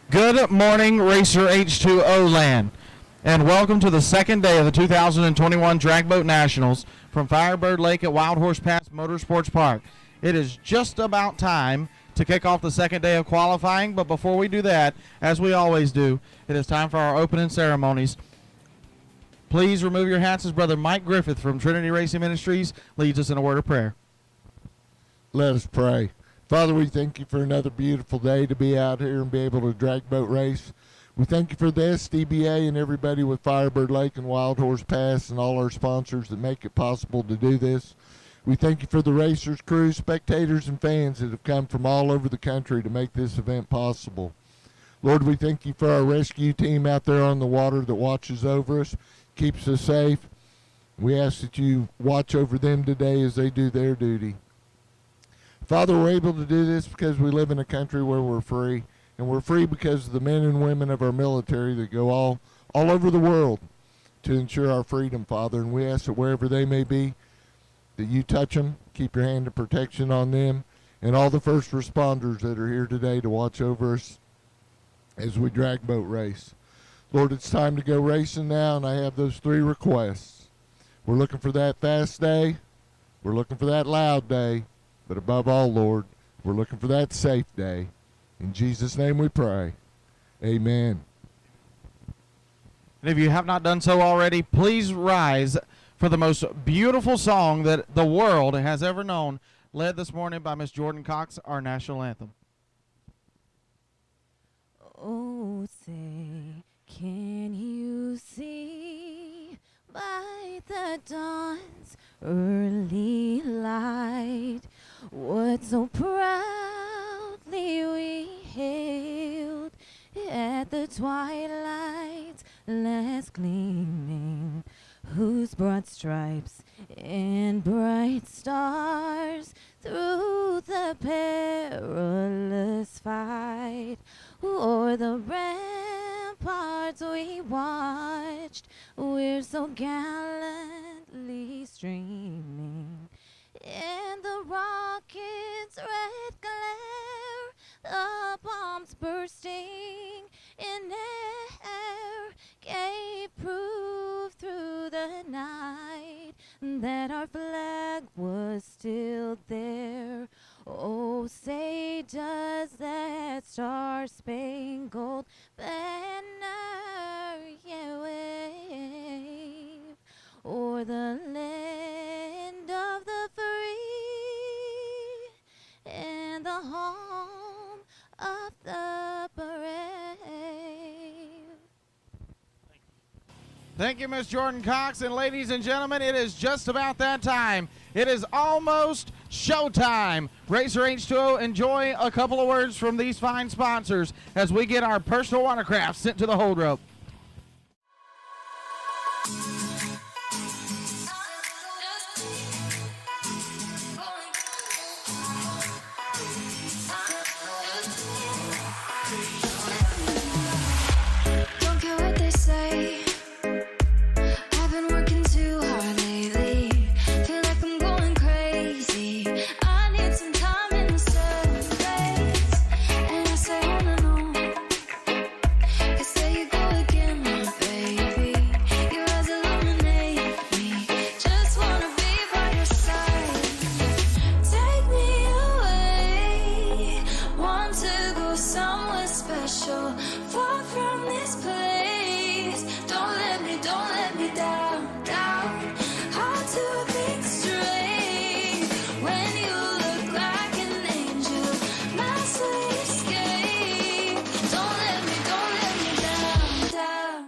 Good morning, Racer H2O land, and welcome to the second day of the 2021 Drag Boat Nationals from Firebird Lake at Wild Horse Pass Motorsports Park. It is just about time to kick off the second day of qualifying, but before we do that, as we always do, it is time for our opening ceremonies. Please remove your hats as Brother Mike Griffith from Trinity Racing Ministries leads us in a word of prayer. Let us pray. Father, we thank you for another beautiful day to be out here and be able to drag boat race. We thank you for the SDBA and everybody with Firebird Lake and Wild Horse Pass and all our sponsors that make it possible to do this. We thank you for the racers, crews, spectators, and fans that have come from all over the country to make this event possible. Lord, we thank you for our rescue team out there on the water that watches over us, keeps us safe. We ask that you watch over them today as they do their duty. Father, we're able to do this because we live in a country where we're free, and we're free because of the men and women of our military that go all over the world to ensure our freedom, Father. And we ask that wherever they may be, that you touch them, keep your hand of protection on them, and all the first responders that are here today to watch over us as we drag boat race. Lord, it's time to go racing now, and I have those three requests. We're looking for that fast day. We're looking for that loud day. But above all, Lord, we're looking for that safe day. In Jesus' name we pray. Amen. And if you have not done so already, please rise for the most beautiful song that the world has ever known, led this morning by Miss Jordan Cox, our national anthem. Oh, say, can you see by the dawn's early light what so proudly we hailed at the twilight's last gleaming, whose broad stripes and bright stars through the perilous fight o'er the ramparts we watched, we're so gallantly streaming in the rocket's red glare, the bombs bursting in air gave proof through the night that our flag was still there. Oh, say, does that star-spangled banner yet wave o'er the land of the free and the home of the brave? Thank you, Miss Jordan Cox. And ladies and gentlemen, it is just about that time. It is almost showtime. Racer H2O, enjoy a couple of words from these fine sponsors as we get our personal watercraft sent to the hold rope. Don't care what they say. I've been working too hard lately. Feel like I'm going crazy. I need some time in the surface. And I say on and on. 'Cause there you go again, my baby. Your eyes illuminate me. Just wanna be by your side. Take me away. Want to go somewhere special. Far from this place. Don't let me down, down. Hard to think straight. When you look like an angel, my sweet escape. Don't let me down, down.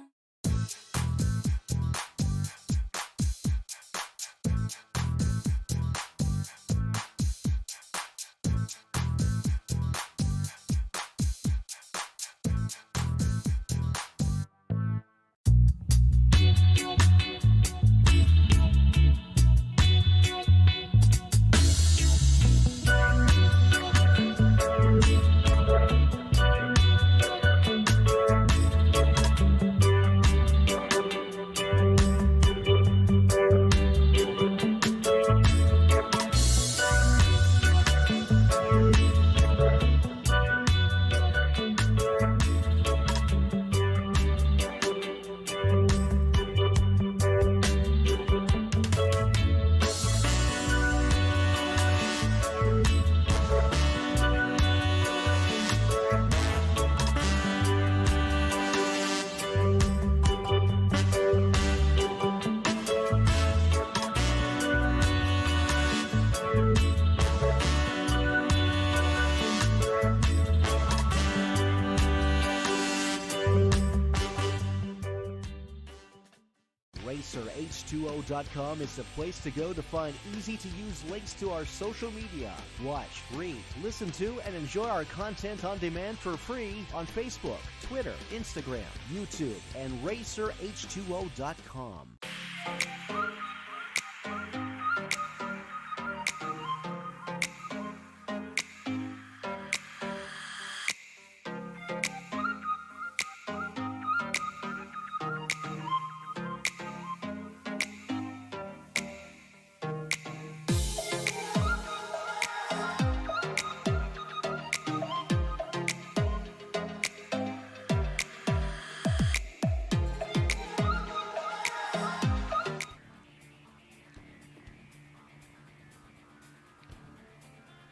RacerH2O.com is the place to go to find easy-to-use links to our social media. Watch, read, listen to, and enjoy our content on demand for free on Facebook, Twitter, Instagram, YouTube, and RacerH2O.com.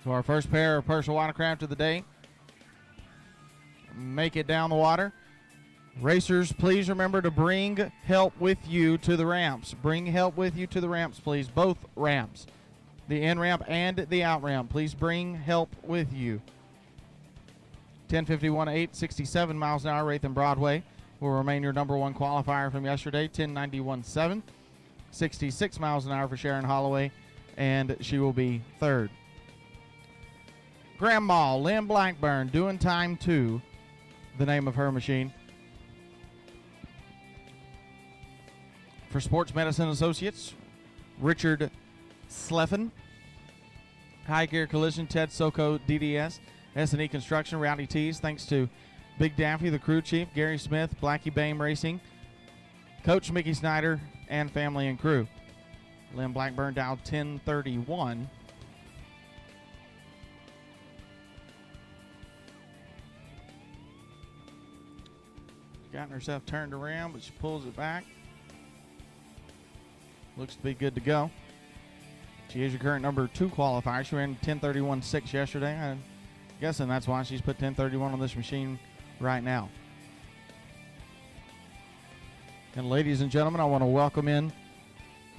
So our first pair of personal watercraft of the day make it down the water. Racers, please remember to bring help with you to the ramps. Bring help with you to the ramps, please. Both ramps, the in ramp and the out ramp. Please bring help with you. 10:51 867 miles an hour. Wraith and Broadway will remain your number one qualifier from yesterday. 10:91.7, 66 miles an hour for Sharon Holloway, and she will be third. Grandma Lynn Blackburn doing time 2, the name of her machine. For Sports Medicine Associates, Richard Sleffen. High Gear Collision, Ted Soko DDS. S&E Construction, Rowdy Tees. Thanks to Big Daffy, the crew chief, Gary Smith, Blackie Bame Racing, Coach Mickey Snyder, and family and crew. Lynn Blackburn dialed 1031. Gotten herself turned around, but she pulls it back. Looks to be good to go. She is your current number 2 qualifier. She ran 10:31.6 yesterday. I'm guessing that's why she's put 10:31 on this machine right now. And ladies and gentlemen, I want to welcome in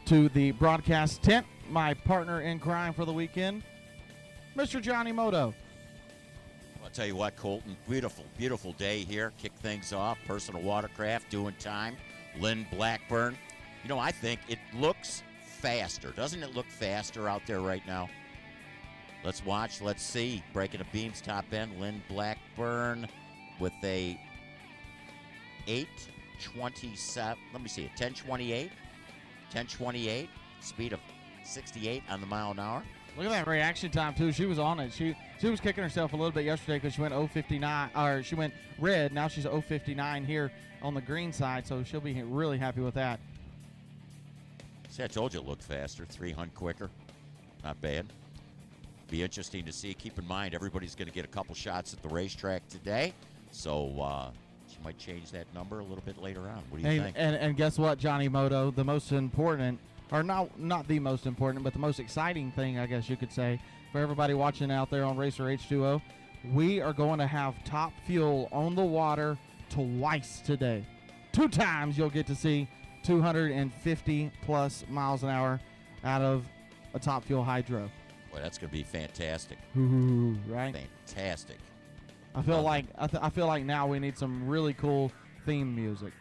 to the broadcast tent my partner in crime for the weekend, Mr. Johnny Moto. I'll tell you what, Colton, beautiful, beautiful day here. Kick things off, personal watercraft, doing time. Lynn Blackburn. You know, I think it looks faster. Doesn't it look faster out there right now? Let's watch, let's see. Breaking the beams, top end. Lynn Blackburn with a 8:27. Let me see, a 10:28. 10:28. Speed of 68 on the mile an hour. Look at that reaction time too. She was on it. She was kicking herself a little bit yesterday because she went 059, or she went red. Now she's 059 here on the green side, so she'll be really happy with that. See, I told you it looked faster, 3 hunt quicker. Not bad. Be interesting to see. Keep in mind, everybody's going to get a couple shots at the racetrack today, so she might change that number a little bit later on. What do you think? And guess what, Johnny Moto? The most important, or not the most important, but the most exciting thing, I guess you could say, for everybody watching out there on Racer H2O, we are going to have top fuel on the water twice today. 2 times you'll get to see 250 plus miles an hour out of a top fuel hydro. Boy, that's going to be fantastic. Ooh, right? Fantastic. I feel like I feel like now we need some really cool theme music.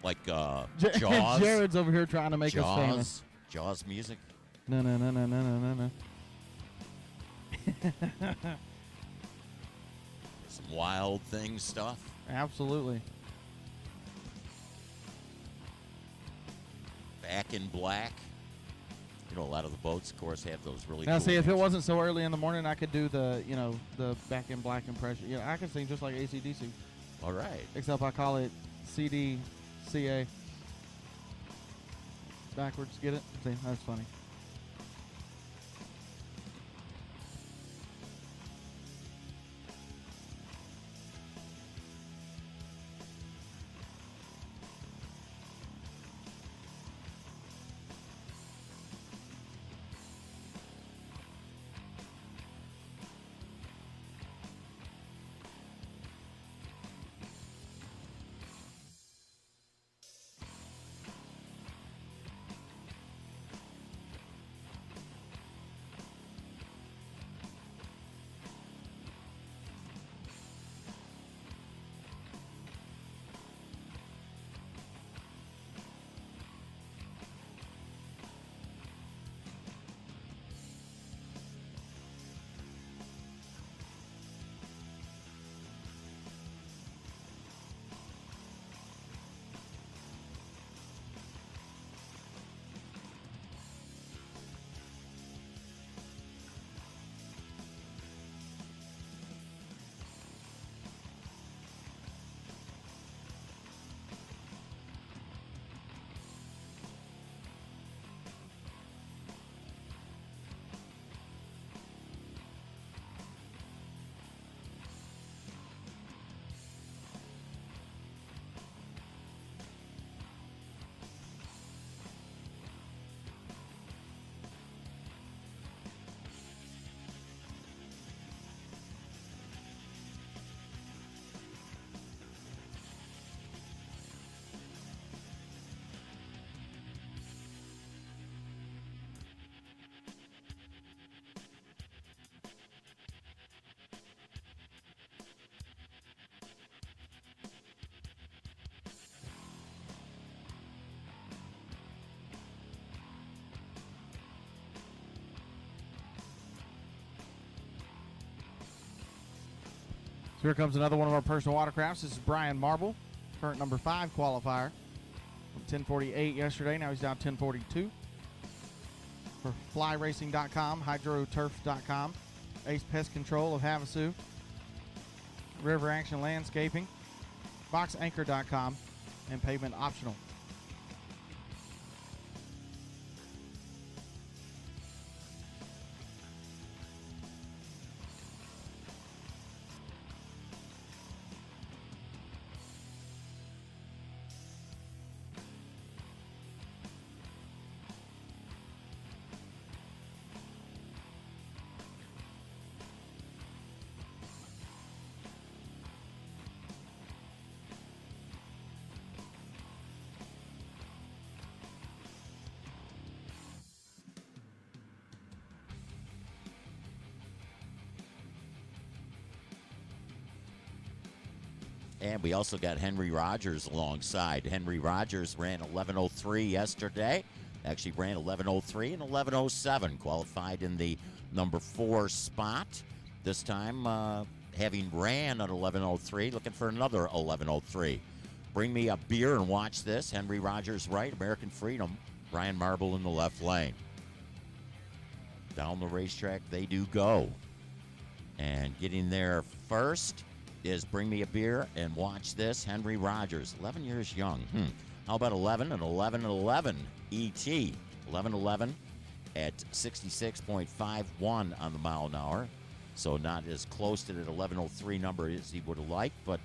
Like Jaws. Jared's over here trying to make us famous. Jaws music. No. Some Wild Thing stuff. Absolutely. Back in Black. You know, a lot of the boats, of course, have those really Now, cool see, if it music. wasn't so early in the morning, I could do the Back in Black impression. Yeah, I could sing just like AC/DC. All right. Except I call it CDCA. Backwards, get it? See, that's funny. So here comes another one of our personal watercrafts. This is Brian Marble, current number 5 qualifier. 1048 yesterday, now he's down 1042. For flyracing.com, hydroturf.com, Ace Pest Control of Havasu, River Action Landscaping, boxanchor.com, and Pavement Optional. And we also got Henry Rogers alongside. Henry Rogers ran 11:03 yesterday. Actually ran 11:03 and 11:07. Qualified in the number 4 spot. This time, having ran at 11:03, looking for another 11:03. Bring me a beer and watch this. Henry Rogers right, American Freedom. Brian Marble in the left lane. down the racetrack they do go. And getting there first is Bring Me a Beer and Watch This, Henry Rogers, 11 years young. How about 11 and 11 and 11 ET? 11-11 at 66.51 on the mile an hour. So not as close to that 11:03 number as he would have liked, but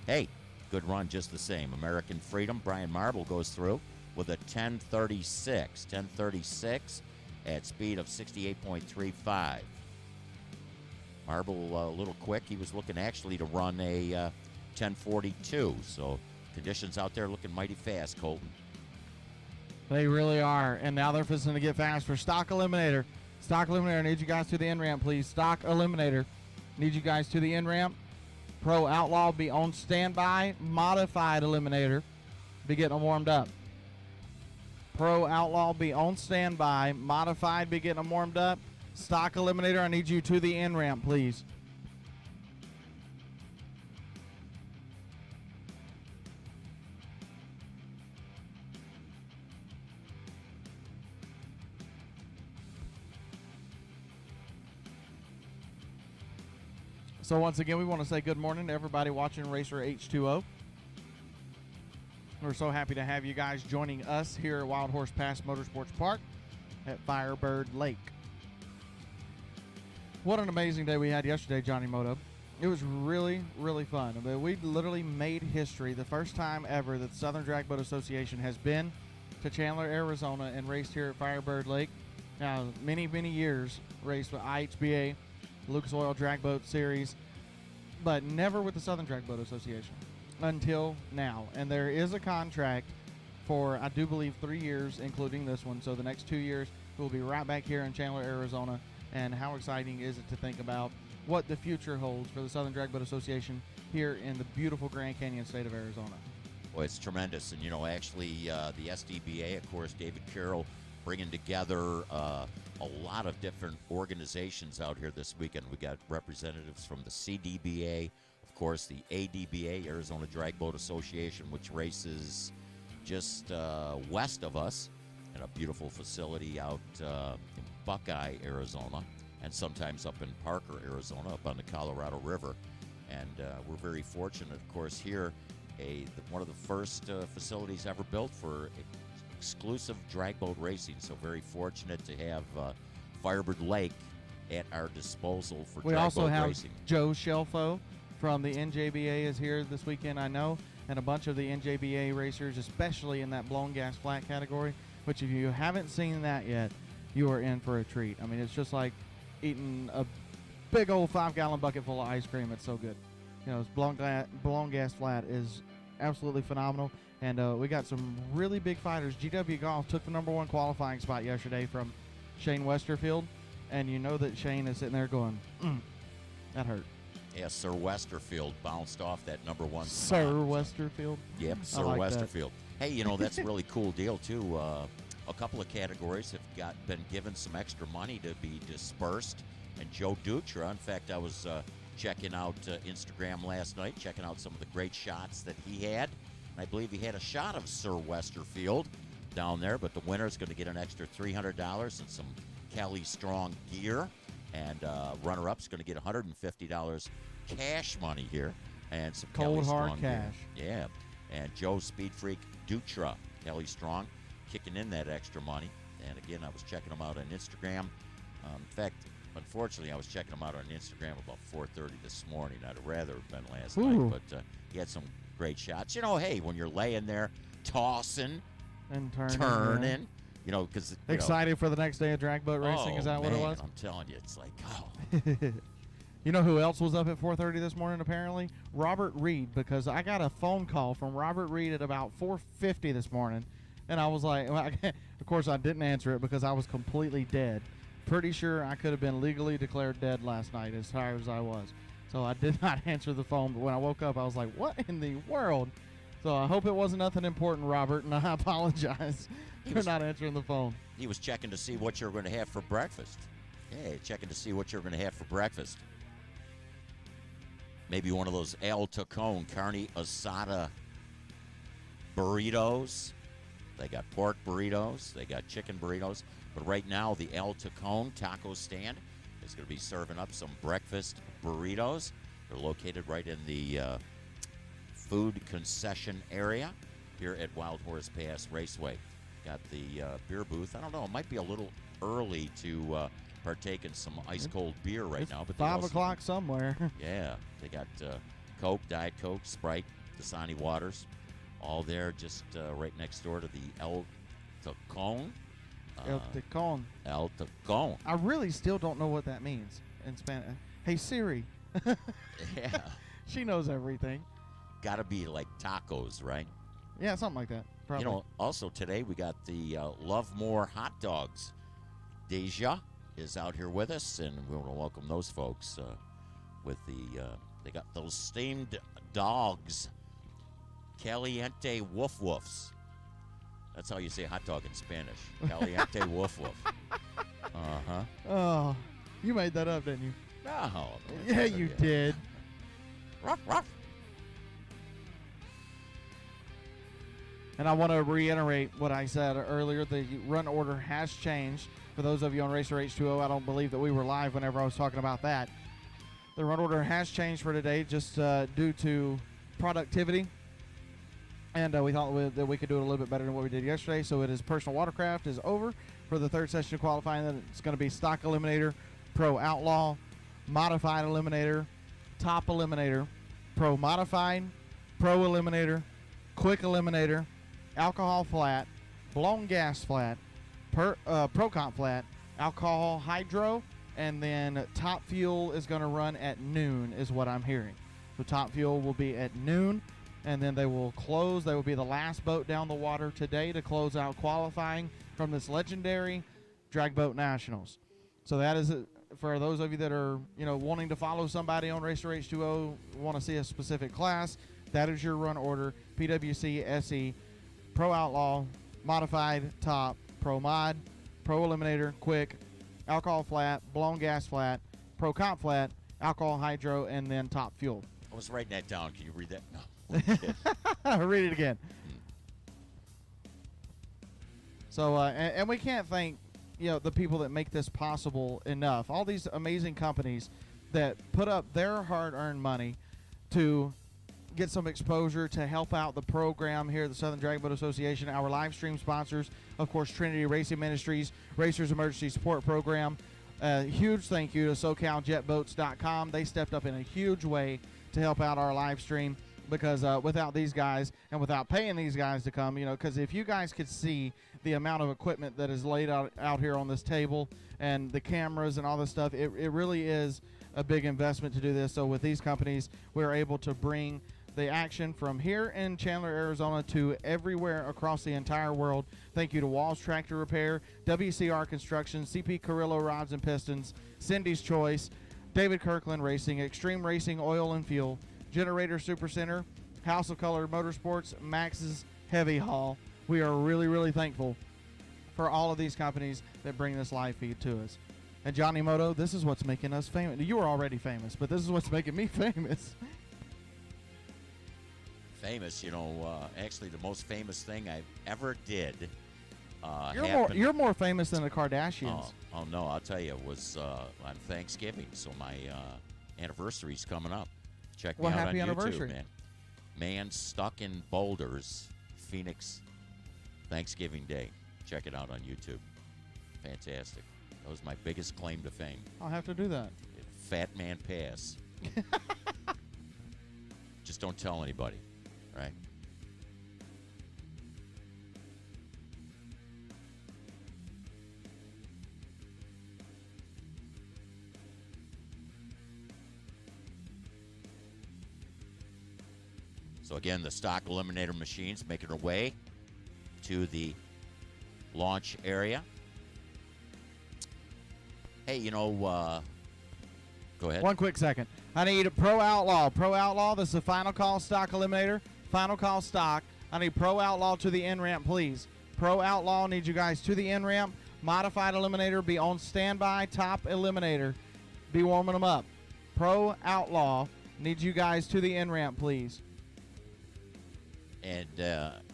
hey, good run just the same. American Freedom, Brian Marble goes through with a 10:36 at speed of 68.35. Marble a little quick. He was looking actually to run a 10:42. So conditions out there looking mighty fast, Colton. They really are. And now they're fixing to get fast for Stock Eliminator. Stock Eliminator, I need you guys to the in-ramp, please. Stock Eliminator, need you guys to the in-ramp. Pro Outlaw be on standby. Modified Eliminator be getting them warmed up. Pro Outlaw be on standby. Modified be getting them warmed up. Stock Eliminator, I need you to the in-ramp, please. So once again, we want to say good morning to everybody watching Racer H2O. We're so happy to have you guys joining us here at Wild Horse Pass Motorsports Park at Firebird Lake. What an amazing day we had yesterday, Johnny Moto. It was really, really fun. I mean, we literally made history. The first time ever that the Southern Drag Boat Association has been to Chandler, Arizona and raced here at Firebird Lake. Now, many, many years raced with IHBA, Lucas Oil Drag Boat Series, but never with the Southern Drag Boat Association until now. And there is a contract for, I do believe, 3 years, including this one. So the next 2 years, we'll be right back here in Chandler, Arizona. And how exciting is it to think about what the future holds for the Southern Drag Boat Association here in the beautiful Grand Canyon state of Arizona. Well, it's tremendous. And, you know, actually, the SDBA, of course, David Carroll bringing together a lot of different organizations out here this weekend. We got representatives from the CDBA, of course, the ADBA, Arizona Drag Boat Association, which races just west of us in a beautiful facility out in Buckeye, Arizona, and sometimes up in Parker, Arizona, up on the Colorado River. And we're very fortunate, of course, here, one of the first facilities ever built for exclusive drag boat racing. So very fortunate to have Firebird Lake at our disposal for drag boat racing. We also have Joe Shelfo from the NJBA is here this weekend, I know, and a bunch of the NJBA racers, especially in that blown gas flat category, which if you haven't seen that yet, you are in for a treat. I mean, it's just like eating a big old 5-gallon bucket full of ice cream. It's so good. You know, blown gas flat is absolutely phenomenal. And we got some really big fighters. GW Golf took the #1 qualifying spot yesterday from Shane Westerfield. And you know that Shane is sitting there going, that hurt. Yeah, Sir Westerfield bounced off that #1 spot. Sir Westerfield? Yep, Sir like Westerfield. Hey, you know, that's a really cool deal, too. A couple of categories have been given some extra money to be dispersed. And Joe Dutra, in fact, I was checking out Instagram last night, checking out some of the great shots that he had. And I believe he had a shot of Sir Westerfield down there, but the winner's going to get an extra $300 and some Kelly Strong gear. And runner-up's going to get $150 cash money here and some Cold Kelly hard Strong cash. gear. Yeah. And Joe Speed Freak Dutra, Kelly Strong, kicking in that extra money. And again, I was checking them out on Instagram. In fact, unfortunately, I was checking them out on Instagram about 4:30 this morning. I'd have rather have been last night, but he had some great shots. You know, hey, when you're laying there tossing And turning, you know, because excited for the next day of drag boat racing. Is that what it was? I'm telling you, it's like, oh. You know who else was up at 4:30 this morning, apparently? Robert Reed, because I got a phone call from Robert Reed at about 4:50 this morning, and I was like, well, of course I didn't answer it because I was completely dead. Pretty sure I could have been legally declared dead last night, as tired as I was. So I did not answer the phone, but when I woke up, I was like, what in the world? So I hope it wasn't nothing important, Robert, and I apologize for not answering the phone. He was checking to see what you were going to have for breakfast. Yeah, checking to see what you were going to have for breakfast. Maybe one of those El Tacon carne asada burritos. They got pork burritos. They got chicken burritos. But right now, the El Tacon taco stand is going to be serving up some breakfast burritos. They're located right in the food concession area here at Wild Horse Pass Raceway. Got the beer booth. I don't know. It might be a little early to partake in some ice-cold beer right now. But 5 o'clock somewhere. Yeah. They got Coke, Diet Coke, Sprite, Dasani Waters, all there just right next door to the El Tacon. El Tacon. El Tacon. I really still don't know what that means in Spanish. Hey, Siri. Yeah. She knows everything. Got to be like tacos, right? Yeah, something like that. Probably. You know, also today we got the Love More hot dogs. Deja is out here with us, and we want to welcome those folks with the, they got those steamed dogs, Caliente Woof Woofs. That's how you say hot dog in Spanish. Caliente Woof Woof. Uh-huh. Oh, you made that up, didn't you? No. Yeah, you did. Ruff, ruff. And I want to reiterate what I said earlier. The run order has changed. For those of you on Racer H2O, I don't believe that we were live whenever I was talking about that. The run order has changed for today just due to productivity. And we thought that we could do it a little bit better than what we did yesterday. So it is personal watercraft is over for the third session of qualifying. Then it's going to be stock eliminator, pro outlaw, modified eliminator, top eliminator, pro modified, pro eliminator, quick eliminator, alcohol flat, blown gas flat, pro comp flat, alcohol hydro, and then top fuel is going to run at noon is what I'm hearing. So top fuel will be at noon, and then they will close. They will be the last boat down the water today to close out qualifying from this legendary Drag Boat Nationals. So that is it. For those of you that are, wanting to follow somebody on Racer H2O, want to see a specific class, that is your run order: PWC, SE, Pro Outlaw, Modified, Top, Pro Mod, Pro Eliminator, Quick, Alcohol Flat, Blown Gas Flat, Pro Comp Flat, Alcohol Hydro, and then Top Fuel. I was writing that down. Can you read that? No. Read it again. So, and we can't thank the people that make this possible enough. All these amazing companies that put up their hard-earned money to get some exposure to help out the program here at the Southern Drag Boat Association. Our live stream sponsors, of course, Trinity Racing Ministries, Racers Emergency Support Program. Huge thank you to SoCalJetBoats.com. They stepped up in a huge way to help out our live stream, because without these guys and without paying these guys to come, because if you guys could see the amount of equipment that is laid out here on this table and the cameras and all this stuff, it really is a big investment to do this. So with these companies, we're able to bring the action from here in Chandler, Arizona to everywhere across the entire world. Thank you to Walls Tractor Repair, WCR Construction, CP Carrillo Rods and Pistons, Cindy's Choice, David Kirkland Racing, Extreme Racing Oil and Fuel, Generator Supercenter, House of Color Motorsports, Max's Heavy Haul. We are really, really thankful for all of these companies that bring this live feed to us. And Johnny Moto, this is what's making us famous. You were already famous, but this is what's making me famous. Famous, actually the most famous thing I ever did. You're more famous than the Kardashians. Oh no, I'll tell you, it was on Thanksgiving, so my anniversary's coming up. Check me out happy on anniversary. YouTube, man. Man stuck in boulders, Phoenix, Thanksgiving Day. Check it out on YouTube. Fantastic. That was my biggest claim to fame. I'll have to do that. Fat Man Pass. Just don't tell anybody, right? So again, the stock eliminator machines making their way to the launch area. Hey, go ahead. One quick second. I need a Pro Outlaw. Pro Outlaw, this is the final call stock eliminator. Final call stock. I need Pro Outlaw to the end ramp, please. Pro Outlaw, need you guys to the end ramp. Modified eliminator, be on standby. Top eliminator, be warming them up. Pro Outlaw, need you guys to the end ramp, please. And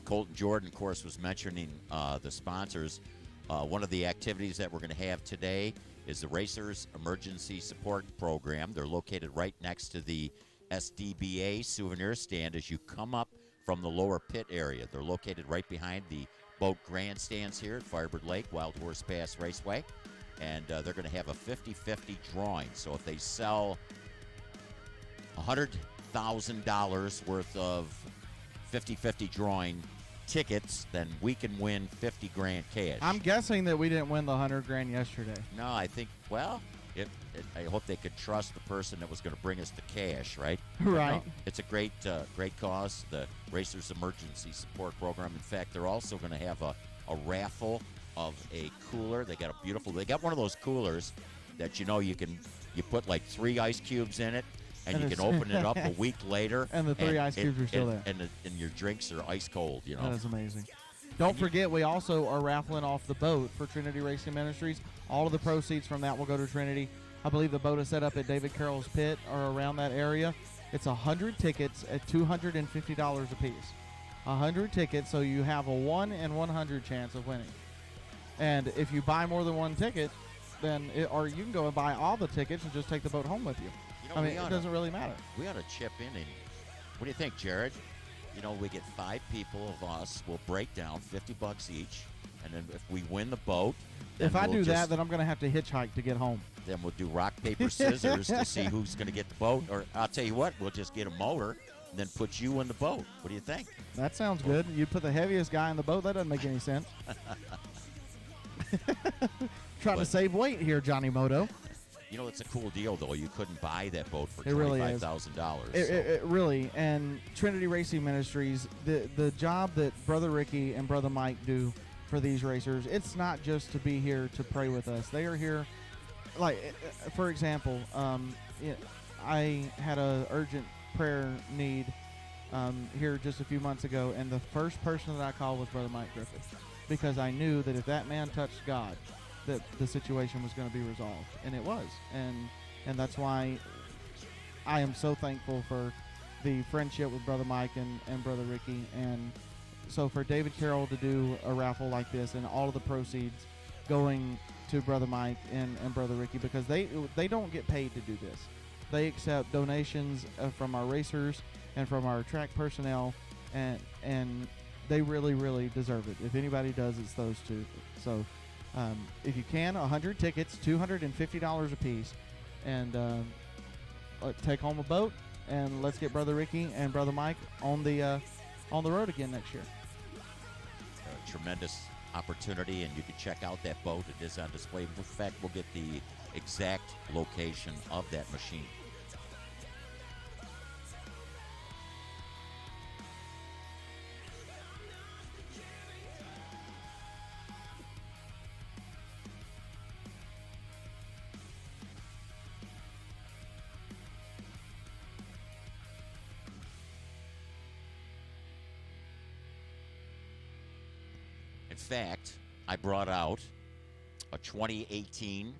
Colton Jordan, of course, was mentioning the sponsors. One of the activities that we're going to have today is the Racers Emergency Support Program. They're located right next to the SDBA souvenir stand as you come up from the lower pit area. They're located right behind the boat grandstands here at Firebird Lake, Wild Horse Pass Raceway. And they're going to have a 50-50 drawing. So if they sell $100,000 worth of 50-50 drawing tickets, then we can win 50 grand cash. I'm guessing that we didn't win the 100 grand yesterday. No, I think, well, I hope they could trust the person that was going to bring us the cash, right? Right. No, it's a great cause, the Racers Emergency Support Program. In fact, they're also going to have a raffle of a cooler. They got one of those coolers that you put like 3 ice cubes in it, and you can open it up a week later, and the 3 ice cubes are still there, and your drinks are ice cold. That is amazing. Don't forget, we also are raffling off the boat for Trinity Racing Ministries. All of the proceeds from that will go to Trinity. I believe the boat is set up at David Carroll's pit or around that area. It's 100 tickets at $250 a piece. 100 tickets, so you have a 1 in 100 chance of winning. And if you buy more than one ticket, then or you can go and buy all the tickets and just take the boat home with you. It doesn't really matter. We ought to chip in. And what do you think, Jared? We get 5 people of us. We'll break down $50 each, and then if we win the boat, if I do that, then I'm going to have to hitchhike to get home. Then we'll do rock, paper, scissors to see who's going to get the boat. Or I'll tell you what, we'll just get a motor and then put you in the boat. What do you think? That sounds good. You put the heaviest guy in the boat. That doesn't make any sense. Trying to save weight here, Johnny Moto. It's a cool deal, though. You couldn't buy that boat for $25,000. It really, and Trinity Racing Ministries, the job that Brother Ricky and Brother Mike do for these racers, it's not just to be here to pray with us. They are here, like, for example, I had an urgent prayer need here just a few months ago, and the first person that I called was Brother Mike Griffith, because I knew that if that man touched God, that the situation was going to be resolved, and it was, and that's why I am so thankful for the friendship with Brother Mike and Brother Ricky. And so for David Carroll to do a raffle like this and all of the proceeds going to Brother Mike and Brother Ricky, because they don't get paid to do this. They accept donations from our racers and from our track personnel, and they really, really deserve it. If anybody does, it's those two. So if you can, 100 tickets, $250 a piece, and take home a boat, and let's get Brother Ricky and Brother Mike on the road again next year. A tremendous opportunity, and you can check out that boat. It is on display. In fact, we'll get the exact location of that machine. In fact, I brought out a 2018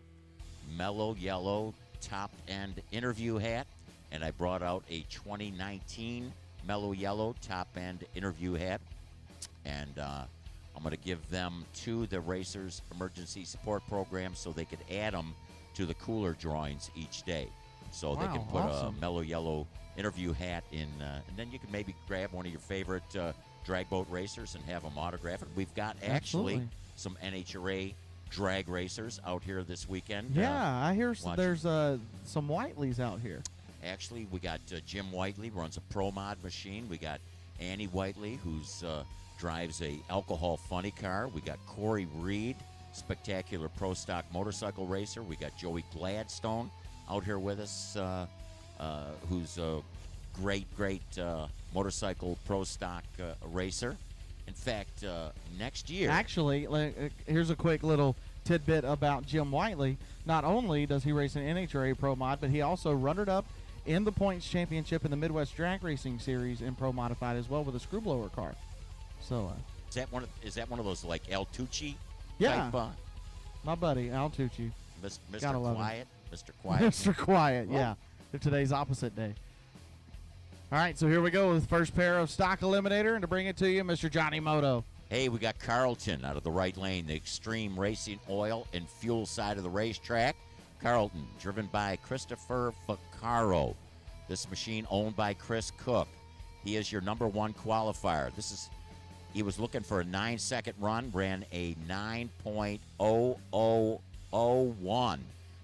mellow yellow top-end interview hat, and I brought out a 2019 mellow yellow top-end interview hat, and I'm going to give them to the Racers Emergency Support Program so they could add them to the cooler drawings each day. So they can put a mellow yellow interview hat in, and then you can maybe grab one of your favorite drag boat racers and have them autograph it. We've got actually some NHRA drag racers out here this weekend. Yeah, I hear there's some Whiteleys out here. Actually, we got Jim Whiteley, runs a Pro Mod machine. We got Annie Whiteley, who's drives a alcohol funny car. We got Corey Reed, spectacular pro stock motorcycle racer. We got Joey Gladstone out here with us, who's a great motorcycle pro stock racer. In fact, next year... Actually, here's a quick little tidbit about Jim Whiteley. Not only does he race an NHRA Pro Mod, but he also runner-up in the points championship in the Midwest Drag Racing Series in Pro Modified as well with a screw blower car. So, is that one of those like El Tucci? Yeah, type, my buddy Al Tucci, Mr. Quiet, Mr. Quiet, Mr. Quiet. Yeah, today's opposite day. All right, so here we go with the first pair of stock eliminator, and to bring it to you, Mr. Johnny Moto. Hey, we got Carlton out of the right lane, the Extreme Racing Oil and Fuel side of the racetrack. Carlton, driven by Christopher Vaccaro. This machine owned by Chris Cook. He is your number one qualifier. He was looking for a 9-second run, ran a 9.0001.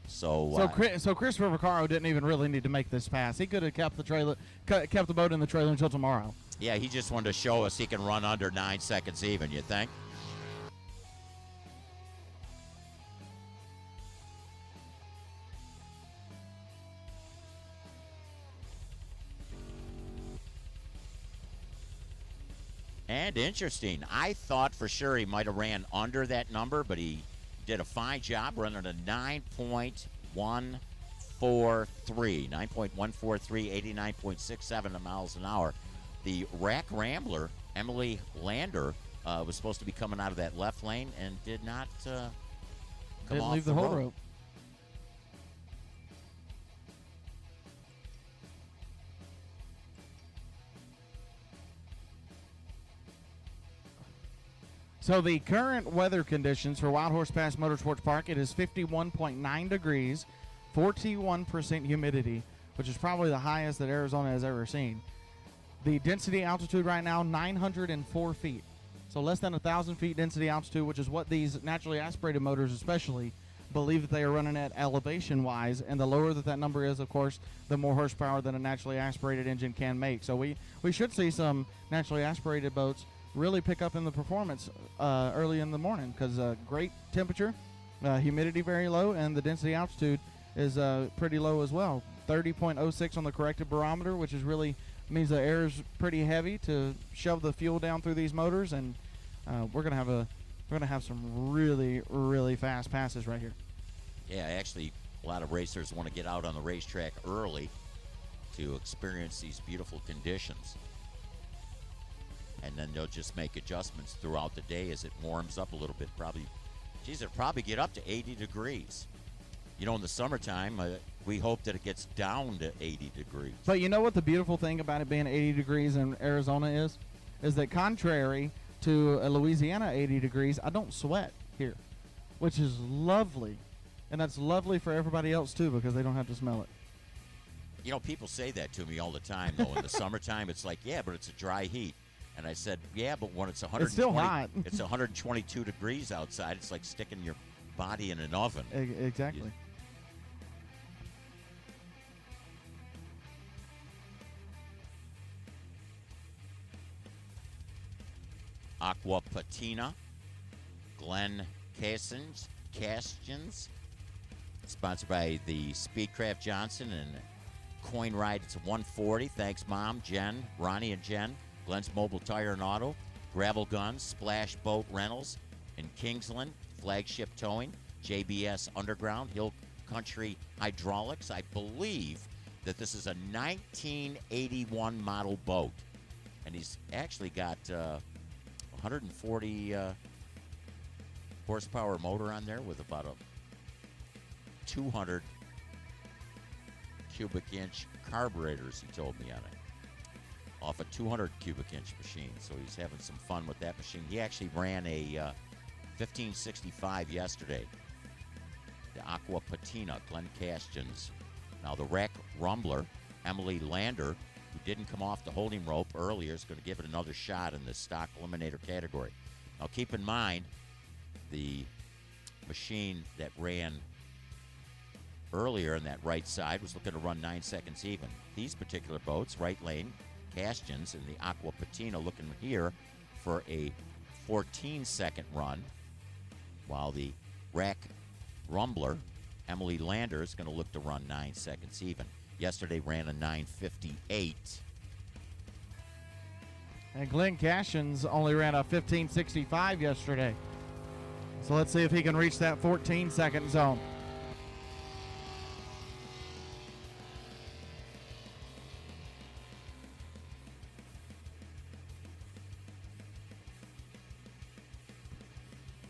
So Christopher Vaccaro didn't even really need to make this pass. He could have kept the boat in the trailer until tomorrow. Yeah, he just wanted to show us he can run under 9 seconds even, you think? And interesting, I thought for sure he might have ran under that number, but he did a fine job running a 9.143, 89.67 miles an hour. The Rack Rambler, Emily Lander, was supposed to be coming out of that left lane and did not come Didn't off leave the whole road. rope. So the current weather conditions for Wild Horse Pass Motorsports Park, it is 51.9 degrees, 41% humidity, which is probably the highest that Arizona has ever seen. The density altitude right now, 904 feet. So less than 1,000 feet density altitude, which is what these naturally aspirated motors especially believe that they are running at elevation-wise. And the lower that number is, of course, the more horsepower that a naturally aspirated engine can make. So we should see some naturally aspirated boats really pick up in the performance early in the morning because great temperature, humidity very low, and the density altitude is pretty low as well. 30.06 on the corrected barometer, which is really means the air is pretty heavy to shove the fuel down through these motors, and we're gonna have some really fast passes right here. Yeah, actually, a lot of racers want to get out on the racetrack early to experience these beautiful conditions. And then they'll just make adjustments throughout the day as it warms up a little bit. It'll probably get up to 80 degrees. You know, in the summertime, we hope that it gets down to 80 degrees. But you know what the beautiful thing about it being 80 degrees in Arizona is that contrary to Louisiana 80 degrees, I don't sweat here, which is lovely. And that's lovely for everybody else, too, because they don't have to smell it. You know, people say that to me all the time, though. In the summertime, it's like, yeah, but it's a dry heat. And I said, yeah, but when it's 120, it's still hot. It's 122 degrees outside. It's like sticking your body in an oven. Exactly. Aqua Patina, Glenn Castins, sponsored by the Speedcraft Johnson and Coin Ride. It's a 140. Thanks, Mom, Jen, Ronnie, and Jen. Glenn's Mobile Tire and Auto, Gravel Guns, Splash Boat Rentals in Kingsland, Flagship Towing, JBS Underground, Hill Country Hydraulics. I believe that this is a 1981 model boat, and he's actually got 140 horsepower motor on there with about a 200 cubic inch carburetors, he told me on it, off a 200 cubic inch machine. So he's having some fun with that machine. He actually ran a 1565 yesterday, the Aqua Patina, Glenn Castins. Now the Rack Rumbler, Emily Lander, who didn't come off the holding rope earlier, is going to give it another shot in the stock eliminator category. Now keep in mind, the machine that ran earlier in that right side was looking to run 9 seconds even. These particular boats, right lane, Castins, and the Aqua Patina looking here for a 14-second run, while the Rack Rumbler, Emily Lander, is going to look to run 9 seconds even. Yesterday ran a 9:58. And Glenn Cashins only ran a 15:65 yesterday. So let's see if he can reach that 14-second zone.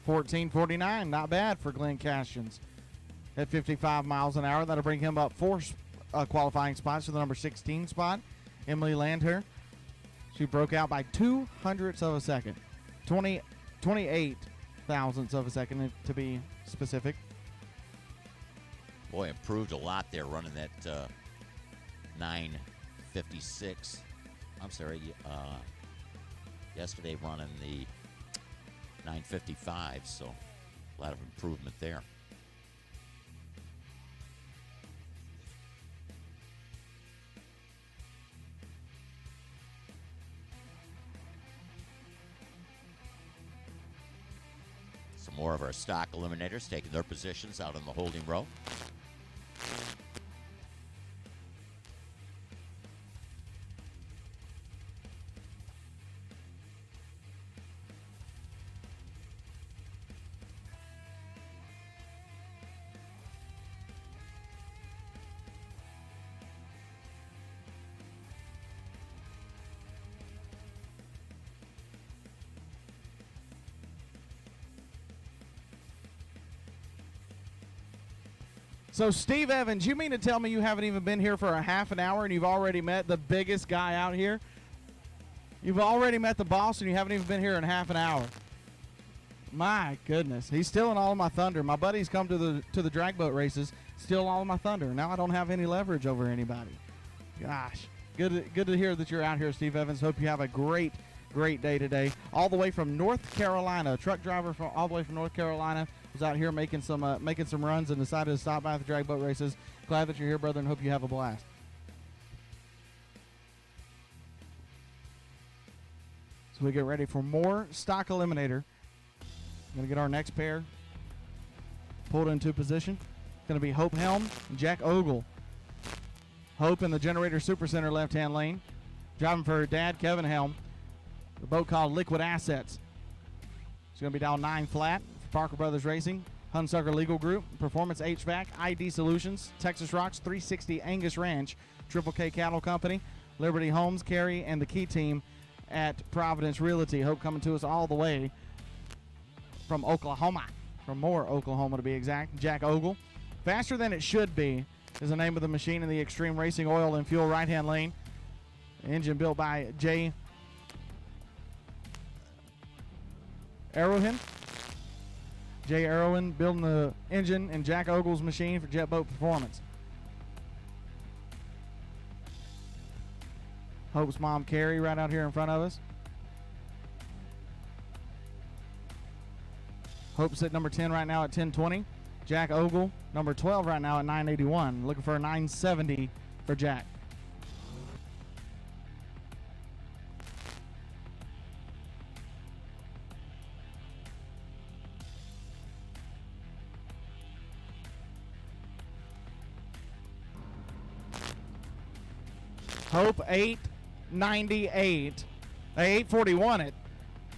$14.49, not bad for Glenn Cashins. At 55 miles an hour, that'll bring him up 4 qualifying spots to the number 16 spot. Emily Landher. She broke out by 0.02 of a second. 28 thousandths of a second, to be specific. Boy, improved a lot there running that 9:56. I'm sorry, yesterday running the 9:55, so a lot of improvement there. Some more of our stock eliminators taking their positions out in the holding row. So, Steve Evans, you mean to tell me you haven't even been here for a half an hour and you've already met the biggest guy out here? You've already met the boss and you haven't even been here in half an hour. My goodness. He's stealing all of my thunder. My buddies come to the drag boat races, steal all of my thunder. Now I don't have any leverage over anybody. Gosh. Good to hear that you're out here, Steve Evans. Hope you have a great day today. All the way from North Carolina. A truck driver from all the way from North Carolina was out here making some runs and decided to stop by at the drag boat races. Glad that you're here, brother, and hope you have a blast. So we get ready for more stock eliminator. Going to get our next pair pulled into position. Going to be Hope Helm and Jack Ogle. Hope in the Generator Supercenter left-hand lane. Driving for her dad, Kevin Helm. The boat called Liquid Assets. It's going to be down 9 flat for Parker Brothers Racing, Hunsucker Legal Group, Performance HVAC, ID Solutions, Texas Rocks, 360 Angus Ranch, Triple K Cattle Company, Liberty Homes, Carey, and the Key Team at Providence Realty. Hope coming to us all the way from Oklahoma, from Moore, Oklahoma to be exact. Jack Ogle. Faster Than It Should Be is the name of the machine in the Extreme Racing Oil and Fuel right-hand lane. Engine built by Jay Arrowhen. Jay Arrowhen building the engine in Jack Ogle's machine for Jet Boat Performance. Hope's mom, Carrie, right out here in front of us. Hope's at number 10 right now at 1020. Jack Ogle, number 12 right now at 981. Looking for a 970 for Jack. Hope 898, 841 it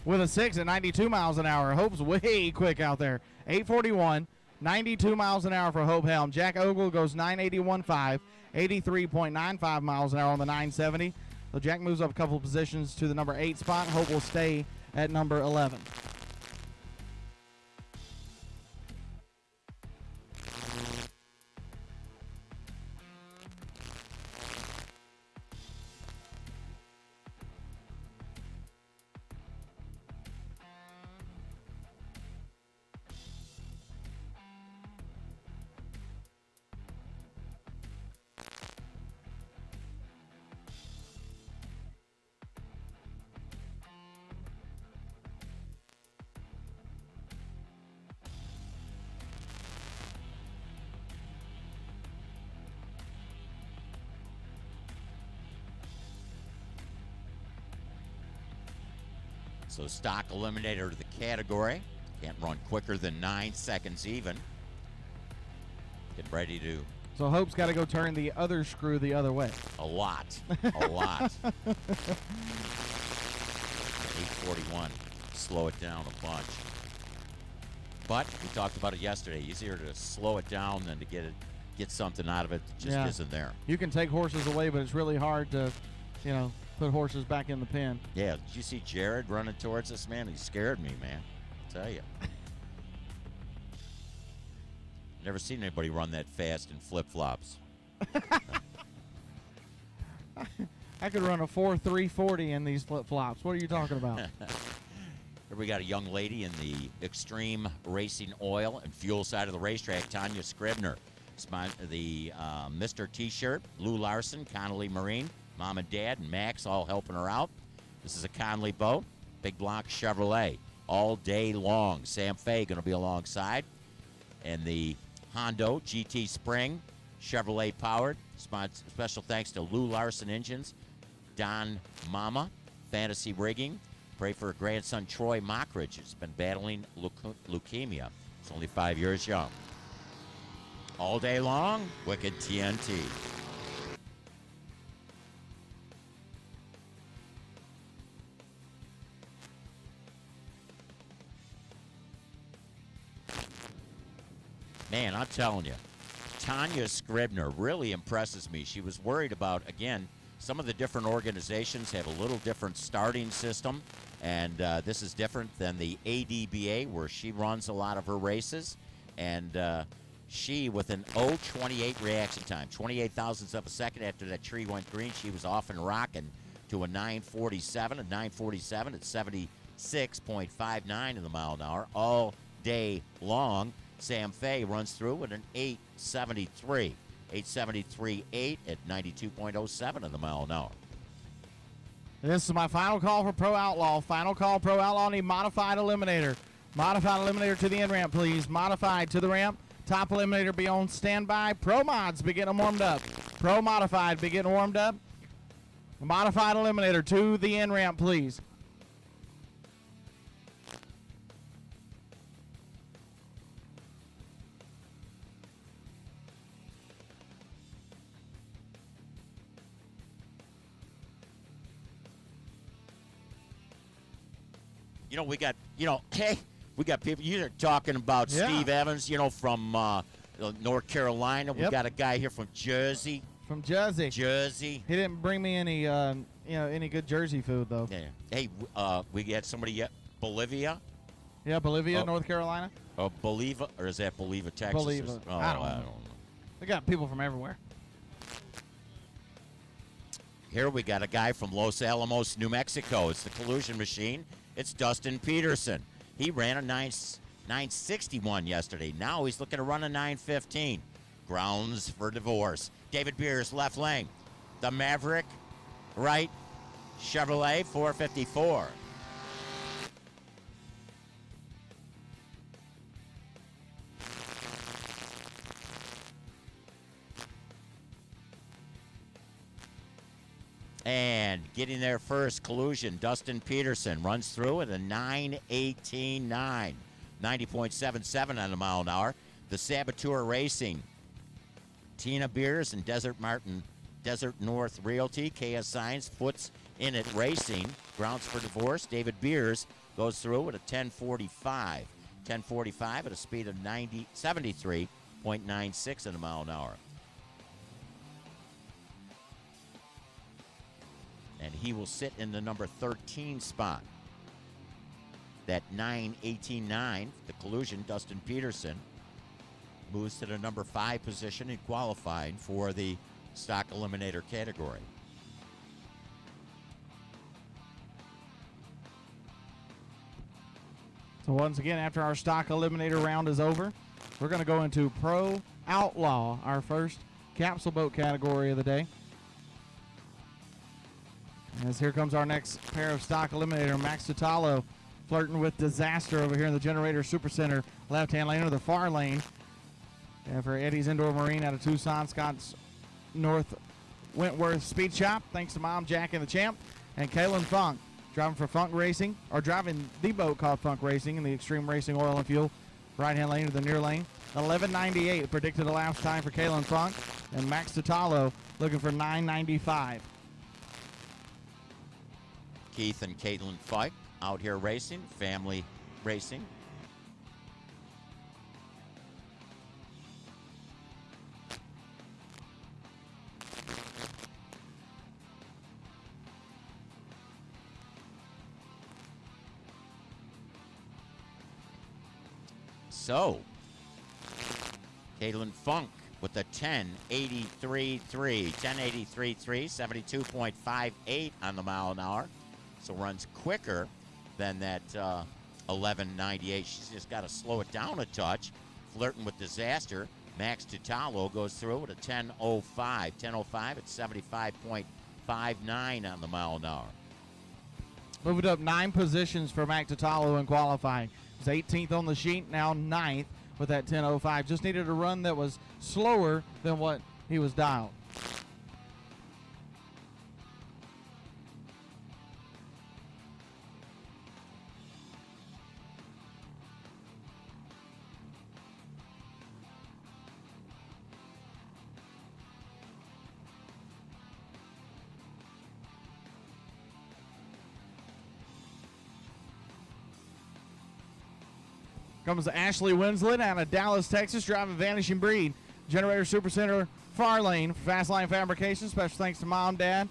with a 6 at 92 miles an hour. Hope's way quick out there. 841, 92 miles an hour for Hope Helm. Jack Ogle goes 981.5, 83.95 miles an hour on the 970. So Jack moves up a couple of positions to the number 8 spot. Hope will stay at number 11. So stock eliminator to the category. Can't run quicker than 9 seconds even. Get ready to. So Hope's got to go turn the other screw the other way. A lot. A lot. 841. Slow it down a bunch. But we talked about it yesterday. Easier to slow it down than to get something out of it that just isn't there. You can take horses away, but it's really hard to, put horses back in the pen. Yeah, did you see Jared running towards us, man? He scared me, man. I tell you. Never seen anybody run that fast in flip-flops. I could run a 4.340 in these flip-flops. What are you talking about? Here we got a young lady in the Extreme Racing Oil and Fuel side of the racetrack, Tanya Scribner. The Mr. T-shirt, Lou Larson, Connolly Marine, Mom and Dad, and Max all helping her out. This is a Conley boat, Big Block Chevrolet, all day long. Sam Fay going to be alongside. And the Hondo GT Spring, Chevrolet powered. Special thanks to Lou Larson Engines, Don Mama, Fantasy Rigging. Pray for her grandson Troy Mockridge, who's been battling leukemia. He's only 5 years young. All day long, Wicked TNT. Man, I'm telling you, Tanya Scribner really impresses me. She was worried about, again, some of the different organizations have a little different starting system, and this is different than the ADBA, where she runs a lot of her races. And she, with an 0.28 reaction time, 28 thousandths of a second after that tree went green, she was off and rocking to a 9.47. A 9.47 at 76.59 in the mile an hour all day long. Sam Fay runs through at an 8.73. 8.73.8 at 92.07 in the mile an hour. This is my final call for Pro Outlaw. Final call, Pro Outlaw. Need modified eliminator. Modified eliminator to the end ramp, please. Modified to the ramp. Top eliminator be on standby. Pro mods be getting them warmed up. Pro modified be getting warmed up. Modified eliminator to the end ramp, please. Hey, we got people. You're talking about Yeah. Steve Evans, from North Carolina. We Yep. got a guy here from Jersey. From Jersey. Jersey. He didn't bring me any, any good Jersey food though. Yeah. Hey, we got somebody yet? Bolivia? Yeah, Bolivia, Oh. North Carolina. Boliva, or is that Boliva, Texas? Boliva. Oh, I don't know. They got people from everywhere. Here we got a guy from Los Alamos, New Mexico. It's the Collusion Machine. It's Dustin Peterson. He ran a 961 yesterday. Now he's looking to run a 915. Grounds for divorce. David Beers, left lane. The Maverick, right. Chevrolet, 454. And getting there first, Collusion, Dustin Peterson runs through at a 9:18.9, 90.77 on the mile an hour. The Saboteur Racing, Tina Beers and Desert North Realty, KS Signs, Foots in it Racing, Grounds for Divorce. David Beers goes through at a 10:45, 10:45 at a speed of 73.96 on the mile an hour. And he will sit in the number 13 spot. That 9:18.9, the Collusion, Dustin Peterson, moves to the number 5 position in qualifying for the stock eliminator category. So once again, after our stock eliminator round is over, we're going to go into Pro Outlaw, our first capsule boat category of the day. As here comes our next pair of stock eliminator, Max Tutalo flirting with disaster over here in the Generator Supercenter left-hand lane or the far lane. And for Eddie's Indoor Marine out of Tucson, Scott's North Wentworth Speed Shop. Thanks to Mom, Jack, and the Champ. And Kalen Funk driving for Funk Racing, or driving the boat called Funk Racing in the Extreme Racing Oil and Fuel right-hand lane or the near lane. 11:98 predicted elapsed time for Kalen Funk. And Max Tutalo looking for 9:95. Keith and Caitlin Fike out here racing, family racing. So, Caitlin Funk with a 10.83.3. 10.83.3, 72.58 on the mile an hour. So runs quicker than that 11.98. She's just got to slow it down a touch. Flirting with disaster. Max Tutalo goes through with a 10.05. 10.05 at 75.59 on the mile an hour. Moved up 9 positions for Mac Tatalo in qualifying. He's 18th on the sheet, now 9th with that 10.05. Just needed a run that was slower than what he was dialed. Comes Ashley Winslet out of Dallas, Texas, driving Vanishing Breed. Generator Supercenter Far Lane for Fast Line Fabrication. Special thanks to Mom, Dad,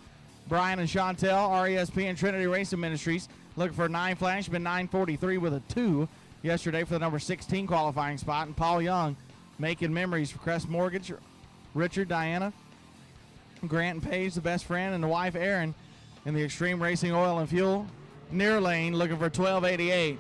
Brian and Chantel, RESP and Trinity Racing Ministries. Looking for a 9 flash, been 9:43 with a 2 yesterday for the number 16 qualifying spot. And Paul Young making memories for Crest Mortgage, Richard, Diana, Grant and Paige, the best friend, and the wife Erin in the Extreme Racing Oil and Fuel near lane, looking for 12.88.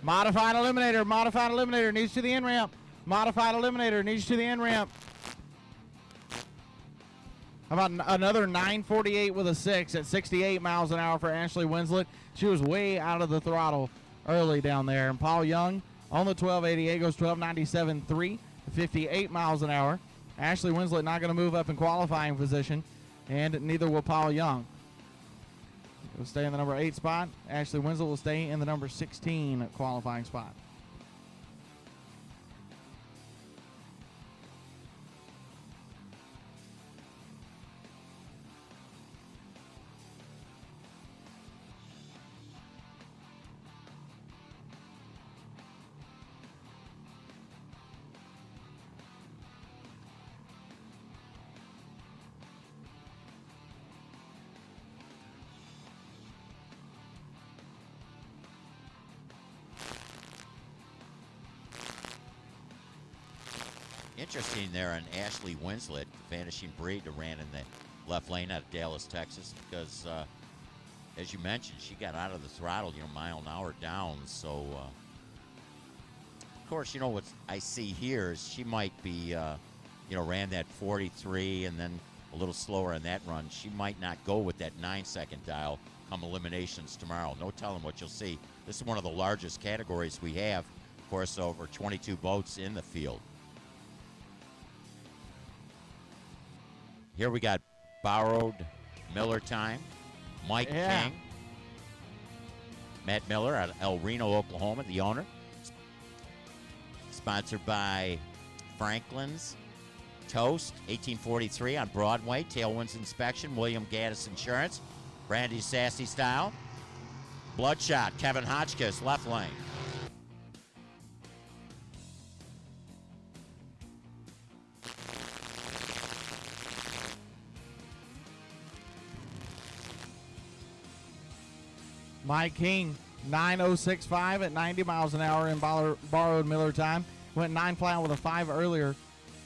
Modified Eliminator needs to the end ramp. Modified Eliminator needs to the end ramp. How about another 9:48 with a 6 at 68 miles an hour for Ashley Winslet. She was way out of the throttle early down there. And Paul Young on the 12.88 goes 12.97.3, 58 miles an hour. Ashley Winslet not going to move up in qualifying position, and neither will Paul Young. Will stay in the number 8 spot. Ashley Winslet will stay in the number 16 qualifying spot. Interesting there on Ashley Winslet, Vanishing Breed, who ran in the left lane out of Dallas, Texas, because as you mentioned, she got out of the throttle, mile an hour down. So, of course, what I see here is she might be, ran that 43 and then a little slower on that run. She might not go with that 9-second dial come eliminations tomorrow. No telling what you'll see. This is one of the largest categories we have. Of course, over 22 boats in the field. Here we got borrowed Miller time. Mike King. Matt Miller out of El Reno, Oklahoma, the owner. Sponsored by Franklin's Toast, 1843 on Broadway. Tailwinds Inspection, William Gaddis Insurance. Brandy Sassy Style. Bloodshot, Kevin Hotchkiss, left lane. Mike King, 9:06.5 at 90 miles an hour in borrowed Miller time. Went 9 flat with a 5 earlier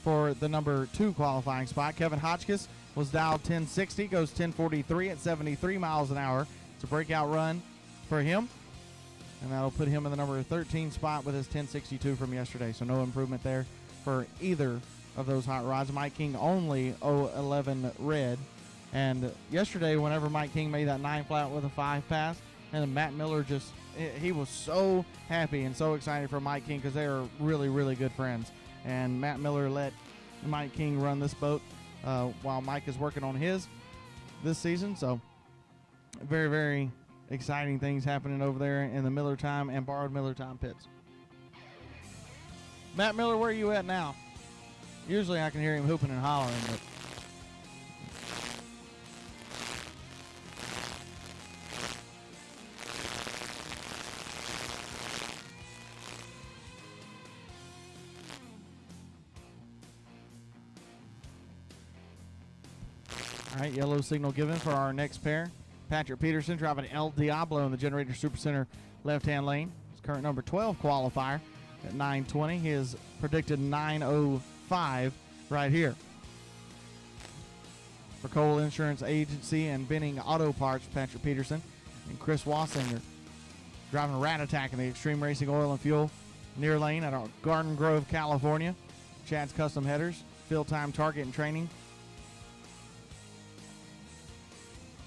for the number 2 qualifying spot. Kevin Hotchkiss was dialed 1060, goes 1043 at 73 miles an hour. It's a breakout run for him, and that'll put him in the number 13 spot with his 1062 from yesterday. So no improvement there for either of those hot rods. Mike King only 011 red. And yesterday, whenever Mike King made that 9 flat with a 5 pass, and then Matt Miller he was so happy and so excited for Mike King because they are really, really good friends. And Matt Miller let Mike King run this boat while Mike is working on his this season. So very, very exciting things happening over there in the Miller time and borrowed Miller time pits. Matt Miller, where are you at now? Usually I can hear him hooping and hollering, but all right, yellow signal given for our next pair. Patrick Peterson driving El Diablo in the Generator Supercenter left-hand lane. His current number 12 qualifier at 9:20. His predicted 9:05 right here. For Cole Insurance Agency and Benning Auto Parts, Patrick Peterson and Chris Wassinger driving Rat Attack in the Extreme Racing Oil and Fuel near lane at Garden Grove, California. Chad's Custom Headers, field time target and training.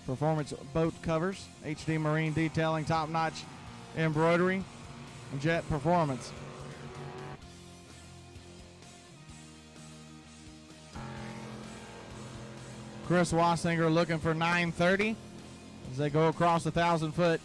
Performance boat covers, HD Marine detailing, top-notch embroidery, and Jet Performance. Chris Wassinger looking for 9:30 as they go across the 1,000-foot.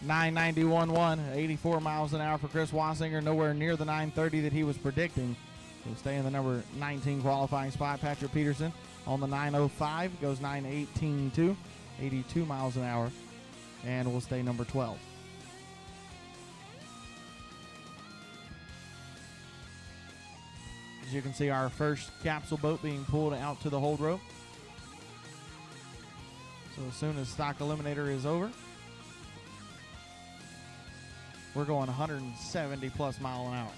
991.1, 84 miles an hour for Chris Wassinger, nowhere near the 9:30 that he was predicting. He'll stay in the number 19 qualifying spot. Patrick Peterson on the 9:05 goes 9:18.2, 82 miles an hour, and will stay number 12. As you can see, our first capsule boat being pulled out to the hold rope. So as soon as stock eliminator is over, we're going 170 plus mile an hour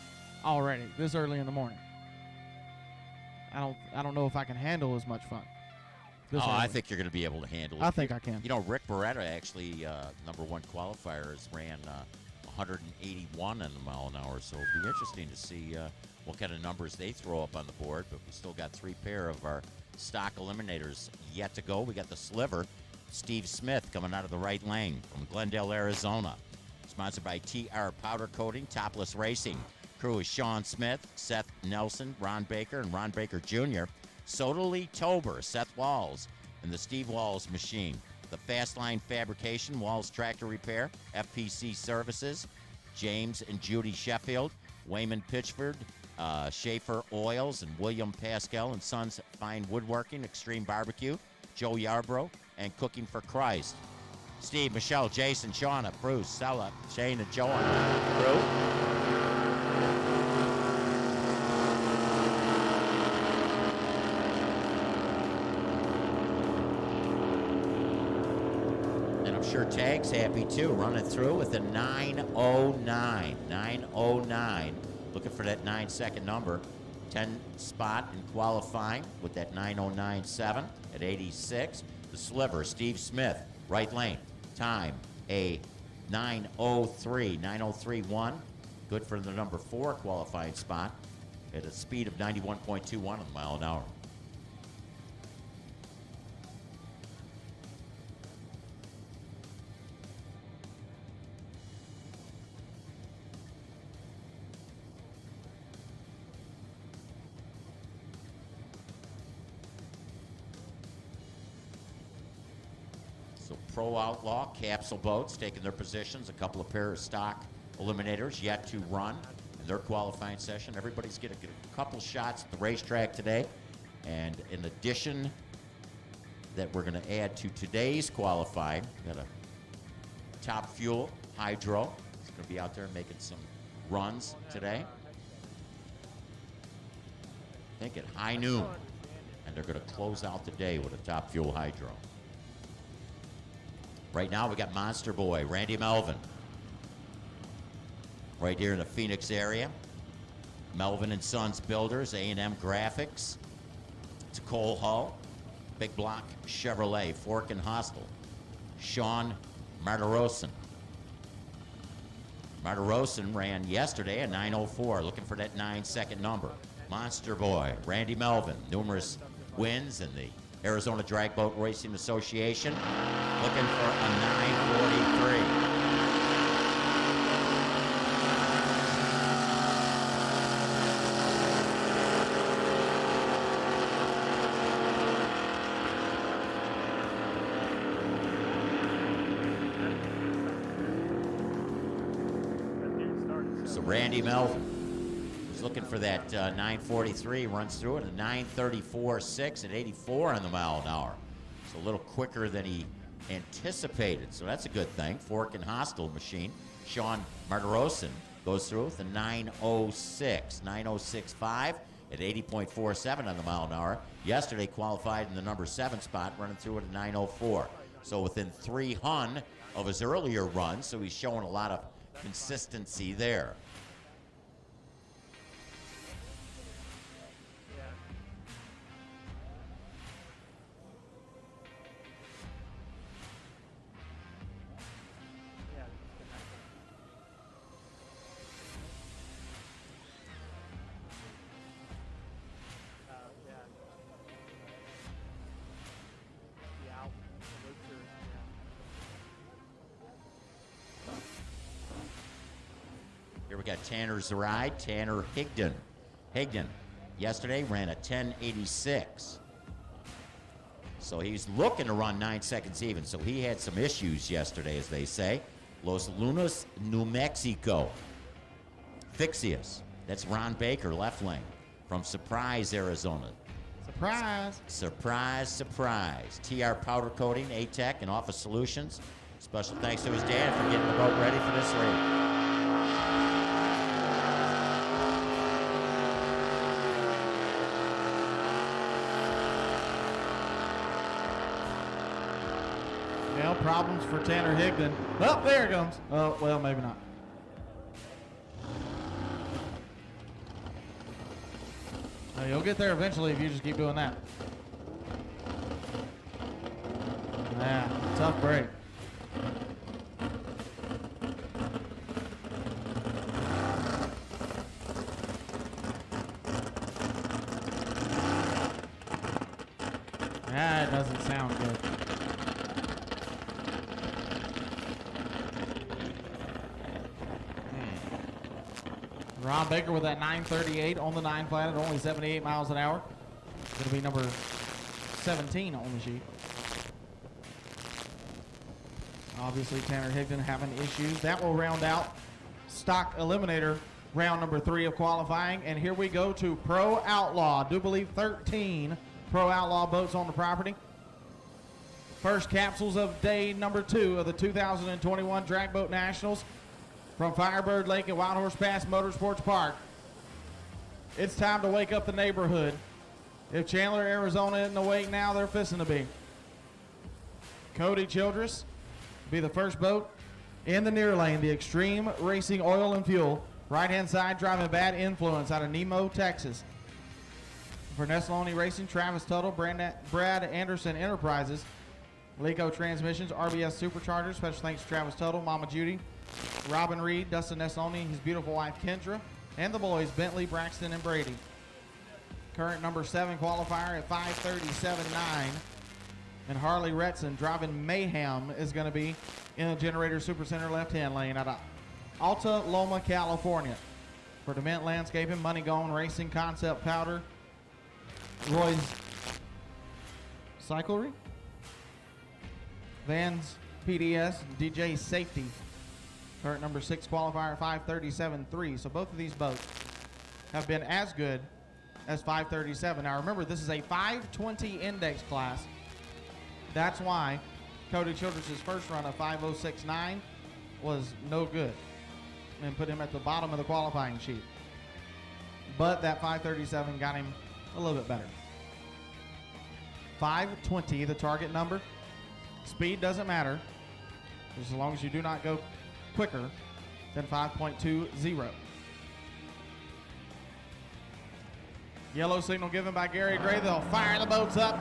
already this early in the morning. I don't know if I can handle as much fun. I think you're going to be able to handle it. I think I can. You know, Rick Beretta actually, number one qualifiers, ran 181 in the mile an hour. So it'll be interesting to see what kind of numbers they throw up on the board. But we still got 3 pair of our stock eliminators yet to go. We got the Sliver, Steve Smith coming out of the right lane from Glendale, Arizona. Sponsored by TR Powder Coating, Topless Racing. Crew is Sean Smith, Seth Nelson, Ron Baker, and Ron Baker Jr. Soda Lee Tober, Seth Walls, and the Steve Walls Machine. The Fast Line Fabrication, Walls Tractor Repair, FPC Services, James and Judy Sheffield, Wayman Pitchford, Schaefer Oils, and William Pascal and Sons Fine Woodworking, Extreme Barbecue, Joe Yarbrough, and Cooking for Christ. Steve, Michelle, Jason, Shauna, Bruce, Stella, Shane, and Joe on the crew. Sure, Tag's happy too, running through with a 9:09. 9:09. Looking for that 9-second number. 10 spot in qualifying with that 9:09.7 at 86. The Sliver, Steve Smith, right lane. Time a 9:03. 9:03.1. Good for the number 4 qualifying spot at a speed of 91.21 mile an hour. Pro Outlaw, capsule boats taking their positions. A couple of pair of stock eliminators yet to run in their qualifying session. Everybody's getting a couple shots at the racetrack today. And in addition, that we're going to add to today's qualifying, we got a Top Fuel Hydro. It's going to be out there making some runs today. I think at high noon. And they're going to close out the day with a Top Fuel Hydro. Right now, we got Monster Boy, Randy Melvin. Right here in the Phoenix area. Melvin and Sons Builders, A&M Graphics. It's a Cole Hull. Big Block Chevrolet, Fork and Hostel. Sean Martirosin. Martirosin ran yesterday at 9:04, looking for that 9-second number. Monster Boy, Randy Melvin, numerous wins in the Arizona Drag Boat Racing Association, looking for a 9:43. So Randy Melvin is looking for that 9:43, runs through it at 9:34.6 at 84 on the mile an hour. So a little quicker than he anticipated, so that's a good thing. Fork and Hostile Machine. Sean Martirosin goes through with a 9:06, 9:06.5 at 80.47 on the mile an hour. Yesterday qualified in the number 7 spot, running through at a 9:04. So within 3 hun of his earlier run, so he's showing a lot of consistency there. Here we got Tanner's ride, Tanner Higdon. Higdon yesterday ran a 10.86. So he's looking to run 9 seconds even. So he had some issues yesterday, as they say. Los Lunas, New Mexico. Fixius, that's Ron Baker, left lane, from Surprise, Arizona. Surprise. Surprise, surprise. TR Powder Coating, ATEC, and Office Solutions. Special thanks to his dad for getting the boat ready for this race. Well, problems for Tanner Higdon. Oh, there it comes. Oh, well, maybe not. You'll get there eventually if you just keep doing that. Yeah, tough break. That doesn't sound good. Ron Baker with that 938 on the 9 flat at only 78 miles an hour. Going to be number 17 on the sheet. Obviously, Tanner Higdon having issues. That will round out stock eliminator round number 3 of qualifying. And here we go to Pro Outlaw. I do believe 13 Pro Outlaw boats on the property. First capsules of day number 2 of the 2021 Drag Boat Nationals from Firebird Lake at Wild Horse Pass Motorsports Park. It's time to wake up the neighborhood. If Chandler, Arizona isn't awake now, they're fisting to be. Cody Childress will be the first boat in the near lane, the Extreme Racing Oil and Fuel. Right-hand side driving Bad Influence out of Nemo, Texas. For Nessaloni Racing, Travis Tuttle, Brad Anderson Enterprises, Lico Transmissions, RBS Superchargers. Special thanks to Travis Tuttle, Mama Judy, Robin Reed, Dustin Nessaloni, his beautiful wife Kendra, and the boys Bentley, Braxton, and Brady. Current number 7 qualifier at 5:37.9. And Harley Retson driving Mayhem is going to be in the Generator Supercenter left-hand lane out of Alta Loma, California. For Dement Landscaping, Money Gone Racing, Concept Powder, Roy's Cyclery, Vans PDS, DJ Safety. Current number 6 qualifier, 5:37.3. So both of these boats have been as good as 5:37. Now remember, this is a 520 index class. That's why Cody Childress' first run of 5:06.9 was no good and put him at the bottom of the qualifying sheet. But that 5:37 got him a little bit better. 5:20, the target number. Speed doesn't matter, as long as you do not go quicker than 5.20. Yellow signal given by Gary Gray. They'll fire the boats up.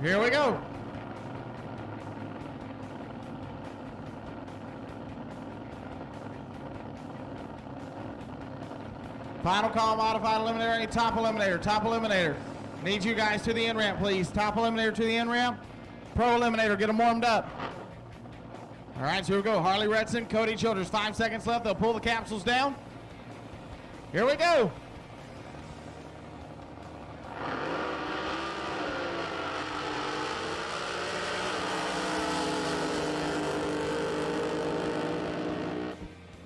Here we go. Final call, modified eliminator, top eliminator, top eliminator. Need you guys to the end ramp, please. Top eliminator to the end ramp. Pro eliminator, get them warmed up. All right, so here we go. Harley Retson, Cody Childress, 5 seconds left. They'll pull the capsules down. Here we go.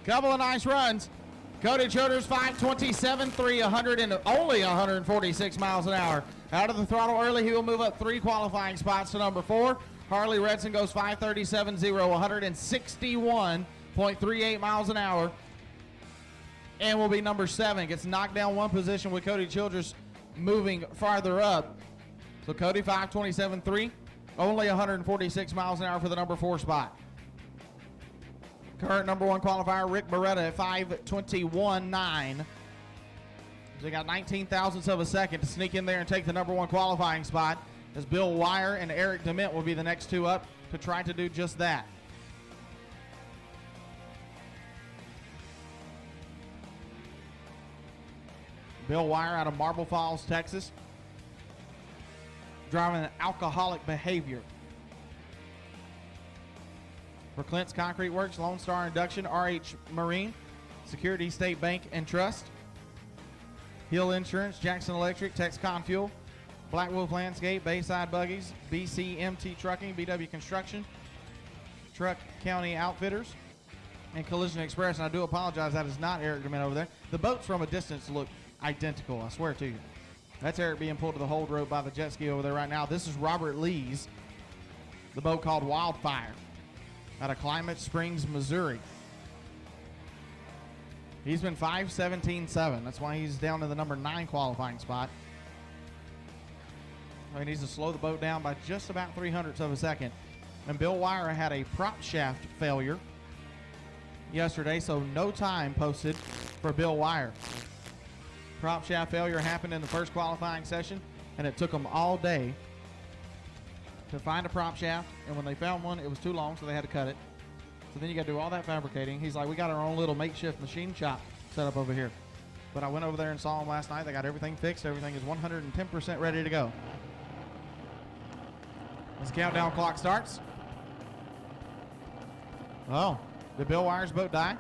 Couple of nice runs. Cody Childress, 5:27.3, only 146 miles an hour. Out of the throttle early, he will move up 3 qualifying spots to number 4. Harley Retson goes 5:37.0, 161.38 miles an hour, and will be number 7. Gets knocked down 1 position with Cody Childress moving farther up. So Cody 5:27.3, Only 146 miles an hour for the number 4 spot. Current number 1 qualifier, Rick Beretta at 5:21.9. So they got 19 thousandths of a second to sneak in there and take the number 1 qualifying spot, as Bill Wire and Eric DeMint will be the next 2 up to try to do just that. Bill Wire out of Marble Falls, Texas, driving an alcoholic behavior. For Clint's Concrete Works, Lone Star Induction, RH Marine, Security State Bank and Trust, Hill Insurance, Jackson Electric, Texcon Fuel, Black Wolf Landscape, Bayside Buggies, BCMT Trucking, BW Construction, Truck County Outfitters, and Collision Express. And I do apologize, that is not Eric DeMint over there. The boats from a distance look identical, I swear to you. That's Eric being pulled to the hold rope by the jet ski over there right now. This is Robert Lee's, the boat called Wildfire, out of Climate Springs, Missouri. He's been 5:17.7. That's why he's down to the number 9 qualifying spot. He needs to slow the boat down by just about 300ths of a second. And Bill Wire had a prop shaft failure yesterday, so no time posted for Bill Wire. Prop shaft failure happened in the first qualifying session, and it took them all day to find a prop shaft, and when they found one, it was too long, so they had to cut it. So then you got to do all that fabricating. He's like, we got our own little makeshift machine shop set up over here. But I went over there and saw them last night. They got everything fixed. Everything is 110% ready to go. As the countdown clock starts. Oh, did Bill Wire's boat die?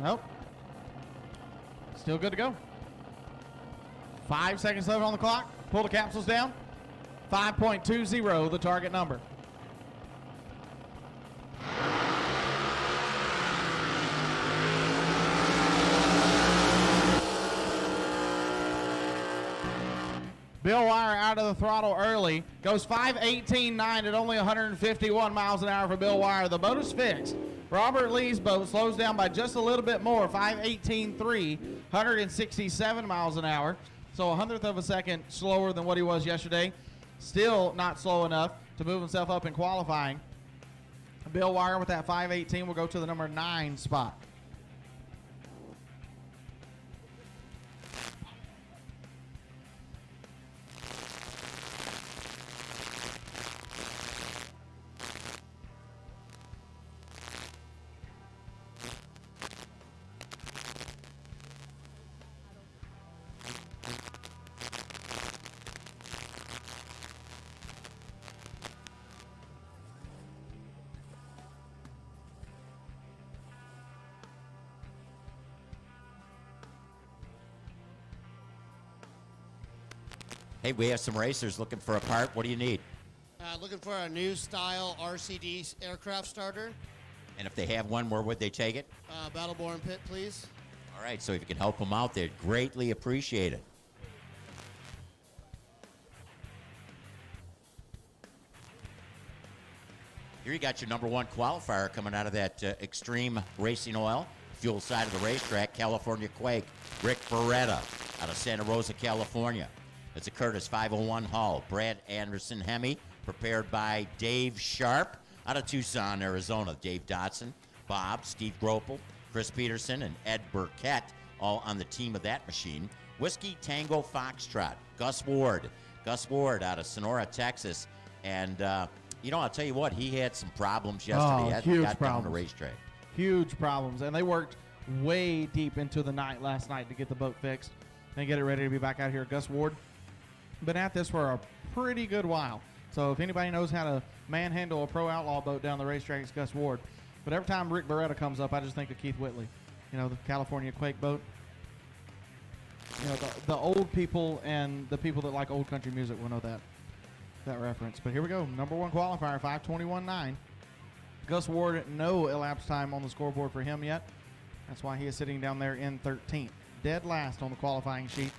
Nope. Still good to go. 5 seconds left on the clock. Pull the capsules down. 5.20, the target number. Bill Wire out of the throttle early. Goes 5:18.9 at only 151 miles an hour for Bill Wire. The boat is fixed. Robert Lee's boat slows down by just a little bit more, 5:18.3, 167 miles an hour. So 100th of a second slower than what he was yesterday. Still not slow enough to move himself up in qualifying. Bill Wire with that 5:18 will go to the number 9 spot. Hey, we have some racers looking for a part. What do you need? Looking for a new style RCD aircraft starter. And if they have one, where would they take it? Battleborn Pit, please. All right, so if you can help them out, they'd greatly appreciate it. Here you got your number 1 qualifier coming out of that Extreme Racing Oil, fuel side of the racetrack, California Quake, Rick Beretta out of Santa Rosa, California. It's a Curtis 501 hull. Brad Anderson Hemi, prepared by Dave Sharp out of Tucson, Arizona. Dave Dotson, Bob, Steve Gropel, Chris Peterson, and Ed Burkett, all on the team of that machine. Whiskey Tango Foxtrot, Gus Ward. Gus Ward out of Sonora, Texas. And, I'll tell you what, he had some problems yesterday. Huge got problems. down the racetrack. Huge problems. And they worked way deep into the night last night to get the boat fixed and get it ready to be back out here. Gus Ward been at this for a pretty good while. So if anybody knows how to manhandle a pro outlaw boat down the racetrack, it's Gus Ward. But every time Rick Beretta comes up, I just think of Keith Whitley. The California Quake boat. The old people and the people that like old country music will know that reference. But here we go. Number 1 qualifier, 5:21.9. Gus Ward, no elapsed time on the scoreboard for him yet. That's why he is sitting down there in 13th. Dead last on the qualifying sheet.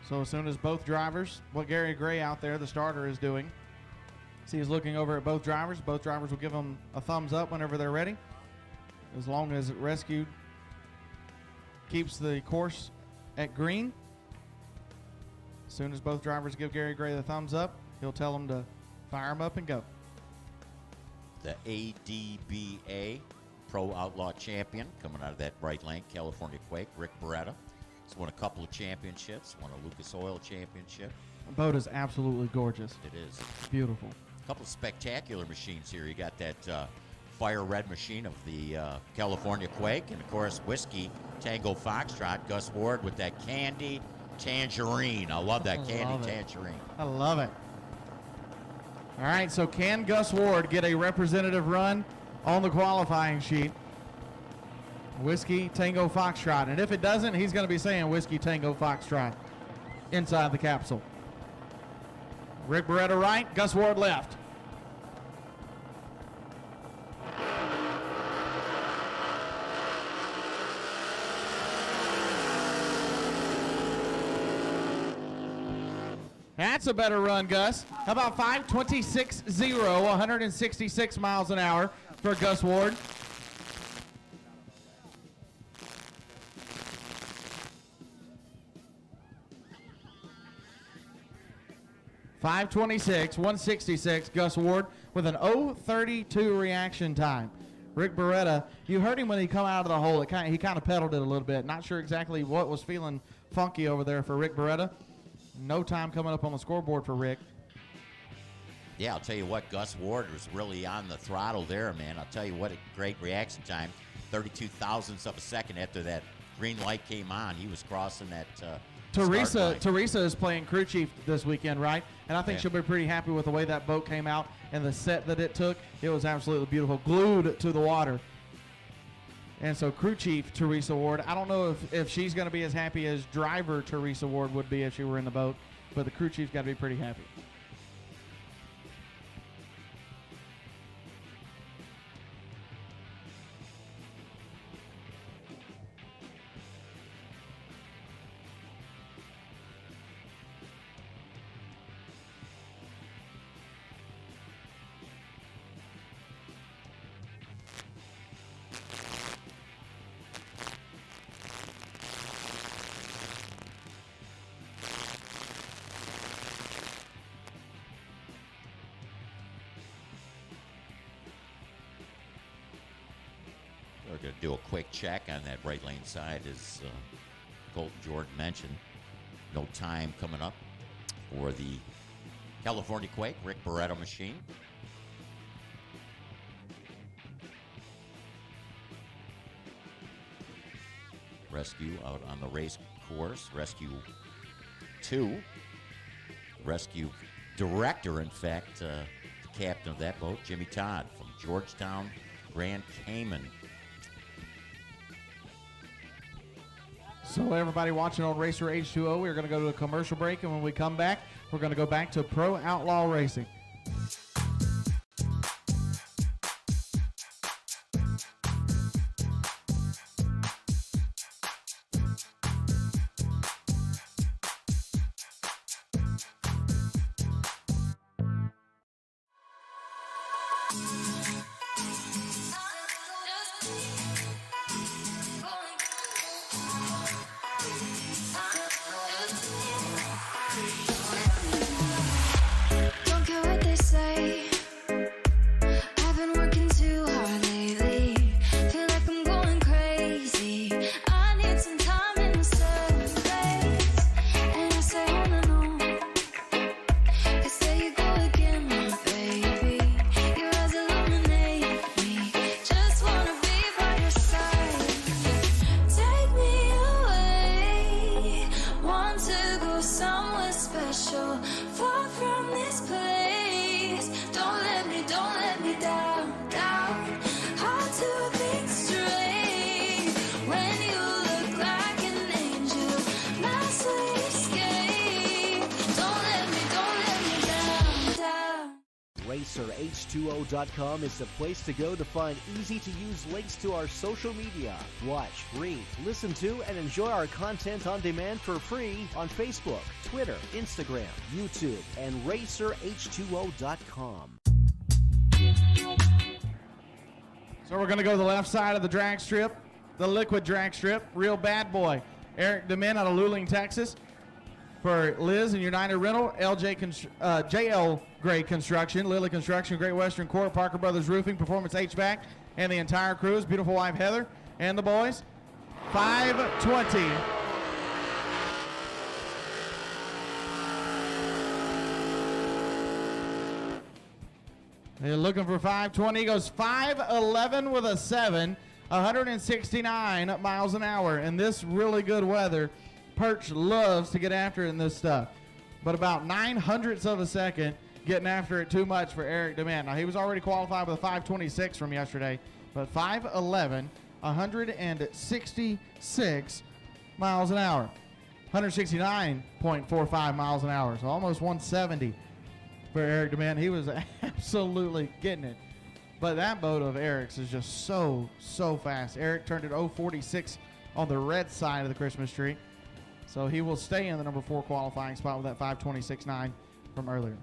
So as soon as both drivers, what Gary Gray out there, the starter, is doing, See, he's looking over at both drivers. Both drivers will give him a thumbs up whenever they're ready, as long as rescue keeps the course at green. As soon as both drivers give Gary Gray the thumbs up, he'll tell them to fire him up and go. The ADBA Pro Outlaw Champion coming out of that bright lane, California Quake, Rick Beretta. He's won a couple of championships, won a Lucas Oil Championship. The boat is absolutely gorgeous. It is. Beautiful. A couple of spectacular machines here. You got that fire red machine of the California Quake, and of course Whiskey Tango Foxtrot, Gus Ward with that candy tangerine. I love that candy tangerine. I love it. All right, so can Gus Ward get a representative run on the qualifying sheet? Whiskey Tango Foxtrot. And if it doesn't, he's going to be saying Whiskey Tango Foxtrot inside the capsule. Rick Beretta right, Gus Ward left. That's a better run, Gus. How about 5:26.0, 166 miles an hour for Gus Ward. .526, 166, Gus Ward with an 0:32 reaction time. Rick Beretta, you heard him when he come out of the hole. He kind of pedaled it a little bit. Not sure exactly what was feeling funky over there for Rick Beretta. No time coming up on the scoreboard for Rick. Yeah, I'll tell you what, Gus Ward was really on the throttle there, man. I'll tell you what, a great reaction time. 32 thousandths of a second after that green light came on. He was crossing that Teresa is playing crew chief this weekend, right? And I think she'll be pretty happy with the way that boat came out and the set that it took. It was absolutely beautiful, glued to the water. And so crew chief Teresa Ward, I don't know if she's going to be as happy as driver Teresa Ward would be if she were in the boat, but the crew chief's got to be pretty happy. We're going to do a quick check on that right lane side, as Colton Jordan mentioned. No time coming up for the California Quake, Rick Beretta machine. Rescue out on the race course. Rescue 2. Rescue director, in fact, the captain of that boat, Jimmy Todd from Georgetown, Grand Cayman. So everybody watching on Racer H2O, we're going to go to a commercial break, and when we come back, we're going to go back to Pro Outlaw Racing. Don't care what they say. I've been working too hard lately. Feel like I'm going crazy. I need some time in a certain place. And I say on and on. 'Cause there you go again, my baby. Your eyes illuminate me. Just wanna be by your side. Take me away. Want to go somewhere special. Far from this place. Don't let me down, down. Hard to think straight. When you look like an angel, my sweet escape. Don't let me down, down. Race racerh2o.com is the place to go to find easy-to-use links to our social media. Watch, read, listen to, and enjoy our content on demand for free on Facebook, Twitter, Instagram, YouTube, and racerh2o.com. So we're going to go to the left side of the drag strip, the liquid drag strip. Real bad boy, Eric DeMint out of Luling, Texas. For Liz and United Rental, JL Gray Construction, Lily Construction, Great Western Court, Parker Brothers Roofing, Performance HVAC, and the entire crew, his beautiful wife Heather, and the boys. 5:20. They're looking for 5:20. He goes 5:11 with a 7, 169 miles an hour. In this really good weather, Perch loves to get after it in this stuff. But about 900ths of a second getting after it too much for Eric DeMint. Now, he was already qualified with a 5:26 from yesterday, but 5:11, 166 miles an hour. 169.45 miles an hour, so almost 170 for Eric DeMint. He was absolutely getting it. But that boat of Eric's is just so fast. Eric turned it 046 on the red side of the Christmas tree. So he will stay in the number 4 qualifying spot with that 5:26.9 from earlier.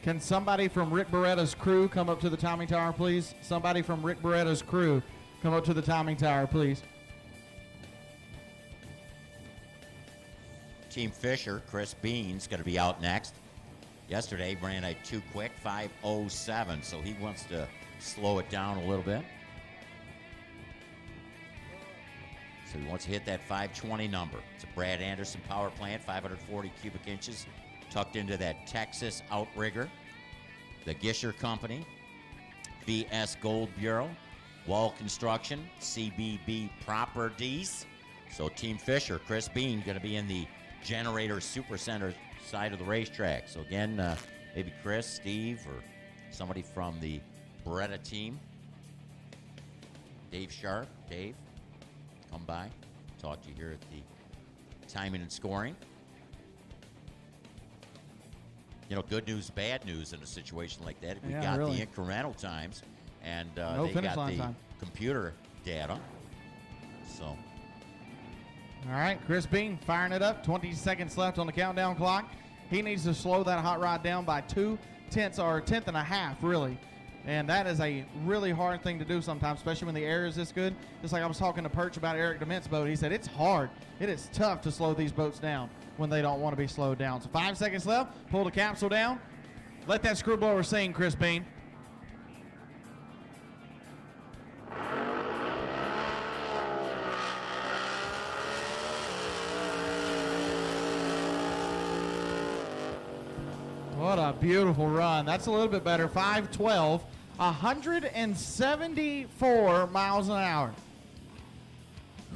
Can somebody from Rick Beretta's crew come up to the timing tower, please? Somebody from Rick Beretta's crew come up to the timing tower, please. Team Fisher, Chris Bean's going to be out next. Yesterday, ran a too quick 5:07, so he wants to slow it down a little bit. So he wants to hit that 5:20 number. It's a Brad Anderson power plant, 540 cubic inches, tucked into that Texas outrigger. The Gisher Company, VS Gold Bureau, Wall Construction, CBB Properties. So Team Fisher, Chris Bean, going to be in the Generator Supercenter side of the racetrack. So again, maybe Chris, Steve, or somebody from the Beretta team. Dave Sharp, Dave, come by, talk to you here at the timing and scoring. You know, good news, bad news in a situation like that. We got really the incremental times, and they got the time. Computer data. So. All right, Chris Bean firing it up. 20 seconds left on the countdown clock. He needs to slow that hot rod down by 0.2 or a tenth and a half, really. And that is a really hard thing to do sometimes, especially when the air is this good. Just like I was talking to Perch about Eric DeMint's boat. He said it's hard. It is tough to slow these boats down when they don't want to be slowed down. So 5 seconds left. Pull the capsule down. Let that screw blower sing, Chris Bean. What a beautiful run. That's a little bit better. 5:12, 174 miles an hour.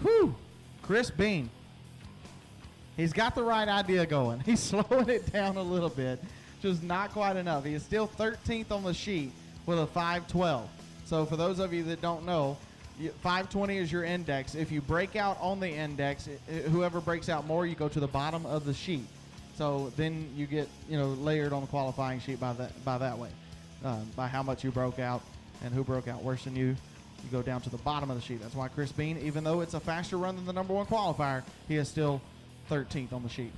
Whew. Chris Bean. He's got the right idea going. He's slowing it down a little bit, just not quite enough. He is still 13th on the sheet with a 5:12. So for those of you that don't know, 5:20 is your index. If you break out on the index, whoever breaks out more, you go to the bottom of the sheet. So then you get, layered on the qualifying sheet by that way, by how much you broke out and who broke out worse than you. You go down to the bottom of the sheet. That's why Chris Bean, even though it's a faster run than the number 1 qualifier, he is still 13th on the sheet.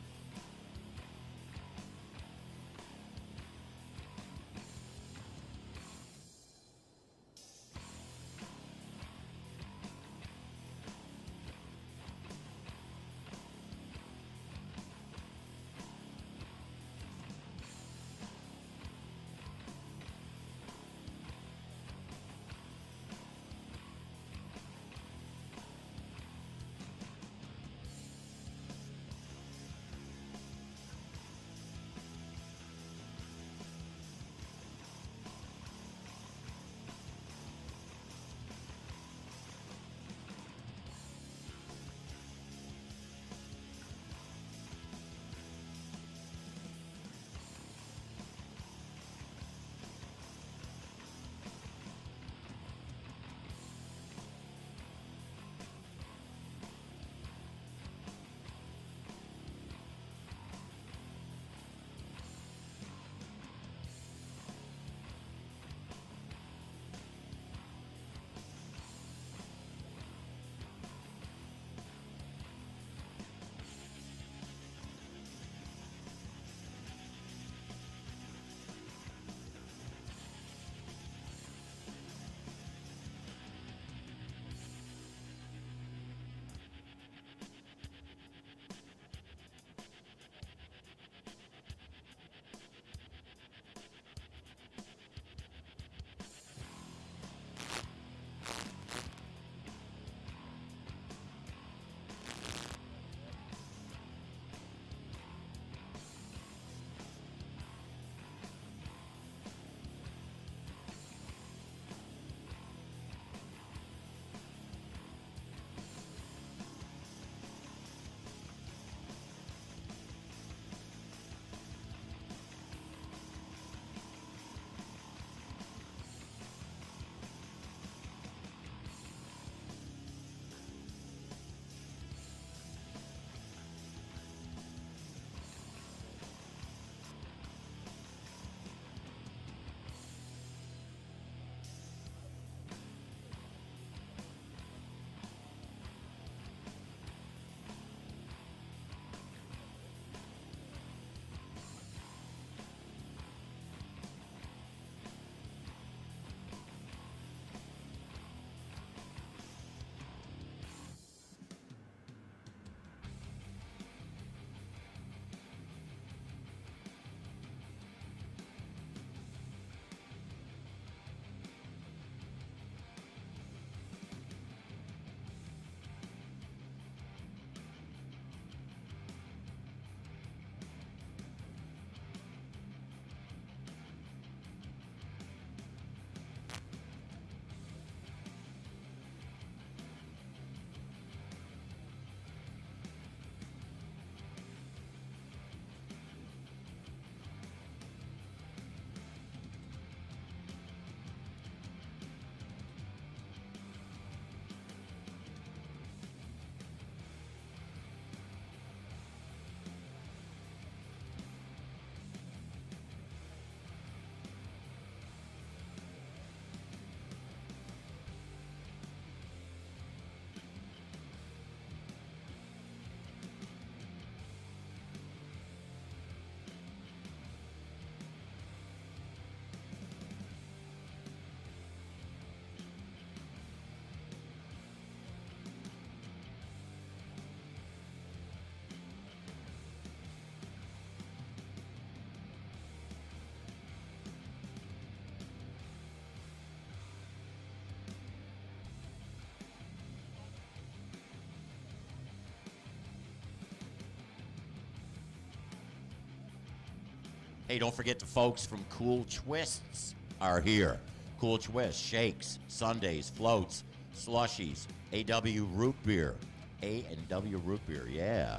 Hey, don't forget the folks from Cool Twists are here. Cool Twists, shakes, sundaes, floats, slushies, AW root beer. A&W root beer, yeah.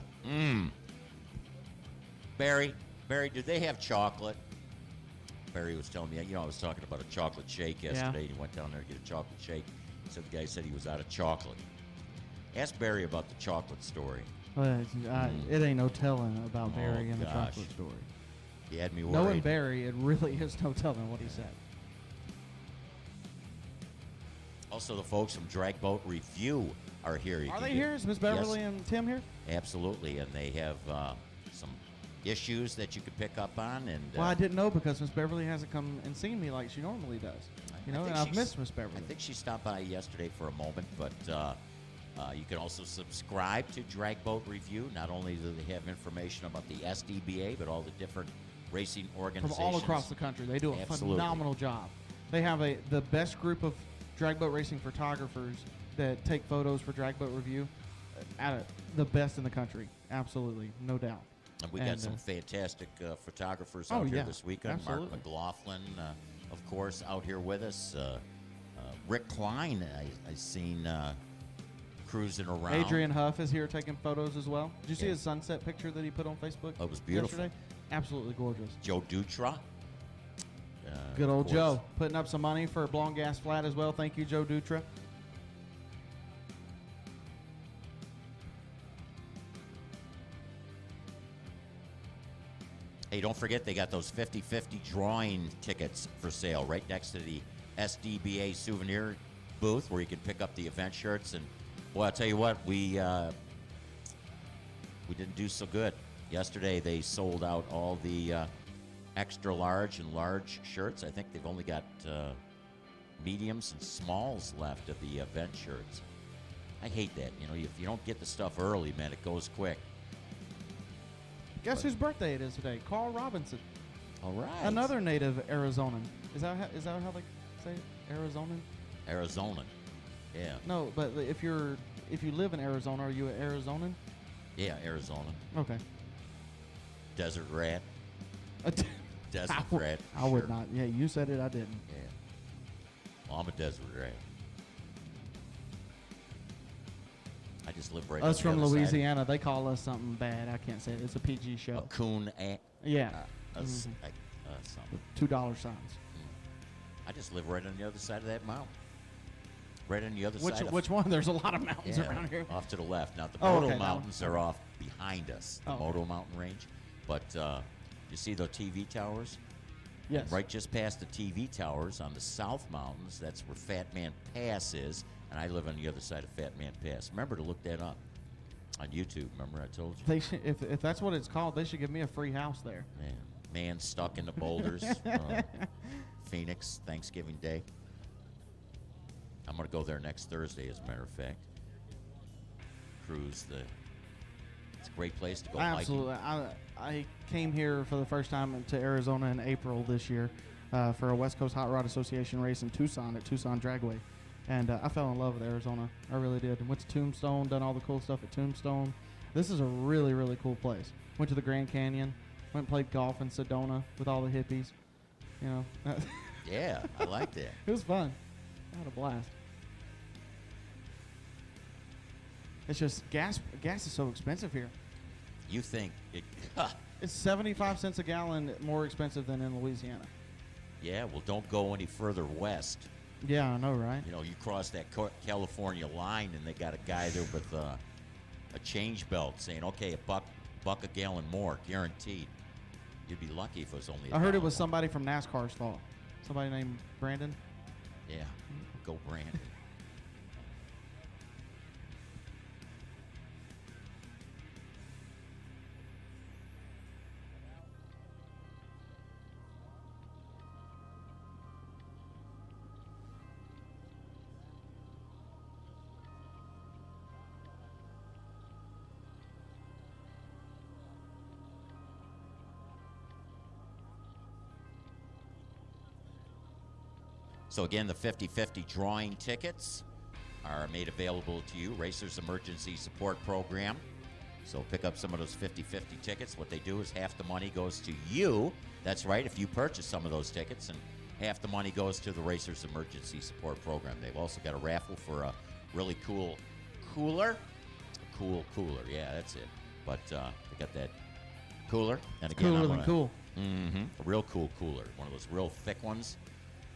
Barry, do they have chocolate? Barry was telling me, I was talking about a chocolate shake yesterday. He went down there to get a chocolate shake. He said the guy said he was out of chocolate. Ask Barry about the chocolate story. It ain't no telling about Barry and the gosh. chocolate story. He had me worried. Knowing Barry, it really is no telling what he said. Also, the folks from Drag Boat Review are here. Are they here? Is Miss Beverly and Tim here? Absolutely, and they have some issues that you could pick up on. And Well, I didn't know because Miss Beverly hasn't come and seen me like she normally does. And I've missed Miss Beverly. I think she stopped by yesterday for a moment, but you can also subscribe to Drag Boat Review. Not only do they have information about the SDBA, but all the different racing organizations. From all across the country. They do a Absolutely. phenomenal job. They have the best group of drag boat racing photographers that take photos for Drag Boat Review. Out of the best in the country. Absolutely. No doubt. And we got some fantastic photographers out here this weekend. Absolutely. Mark McLaughlin, of course, out here with us. Rick Klein, I seen cruising around. Adrian Huff is here taking photos as well. Did you see Yeah. his sunset picture that he put on Facebook? Oh, it was beautiful. Yesterday? Absolutely gorgeous. Joe Dutra. Good old of course. Joe putting up some money for Blonde Gas Flat as well. Thank you, Joe Dutra. Hey, don't forget they got those 50-50 drawing tickets for sale right next to the SDBA souvenir booth where you can pick up the event shirts. And, boy, I'll tell you what, we didn't do so good. Yesterday they sold out all the extra large and large shirts. I think they've only got mediums and smalls left of the event shirts. I hate that. If you don't get the stuff early, man, it goes quick. Guess whose birthday it is today? Carl Robinson. All right. Another native Arizonan. Is that how they say it? Arizonan? Arizonan. Yeah. No, but if you live in Arizona, are you an Arizonan? Yeah, Arizona. Okay. Desert rat. Desert I would- rat. I would sure. not. Yeah, you said it. I didn't. Yeah. Well, I'm a desert rat. I just live right Us on the from other side. Louisiana, they call us something bad. I can't say it. It's a PG A show. coon. Yeah. Something. $2 signs. I just live right on the other side of that mountain. Right on the other side of Which one? There's a lot of mountains yeah, around here. off to the left. Now, the Oh, Moto okay, that one. Mountains are off behind us, the Oh, okay. Moto Mountain range. But you see the TV towers? Yes. Right just past the TV towers on the South Mountains, that's where Fat Man Pass is, and I live on the other side of Fat Man Pass. Remember to look that up on YouTube. Remember I told you? They should, if that's what it's called, they should give me a free house there. Man stuck in the boulders. Phoenix, Thanksgiving Day. I'm going to go there next Thursday, as a matter of fact. Cruise it's a great place to go hiking. Absolutely. I came here for the first time to Arizona in April this year for a West Coast Hot Rod Association race in Tucson at Tucson Dragway. And I fell in love with Arizona. I really did. Went to Tombstone, done all the cool stuff at Tombstone. This is a really, really cool place. Went to the Grand Canyon. Went and played golf in Sedona with all the hippies. Yeah, I like that. It was fun. I had a blast. It's just gas is so expensive here. You think it... It's 75 cents a gallon more expensive than in Louisiana. Yeah, well, don't go any further west. Yeah, I know, right? You cross that California line, and they got a guy there with a change belt saying, okay, a buck a gallon more, guaranteed. You'd be lucky if it was only I heard it $1. was somebody from NASCAR's fault. Somebody named Brandon. Yeah, go Brandon. So again, the 50-50 drawing tickets are made available to you. Racers Emergency Support Program. So pick up some of those 50-50 tickets. What they do is half the money goes to you. That's right, if you purchase some of those tickets, and half the money goes to the Racers Emergency Support Program. They've also got a raffle for a really cool cooler. Cool cooler, yeah, that's it. But they got that cooler. And again, Cooler than cool. Mm-hmm. A real cool cooler. One of those real thick ones.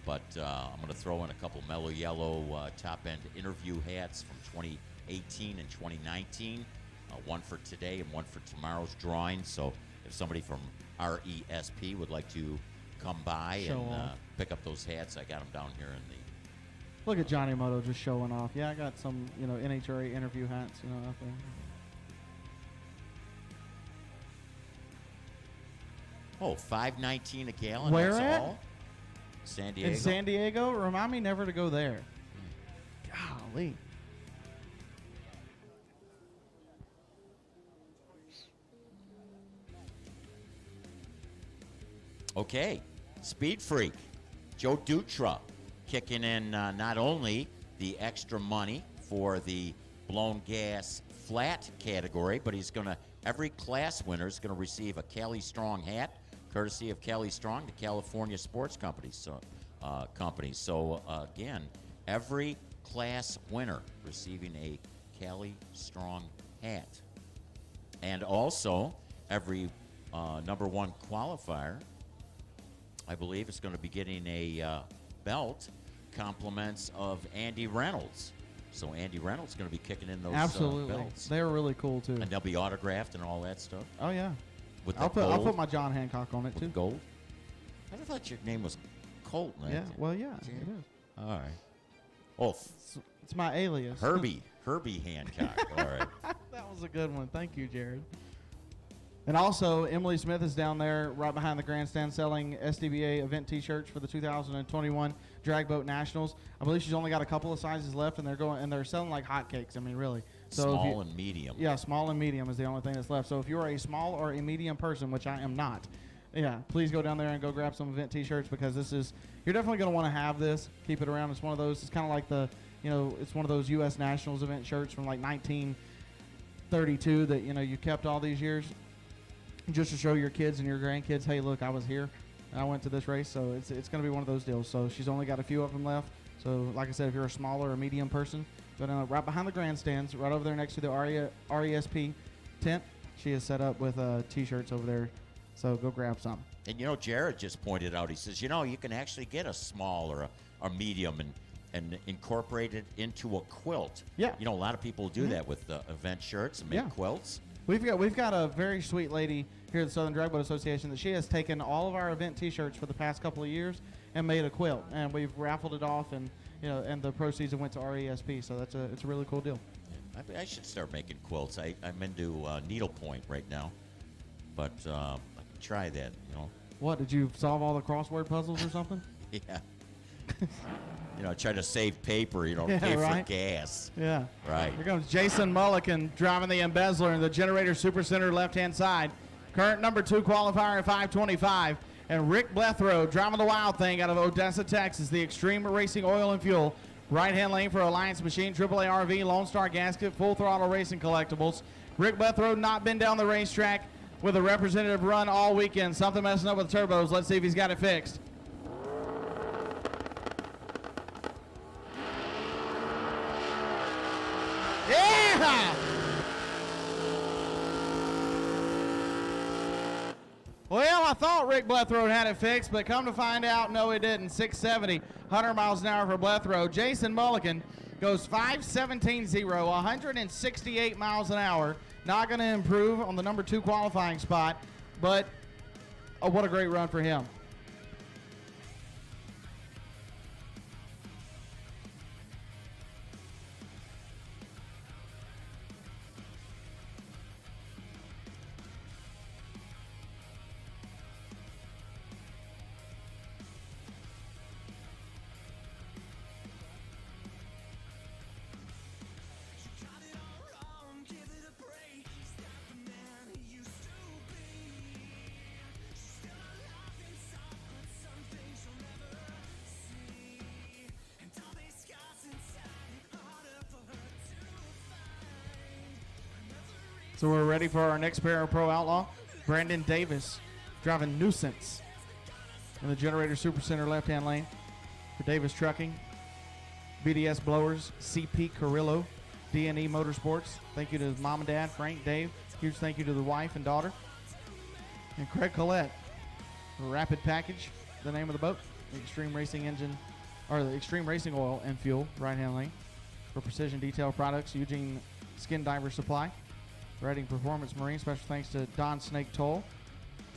But I'm going to throw in a couple mellow yellow top-end interview hats from 2018 and 2019. One for today and one for tomorrow's drawing. So if somebody from RESP would like to come by and pick up those hats, I got them down here in the... Look at Johnny Moto just showing off. Yeah, I got some, NHRA interview hats, out there. Oh, $5.19 a gallon. Where that's at? all? San Diego. In San Diego? Remind me never to go there. Golly. Okay, Speed Freak, Joe Dutra, kicking in not only the extra money for the blown gas flat category, but every class winner is going to receive a Cali Strong hat, courtesy of Cali Strong, the California sports company. So again, every class winner receiving a Cali Strong hat. And also, every number one qualifier, I believe, is going to be getting a belt, compliments of Andy Reynolds. So Andy Reynolds is going to be kicking in those Absolutely. belts. They're really cool, too. And they'll be autographed and all that stuff. Oh, yeah. With the I'll gold. put my John Hancock on it, With too. gold. I thought your name was Colton. Yeah, well, yeah, it is. All right. Oh, It's my alias. Herbie Hancock. All right. That was a good one. Thank you, Jared. And also, Emily Smith is down there right behind the grandstand selling SDBA event T-shirts for the 2021 Drag Boat Nationals. I believe she's only got a couple of sizes left, and they're selling like hotcakes. I mean, really. So Small and medium. Yeah, small and medium is the only thing that's left. So if you're a small or a medium person, which I am not, yeah, please go down there and go grab some event T-shirts, because you're definitely going to want to have this. Keep it around. It's one of those. It's kind of like it's one of those U.S. Nationals event shirts from like 1932 that you kept all these years, just to show your kids and your grandkids, hey, look, I was here. I went to this race. So it's going to be one of those deals. So she's only got a few of them left. So like I said, if you're a smaller or medium person, go down right behind the grandstands, right over there next to the RESP tent. She is set up with T-shirts over there. So go grab some. And Jared just pointed out, he says, you can actually get a small or a medium and incorporate it into a quilt. Yeah. A lot of people do that with event shirts and make quilts. We've got a very sweet lady here at the Southern Drag Boat Association that she has taken all of our event T-shirts for the past couple of years and made a quilt, and we've raffled it off, and and the proceeds went to RESP. So it's a really cool deal. I should start making quilts. I'm into needlepoint right now, but I can try that. What, did you solve all the crossword puzzles or something? Yeah. Try to save paper. Yeah, pay right. for gas. Yeah. Right. Here comes Jason Mulligan driving the embezzler in the Generator Supercenter left-hand side. Current number 2 qualifier at 525. And Rick Blethrow driving the Wild Thing out of Odessa, Texas. The Extreme Racing Oil and Fuel. Right-hand lane for Alliance Machine, AAA RV, Lone Star Gasket, Full Throttle Racing Collectibles. Rick Blethrow not been down the racetrack with a representative run all weekend. Something messing up with the turbos. Let's see if he's got it fixed. Yeah! Well, I thought Rick Blethrow had it fixed, but come to find out, no, he didn't. 670, 100 miles an hour for Blethrow. Jason Mulligan goes 5.17.0, 168 miles an hour. Not going to improve on the number 2 qualifying spot, but what a great run for him. So we're ready for our next pair of Pro Outlaw. Brandon Davis driving Nuisance in the Generator Supercenter left-hand lane for Davis Trucking. BDS Blowers, CP Carrillo, D&E Motorsports. Thank you to his mom and dad, Frank, Dave. Huge thank you to the wife and daughter. And Craig Collette, Rapid Package, the name of the boat. The Extreme Racing Engine, or the Extreme Racing Oil and Fuel, right-hand lane. For Precision Detail Products, Eugene Skin Diver Supply. Reading Performance Marine, special thanks to Don Snake Toll,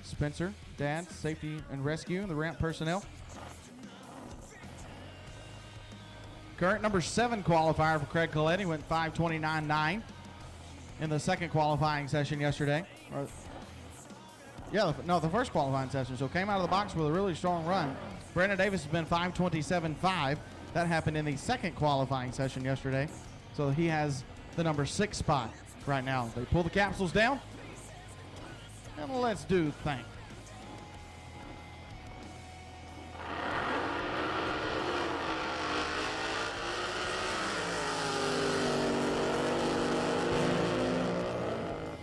Spencer, Dad, Safety and Rescue, and the ramp personnel. Current number 7 qualifier for Craig Collette. He went 5:29.9 in the second qualifying session yesterday. The first qualifying session. So came out of the box with a really strong run. Brandon Davis has been 5:27.5. That happened in the second qualifying session yesterday. So he has the number 6 spot right now. They pull the capsules down. And let's do the thing.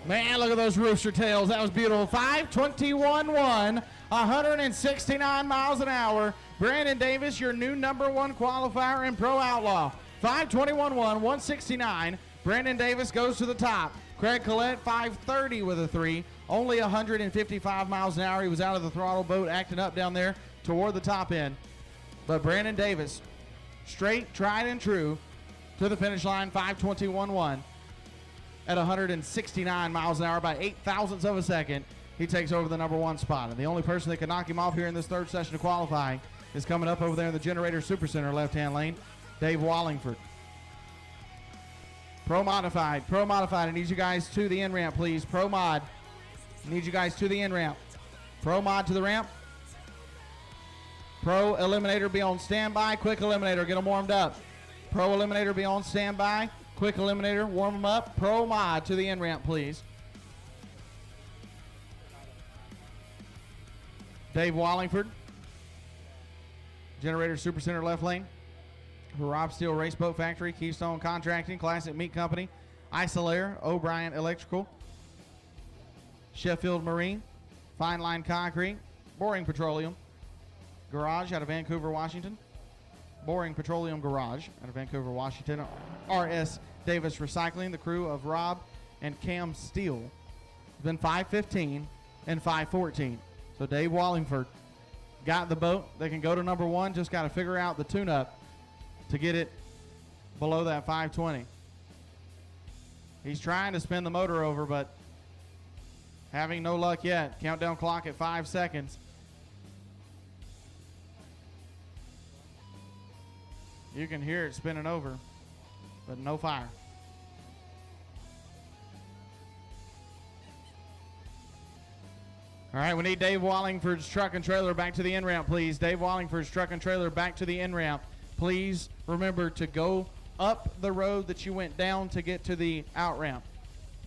Man, look at those rooster tails. That was beautiful. 5:21.1, 169 miles an hour. Brandon Davis, your new number 1 qualifier in Pro Outlaw. 5:21.1, 169. Brandon Davis goes to the top. Craig Collette, 5:30 with a 3. Only 155 miles an hour. He was out of the throttle boat acting up down there toward the top end. But Brandon Davis, straight, tried and true, to the finish line, 5:21.1. At 169 miles an hour by 8 thousandths of a second, he takes over the number 1 spot. And the only person that can knock him off here in this third session of qualifying is coming up over there in the Generator Supercenter left-hand lane, Dave Wallingford. Pro Modified. I need you guys to the in-ramp, please. Pro Mod. I need you guys to the in-ramp. Pro Mod to the ramp. Pro Eliminator be on standby. Quick Eliminator, get them warmed up. Pro Eliminator be on standby. Quick Eliminator, warm them up. Pro Mod to the in-ramp, please. Dave Wallingford. Generator Supercenter left lane. Rob Steele Raceboat Factory, Keystone Contracting, Classic Meat Company, Isolair, O'Brien Electrical, Sheffield Marine, Fine Line Concrete, Boring Petroleum, Garage out of Vancouver, Washington. Boring Petroleum Garage out of Vancouver, Washington. R.S. Davis Recycling, the crew of Rob and Cam Steele. It's been 5:15 and 5:14. So Dave Wallingford got the boat. They can go to number 1. Just got to figure out the tune-up to get it below that 520. He's trying to spin the motor over, but having no luck yet. Countdown clock at 5 seconds. You can hear it spinning over, but no fire. All right, we need Dave Wallingford's truck and trailer back to the in-ramp, please. Dave Wallingford's truck and trailer back to the in-ramp. Please remember to go up the road that you went down to get to the out-ramp.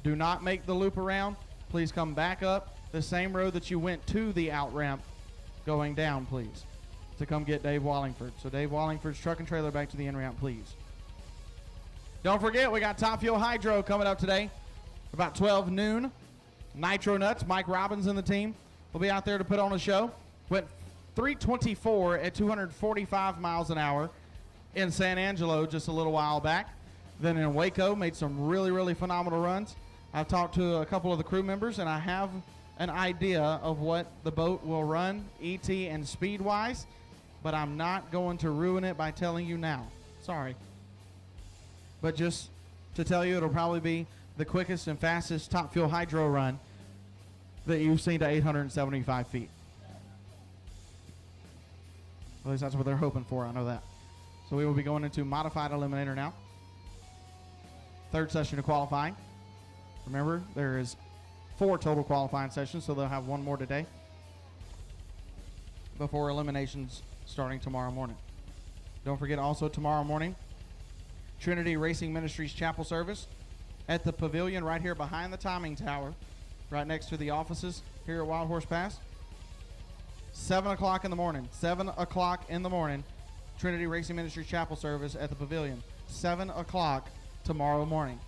Do not make the loop around. Please come back up the same road that you went to the out-ramp going down, please, to come get Dave Wallingford. So Dave Wallingford's truck and trailer back to the in-ramp, please. Don't forget, we got Top Fuel Hydro coming up today about 12 noon. Nitro Nuts, Mike Robbins and the team will be out there to put on a show. Went 324 at 245 miles an hour in San Angelo just a little while back. Then in Waco, made some really, really phenomenal runs. I've talked to a couple of the crew members, and I have an idea of what the boat will run, ET and speed-wise, but I'm not going to ruin it by telling you now. Sorry. But just to tell you, it'll probably be the quickest and fastest Top Fuel Hydro run that you've seen to 875 feet. At least that's what they're hoping for, I know that. So we will be going into Modified Eliminator now. Third session of qualifying. Remember, there is 4 total qualifying sessions, so they'll have 1 more today before eliminations starting tomorrow morning. Don't forget also tomorrow morning, Trinity Racing Ministries Chapel service at the pavilion right here behind the timing tower, right next to the offices here at Wild Horse Pass. 7 o'clock in the morning. 7 o'clock in the morning. Trinity Racing Ministries Chapel service at the pavilion. 7 o'clock tomorrow morning.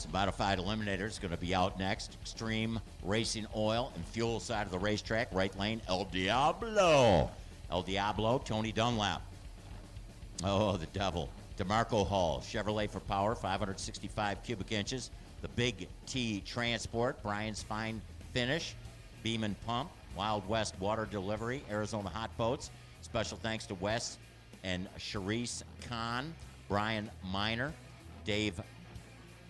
Some modified eliminator is going to be out next. Extreme Racing Oil and Fuel side of the racetrack. Right lane, El Diablo. El Diablo, Tony Dunlap. Oh, the devil. DeMarco Hall, Chevrolet for Power, 565 cubic inches. The Big T Transport, Brian's Fine Finish. Beeman Pump, Wild West Water Delivery, Arizona Hot Boats. Special thanks to Wes and Charisse Kahn, Brian Miner, Dave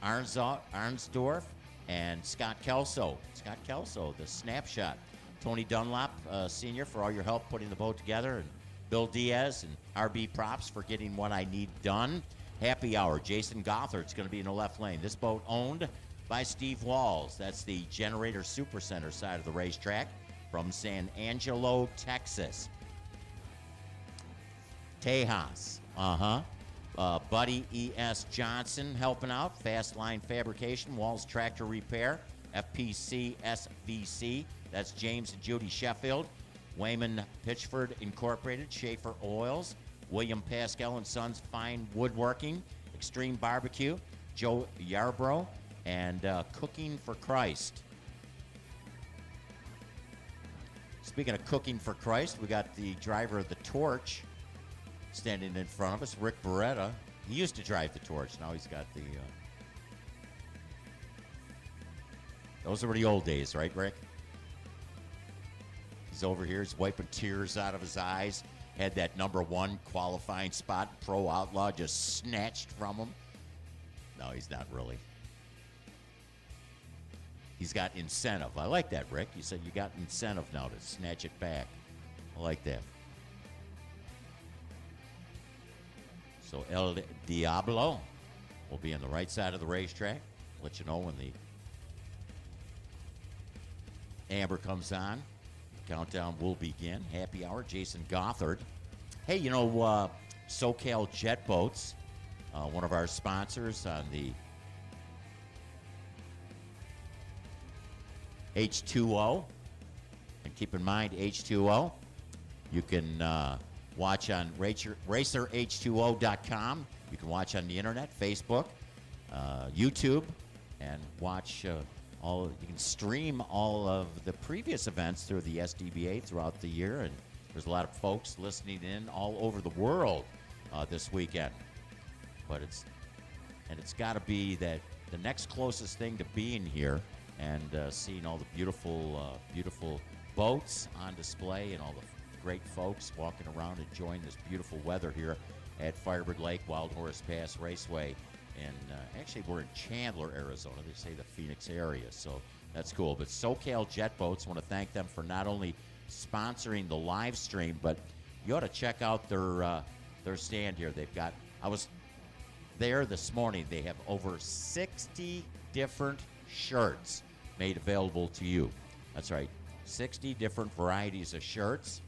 Arnsdorf, and Scott Kelso. Scott Kelso, the Snapshot. Tony Dunlap, Sr., for all your help putting the boat together, and Bill Diaz and RB Props for getting what I need done. Happy Hour, Jason Gothard's going to be in the left lane. This boat owned by Steve Walls. That's the Generator Supercenter side of the racetrack from San Angelo, Texas. Tejas, Buddy E.S. Johnson helping out. Fast Line Fabrication, Walls Tractor Repair, FPC SVC. That's James and Judy Sheffield. Wayman Pitchford Incorporated, Schaefer Oils, William Pascal and Sons Fine Woodworking, Extreme Barbecue, Joe Yarbrough, and Cooking for Christ. Speaking of Cooking for Christ, we got the driver of the Torch standing in front of us, Rick Beretta. He used to drive the Torch. Now he's got the... Those were the old days, right, Rick? He's over here. He's wiping tears out of his eyes. Had that #1 qualifying spot. Pro Outlaw just snatched from him. No, he's not really. He's got incentive. I like that, Rick. You said you got incentive now to snatch it back. I like that. So El Diablo will be on the right side of the racetrack. Let you know when the amber comes on. Countdown will begin. Happy Hour, Jason Gothard. Hey, you know, SoCal Jet Boats, one of our sponsors on the H2O. And keep in mind, H2O, you can watch on racerh2o.com. You can watch on the internet, Facebook, YouTube, and watch you can stream all of the previous events through the SDBA throughout the year, and there's a lot of folks listening in all over the world this weekend. But it's got to be that the next closest thing to being here and seeing all the beautiful boats on display and all the great folks walking around enjoying this beautiful weather here at Firebird Lake Wild Horse Pass Raceway. And actually, we're in Chandler, Arizona. They say the Phoenix area, so that's cool. But SoCal Jet Boats, want to thank them for not only sponsoring the live stream, but you ought to check out their stand here. They've got, I was there this morning. They have over 60 different shirts made available to you. That's right, 60 different varieties of shirts.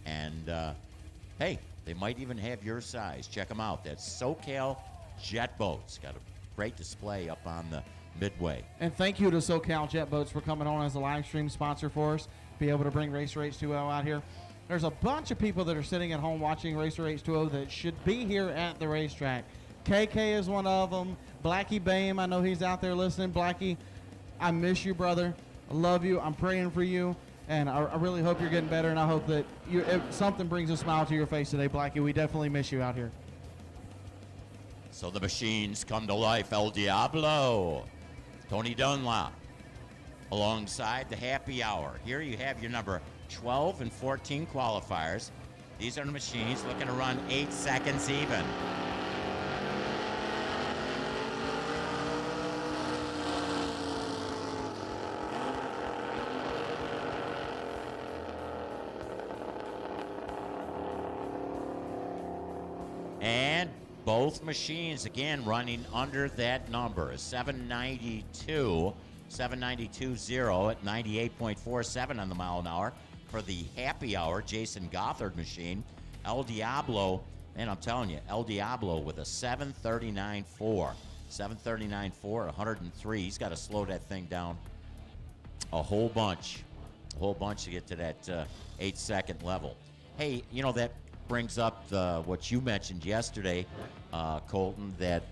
And, hey, they might even have your size. Check them out. That's SoCal Jet Boats. Got a great display up on the midway. And thank you to SoCal Jet Boats for coming on as a live stream sponsor for us. Be able to bring Racer H2O out here. There's a bunch of people that are sitting at home watching Racer H2O that should be here at the racetrack. KK is one of them. Blackie Bame, I know he's out there listening. Blackie, I miss you, brother. I love you. I'm praying for you. And I really hope you're getting better, and I hope that something brings a smile to your face today, Blackie. We definitely miss you out here. So the machines come to life. El Diablo, Tony Dunlop, alongside the Happy Hour. Here you have your number 12 and 14 qualifiers. These are the machines looking to run 8 seconds even. And both machines, again, running under that number. 792.0 at 98.47 on the mile an hour. For the Happy Hour, Jason Gothard machine, El Diablo, and I'm telling you, El Diablo with a 739.4. 739.4, 103. He's got to slow that thing down a whole bunch to get to that 8-second level. Hey, you know, that brings up what you mentioned yesterday, Colton, that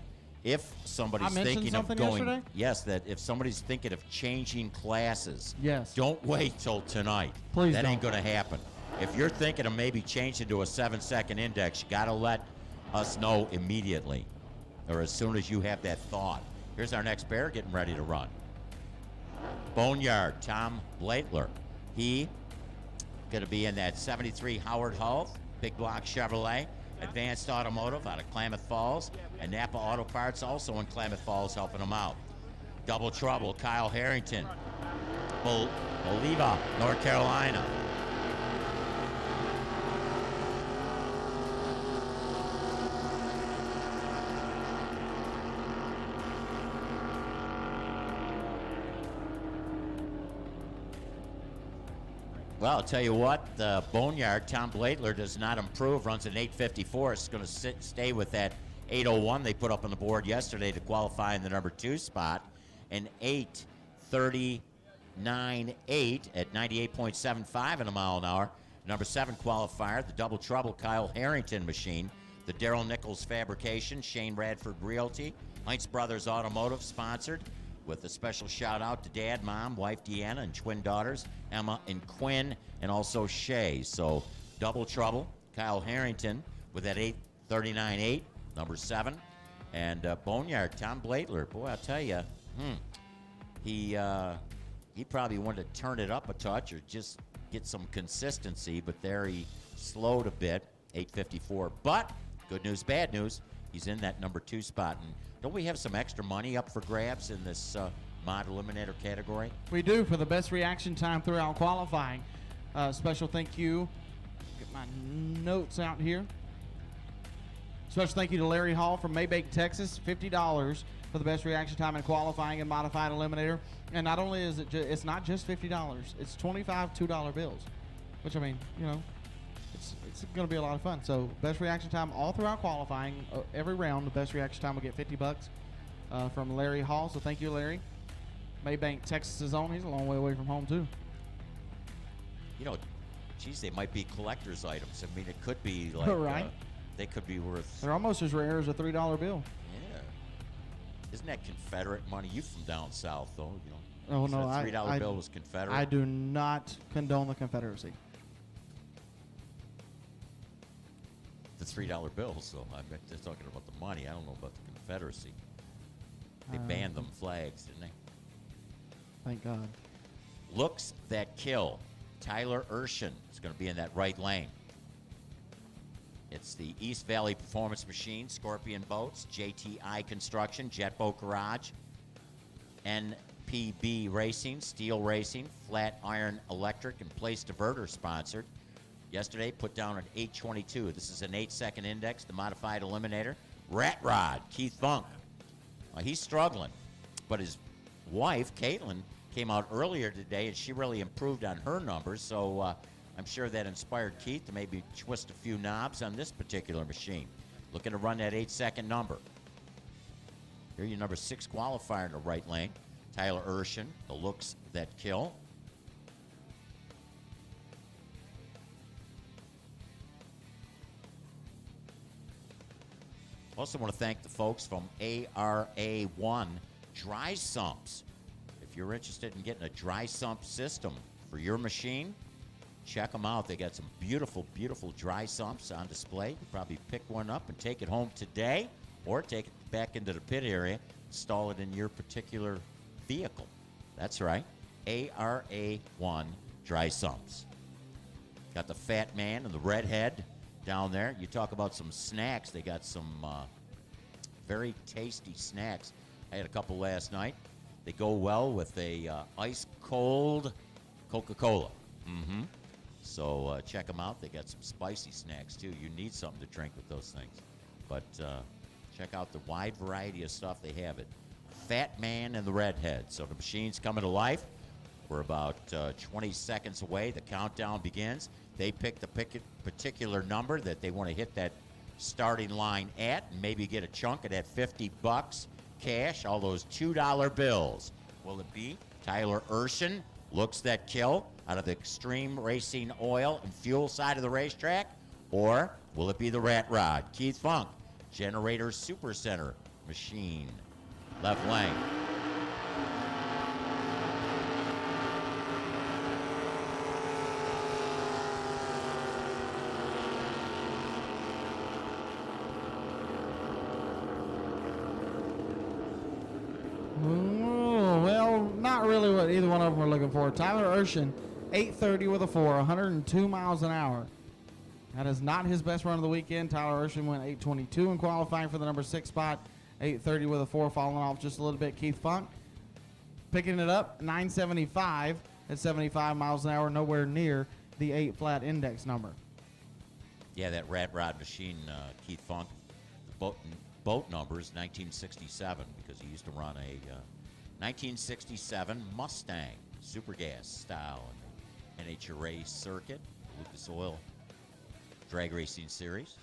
if somebody's mentioned thinking of something going, yesterday? yes, that if somebody's thinking of changing classes, Yes. don't wait till tonight. Please that ain't don't. going to happen. If you're thinking of maybe changing to a 7-second index, you got to let us know immediately, or as soon as you have that thought. Here's our next bear getting ready to run. Boneyard, Tom Blaitler. He going to be in that 73 Howard Hull, Big Block Chevrolet, Advanced Automotive out of Klamath Falls, and Napa Auto Parts also in Klamath Falls helping him out. Double Trouble, Kyle Harrington, Oliva, North Carolina. Well, I'll tell you what, the Boneyard, Tom Blaitler, does not improve, runs an 8:54. It's going to stay with that 8:01 they put up on the board yesterday to qualify in the number 2 spot. An 8:39.8 at 98.75 in a mile an hour. Number 7 qualifier, the Double Trouble Kyle Harrington machine. The Daryl Nichols Fabrication, Shane Radford Realty, Heinz Brothers Automotive sponsored, with a special shout out to Dad, Mom, wife Deanna, and twin daughters, Emma and Quinn, and also Shay. So Double Trouble, Kyle Harrington with that 8:39.8, number 7. And Boneyard, Tom Blaitler. Boy, I'll tell you, he probably wanted to turn it up a touch or just get some consistency, but there he slowed a bit, 8:54. But good news, bad news, he's in that number 2 spot. And don't we have some extra money up for grabs in this mod eliminator category? We do, for the best reaction time throughout qualifying. Special thank you. Get my notes out here. Special thank you to Larry Hall from Maybank, Texas. $50 for the best reaction time in qualifying and modified eliminator. And not only is it's not just $50, it's 25 $2 bills, which, I mean, you know, it's going to be a lot of fun. So best reaction time all throughout qualifying, every round, the best reaction time will get $50 from Larry Hall. So thank you, Larry. Maybank, Texas' own. He's a long way away from home too. You know, geez, they might be collector's items. I mean, it could be like Right. They could be worth. They're almost as rare as a $3 bill. Yeah. Isn't that Confederate money? You from down south, though? You know. Oh so no, the $3 bill was Confederate. I do not condone the Confederacy. The $3 bill. So I bet they're talking about the money. I don't know about the Confederacy. They banned them flags, didn't they? Thank God. Looks that kill. Tyler Urshan is going to be in that right lane. It's the East Valley Performance Machine, Scorpion Boats, JTI Construction, Jet Boat Garage, NPB Racing, Steel Racing, Flat Iron Electric, and Place Diverter sponsored. Yesterday, put down an 8:22. This is an 8-second index, the modified eliminator. Rat Rod, Keith Funk. He's struggling, but his wife, Caitlin, came out earlier today, and she really improved on her numbers, so I'm sure that inspired Keith to maybe twist a few knobs on this particular machine. Looking to run that 8-second number. Here your number 6 qualifier in the right lane, Tyler Urshan, the looks that kill. Also want to thank the folks from ARA1 Dry Sumps. If you're interested in getting a dry sump system for your machine, check them out. They got some beautiful, beautiful dry sumps on display. You probably pick one up and take it home today, or take it back into the pit area, install it in your particular vehicle. That's right, ARA1 Dry Sumps. Got the Fat Man and the Redhead down there. You talk about some snacks. They got some very tasty snacks. I had a couple last night. They go well with a ice cold Coca-Cola. So check them out. They got some spicy snacks too. You need something to drink with those things. But check out the wide variety of stuff they have it. Fat Man and the Redhead. So the machine's coming to life. We're about 20 seconds away. The countdown begins. They pick the particular number that they want to hit that starting line at, and maybe get a chunk of that $50 cash, all those $2 bills. Will it be Tyler Urshan, looks that kill, out of the Extreme Racing Oil and Fuel side of the racetrack? Or will it be the Rat Rod, Keith Funk, Generator Super Center, Machine. Left lane. Well, not really what either one of them were looking for. Tyler Urshan, 830 with a 4, 102 miles an hour. That is not his best run of the weekend. Tyler Urshan went 822 in qualifying for the number 6 spot, 830 with a 4, falling off just a little bit. Keith Funk picking it up, 975 at 75 miles an hour, nowhere near the 8 flat index number. Yeah, that Rat Rod Machine, Keith Funk, the boat number is 1967 because he used to run a 1967 Mustang Super Gas style in the NHRA circuit, Lucas Oil Drag Racing Series.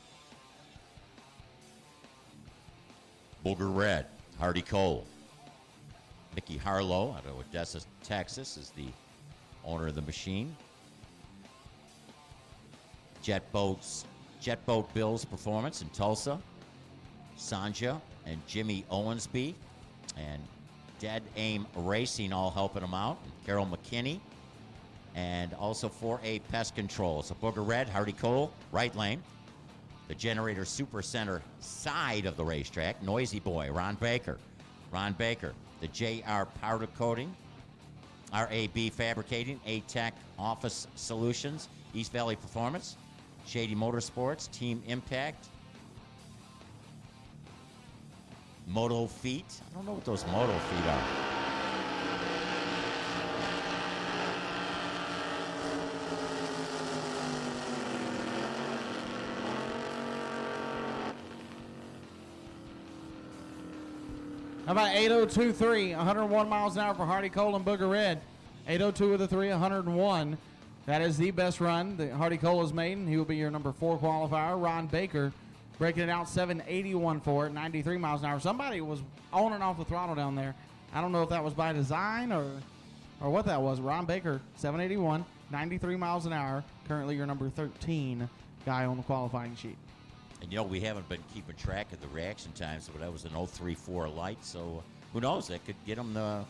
Booger Red, Hardy Cole. Mickey Harlow out of Odessa, Texas is the owner of the machine. Jet Boat Bill's Performance in Tulsa. Sanja and Jimmy Owensby and Dead Aim Racing all helping him out. And Carol McKinney. And also 4A Pest Control. So Booger Red, Hardy Cole, right lane. The Generator Super Center side of the racetrack. Noisy Boy, Ron Baker. Ron Baker. The JR Powder Coating. RAB Fabricating. A-Tech Office Solutions. East Valley Performance. Shady Motorsports. Team Impact. Moto Feet. I don't know what those Moto Feet are. How about 8023, 101 miles an hour for Hardy Cole and Booger Red. 802 with a 3, 101. That is the best run that Hardy Cole has made, and he will be your number 4 qualifier. Ron Baker breaking it out 781 for it, 93 miles an hour. Somebody was on and off the throttle down there. I don't know if that was by design or what that was. Ron Baker, 781, 93 miles an hour. Currently your number 13 guy on the qualifying sheet. And, you know, we haven't been keeping track of the reaction times, but that was an 034 light, so who knows? That could get him the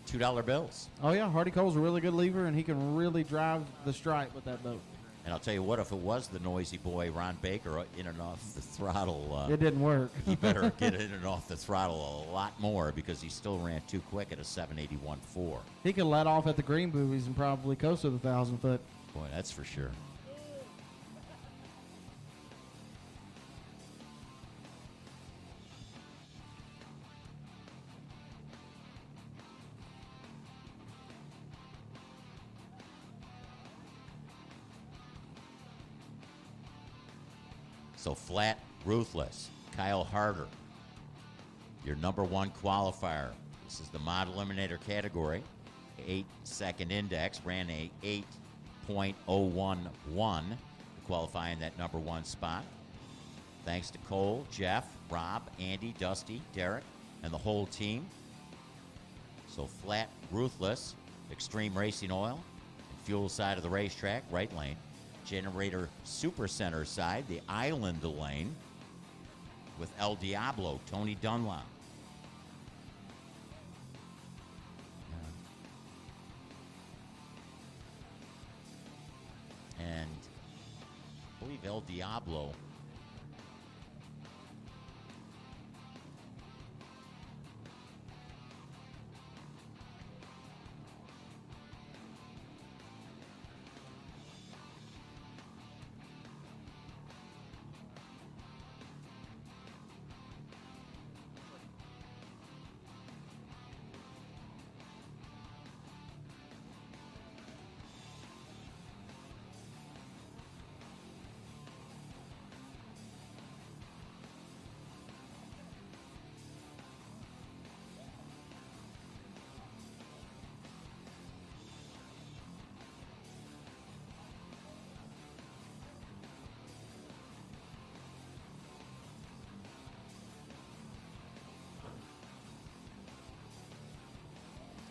$2 bills. Oh, yeah, Hardy Cole's a really good lever, and he can really drive the stripe with that boat. And I'll tell you what, if it was the noisy boy, Ron Baker, in and off the throttle, it didn't work. he better get in and off the throttle a lot more because he still ran too quick at a 781.4. He could let off at the green boobies and probably coast to the 1,000 foot. Boy, that's for sure. So flat, ruthless. Kyle Harder, your number 1 qualifier. This is the mod eliminator category. 8-second index, ran a 8.011, qualifying that number 1 spot. Thanks to Cole, Jeff, Rob, Andy, Dusty, Derek, and the whole team. So flat, ruthless, Extreme Racing Oil, and fuel side of the racetrack, right lane. Generator Super Center side, the island lane, with El Diablo, Tony Dunlop. And I believe El Diablo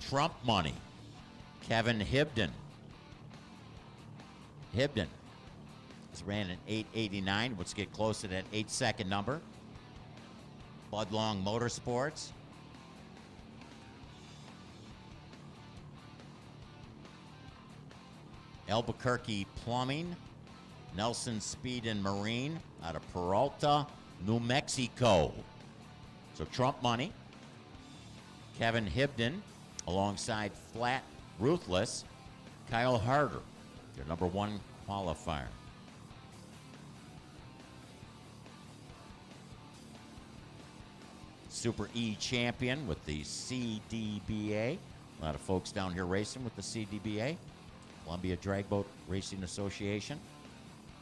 Trump money. Kevin Hibden. Hibden has ran an 889. Let's get close to that 8-second number. Budlong Motorsports. Albuquerque Plumbing. Nelson Speed and Marine out of Peralta, New Mexico. So Trump Money. Kevin Hibden alongside Flat Ruthless. Kyle Harder, your number 1 qualifier. Super E champion with the CDBA. A lot of folks down here racing with the CDBA. Columbia Drag Boat Racing Association.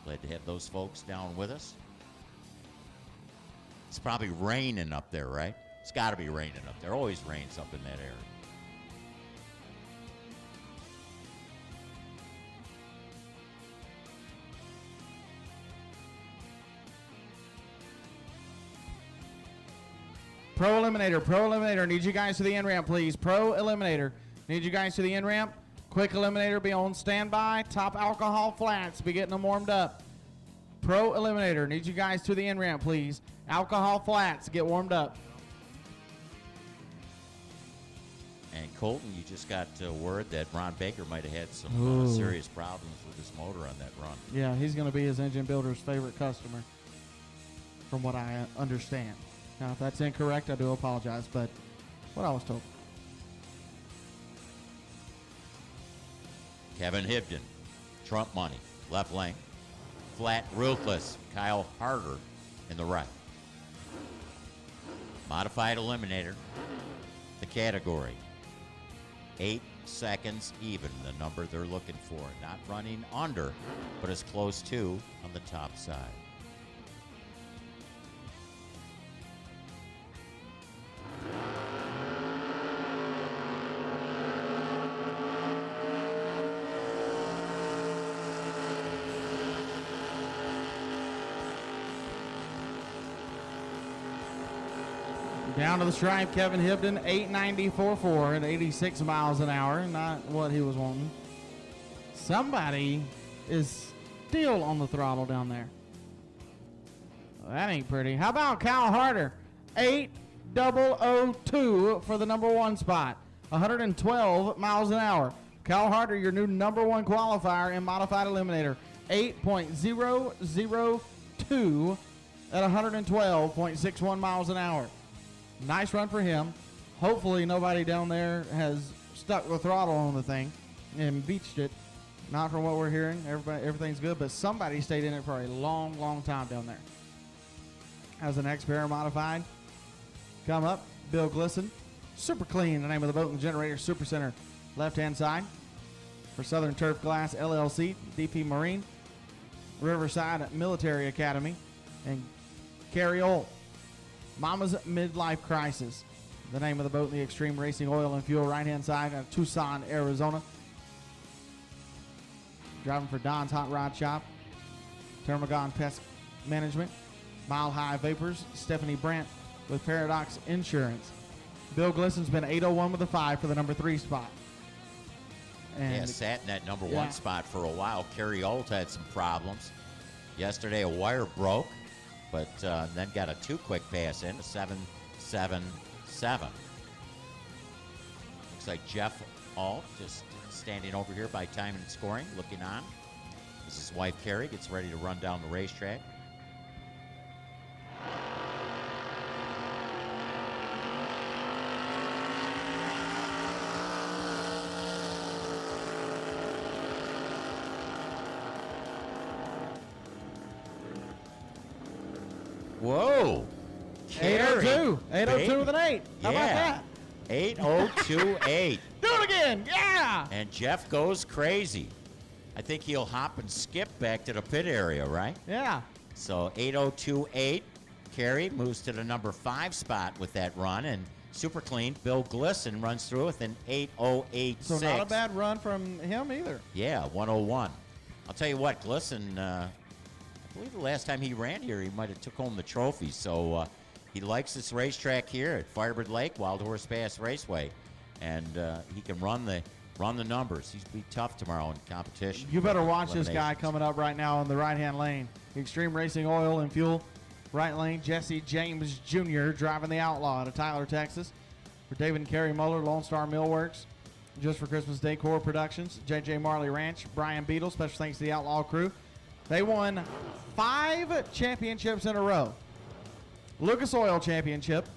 Glad to have those folks down with us. It's probably raining up there, right? It's got to be raining up there. Always rains up in that area. Pro Eliminator, need you guys to the in-ramp, please. Pro Eliminator, need you guys to the in-ramp. Quick Eliminator, be on standby. Top Alcohol Flats, be getting them warmed up. Pro Eliminator, need you guys to the in-ramp, please. Alcohol Flats, get warmed up. And Colton, you just got word that Ron Baker might have had some serious problems with his motor on that run. Yeah, he's going to be his engine builder's favorite customer, from what I understand. Now, if that's incorrect, I do apologize, but what I was told. Kevin Hibden, Trump Money, left lane. Flat Ruthless, Kyle Harder in the right. Modified Eliminator, the category. 8 seconds even, the number they're looking for. Not running under, but as close to on the top side. Down to the stripe, Kevin Hibden, 894.4 at 86 miles an hour. Not what he was wanting. Somebody is still on the throttle down there. Well, that ain't pretty. How about Kyle Harder? 8,002 for the number 1 spot. 112 miles an hour. Kyle Harder, your new number 1 qualifier in Modified Eliminator. 8.002 at 112.61 miles an hour. Nice run for him. Hopefully nobody down there has stuck the throttle on the thing and beached it. Not from what we're hearing. Everything's good, but somebody stayed in it for a long, long time down there. As the next pair modified, come up, Bill Glisson. Super Clean, the name of the boat and generator, Super Center, left-hand side. For Southern Turf Glass LLC, DP Marine, Riverside Military Academy, and Carrie Old. Mama's Midlife Crisis, the name of the boat in the Extreme Racing Oil and Fuel, right-hand side out of Tucson, Arizona. Driving for Don's Hot Rod Shop, Termagon Pest Management, Mile High Vapors, Stephanie Brandt with Paradox Insurance. Bill Glisson's been 801 with a 5 for the number 3 spot. And yeah, sat in that number 1 spot for a while. Kerry Old had some problems. Yesterday, a wire broke, but then got a 2 quick pass in, a 7.77. Looks like Jeff Alt just standing over here by time and scoring, looking on. As his wife, Carrie, gets ready to run down the racetrack. Whoa. 802. 802 with an 8. How about that? 802.8. Do it again. Yeah. And Jeff goes crazy. I think he'll hop and skip back to the pit area, right? Yeah. So 802.8. Carey moves to the number 5 spot with that run. And Super Clean, Bill Glisson runs through with an 808.6. So not a bad run from him either. Yeah, 101. I'll tell you what, Glisson, I believe the last time he ran here, he might have took home the trophy. So he likes this racetrack here at Firebird Lake, Wild Horse Pass Raceway. And he can run the numbers. He's be tough tomorrow in competition. You better watch this guy coming up right now in the right-hand lane. Extreme Racing Oil and Fuel. Right lane, Jesse James Jr. driving the Outlaw out of Tyler, Texas. For David and Carrie Muller, Lone Star Millworks. Just for Christmas Decor Productions, J.J. Marley Ranch, Brian Beadle, special thanks to the Outlaw crew. They won 5 championships in a row. Lucas Oil Championship,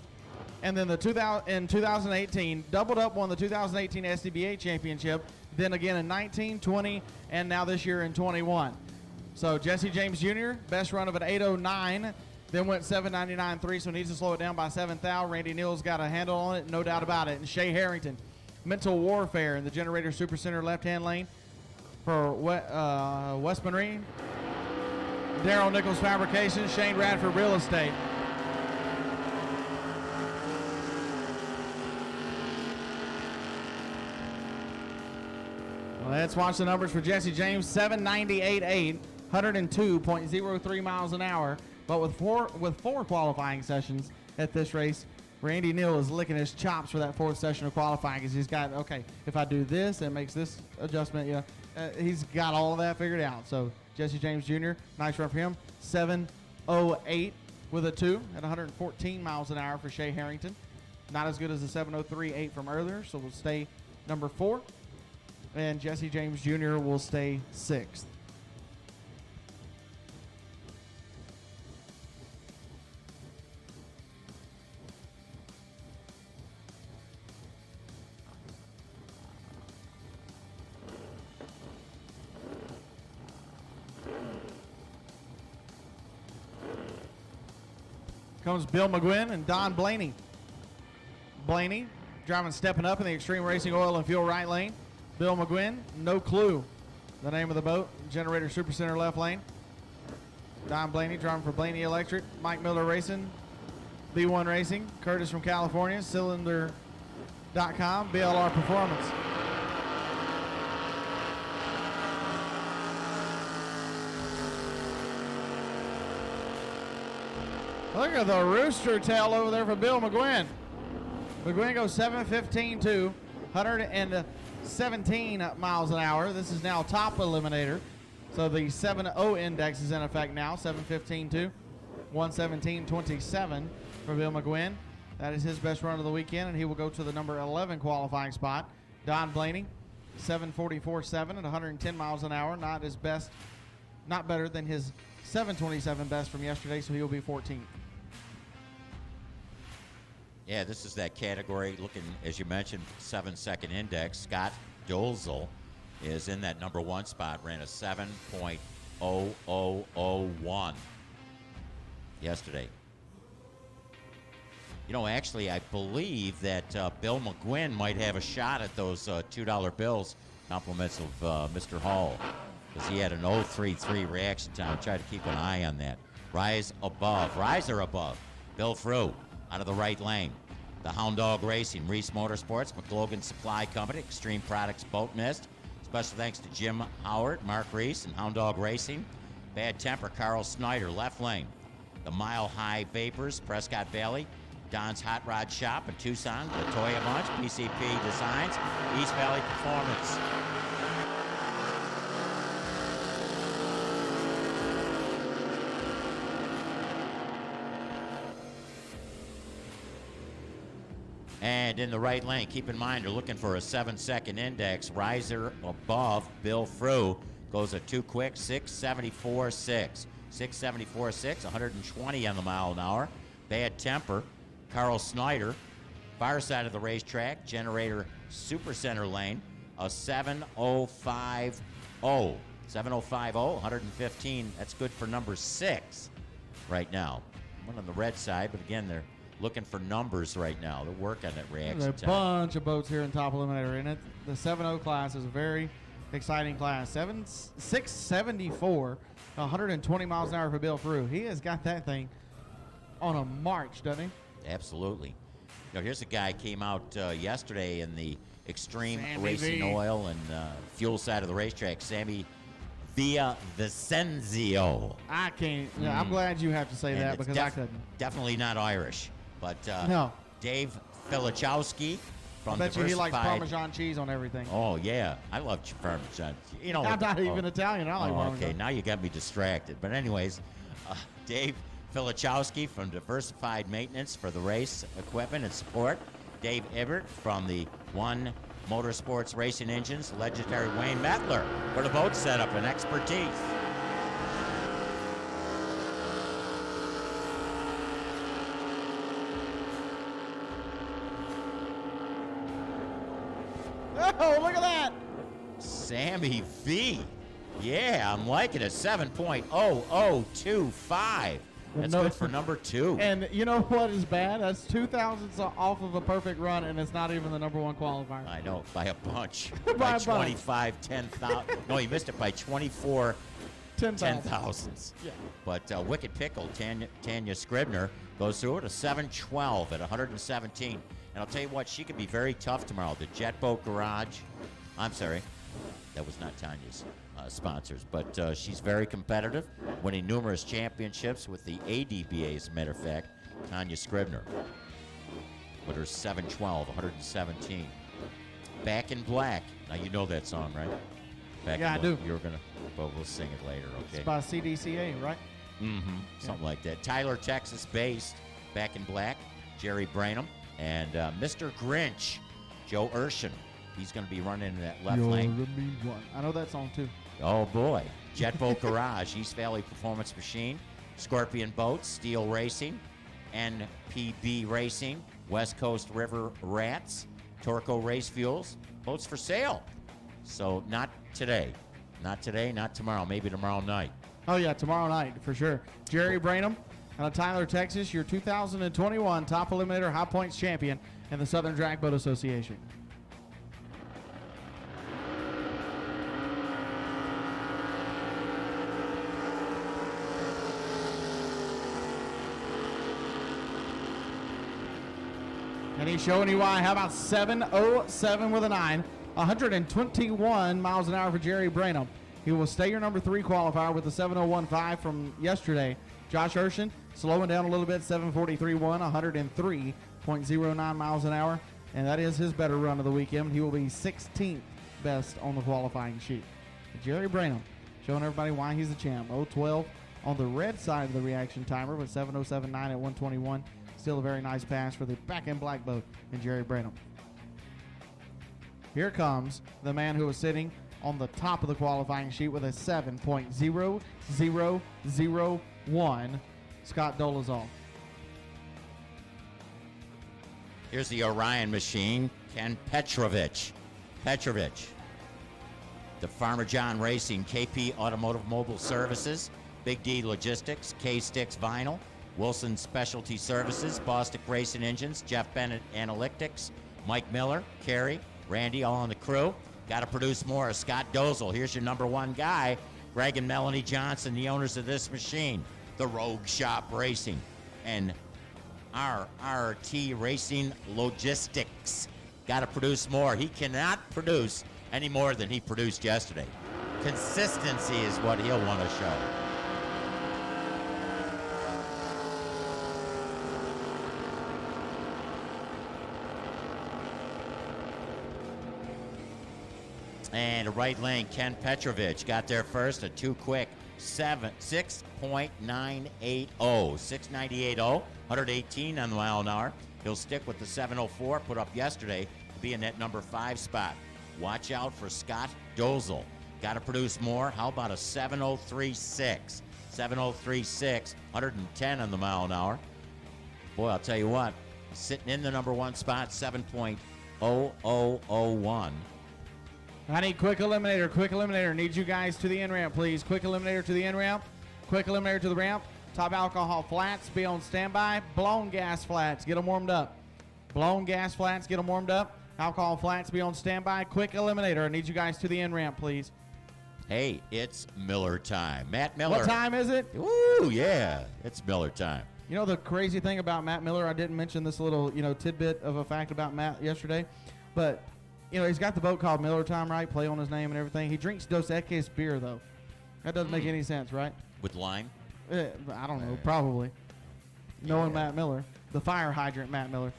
and then in 2018, doubled up, won the 2018 SDBA Championship, then again in 19, 20, and now this year in 21. So Jesse James Jr., best run of an 809, then went 799.3, so needs to slow it down by 7th out. Randy Neal's got a handle on it, no doubt about it. And Shea Harrington, Mental Warfare in the Generator Super Center left-hand lane for West Marine. Daryl Nichols Fabrications, Shane Radford Real Estate. Let's watch the numbers for Jesse James. 798.8, 102.03 miles an hour. But with four qualifying sessions at this race, Randy Neal is licking his chops for that 4th session of qualifying because he's got, okay, if I do this, it makes this adjustment. He's got all of that figured out. So Jesse James Jr., nice run for him. 7:08 with a 2 at 114 miles an hour for Shea Harrington. Not as good as the 7:03.8 from earlier, so we'll stay number 4. And Jesse James Jr. will stay 6th. Comes Bill McGuinn and Don Blaney. Blaney driving Stepping Up in the Extreme Racing Oil and Fuel right lane. Bill McGuinn, No Clue, the name of the boat. Generator Super Center left lane. Don Blaney driving for Blaney Electric. Mike Miller Racing, B1 Racing. Curtis from California, Cylinder.com, BLR Performance. Look at the rooster tail over there for Bill McGuinn. McGuinn goes 7:15.2, 117 miles an hour. This is now top eliminator. So the 7.0 index is in effect now. 7:15.2, 117.27 for Bill McGuinn. That is his best run of the weekend, and he will go to the number 11 qualifying spot. Don Blaney, 7:44.7 at 110 miles an hour. Not his best, not better than his 7:27 best from yesterday, so he will be 14th. Yeah, this is that category looking, as you mentioned, 7-second index. Scott Dolzel is in that number 1 spot, ran a 7.0001 yesterday. You know, actually, I believe that Bill McGuinn might have a shot at those $2 bills, compliments of Mr. Hall, because he had an 0.33 reaction time. Try to keep an eye on that. Riser above. Bill Frew out of the right lane. The Hound Dog Racing, Reese Motorsports, McLogan Supply Company, Extreme Products Boat Mist. Special thanks to Jim Howard, Mark Reese, and Hound Dog Racing. Bad Temper, Carl Snyder, left lane. The Mile High Vapors, Prescott Valley. Don's Hot Rod Shop in Tucson, Latoya Bunch, PCP Designs, East Valley Performance. And in the right lane, keep in mind, you're looking for a 7-second index. Riser above Bill Frew goes a 2 quick, 6.74.6. 6.74.6, 120 on the mile an hour. Bad Temper, Carl Snyder, far side of the racetrack, Generator Super Center lane, a 7.050. 7.050, 115. That's good for number 6 right now. One on the red side, but again, they're looking for numbers right now. They're working at reaction There's a time. bunch of boats here in Top Eliminator, and the 7.0 class is a very exciting class. 674, 120 miles an hour for Bill Frew. He has got that thing on a march, doesn't he? Absolutely. Now, here's a guy came out yesterday in the Extreme Sammy Racing V. Oil and Fuel side of the racetrack, Sammy Via Vicenzio. I can't. Yeah, I'm glad you have to say And that it's because I couldn't. Definitely not Irish, but No. Dave Filichowski from I bet you he likes Diversified- Parmesan cheese on everything. Oh yeah, I love Parmesan. You know, I'm not even Italian. I like Parmesan. Okay, now you got me distracted. But anyways, Dave Filichowski from Diversified Maintenance for the race equipment and support. Dave Ebert from the One Motorsports Racing Engines. Legendary Wayne Mettler for the boat setup and expertise. Oh, look at that. Sammy V. Yeah, I'm liking it. 7.0025. That's No- good for number 2. And you know what is bad? That's 2 thousandths off of a perfect run, and it's not even the number 1 qualifier. I know, by a bunch. By a bunch. 25, 10,000. No, he missed it by 24 10 10,000s. Yeah. But Wicked Pickle, Tanya Scribner, goes through it a 7.12 at 117. And I'll tell you what, she could be very tough tomorrow. The Jet Boat Garage, I'm sorry, that was not Tanya's sponsors, but she's very competitive, winning numerous championships with the ADBA, as a matter of fact. Tanya Scribner with her 7.12, 117. Back in Black. Now, you know that song, right? Back Yeah, in I Black. do. You're going to, but we'll sing it later, okay? It's by CDCA, right? Mm-hmm. Something like that. Tyler, Texas-based, Back in Black, Jerry Branham, and Mr. Grinch, Joe Urshan. He's going to be running in that left lane. I know that song, too. Oh, boy. Jet Boat Garage, East Valley Performance Machine, Scorpion Boats, Steel Racing, NPB Racing, West Coast River Rats, Torco Race Fuels, boats for sale. So not today. Not today, not tomorrow. Maybe tomorrow night. Oh, yeah, tomorrow night, for sure. Jerry Branham out of Tyler, Texas, your 2021 Top Eliminator High Points champion in the Southern Drag Boat Association. And he's showing you why. How about 7:07 with a 9? 121 miles an hour for Jerry Branham. He will stay your number 3 qualifier with the 7:01.5 from yesterday. Josh Urshan slowing down a little bit, 7:43.1, 103.09 miles an hour. And that is his better run of the weekend. He will be 16th best on the qualifying sheet. Jerry Branham showing everybody why he's the champ. 0:12 on the red side of the reaction timer with 7:07.9 at 121. Still a very nice pass for the back end black boat and Jerry Branham. Here comes the man who was sitting on the top of the qualifying sheet with a 7.0001, Scott Dolezal. Here's the Orion machine, Ken Petrovich. The Farmer John Racing, KP Automotive Mobile Services, Big D Logistics, K-Sticks Vinyl, Wilson Specialty Services, Bostic Racing Engines, Jeff Bennett Analytics, Mike Miller, Kerry, Randy, all on the crew. Got to produce more. Scott Dozel, here's your number 1 guy. Greg and Melanie Johnson, the owners of this machine. The Rogue Shop Racing and RRT Racing Logistics. Got to produce more. He cannot produce any more than he produced yesterday. Consistency is what he'll want to show. And the right lane, Ken Petrovich got there first, a 2 quick 6.980, 698.0, 118 on the mile an hour. He'll stick with the 704 put up yesterday to be in that number 5 spot. Watch out for Scott Dozel. Got to produce more. How about a 703.6? 703.6, 110 on the mile an hour. Boy, I'll tell you what, sitting in the number 1 spot, 7.0001. I need quick eliminator. Need you guys to the end ramp, please. Quick eliminator to the end ramp. Quick eliminator to the ramp. Top alcohol flats, be on standby. Blown gas flats, get them warmed up. Blown gas flats, get them warmed up. Alcohol flats, be on standby. Quick eliminator. I need you guys to the end ramp, please. Hey, it's Miller time. Matt Miller. What time is it? Ooh, yeah, it's Miller time. You know the crazy thing about Matt Miller, I didn't mention this little, tidbit of a fact about Matt yesterday, but he's got the boat called Miller Time, right? Play on his name and everything. He drinks Dos Equis beer, though. That doesn't make any sense, right? With lime? I don't know, probably. Knowing Matt Miller. The fire hydrant Matt Miller.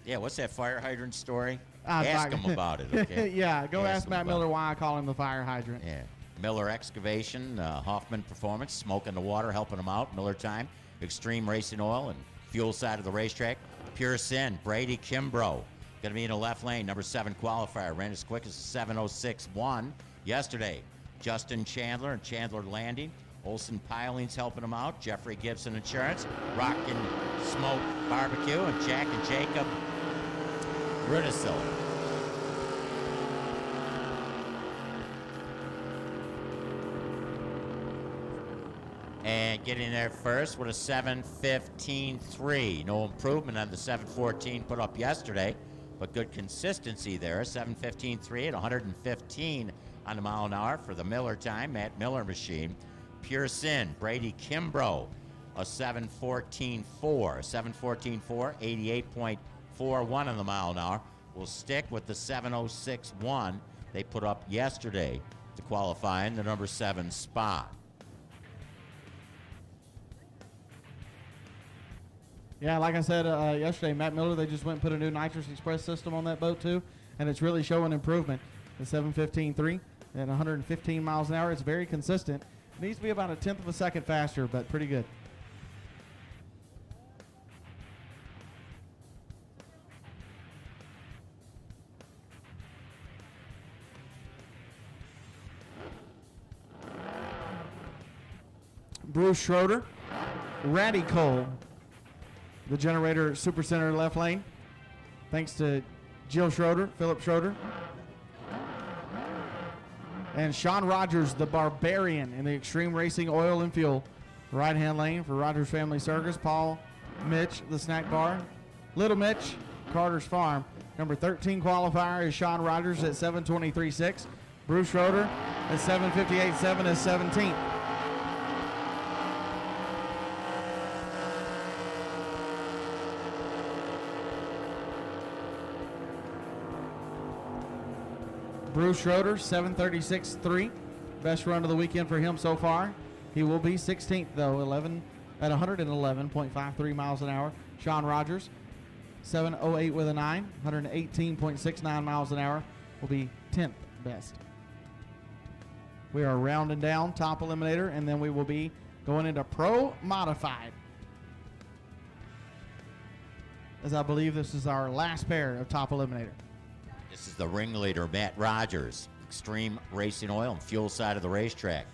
Yeah, what's that fire hydrant story? I'm Ask not- him about it, okay? Yeah, go ask him Matt about Miller it. why I call him the fire hydrant. Yeah. Miller Excavation, Hoffman Performance, Smoke in the Water, helping them out. Miller Time, Extreme Racing Oil, and Fuel Side of the racetrack. Pure Sin, Brady Kimbrough. Going to be in the left lane, number 7 qualifier. Ran as quick as 7:06.1 yesterday. Justin Chandler and Chandler Landing. Olson Pilings helping him out. Jeffrey Gibson Insurance. Rock and Smoke Barbecue. And Jack and Jacob Rudisil. And getting there first with a 7:15.3. No improvement on the 7:14 put up yesterday, but good consistency there. 7:15.3 at 115 on the mile an hour for the Miller time. Matt Miller machine. Pure Sin, Brady Kimbrough, a 7:14.4. 7:14.4, 88.41 on the mile an hour. We'll stick with the 7:06.1 they put up yesterday to qualify in the number 7 spot. Yeah, like I said yesterday, Matt Miller, they just went and put a new nitrous express system on that boat too, and it's really showing improvement. The 7:15.3 at 115 miles an hour. It's very consistent. It needs to be about a tenth of a second faster, but pretty good. Bruce Schroeder, Ratty Cole, the Generator Supercenter left lane. Thanks to Jill Schroeder, Philip Schroeder. And Sean Rogers, the Barbarian in the Extreme Racing Oil and Fuel. Right-hand lane for Rogers Family Circus. Paul Mitch, the Snack Bar. Little Mitch, Carter's Farm. Number 13 qualifier is Sean Rogers at 7:23.6. Bruce Schroeder at 7:58.7 is 17th. Bruce Schroeder, 7:36.3. Best run of the weekend for him so far. He will be 16th, though, 111.53 miles an hour. Sean Rogers, 7:08 with a 9, 118.69 miles an hour, will be 10th best. We are rounding down top eliminator, and then we will be going into pro modified, as I believe this is our last pair of top eliminator. This is the ringleader, Matt Rogers, Extreme Racing Oil and Fuel Side of the racetrack.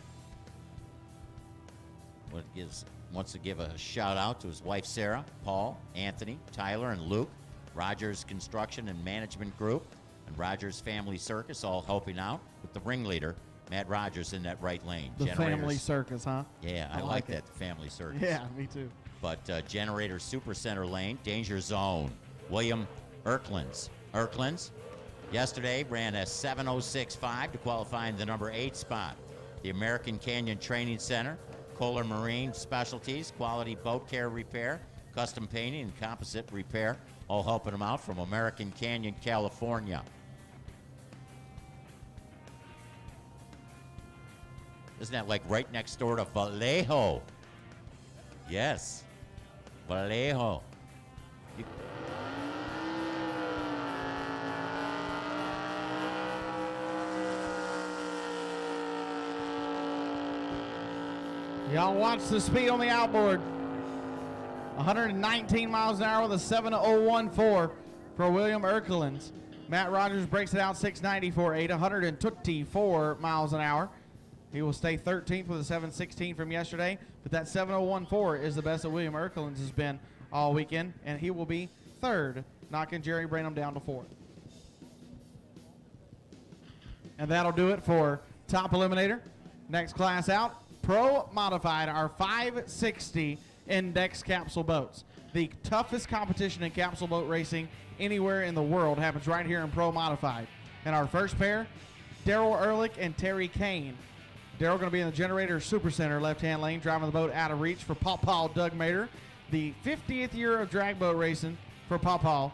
Wants to give a shout out to his wife Sarah, Paul, Anthony, Tyler, and Luke. Rogers Construction and Management Group and Rogers Family Circus all helping out with the ringleader, Matt Rogers, in that right lane. The Family Circus, huh? Yeah, I like that, the Family Circus. Yeah, me too. But Generator Supercenter lane, Danger Zone, William Erklins. Yesterday ran a 7:06.5 to qualify in the number 8 spot. The American Canyon Training Center, Kohler Marine Specialties, Quality Boat Care Repair, Custom Painting and Composite Repair, all helping them out from American Canyon, California. Isn't that like right next door to Vallejo? Yes, Vallejo. Y'all watch the speed on the outboard. 119 miles an hour with a 7:01.4 for William Erkelins. Matt Rogers breaks it out 6:94.8, 124 miles an hour. He will stay 13th with a 7:16 from yesterday, but that 7:01.4 is the best that William Erkelins has been all weekend, and he will be third, knocking Jerry Branham down to fourth. And that'll do it for top eliminator. Next class out, Pro Modified, our 560 index capsule boats. The toughest competition in capsule boat racing anywhere in the world happens right here in Pro Modified. And our first pair, Daryl Ehrlich and Terry Kane. Daryl going to be in the Generator Supercenter left-hand lane, driving the boat out of reach for Paw Doug Mater. The 50th year of drag boat racing for Paw.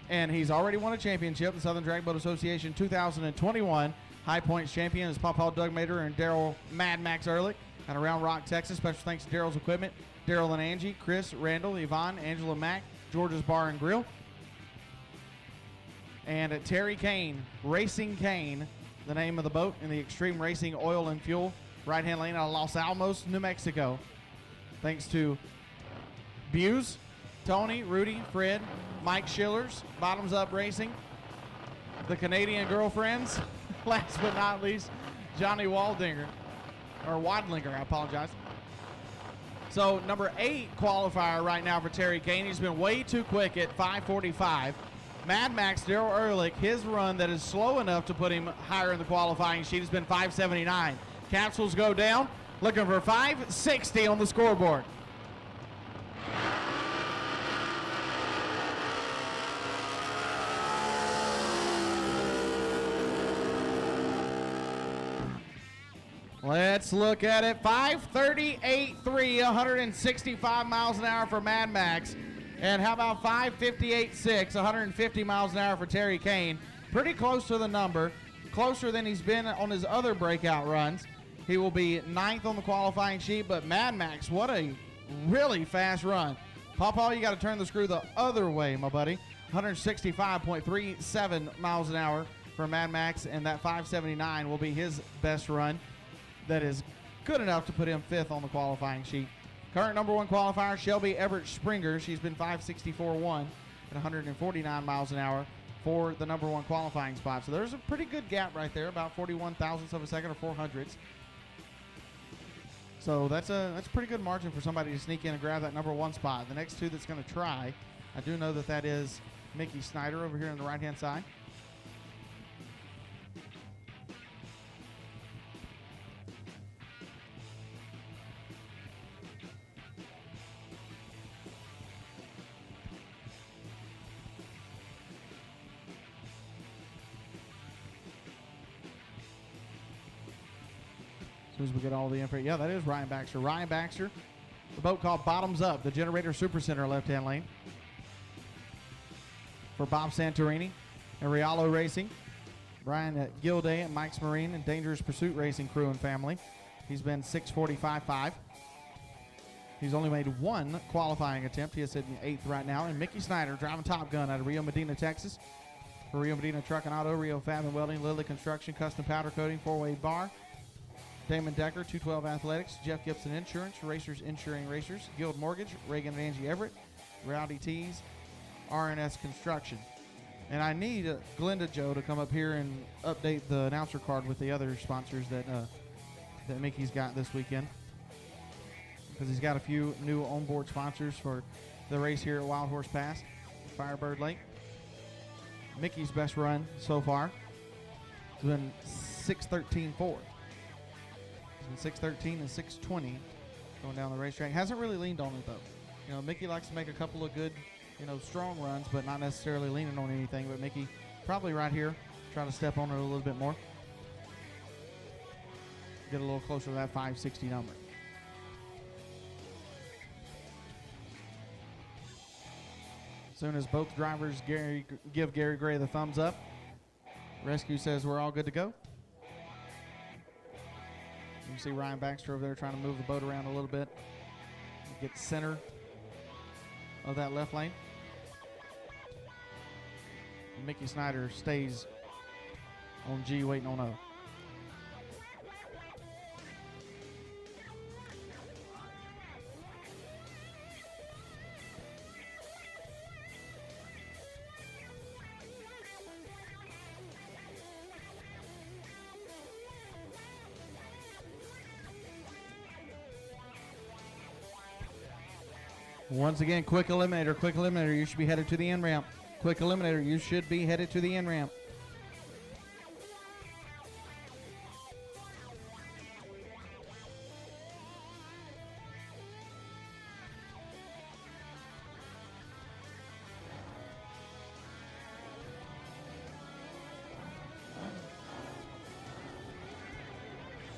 And he's already won a championship, the Southern Drag Boat Association 2021. High Points champion is Paw Doug Mater and Daryl Mad Max Ehrlich out of Round Rock, Texas. Special thanks to Daryl's equipment, Daryl and Angie, Chris, Randall, Yvonne, Angela Mack, George's Bar and Grill. And Terry Kane, Racing Kane, the name of the boat in the Extreme Racing Oil and Fuel right-hand lane out of Los Alamos, New Mexico. Thanks to Buse, Tony, Rudy, Fred, Mike Schillers, Bottoms Up Racing, the Canadian Girlfriends, last but not least, Johnny Wadlinger, I apologize. So number 8 qualifier right now for Terry Kane. He's been way too quick at 5:45. Mad Max Daryl Ehrlich, his run that is slow enough to put him higher in the qualifying sheet has been 5:79. Capsules go down, looking for 5:60 on the scoreboard. Let's look at it. 5:38.3, 165 miles an hour for Mad Max. And how about 5:58.6, 150 miles an hour for Terry Kane. Pretty close to the number, closer than he's been on his other breakout runs. He will be 9th on the qualifying sheet, but Mad Max, what a really fast run. Pawpaw, you got to turn the screw the other way, my buddy. 165.37 miles an hour for Mad Max, and that 5:79 will be his best run. That is good enough to put him 5th on the qualifying sheet. Current number 1 qualifier, Shelby Everett Springer. She's been 5:64.1 at 149 miles an hour for the number 1 qualifying spot. So there's a pretty good gap right there, about 41 thousandths of a second or 400ths. So that's a pretty good margin for somebody to sneak in and grab that number 1 spot. The next 2 that's going to try, I do know that is Mickey Snyder over here on the right-hand side. As soon as we get all the info. Yeah, that is Ryan Baxter. Ryan Baxter, the boat called Bottoms Up, the Generator Super Center left-hand lane. For Bob Santorini and Rialo Racing. Brian at Gilday and Mike's Marine and Dangerous Pursuit Racing crew and family. He's been 6:45.5. He's only made 1 qualifying attempt. He is sitting 8th right now. And Mickey Snyder driving Top Gun out of Rio Medina, Texas. For Rio Medina Truck and Auto, Rio Fab and Welding, Lily Construction, Custom Powder Coating, 4-Way Bar. Damon Decker, 212 Athletics, Jeff Gibson Insurance, Racers Insuring Racers, Guild Mortgage, Reagan and Angie Everett, Rowdy Tees, RNS Construction. And I need Glenda Joe to come up here and update the announcer card with the other sponsors that Mickey's got this weekend. Because he's got a few new onboard sponsors for the race here at Wild Horse Pass, Firebird Lake. Mickey's best run so far has been 6:13.4. He's been 6:13 and 6:20 going down the racetrack. Hasn't really leaned on it though. You know, Mickey likes to make a couple of good, strong runs, but not necessarily leaning on anything. But Mickey probably right here try to step on it a little bit more. Get a little closer to that 560 number. As soon as both drivers give Gary Gray the thumbs up, Rescue says we're all good to go. You can see Ryan Baxter over there trying to move the boat around a little bit. Get center of that left lane. And Mickey Snyder stays on G waiting on O. Once again, quick eliminator, you should be headed to the end ramp. Quick eliminator, you should be headed to the end ramp.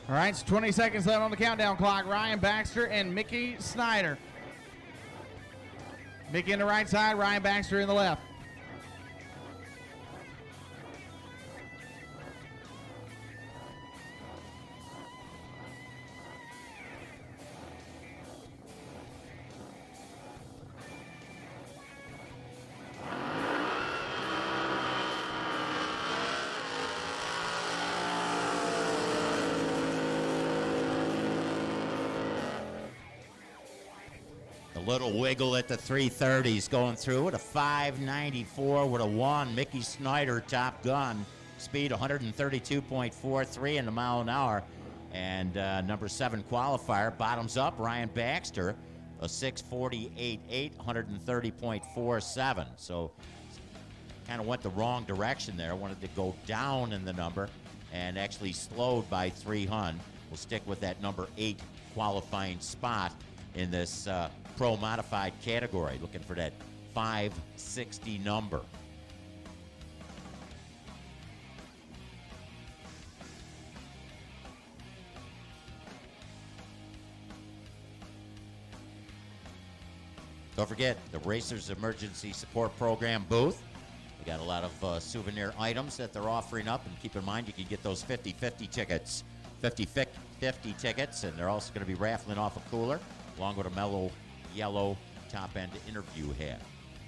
All right, it's 20 seconds left on the countdown clock. Ryan Baxter and Mickey Snyder. Mickey in the right side, Ryan Baxter in the left. A little wiggle at the 330s going through at a 594 with a 1. Mickey Snyder, Top Gun. Speed 132.43 in the mile an hour. And number 7 qualifier, bottoms up, Ryan Baxter, a 6:48.8, 130.47. So kind of went the wrong direction there. Wanted to go down in the number and actually slowed by 3 hun. We'll stick with that number 8 qualifying spot in this pro modified category. Looking for that 560 number. Don't forget the Racers Emergency Support Program booth. We got a lot of souvenir items that they're offering up, and keep in mind you can get those 50-50 tickets, 50 tickets, and they're also going to be raffling off a cooler along with a mellow yellow top-end interview hat.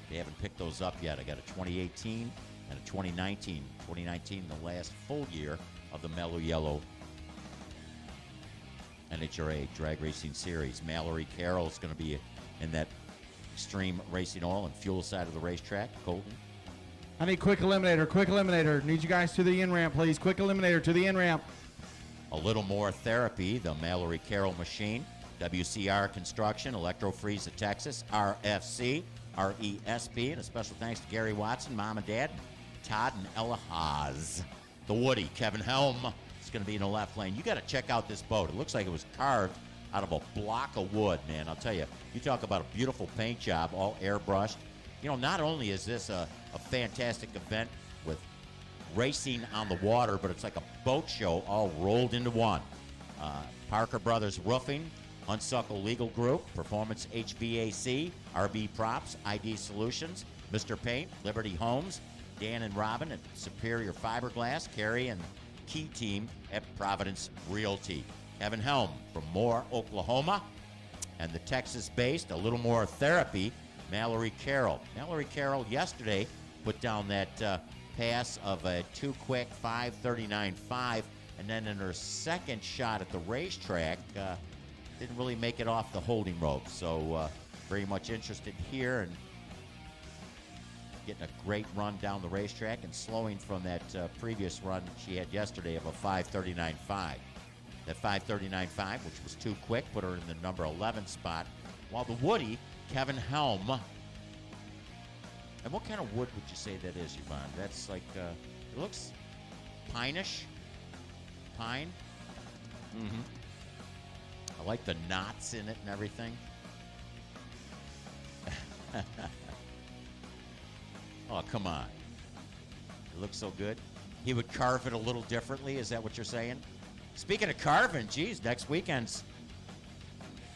They haven't picked those up yet. I got a 2018 and a 2019. 2019, the last full year of the mellow yellow NHRA Drag Racing Series. Mallory Carroll is going to be in that extreme racing oil and fuel side of the racetrack. Colton. I need quick eliminator. Quick eliminator. Need you guys to the in-ramp, please. Quick eliminator to the in-ramp. A little more therapy. The Mallory Carroll machine. WCR Construction. Electro-Freeze of Texas. RFC. RESP. And a special thanks to Gary Watson, Mom and Dad, Todd and Ella Haas. The Woody, Kevin Helm, is going to be in the left lane. You got to check out this boat. It looks like it was carved out of a block of wood, man. I'll tell you, you talk about a beautiful paint job, all airbrushed. You know, not only is this a fantastic event with racing on the water, but it's like a boat show all rolled into one. Parker Brothers Roofing, Unsuckle Legal Group, Performance HVAC, RB Props, ID Solutions, Mr. Paint, Liberty Homes, Dan and Robin at Superior Fiberglass, Carrie and Key Team at Providence Realty. Kevin Helm from Moore, Oklahoma, and the Texas-based, a little more therapy, Mallory Carroll. Mallory Carroll yesterday put down that pass of a too quick 5:39.5, and then in her second shot at the racetrack, didn't really make it off the holding rope. So very much interested here and getting a great run down the racetrack and slowing from that previous run she had yesterday of a 5:39.5. That 5:39.5, which was too quick, put her in the number 11 spot. While the Woody, Kevin Helm. And what kind of wood would you say that is, Yvonne? That's like, it looks pine-ish. Pine. Mm-hmm. I like the knots in it and everything. Oh, come on. It looks so good. He would carve it a little differently. Is that what you're saying? Speaking of carving, geez, next weekend's,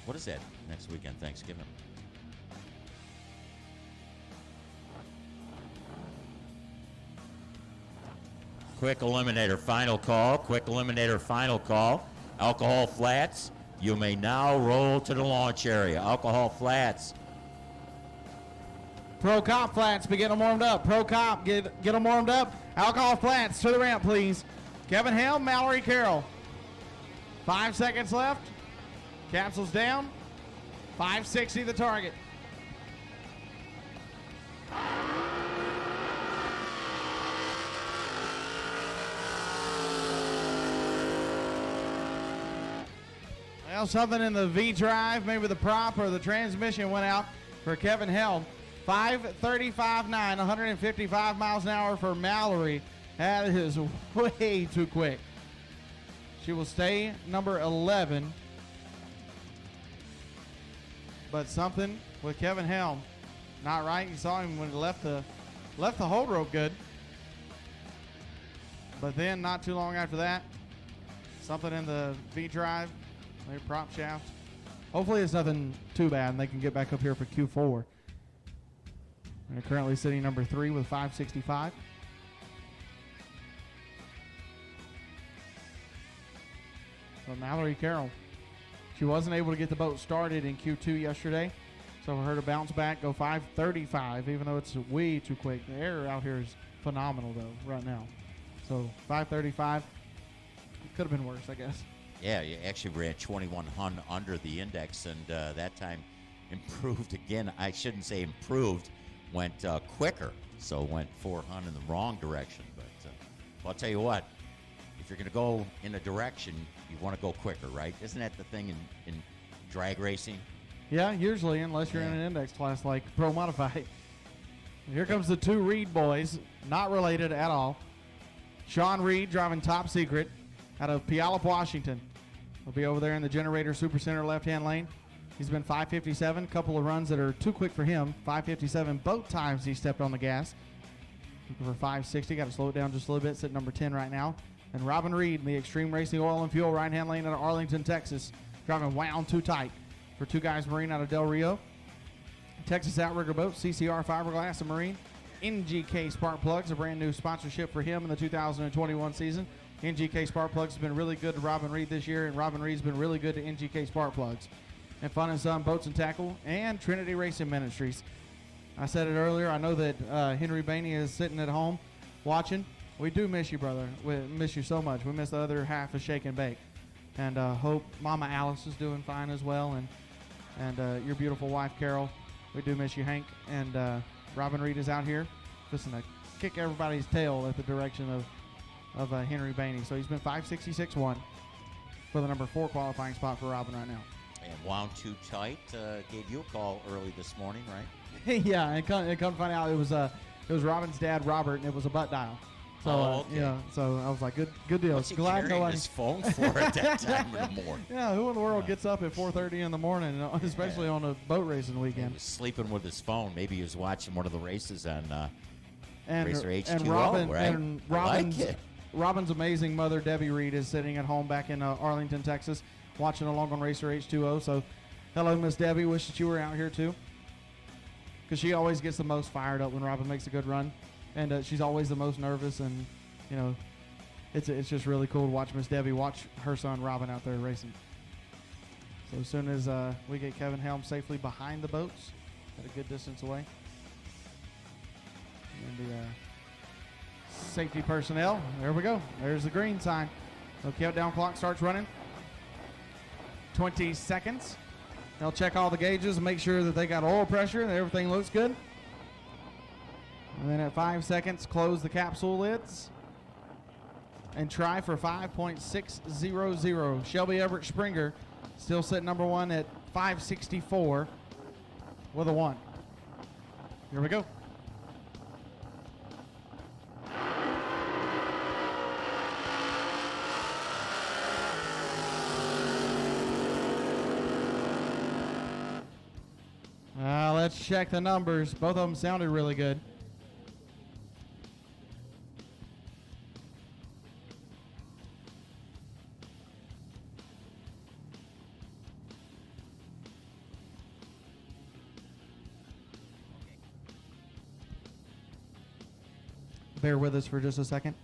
what is that? Next weekend, Thanksgiving. Quick eliminator, final call. Quick eliminator, final call. Alcohol flats. You may now roll to the launch area. Alcohol flats. Pro Cop flats, be getting them warmed up. Pro Cop, get them warmed up. Alcohol flats to the ramp, please. Kevin Helm, Mallory Carroll. 5 seconds left. Capsules down. 560 the target. Well, something in the V drive, maybe the prop or the transmission went out for Kevin Helm. 5:35.9, 155 miles an hour for Mallory. That is way too quick. She will stay number 11. But something with Kevin Helm, not right. You saw him when he left the hold rope good. But then not too long after that, something in the V drive, maybe prop shaft. Hopefully it's nothing too bad and they can get back up here for Q4. They're currently sitting number 3 with 565. So Mallory Carroll, she wasn't able to get the boat started in Q2 yesterday. So for her to bounce back, go 5:35, even though it's way too quick. The air out here is phenomenal, though, right now. So 5:35, it could have been worse, I guess. Yeah, you actually ran 21 hun under the index, and that time improved again. I shouldn't say improved, went quicker. So went 400 in the wrong direction. But well, I'll tell you what, if you're going to go in a direction, you want to go quicker, right? Isn't that the thing in drag racing? Yeah, usually, unless you're in an index class like Pro Modified. Here comes the two Reed boys, not related at all. Sean Reed driving Top Secret out of Puyallup, Washington. He'll be over there in the Generator Supercenter left-hand lane. He's been 557, couple of runs that are too quick for him. 557 both times he stepped on the gas. Looking for 560, got to slow it down just a little bit, sitting number 10 right now. And Robin Reed in the Extreme Racing Oil and Fuel right-hand lane out of Arlington, Texas, driving wound too tight for Two Guys Marine out of Del Rio. Texas Outrigger Boat, CCR Fiberglass and Marine. NGK Spark Plugs, a brand new sponsorship for him in the 2021 season. NGK Spark Plugs has been really good to Robin Reed this year, and Robin Reed's been really good to NGK Spark Plugs. And Fun and Sun Boats and Tackle, and Trinity Racing Ministries. I said it earlier, I know that Henry Bainey is sitting at home watching. We do miss you, brother. We miss you so much. We miss the other half of Shake and Bake. And hope Mama Alice is doing fine as well, and your beautiful wife, Carol. We do miss you, Hank. And Robin Reed is out here just to kick everybody's tail at the direction of Henry Bainey. So he's been 566-1 for the number 4 qualifying spot for Robin right now. And wound too tight. Gave you a call early this morning, right? Yeah, and come to find out it was Robin's dad, Robert, and it was a butt dial. So okay. yeah, so I was like, good deal. What's he Glad carrying nobody. his phone for at that time in the morning? Yeah, who in the world gets up at 4:30 in the morning, especially on a boat racing He weekend? was sleeping with his phone. Maybe he was watching one of the races on And Racer H2O, and Robin right? and I like it. Robin's amazing mother, Debbie Reed, is sitting at home back in Arlington, Texas, watching along on Racer H2O. So, hello, Miss Debbie. Wish that you were out here too, because she always gets the most fired up when Robin makes a good run, and she's always the most nervous. And you know, it's just really cool to watch Miss Debbie watch her son Robin out there racing. So as soon as we get Kevin Helm safely behind the boats, at a good distance away, and the safety personnel, there we go. There's the green sign. The countdown clock starts running. 20 seconds. They'll check all the gauges and make sure that they got oil pressure and everything looks good. And then at 5 seconds, close the capsule lids and try for 5.600. Shelby Everett Springer still sitting number 1 at 564 with a 1. Here we go. Let's check the numbers. Both of them sounded really good. Bear with us for just a second.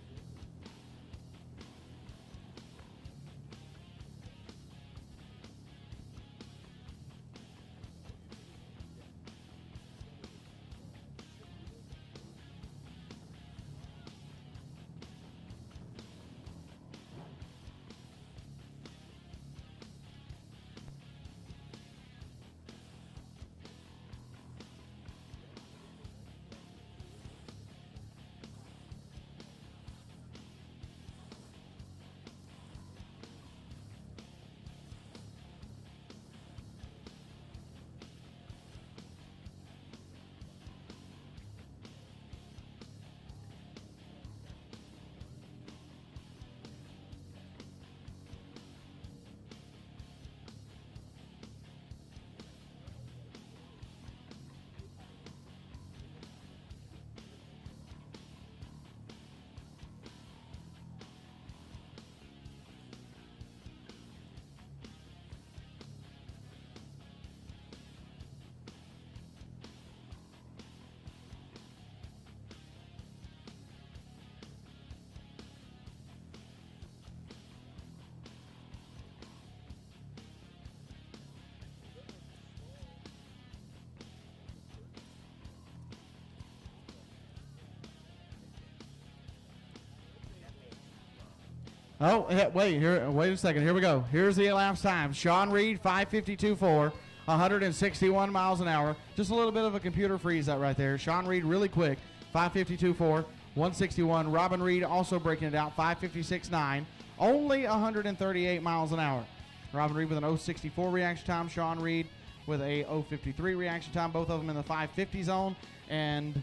Oh, wait a second. Here we go. Here's the elapsed time. Sean Reed, 5:52.4 161 miles an hour. Just a little bit of a computer freeze up right there. Sean Reed really quick, 5:52.4, 161. Robin Reed also breaking it out, 5:56.9, only 138 miles an hour. Robin Reed with an 0.64 reaction time. Sean Reed with a 0.53 reaction time. Both of them in the 5:50 zone. And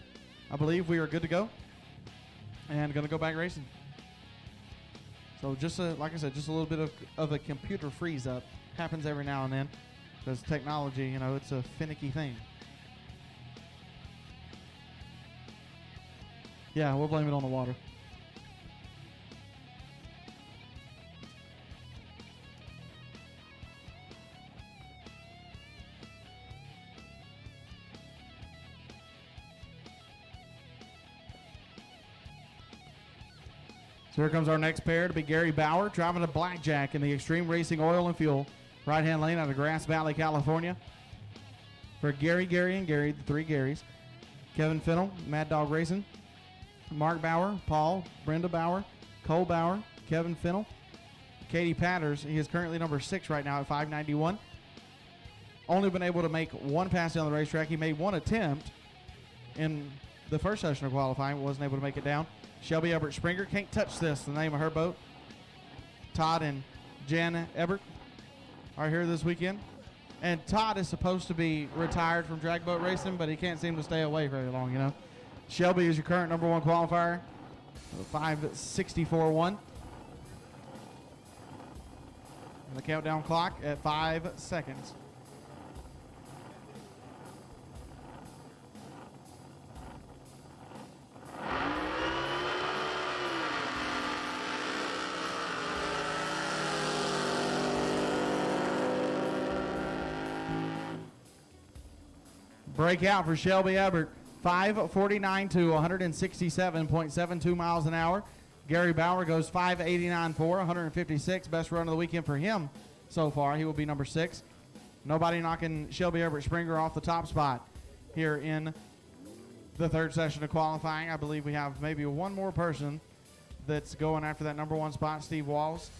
I believe we are good to go. And going to go back racing. So just like I said, just a little bit of a computer freeze up happens every now and then. Because technology, you know, it's a finicky thing. Yeah, we'll blame it on the water. So here comes our next pair to be Gary Bauer driving a blackjack in the Extreme Racing Oil and Fuel right-hand lane out of Grass Valley, California. For Gary, and Gary, the three Garys. Kevin Fennell, Mad Dog Racing. Mark Bauer, Paul, Brenda Bauer, Cole Bauer, Kevin Fennell. Katie Patters, he is currently number 6 right now at 591. Only been able to make one pass down the racetrack. He made one attempt in the first session of qualifying, wasn't able to make it down. Shelby Everett Springer, Can't Touch This, the name of her boat. Todd and Jan Everett are here this weekend. And Todd is supposed to be retired from drag boat racing, but he can't seem to stay away very long, you know. Shelby is your current number 1 qualifier, 5:64.1. And the countdown clock at 5 seconds. Breakout for Shelby Everett, 5:49 to 167.72 miles an hour. Gary Bauer goes 5:89.4, 156. Best run of the weekend for him so far. He will be number 6. Nobody knocking Shelby Everett Springer off the top spot here in the third session of qualifying. I believe we have maybe one more person that's going after that number 1 spot. Steve Walls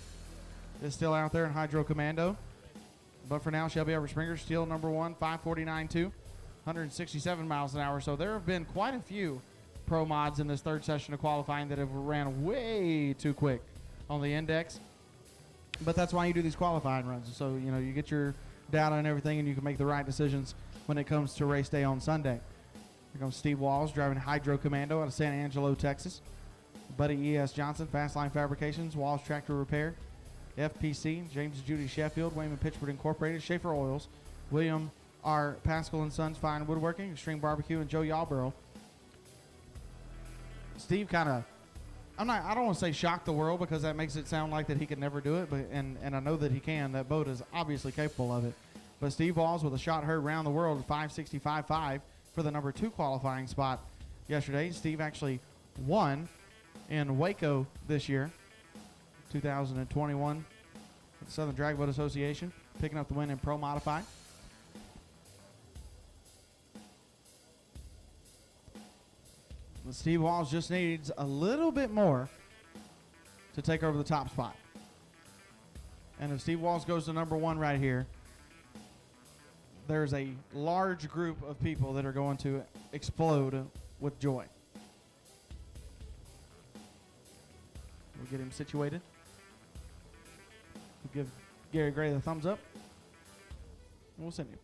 is still out there in Hydro Commando. But for now, Shelby Everett Springer still number 1, 5:49.2. 167 miles an hour. So there have been quite a few pro mods in this third session of qualifying that have ran way too quick on the index. But that's why you do these qualifying runs. So, you know, you get your data and everything, and you can make the right decisions when it comes to race day on Sunday. Here comes Steve Walls driving Hydro Commando out of San Angelo, Texas. Buddy E.S. Johnson, Fastline Fabrications, Walls Tractor Repair, FPC, James and Judy Sheffield, Wayman Pitchford Incorporated, Schaefer Oils, William R. Pascal and Sons Fine Woodworking, Extreme Barbecue, and Joe Yarborough. Steve kind of, I don't want to say shocked the world, because that makes it sound like that he could never do it, but and I know that he can. That boat is obviously capable of it. But Steve Walls with a shot heard around the world at 5:65.5 for the number 2 qualifying spot yesterday. Steve actually won in Waco this year, 2021, at the Southern Drag Boat Association, picking up the win in Pro Modify. Steve Walls just needs a little bit more to take over the top spot. And if Steve Walls goes to number 1 right here, there's a large group of people that are going to explode with joy. We'll get him situated. We'll give Gary Gray the thumbs up. And we'll send him.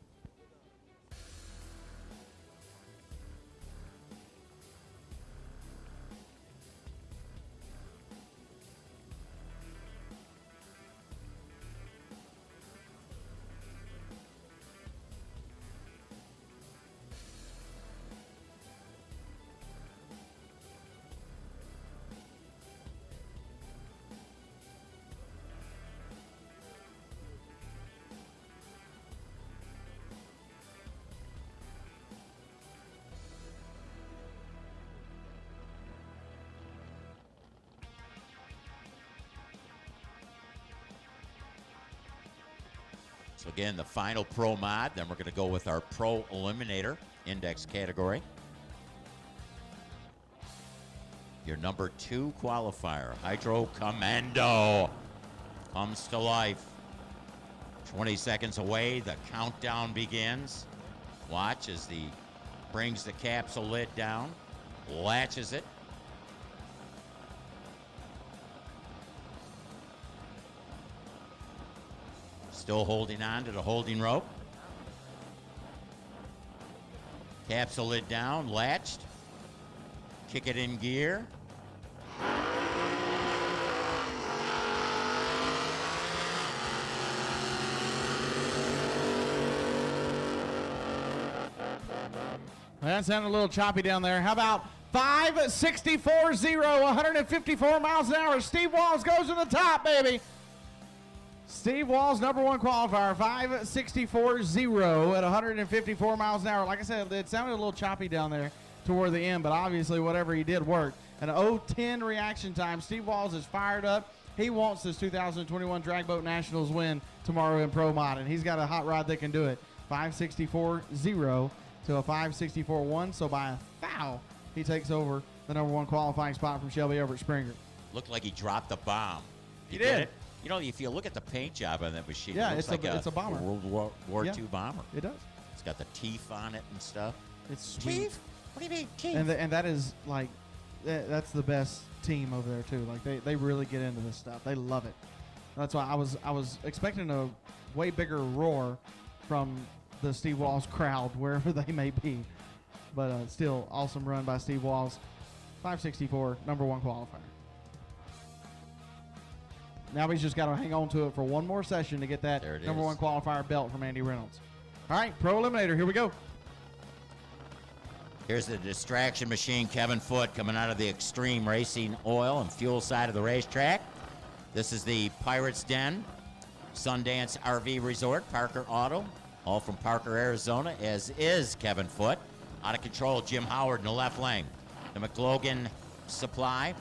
So again, the final pro mod, then we're going to go with our pro eliminator index category. Your number 2 qualifier, Hydro Commando, comes to life. 20 seconds away. The countdown begins. Watch as he brings the capsule lid down, latches it. Still holding on to the holding rope. Capsule lid down, latched. Kick it in gear. That sounded a little choppy down there. How about 564.0, 154 miles an hour? Steve Walls goes to the top, baby. Steve Walls, number one qualifier, 564.0 at 154 miles an hour. Like I said, it sounded a little choppy down there toward the end, but obviously whatever he did worked. An 0:10 reaction time. Steve Walls is fired up. He wants this 2021 Drag Boat Nationals win tomorrow in Pro Mod, and he's got a hot rod that can do it. 564.0 to a 564.1, so by a foul, he takes over the number one qualifying spot from Shelby over at Springer. Looked like he dropped the bomb. He did. It? You know, if you look at the paint job on that machine, Yeah, it looks it's a bomber. World War Yeah. II bomber. It does. It's got the teeth on it and stuff. It's sweet. What do you mean, teeth? And that is like, that's the best team over there too. Like they really get into this stuff. They love it. That's why I was expecting a way bigger roar from the Steve Walls crowd wherever they may be, but still awesome run by Steve Walls. 564, number one qualifier. Now he's just got to hang on to it for one more session to get that There it number is. one qualifier belt from Andy Reynolds. All right, Pro Eliminator, here we go. Here's the distraction machine, Kevin Foote, coming out of the Extreme Racing Oil and Fuel side of the racetrack. This is the Pirates Den, Sundance RV Resort, Parker Auto, all from Parker, Arizona, as is Kevin Foote. Out of control, Jim Howard in the left lane. The McLogan Supply,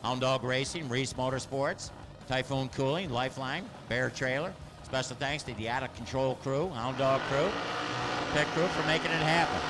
Hound Dog Racing, Reese Motorsports, Typhoon Cooling, Lifeline, Bear Trailer. Special thanks to the Out of Control crew, Hound Dog crew, pit crew for making it happen.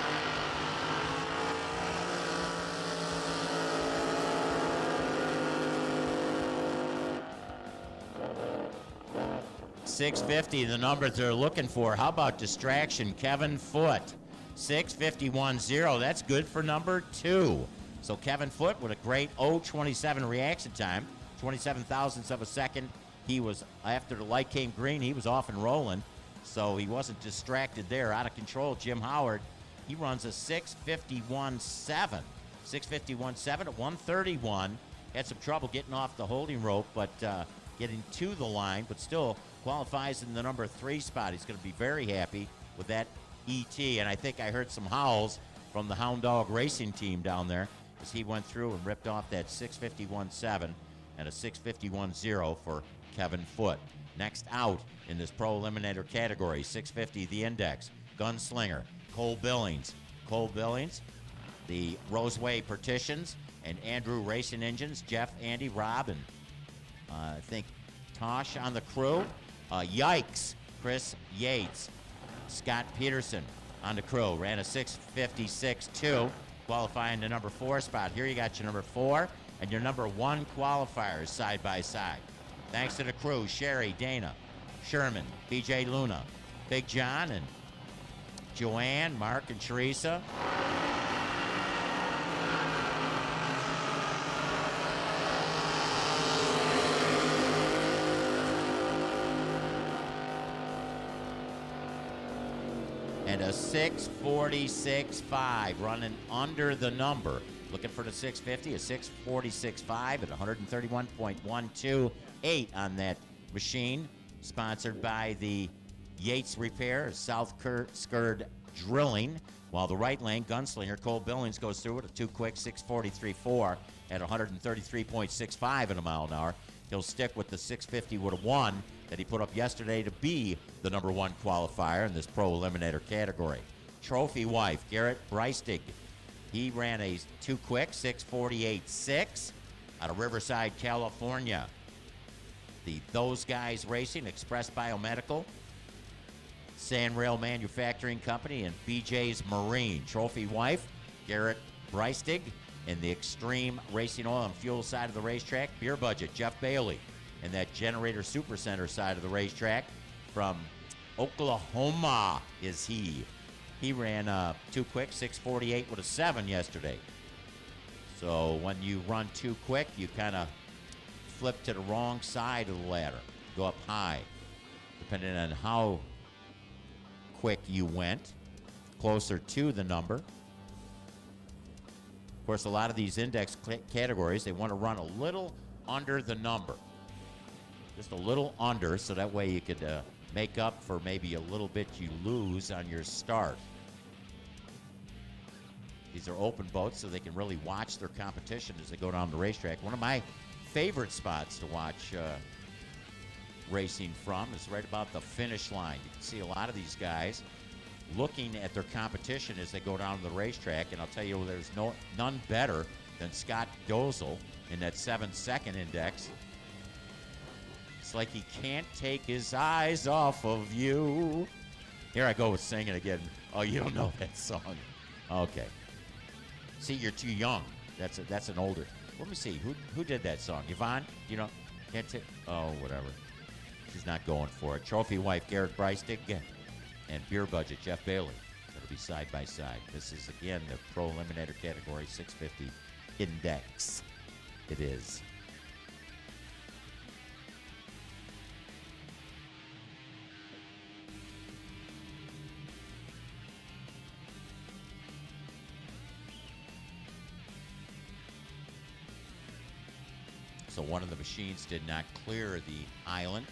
.650, the number they're looking for. How about distraction, Kevin Foote? 651.0, that's good for number 2. So Kevin Foote with a great 0.27 reaction time, 27 thousandths of a second. He was, after the light came green, he was off and rolling, so he wasn't distracted there. Out of control, Jim Howard, he runs a 651.7. 651.7 at 131. Had some trouble getting off the holding rope, but getting to the line, but still qualifies in the number 3 spot. He's going to be very happy with that ET, and I think I heard some howls from the Hound Dog Racing team down there as he went through and ripped off that 651.7 and a 651.0 for Kevin Foote. Next out in this Pro Eliminator category, 650 the index, Gunslinger, Cole Billings. Cole Billings, the Roseway Partitions, and Andrew Racing Engines, Jeff, Andy, Rob, and I think Tosh on the crew. Yikes, Chris Yates. Scott Peterson on the crew. Ran a 656.2, qualifying the number 4 spot. Here you got your number 4 and your number 1 qualifiers side by side. Thanks to the crew, Sherry, Dana, Sherman, BJ Luna, Big John, and Joanne, Mark, and Teresa. And a 646.5, running under the number. Looking for the 650, a 646.5 at 131.128 on that machine. Sponsored by the Yates Repair, South Skirt Drilling. While the right lane, Gunslinger, Cole Billings goes through it, a 2-quick 643.4 at 133.65 in a mile an hour. He'll stick with the 650 with a 1 that he put up yesterday to be the number 1 qualifier in this Pro Eliminator category. Trophy wife, Garrett Breistig. He ran a 2-quick 648.6 out of Riverside, California. The Those Guys Racing, Express Biomedical, Sandrail Manufacturing Company, and BJ's Marine. Trophy wife, Garrett Breistig. In the Extreme Racing Oil and Fuel side of the racetrack, Beer Budget, Jeff Bailey. And that Generator Supercenter side of the racetrack from Oklahoma is he. He ran too quick, 6:48 with a 7 yesterday. So when you run too quick, you kind of flip to the wrong side of the ladder, go up high, depending on how quick you went, closer to the number. Of course, a lot of these index categories, they want to run a little under the number. Just a little under, so that way you could make up for maybe a little bit you lose on your start. These are open boats, so they can really watch their competition as they go down the racetrack. One of my favorite spots to watch racing from is right about the finish line. You can see a lot of these guys looking at their competition as they go down the racetrack, and I'll tell you, there's none better than Scott Dozel in that 7-second index. It's like he can't take his eyes off of you. Here I go with singing again. Oh, you don't know that song. Okay. See, you're too young. That's an older. Let me see. Who did that song? Yvonne? You know? Can't take. Oh, whatever. She's not going for it. Trophy wife Garrett Breistig and beer budget Jeff Bailey. That'll be side by side. This is again the pro eliminator category 650 index. It is. So one of the machines did not clear the island.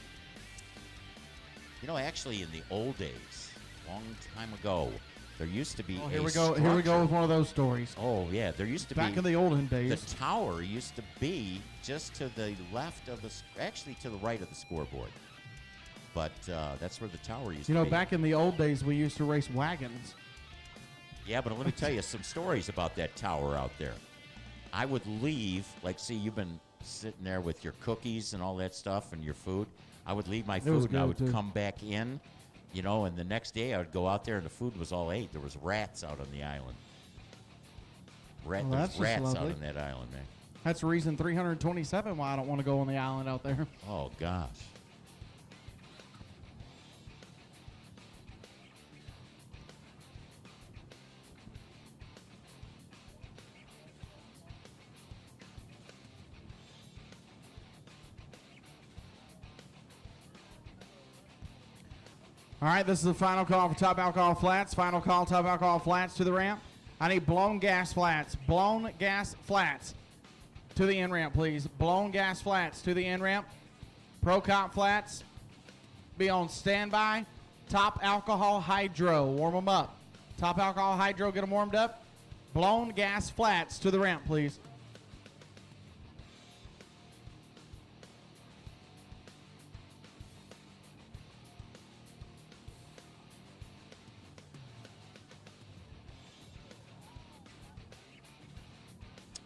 You know, actually, in the old days, long time ago, there used to be. Oh, here we go. Here we go with one of those stories. Oh yeah, there used to be. Back in the olden days, the tower used to be just to the left of the, actually to the right of the scoreboard. But that's where the tower used to be. You know, back in the old days, we used to race wagons. Yeah, but let me tell you some stories about that tower out there. I would leave, like, see, you've been sitting there with your cookies and all that stuff and your food. I would leave my food and I would come back in, you know, and the next day I would go out there and the food was all ate. There was rats out on the island. There's rats out on that island, man. That's reason 327 why I don't want to go on the island out there. Oh, gosh. All right, this is the final call for top alcohol flats. Final call, top alcohol flats to the ramp. I need blown gas flats. Blown gas flats to the end ramp, please. Blown gas flats to the end ramp. Pro cop flats, be on standby. Top alcohol hydro, warm them up. Top alcohol hydro, get them warmed up. Blown gas flats to the ramp, please.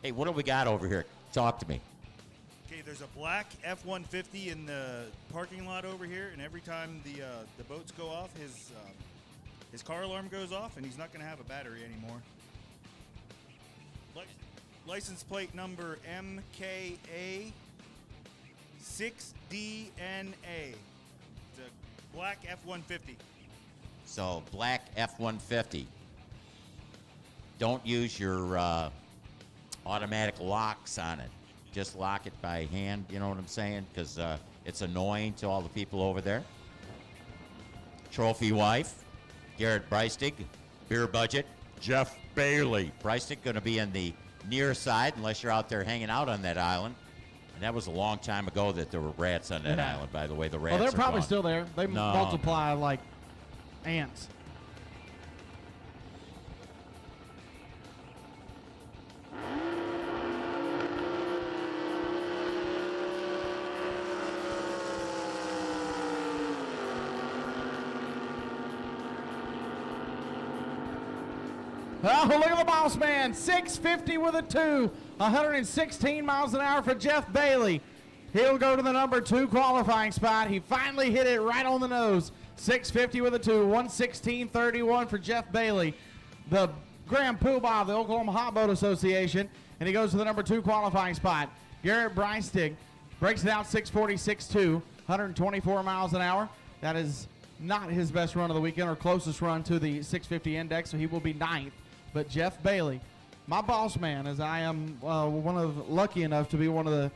Hey, what do we got over here? Talk to me. Okay, there's a black F-150 in the parking lot over here, and every time the boats go off, his car alarm goes off, and he's not going to have a battery anymore. License plate number MKA 6DNA. It's a black F-150. So, black F-150. Don't use your automatic locks on it. Just lock it by hand, you know what I'm saying? Because it's annoying to all the people over there. Trophy wife, Garrett Breistig. Beer budget, Jeff Bailey. Breistig going to be in the near side unless you're out there hanging out on that island. And that was a long time ago that there were rats on that island, by the way. The rats they're are probably gone. still there. They multiply like ants. Oh, look at the boss man. 650 with a 2. 116 miles an hour for Jeff Bailey. He'll go to the number 2 qualifying spot. He finally hit it right on the nose. 650 with a 2. 116.31 for Jeff Bailey, the Grand Poobah of the Oklahoma Hot Boat Association. And he goes to the number 2 qualifying spot. Garrett Breistig breaks it out 640, 6.2. 124 miles an hour. That is not his best run of the weekend or closest run to the 650 index, so he will be 9th. But Jeff Bailey, my boss man, as I am lucky enough to be one of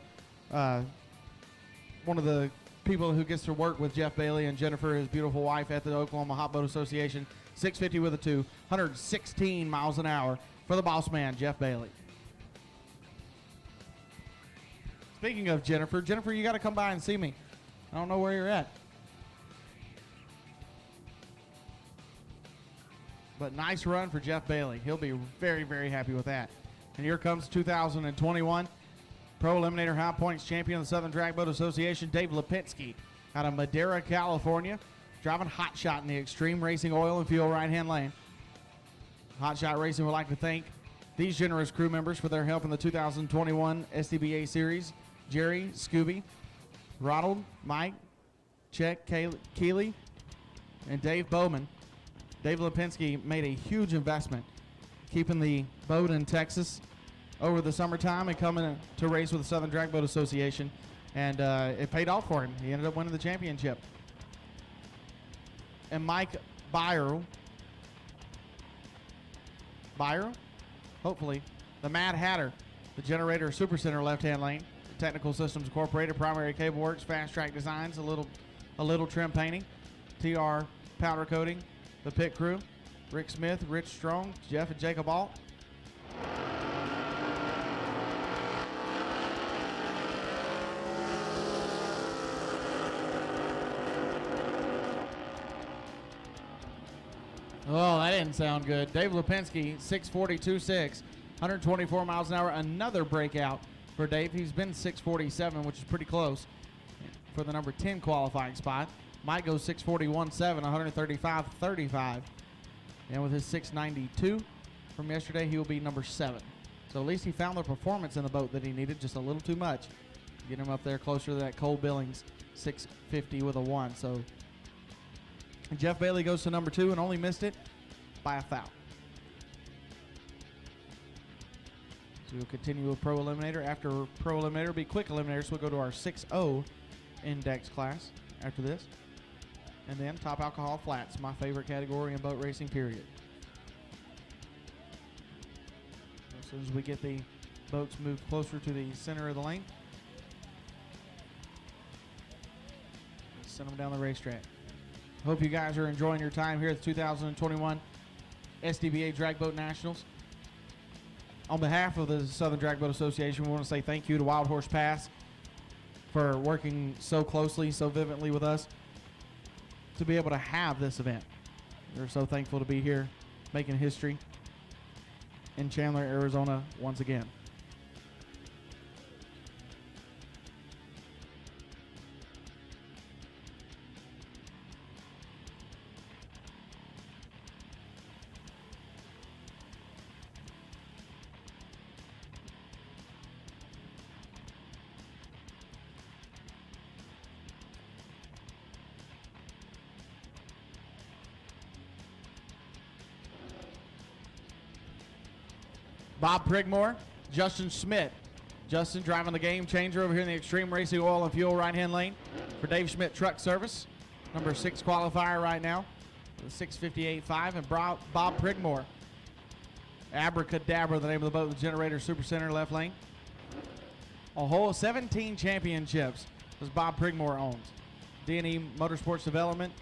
the people who gets to work with Jeff Bailey and Jennifer, his beautiful wife, at the Oklahoma Hot Boat Association. 650 with a 2, 116 miles an hour for the boss man, Jeff Bailey. Speaking of Jennifer, you got to come by and see me. I don't know where you're at. But nice run for Jeff Bailey. He'll be very, very happy with that. And here comes 2021 Pro Eliminator High Points champion of the Southern Drag Boat Association, Dave Lipinski, out of Madera, California, driving Hot Shot in the Extreme Racing Oil and Fuel right-hand lane. Hot Shot Racing would like to thank these generous crew members for their help in the 2021 SDBA Series: Jerry, Scooby, Ronald, Mike, Chet, Keeley, and Dave Bowman. Dave Lipinski made a huge investment keeping the boat in Texas over the summertime and coming to race with the Southern Drag Boat Association, and it paid off for him. He ended up winning the championship. And Mike Byro, hopefully, the Mad Hatter, the Generator Super Center left-hand lane, Technical Systems Incorporated, Primary Cable Works, Fast Track Designs, a little trim painting, TR Powder Coating, the pit crew, Rick Smith, Rich Strong, Jeff and Jacob Alt. Oh, that didn't sound good. Dave Lipinski, 6:42.6, 124 miles an hour. Another breakout for Dave. He's been 6:47, which is pretty close for the number 10 qualifying spot. Mike goes 6:41.7, 135.35. And with his 6:92 from yesterday, he will be number 7. So at least he found the performance in the boat that he needed, just a little too much. Get him up there closer to that Cole Billings 650 with a 1. So Jeff Bailey goes to number 2 and only missed it by a foul. So we'll continue with Pro Eliminator. After Pro Eliminator will be Quick Eliminator, so we'll go to our 6.0 index class after this. And then Top Alcohol Flats, my favorite category in boat racing, period. As soon as we get the boats moved closer to the center of the lane, let's send them down the racetrack. Hope you guys are enjoying your time here at the 2021 SDBA Drag Boat Nationals. On behalf of the Southern Drag Boat Association, we want to say thank you to Wild Horse Pass for working so closely, so vividly with us to be able to have this event. We're so thankful to be here making history in Chandler, Arizona once again. Bob Prigmore, Justin Schmidt. Justin driving the game changer over here in the Extreme Racing Oil and Fuel right-hand lane for Dave Schmidt Truck Service. Number 6 qualifier right now, the 658.5, and Bob Prigmore. Abracadabra, the name of the boat, the Generator Super Center left lane. A whole 17 championships as Bob Prigmore owns. D&E Motorsports Development,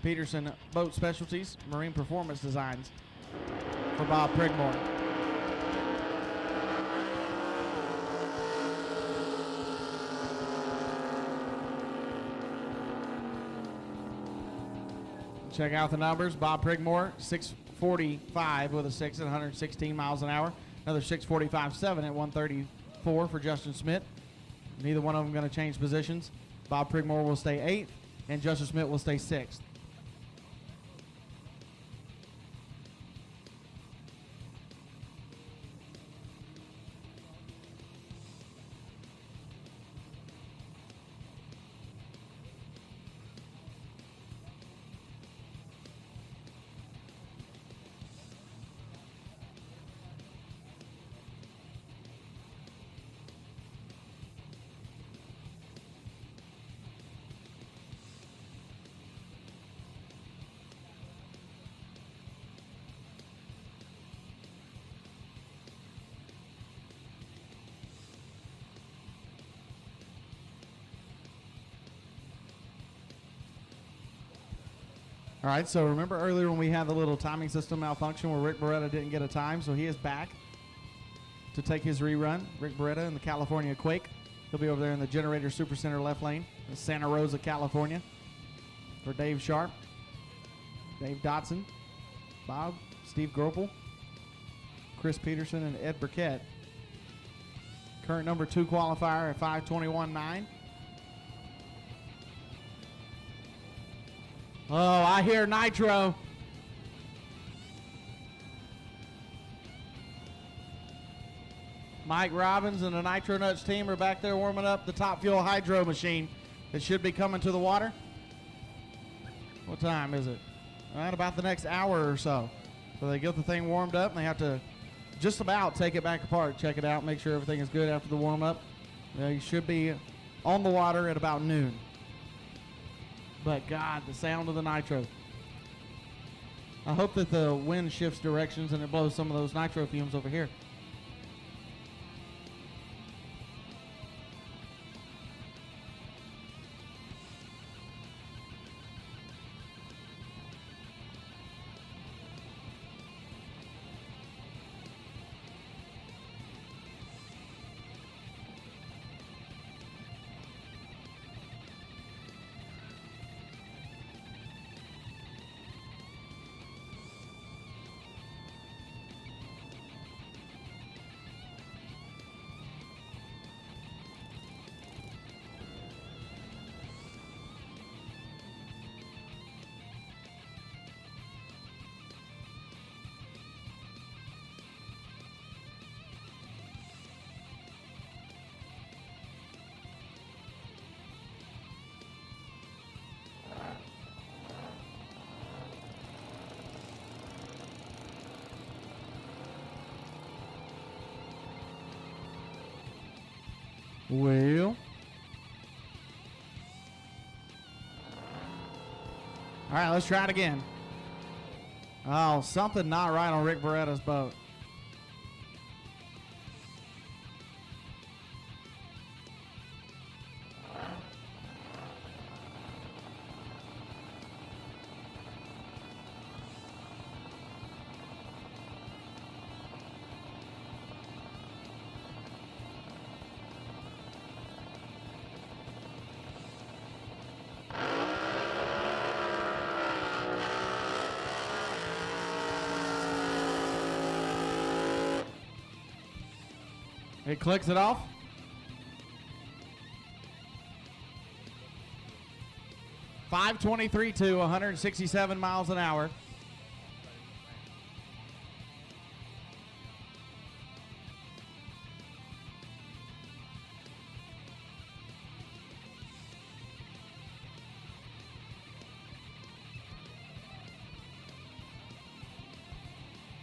Peterson Boat Specialties, Marine Performance Designs for Bob Prigmore. Check out the numbers. Bob Prigmore, 6:45 with a 6 at 116 miles an hour. Another 6:45.7 at 134 for Justin Smith. Neither one of them going to change positions. Bob Prigmore will stay 8th, and Justin Smith will stay 6th. All right, so remember earlier when we had the little timing system malfunction where Rick Beretta didn't get a time, so he is back to take his rerun. Rick Beretta in the California Quake. He'll be over there in the Generator Supercenter left lane in Santa Rosa, California. For Dave Sharp, Dave Dotson, Bob, Steve Gropel, Chris Peterson, and Ed Burkett. Current number 2 qualifier at 5:21.9. Oh, I hear nitro. Mike Robbins and the Nitro Nuts team are back there warming up the Top Fuel Hydro machine that should be coming to the water. What time is it? All right, about the next hour or so. So they get the thing warmed up and they have to just about take it back apart, check it out, make sure everything is good after the warm up. You should be on the water at about noon. But God, the sound of the nitro. I hope that the wind shifts directions and it blows some of those nitro fumes over here. Well. All right, let's try it again. Oh, something not right on Rick Beretta's boat. It clicks it off. .523 to 167 miles an hour.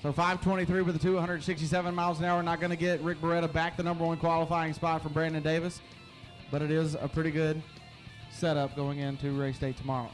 So 523 with the 267 miles an hour. Not going to get Rick Beretta back the number 1 qualifying spot from Brandon Davis, but it is a pretty good setup going into race day tomorrow.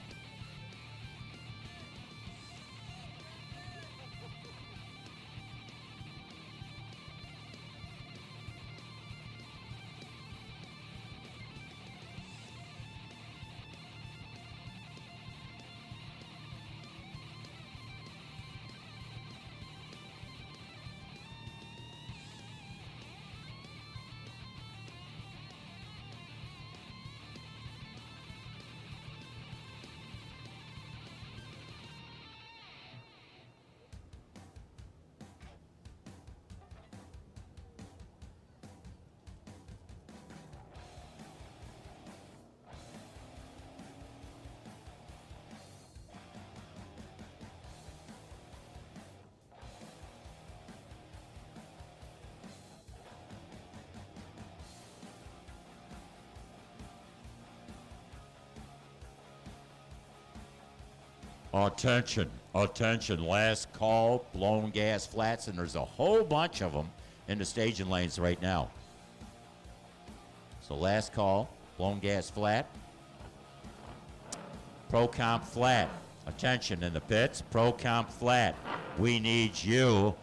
Attention, attention, last call, blown gas flats, and there's a whole bunch of them in the staging lanes right now. So last call, blown gas flat. Pro Comp flat. Attention in the pits, Pro Comp flat. We need you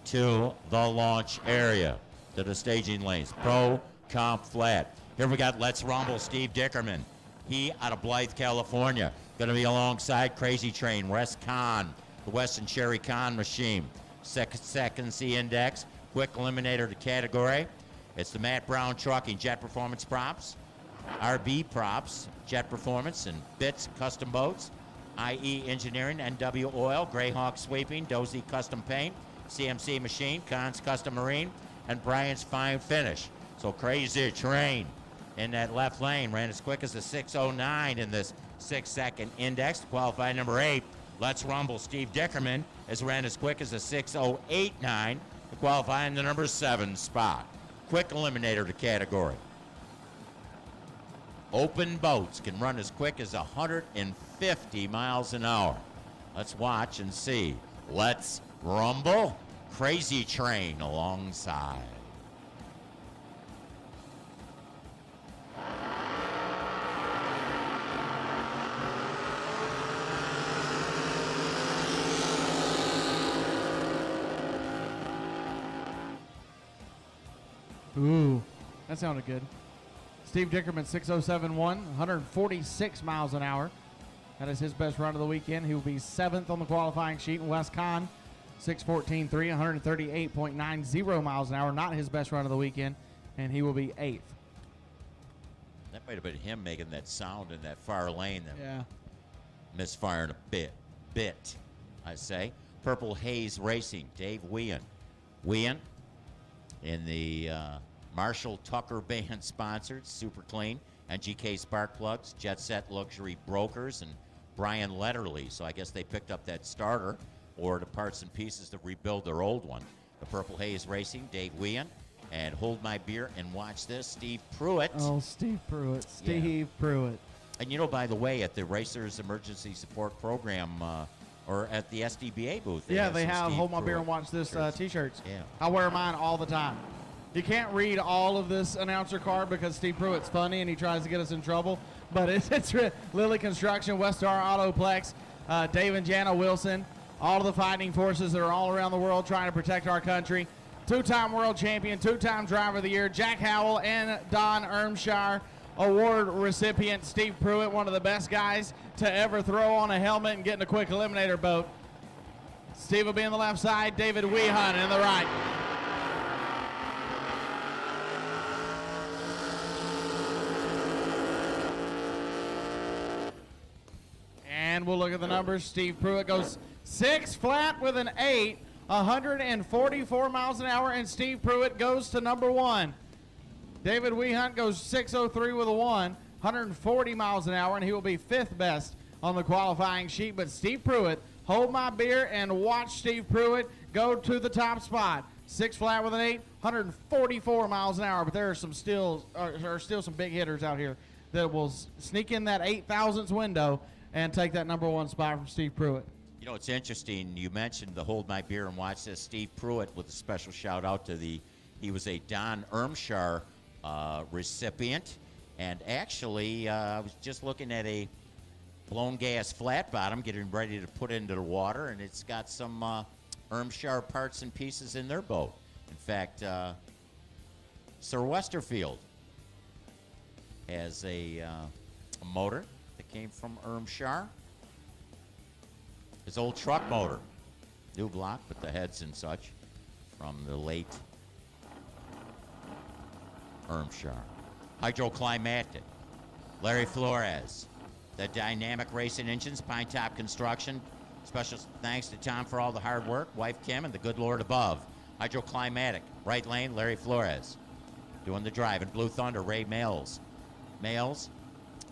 to the launch area, to the staging lanes. Pro Comp flat. Here we got Let's Rumble, Steve Dickerman. He out of Blythe, California. Going to be alongside Crazy Train, West Con, the Weston Cherry Con machine. Second C index, quick eliminator to category. It's the Matt Brown Trucking Jet Performance Props, RB Props, Jet Performance, and Bits Custom Boats, IE Engineering, NW Oil, Greyhawk Sweeping, Dozy Custom Paint, CMC Machine, Cons Custom Marine, and Brian's Fine Finish. So Crazy Train in that left lane ran as quick as a 6:09 in this 6-second index. Qualified number 8, Let's Rumble, Steve Dickerman, has ran as quick as a 6:089 to qualify in the number 7 spot. Quick eliminator to category. Open boats can run as quick as 150 miles an hour. Let's watch and see. Let's Rumble, Crazy Train alongside. Ooh, that sounded good. Steve Dickerman, 6071, 146 miles an hour. That is his best run of the weekend. He will be 7th on the qualifying sheet. And Wes Con, 614.3, 138.90 miles an hour. Not his best run of the weekend, and he will be 8th. That might have been him making that sound in that far lane. That Yeah. misfiring a bit, I say. Purple Haze Racing, Dave Whean. Whean in the Marshall Tucker Band sponsored, Super Clean, and GK Spark Plugs, Jet Set Luxury Brokers, and Brian Letterly. So I guess they picked up that starter or the parts and pieces to rebuild their old one. The Purple Haze Racing, Dave Whean, and Hold My Beer and Watch This, Steve Pruitt. Oh, Steve Pruitt. Steve Pruitt. And you know, by the way, at the Racers Emergency Support Program, or at the SDBA booth. They have some Steve Hold My Beer Pruitt and Watch This t-shirts. Yeah. I wear mine all the time. You can't read all of this announcer card because Steve Pruitt's funny and he tries to get us in trouble. But it's Lilly Construction, Westar Autoplex, Dave and Jana Wilson, all of the fighting forces that are all around the world trying to protect our country. 2-time world champion, 2-time driver of the year, Jack Howell and Don Ermshire award recipient Steve Pruitt, one of the best guys to ever throw on a helmet and get in a quick eliminator boat. Steve will be on the left side, David Weehunt in the right. And we'll look at the numbers. Steve Pruitt goes 6 flat with an 8, 144 miles an hour, and Steve Pruitt goes to number 1. David Weehunt goes 603 with a 1, 140 miles an hour, and he will be 5th best on the qualifying sheet. But Steve Pruitt, Hold My Beer and Watch Steve Pruitt go to the top spot. 6 flat with an 8, 144 miles an hour. But there are still some big hitters out here that will sneak in that 8,000th window and take that number 1 spot from Steve Pruitt. You know, it's interesting. You mentioned the Hold My Beer and Watch This. Steve Pruitt with a special shout out to he was a Don Ermshire recipient. And actually, I was just looking at a blown gas flat bottom, getting ready to put into the water, and it's got some Ermshire parts and pieces in their boat. In fact, Sir Westerfield has a motor that came from Ermshire. His old truck motor, new block, but the heads and such from the late Ermshire. Hydroclimatic, Larry Flores. The Dynamic Racing Engines, Pine Top Construction. Special thanks to Tom for all the hard work, wife Kim, and the good Lord above. Hydroclimatic, right lane, Larry Flores. Doing the drive. And Blue Thunder, Ray Males. Males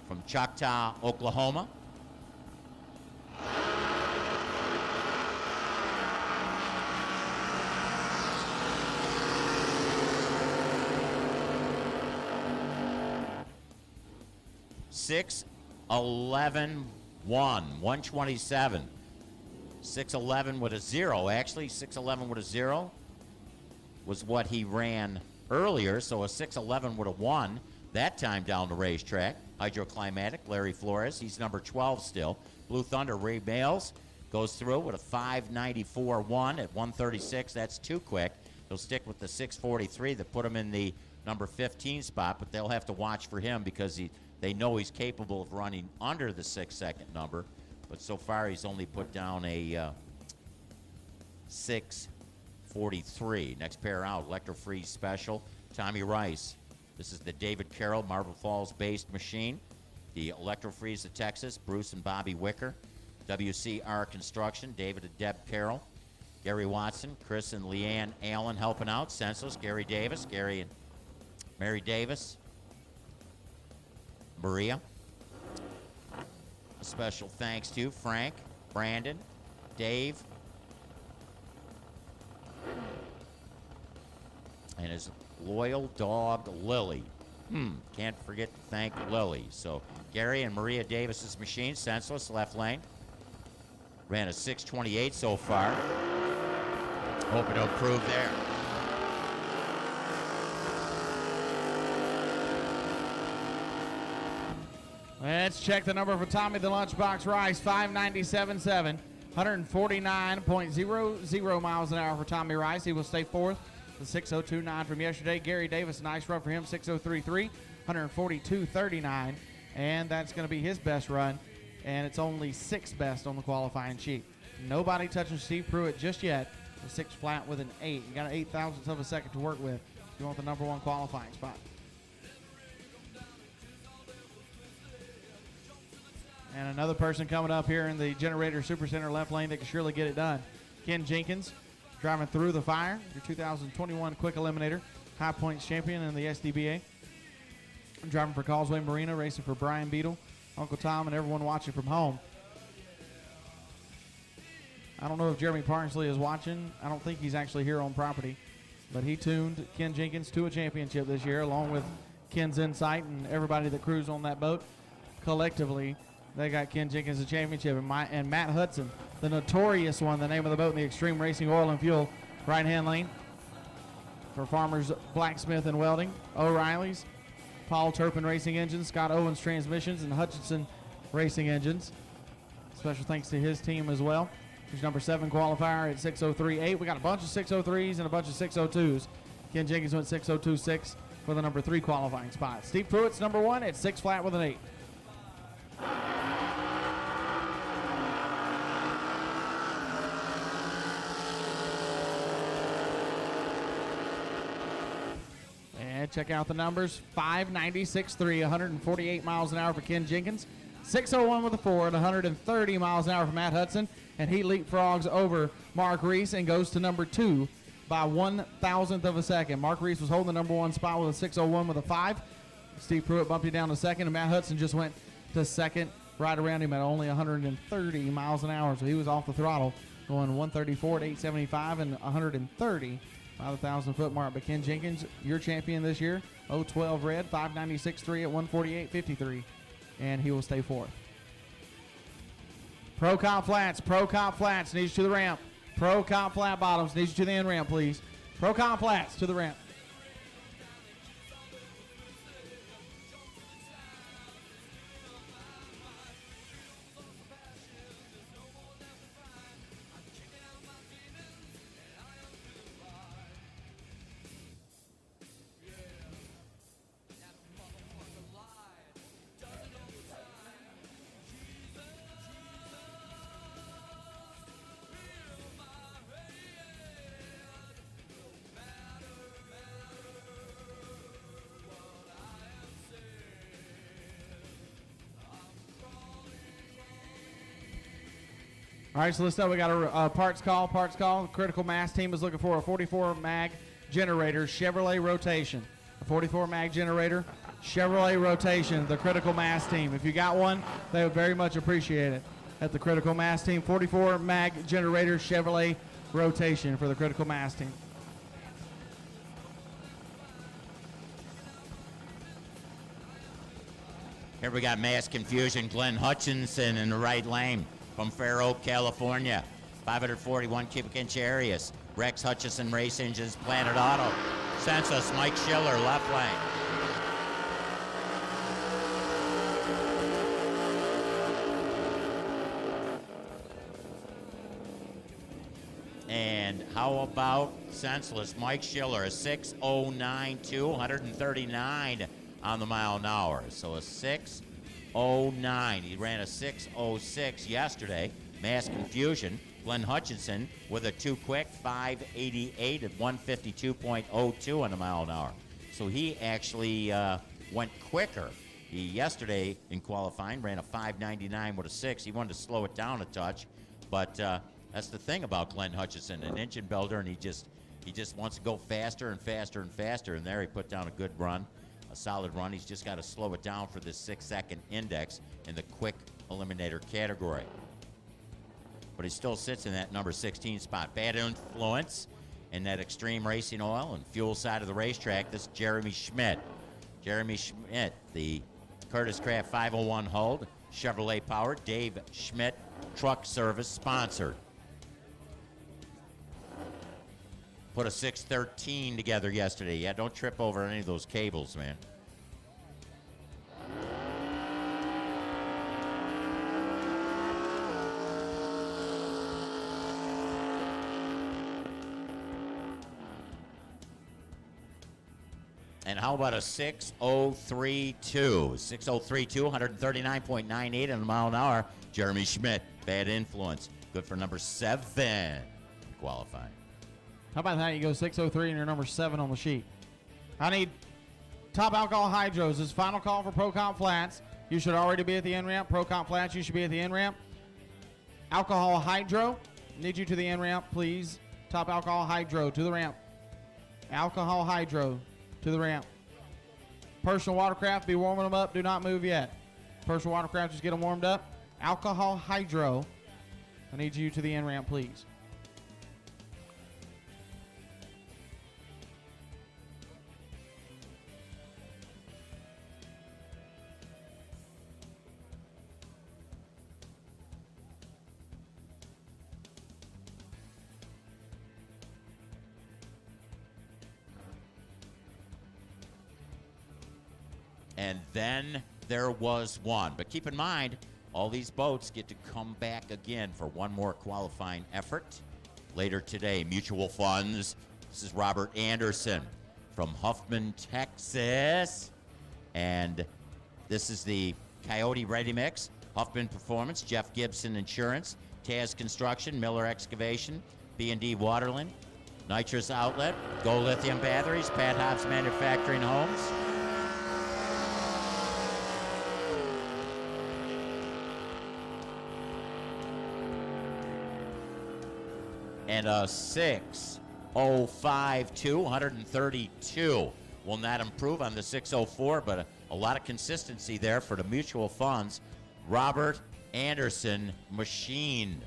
from Choctaw, Oklahoma. Six 11 1 127. 611 with a 0. Actually, 611 with a 0 was what he ran earlier. So a 611 with a 1 that time down the racetrack. Hydroclimatic, Larry Flores. He's number 12 still. Blue Thunder, Ray Bales goes through with a 594 1 at 136. That's too quick. They'll stick with the 643 that put him in the number 15 spot, but they'll have to watch for him because They know he's capable of running under the 6-second number, but so far he's only put down a 6:43. Next pair out, Electro Freeze Special, Tommy Rice. This is the David Carroll Marble Falls-based machine. The Electro Freeze of Texas, Bruce and Bobby Wicker. WCR Construction, David and Deb Carroll. Gary Watson, Chris and Leanne Allen helping out. Senseless, Gary Davis, Gary and Mary Davis. Maria. A special thanks to Frank, Brandon, Dave, and his loyal dog, Lily. Can't forget to thank Lily. So Gary and Maria Davis's machine, Senseless, left lane. Ran a 6:28 so far. Hoping to improve there. Let's check the number for Tommy the Lunchbox Rice, 597.7, 149.00 miles an hour for Tommy Rice. He will stay fourth. The 6:02.9 from yesterday. Gary Davis, nice run for him, 6:03.3, 142.39, and that's going to be his best run, and it's only sixth best on the qualifying sheet. Nobody touching Steve Pruitt just yet. The 6 flat with an 8. You got an 8,000th of a second to work with if you want the number 1 qualifying spot. And another person coming up here in the Generator Supercenter left lane that can surely get it done. Ken Jenkins driving through the fire, your 2021 Quick Eliminator, High Points champion in the SDBA. Driving for Causeway Marina, racing for Brian Beadle, Uncle Tom, and everyone watching from home. I don't know if Jeremy Parsley is watching. I don't think he's actually here on property. But he tuned Ken Jenkins to a championship this year, along with Ken's Insight and everybody that cruised on that boat. Collectively, they got Ken Jenkins a championship. And Matt Hudson, the notorious one, the name of the boat in the Extreme Racing Oil and Fuel, right-hand lane. For Farmers Blacksmith and Welding, O'Reilly's, Paul Turpin Racing Engines, Scott Owens Transmissions, and Hutchinson Racing Engines. Special thanks to his team as well. There's number 7 qualifier at 6:03.8. We got a bunch of 6:03s and a bunch of 6:02s. Ken Jenkins went 6:02.6 for the number 3 qualifying spot. Steve Pruitt's number 1 at 6 flat with an 8. And check out the numbers. 596.3, 148 miles an hour for Ken Jenkins. 6:01 with a 4 at 130 miles an hour for Matt Hudson. And he leapfrogs over Mark Reese and goes to number 2 by 1,000th of a second. Mark Reese was holding the number 1 spot with a 6:01 with a 5. Steve Pruitt bumped you down to second, and Matt Hudson just went to second right around him at only 130 miles an hour. So he was off the throttle, going 134 at 875 and 130 by the 1,000-foot mark. But Ken Jenkins, your champion this year, 012 red, 596.3 at 148.53, and he will stay fourth. Pro Comp Flats needs you to the ramp. Pro Comp Flat Bottoms needs you to the end ramp, please. Pro Comp Flats to the ramp. All right, so let's know we got a parts call. The Critical Mass team is looking for a 44 mag generator Chevrolet rotation. A 44 mag generator Chevrolet rotation, the Critical Mass team. If you got one, they would very much appreciate it. At the Critical Mass team, 44 mag generator Chevrolet rotation for the Critical Mass team. Here we got mass confusion. Glenn Hutchinson in the right lane from Fair Oak, California. 541 cubic inch Arius. Rex Hutchison Race Engines, Planet Auto. Census, Mike Schiller, left lane. And how about senseless Mike Schiller, a 6:09.2, 139 on the mile an hour. So a 6:09. He ran a 6:06 yesterday. Mass confusion. Glenn Hutchinson with a too quick 5:88 at 152.02 on the mile an hour. So he actually went quicker. He yesterday in qualifying ran a 5:99 with a 6. He wanted to slow it down a touch, but that's the thing about Glenn Hutchinson, an engine builder, and he just wants to go faster and faster and faster. And there he put down a good run, a solid run. He's just got to slow it down for this 6-second index in the quick eliminator category. But he still sits in that number 16 spot. Bad influence in that extreme racing oil and fuel side of the racetrack. This is Jeremy Schmidt. Jeremy Schmidt, the Curtis Craft 501 Hold, Chevrolet powered, Dave Schmidt Truck Service sponsored. Put a 6:13 together yesterday. Yeah, don't trip over any of those cables, man. And how about a 6:032? 6:032, 139.98 on the mile an hour. Jeremy Schmidt, bad influence. Good for number 7 qualifying. How about that? You go 6:03 and you're number 7 on the sheet. I need Top Alcohol Hydros. This final call for Pro Comp Flats. You should already be at the in-ramp. Pro Comp Flats, you should be at the in-ramp. Alcohol Hydro, need you to the in-ramp, please. Top Alcohol Hydro to the ramp. Alcohol Hydro to the ramp. Personal Watercraft, be warming them up. Do not move yet. Personal Watercraft, just get them warmed up. Alcohol Hydro, I need you to the in-ramp, please. And then there was one. But keep in mind, all these boats get to come back again for one more qualifying effort later today. Mutual Funds. This is Robert Anderson from Huffman, Texas. And this is the Coyote Ready Mix, Huffman Performance, Jeff Gibson Insurance, Taz Construction, Miller Excavation, B&D Waterland, Nitrous Outlet, Go Lithium Batteries, Pat Hobbs Manufacturing Homes. And a 6:052, 132. Will not improve on the 6:04, but a lot of consistency there for the Mutual Funds. Robert Anderson Machine.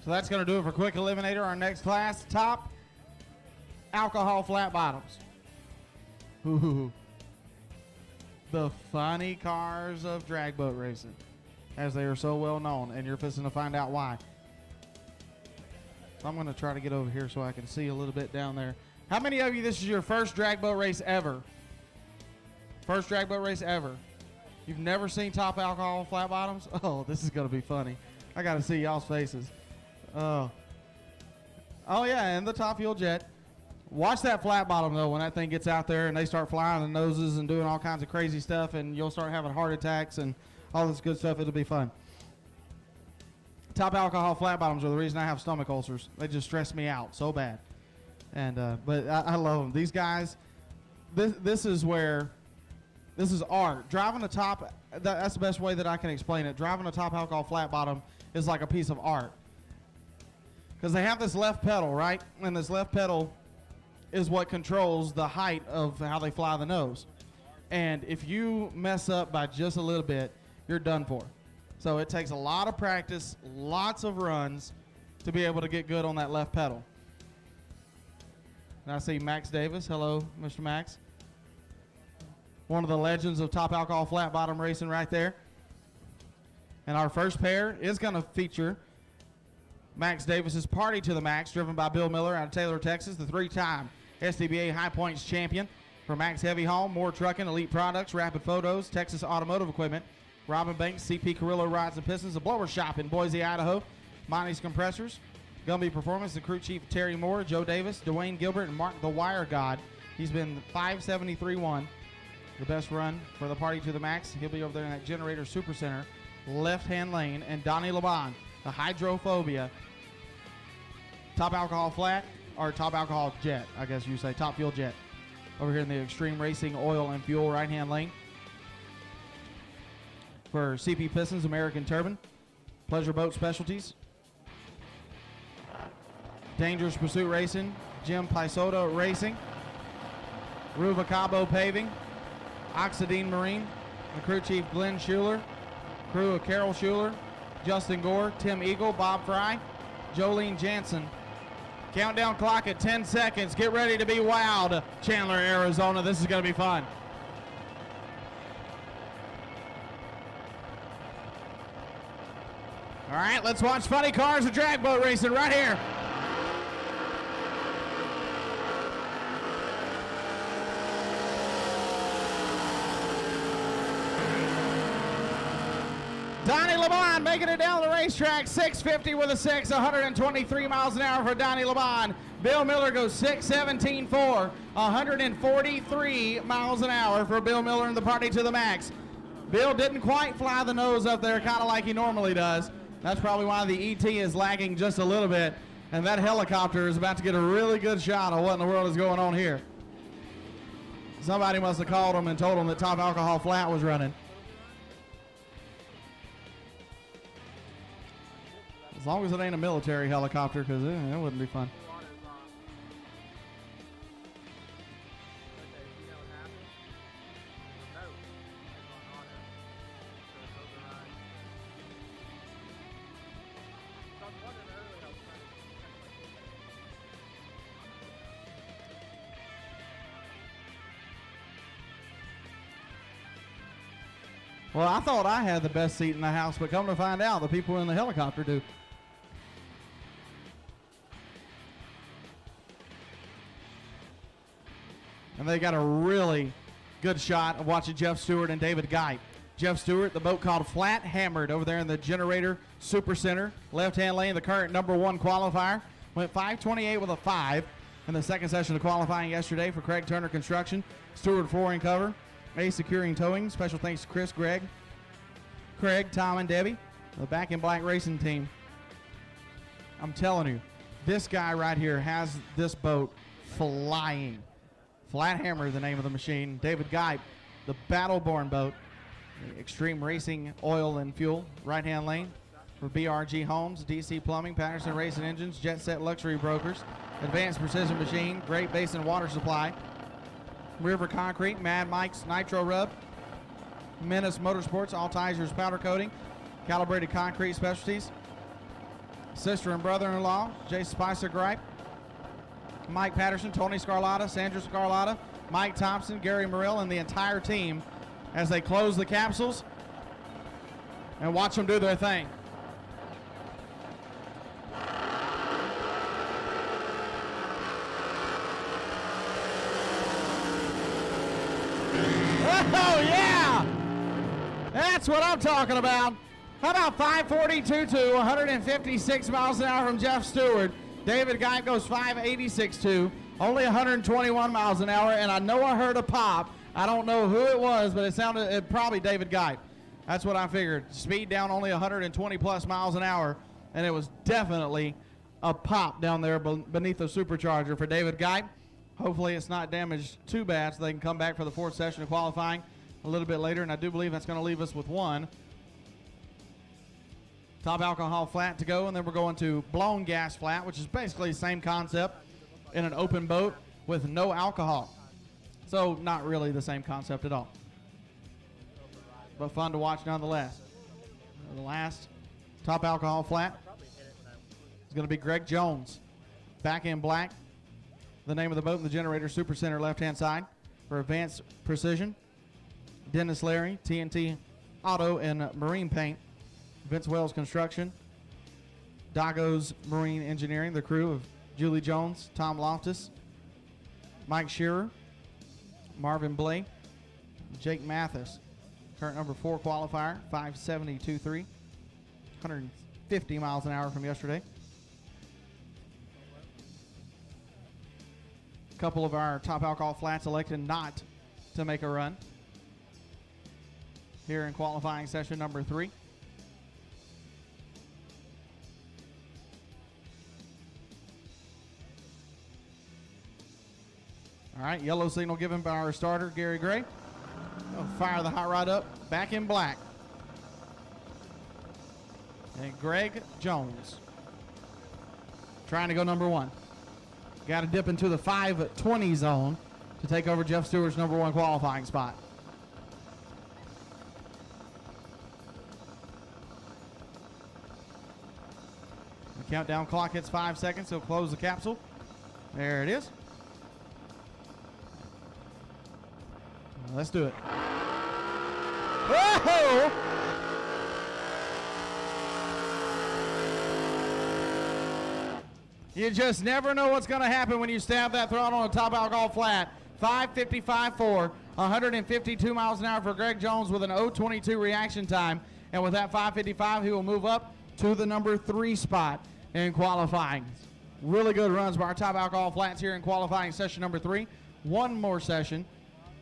So that's going to do it for Quick Eliminator. Our next class, Top Alcohol Flat Bottoms. Ooh. The funny cars of drag boat racing, as they are so well known, and you're fixing to find out why. So I'm going to try to get over here so I can see a little bit down there. How many of you, this is your first drag boat race ever? First drag boat race ever. You've never seen Top Alcohol Flat Bottoms? Oh, this is going to be funny. I got to see y'all's faces. Oh yeah, and the Top Fuel Jet. Watch that flat bottom, though, when that thing gets out there and they start flying the noses and doing all kinds of crazy stuff, and you'll start having heart attacks and all this good stuff. It'll be fun. Top Alcohol Flat Bottoms are the reason I have stomach ulcers. They just stress me out so bad. And but I love them. These guys, this is art. Driving a top, that's the best way that I can explain it. Driving a Top Alcohol Flat Bottom is like a piece of art. Because they have this left pedal, right? And this left pedal is what controls the height of how they fly the nose. And if you mess up by just a little bit, you're done for. So it takes a lot of practice, lots of runs to be able to get good on that left pedal. And I see Max Davis. Hello, Mr. Max. One of the legends of Top Alcohol Flat Bottom racing right there. And our first pair is going to feature Max Davis's Party to the Max, driven by Bill Miller out of Taylor, Texas, the 3-time SDBA High Points champion. For Max Heavy Haul, More Trucking, Elite Products, Rapid Photos, Texas Automotive Equipment, Robin Banks, CP Carrillo Rods and Pistons, The Blower Shop in Boise, Idaho, Monty's Compressors, Going to be performing is the crew chief Terry Moore, Joe Davis, Dwayne Gilbert, and Mark the Wire God. He's been 573-1. The best run for the party to the max. He'll be over there in that Generator Super Center, left-hand lane. And Donnie Laban, the Hydrophobia, top alcohol flat, or top alcohol jet, I guess you say, top fuel jet. Over here in the Extreme Racing Oil and Fuel right-hand lane. For CP Pistons, American Turbine, Pleasure Boat Specialties, Dangerous Pursuit Racing, Jim Pisoto Racing, Ruva Cabo Paving, Oxidine Marine, the crew chief Glenn Schuler, crew of Carol Schuler, Justin Gore, Tim Eagle, Bob Fry, Jolene Jansen. Countdown clock at 10 seconds. Get ready to be wowed, Chandler, Arizona. This is going to be fun. All right, let's watch funny cars and drag boat racing right here. Donnie Laban making it down the racetrack, 650 with a 6, 123 miles an hour for Donnie Laban. Bill Miller goes 617.4, 143 miles an hour for Bill Miller in the party to the max. Bill didn't quite fly the nose up there, kind of like he normally does. That's probably why the ET is lagging just a little bit, and that helicopter is about to get a really good shot of what in the world is going on here. Somebody must have called him and told him that Top Alcohol Flat was running. As long as it ain't a military helicopter, because it wouldn't be fun. Well, I thought I had the best seat in the house, but come to find out, the people in the helicopter do. And they got a really good shot of watching Jeff Stewart and David Geit. Jeff Stewart, the boat called Flat Hammered over there in the Generator Super Center. Left-hand lane, the current #1 qualifier. Went 5:28 with a 5 in the second session of qualifying yesterday for Craig Turner Construction. Stewart flooring cover. A Securing Towing. Special thanks to Chris, Greg, Craig, Tom, and Debbie, the Back in Black racing team. I'm telling you, this guy right here has this boat flying. Flat Hammer, the name of the machine. David Geit, the Battleborn boat. Extreme Racing Oil and Fuel, right-hand lane. For BRG Homes, DC Plumbing, Patterson Racing Engines, Jet Set Luxury Brokers, Advanced Precision Machine, Great Basin Water Supply, River Concrete, Mad Mike's Nitro Rub, Menace Motorsports, All Tizers Powder Coating, Calibrated Concrete Specialties, Sister and Brother-in-Law, Jay Spicer Gripe, Mike Patterson, Tony Scarlatta, Sandra Scarlatta, Mike Thompson, Gary Morrill, and the entire team as they close the capsules and watch them do their thing. Oh, yeah! That's what I'm talking about. How about 542.2, 156 miles an hour from Jeff Stewart. David Geit goes 586.2, only 121 miles an hour, and I know I heard a pop. I don't know who it was, but it probably David Geit. That's what I figured. Speed down only 120 plus miles an hour, and it was definitely a pop down there beneath the supercharger for David Geit. Hopefully it's not damaged too bad so they can come back for the fourth session of qualifying a little bit later, and I do believe that's going to leave us with one Top Alcohol Flat to go, and then we're going to Blown Gas Flat, which is basically the same concept in an open boat with no alcohol. So not really the same concept at all, but fun to watch nonetheless. The last Top Alcohol Flat is going to be Greg Jones. Back in Black, the name of the boat in the Generator Super Center left-hand side for Advanced Precision. Dennis Larry, TNT Auto and Marine Paint. Vince Wells Construction. Dago's Marine Engineering, the crew of Julie Jones, Tom Loftus, Mike Shearer, Marvin Blake, Jake Mathis. Current #4 qualifier, 572.3, 150 miles an hour from yesterday. couple of our top alcohol flats elected not to make a run here in qualifying session number 3. All right, yellow signal given by our starter, Gary Gray. He'll fire the hot rod up, back in black. And Greg Jones trying to go number 1. Got to dip into the 520 zone to take over Jeff Stewart's number 1 qualifying spot. The countdown clock hits 5 seconds. He'll close the capsule. There it is. Let's do it. Whoa! You just never know what's going to happen when you stab that throttle on a top alcohol flat. 5:55.4, 152 miles an hour for Greg Jones with an 0:22 reaction time. And with that 5:55, he will move up to the number 3 spot in qualifying. Really good runs by our top alcohol flats here in qualifying session number 3. One more session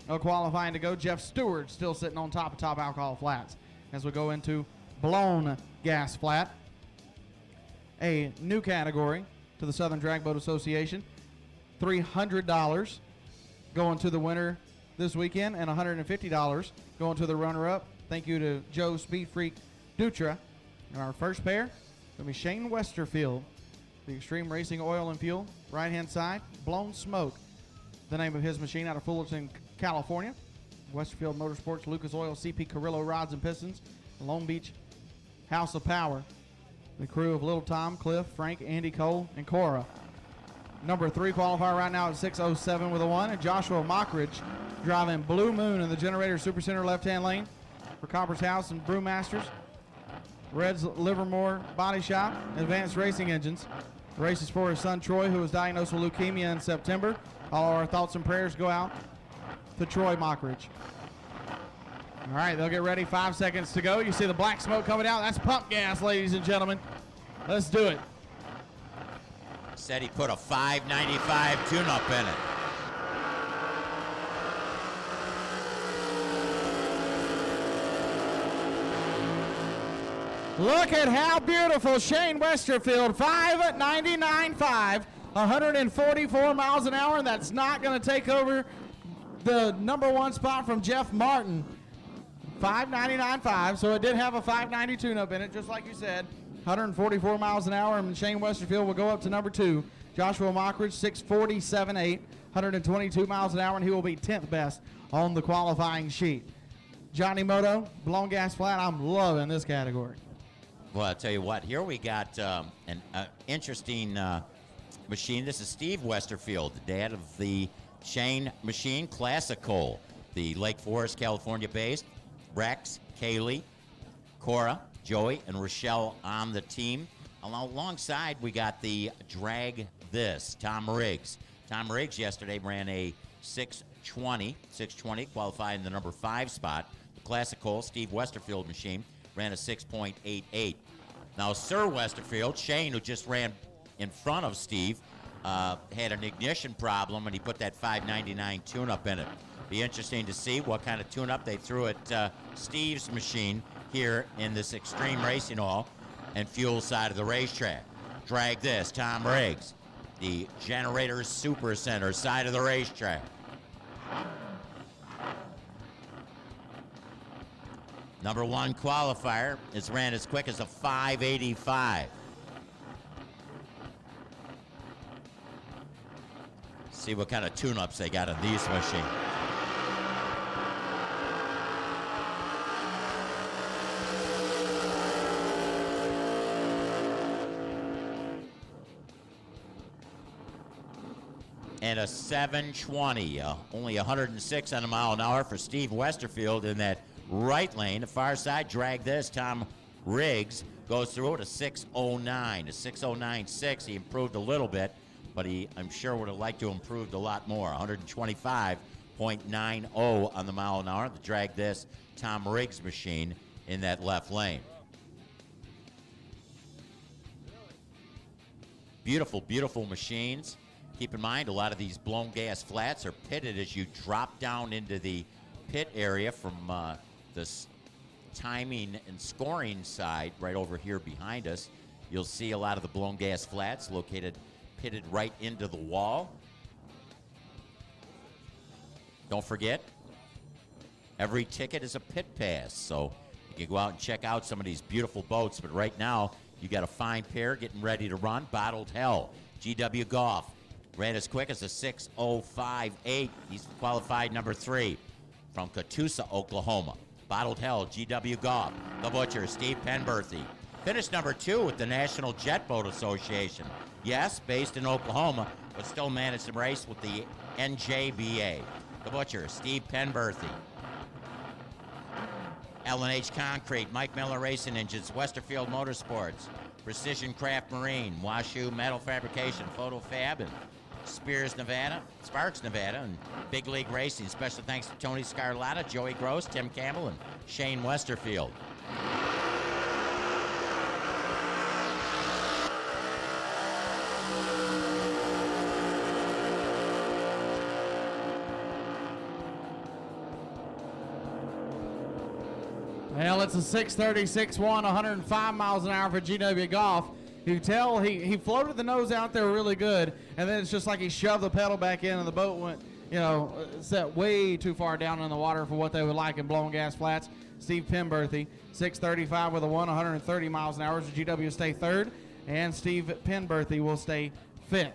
of qualifying to go. Jeff Stewart still sitting on top of top alcohol flats as we go into blown gas flat, a new category to the Southern Drag Boat Association. $300 going to the winner this weekend and $150 going to the runner-up. Thank you to Joe Speed Freak Dutra. And our first pair will be Shane Westerfield, the Extreme Racing Oil and Fuel, right-hand side, Blown Smoke, the name of his machine out of Fullerton, California. Westerfield Motorsports, Lucas Oil, CP Carrillo Rods and Pistons, Long Beach House of Power. The crew of Little Tom, Cliff, Frank, Andy Cole, and Cora. Number 3 qualifier right now at 6:07 with a 1. And Joshua Mockridge driving Blue Moon in the Generator Supercenter left-hand lane for Copper's House and Brewmasters. Red's Livermore Body Shop, Advanced Racing Engines. The race is for his son Troy, who was diagnosed with leukemia in September. All our thoughts and prayers go out to Troy Mockridge. All right, they'll get ready. 5 seconds to go. You see the black smoke coming out. That's pump gas, ladies and gentlemen. Let's do it. Said he put a 595 tune-up in it. Look at how beautiful Shane Westerfield, 5.99.5, 144 miles an hour, and that's not going to take over the number 1 spot from Jeff Martin. 5.99.5, so it did have a 590 tune-up in it, just like you said. 144 miles an hour, and Shane Westerfield will go up to number 2. Joshua Mockridge, 647.8, 122 miles an hour, and he will be 10th best on the qualifying sheet. Johnny Moto, blown gas flat. I'm loving this category. Well, I'll tell you what. Here we got an interesting machine. This is Steve Westerfield, the dad of the Shane machine, Classical, the Lake Forest, California-based. Rex, Kaylee, Cora, Joey, and Rochelle on the team. Alongside, we got the Drag This, Tom Riggs. Tom Riggs yesterday ran a 620, qualifying the number 5 spot. The Classical Steve Westerfield machine ran a 6.88. Now, Sir Westerfield, Shane, who just ran in front of Steve, had an ignition problem, and he put that 599 tune-up in it. Be interesting to see what kind of tune-up they threw at Steve's machine here in this Extreme Racing Oil and Fuel side of the racetrack. Drag This, Tom Riggs, the Generator Super Center side of the racetrack. Number 1 qualifier is ran as quick as a 585. See what kind of tune-ups they got on these machines. And a 720, only 106 on a mile an hour for Steve Westerfield in that right lane. The far side, Drag This, Tom Riggs goes through it, a 609, a 609.6. He improved a little bit, but I'm sure would have liked to have improved a lot more. 125.90 on the mile an hour. The Drag This, Tom Riggs machine in that left lane. Beautiful, beautiful machines. Keep in mind, a lot of these blown gas flats are pitted as you drop down into the pit area from this timing and scoring side right over here behind us. You'll see a lot of the blown gas flats pitted right into the wall. Don't forget, every ticket is a pit pass, so you can go out and check out some of these beautiful boats. But right now, you got a fine pair getting ready to run. Bottled Hell, GW Golf, ran as quick as a 6:05.8. He's qualified number 3 from Catoosa, Oklahoma. Bottled Hell, GW Golf, the Butcher, Steve Penberthy. Finished number 2 with the National Jet Boat Association. Yes, based in Oklahoma, but still managed to race with the NJBA. The Butcher, Steve Penberthy. L&H Concrete, Mike Miller Racing Engines, Westerfield Motorsports, Precision Craft Marine, Washoe Metal Fabrication, Photo Fab, and Sparks, Nevada, and Big League Racing. Special thanks to Tony Scarlatta, Joey Gross, Tim Campbell, and Shane Westerfield. Well, it's a 6:36.1, 105 miles an hour for GW Golf. You can tell he floated the nose out there really good, and then it's just like he shoved the pedal back in, and the boat went, set way too far down in the water for what they would like in blown gas flats. Steve Penberthy, 6:35 with a 130 miles an hour. So GW will stay 3rd, and Steve Penberthy will stay 5th.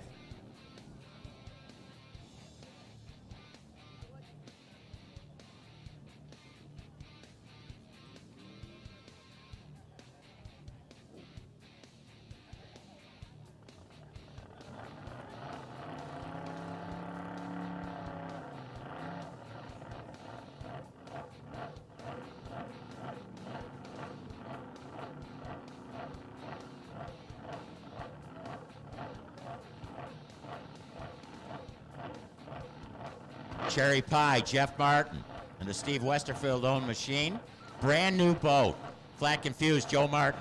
Cherry Pie, Jeff Martin, and the Steve Westerfield-owned machine. Brand new boat. Flat Confused, Joe Martin.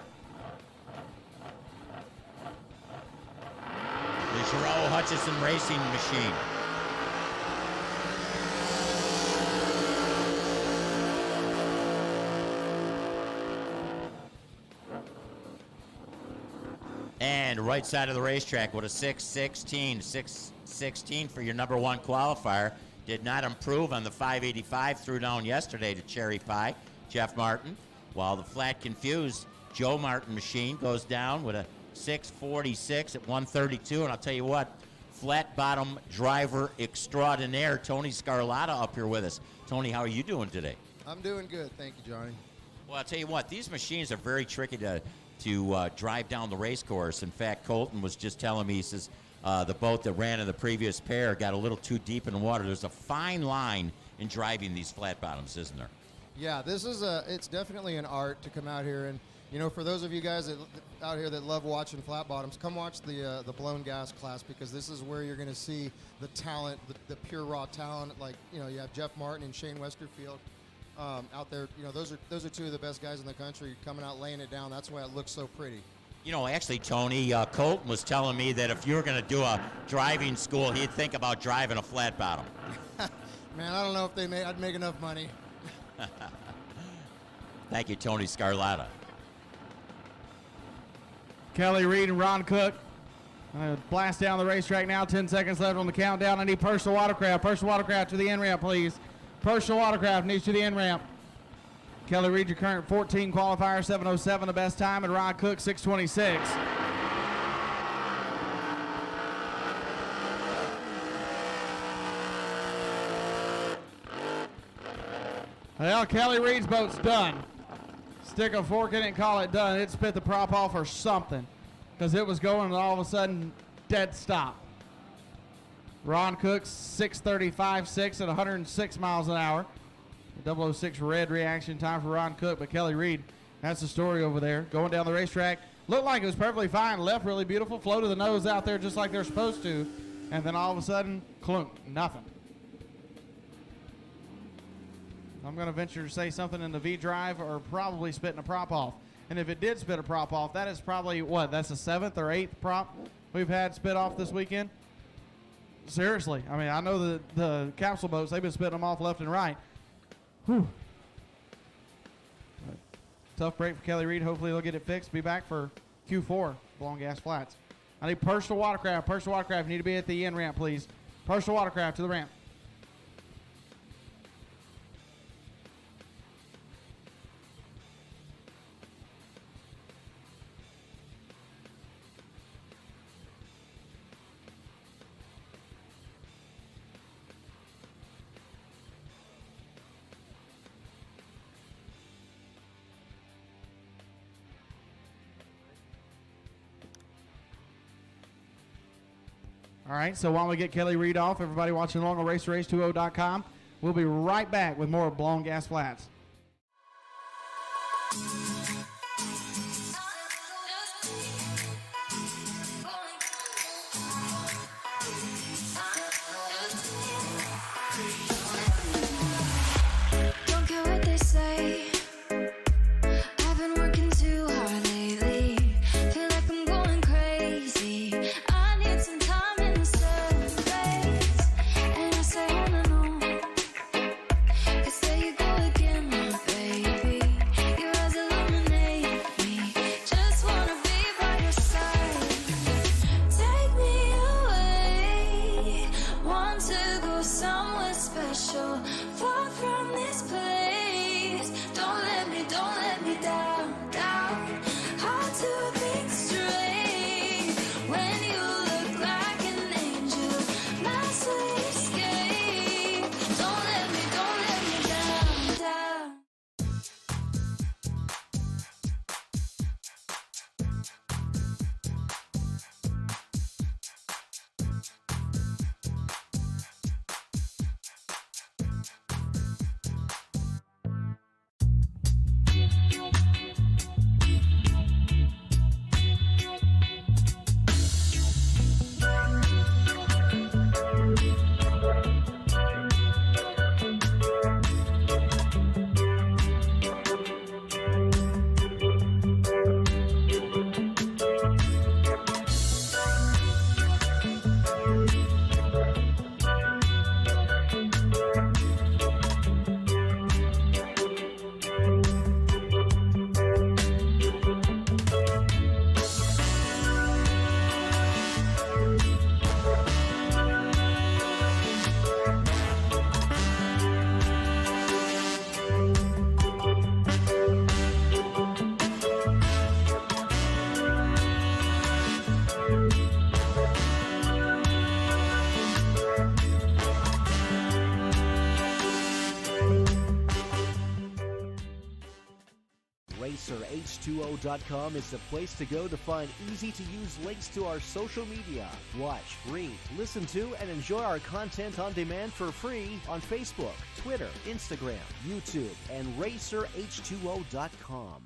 The Giroux Hutchison Racing Machine. And right side of the racetrack with a 6:16. 6:16 for your number 1 qualifier. Did not improve on the 585 threw down yesterday to Cherry Pie, Jeff Martin. While the Flat Confused Joe Martin machine goes down with a 6:46 at 132. And I'll tell you what, flat bottom driver extraordinaire, Tony Scarlatta, up here with us. Tony, how are you doing today? I'm doing good, thank you, Johnny. Well, I'll tell you what, these machines are very tricky to drive down the race course. In fact, Colton was just telling me, he says, the boat that ran in the previous pair got a little too deep in the water. There's a fine line in driving these flat bottoms, isn't there? Yeah, it's definitely an art to come out here. And, for those of you guys out here that love watching flat bottoms, come watch the blown gas class, because this is where you're going to see the talent, the pure raw talent. Like, you have Jeff Martin and Shane Westerfield out there. Those are 2 of the best guys in the country coming out laying it down. That's why it looks so pretty. Actually, Tony, Colton was telling me that if you were going to do a driving school, he'd think about driving a flat bottom. Man, I don't know if I'd make enough money. Thank you, Tony Scarlatta. Kelly Reed and Ron Cook blast down the racetrack now. 10 seconds left on the countdown. I need Personal Watercraft. Personal Watercraft to the end ramp, please. Personal Watercraft needs to the end ramp. Kelly Reed, your current 14 qualifier, 7:07 the best time, and Ron Cook, 6:26. Well, Kelly Reed's boat's done. Stick a fork in it and call it done. It spit the prop off or something, because it was going and all of a sudden dead stop. Ron Cook's 6:35.6 at 106 miles an hour. 006 red reaction time for Ron Cook, but Kelly Reed, that's the story over there. Going down the racetrack, looked like it was perfectly fine, left really beautiful, floated the nose out there just like they're supposed to, and then all of a sudden, clunk, nothing. I'm going to venture to say something in the V-drive or probably spitting a prop off. And if it did spit a prop off, that is probably, that's the 7th or 8th prop we've had spit off this weekend? Seriously. I mean, I know the capsule boats, they've been spitting them off left and right. Whew. Tough break for Kelly Reed. Hopefully they'll get it fixed. Be back for Q4, Blown Gas Flats. I need personal watercraft. Personal watercraft. You need to be at the end ramp, please. Personal watercraft to the ramp. All right, so while we get Kelly Reed off, everybody watching along on racerh20.com, we'll be right back with more Blown Gas Flats. Don't care what they say. I've been working too hard lately. Feel like I'm going crazy. I need some time in the surface. And I say on and on. 'Cause there you go again, my baby. Your eyes illuminate me. Just wanna be by your side. Take me away. Want to go somewhere special. Far from this place. Don't let me down, down. Hard to think straight. When you look like an angel, my sweet escape. Don't let me down, down. racerh20.com is the place to go to find easy-to-use links to our social media. Watch, read, listen to, and enjoy our content on demand for free on Facebook, Twitter, Instagram, YouTube, and racerh20.com.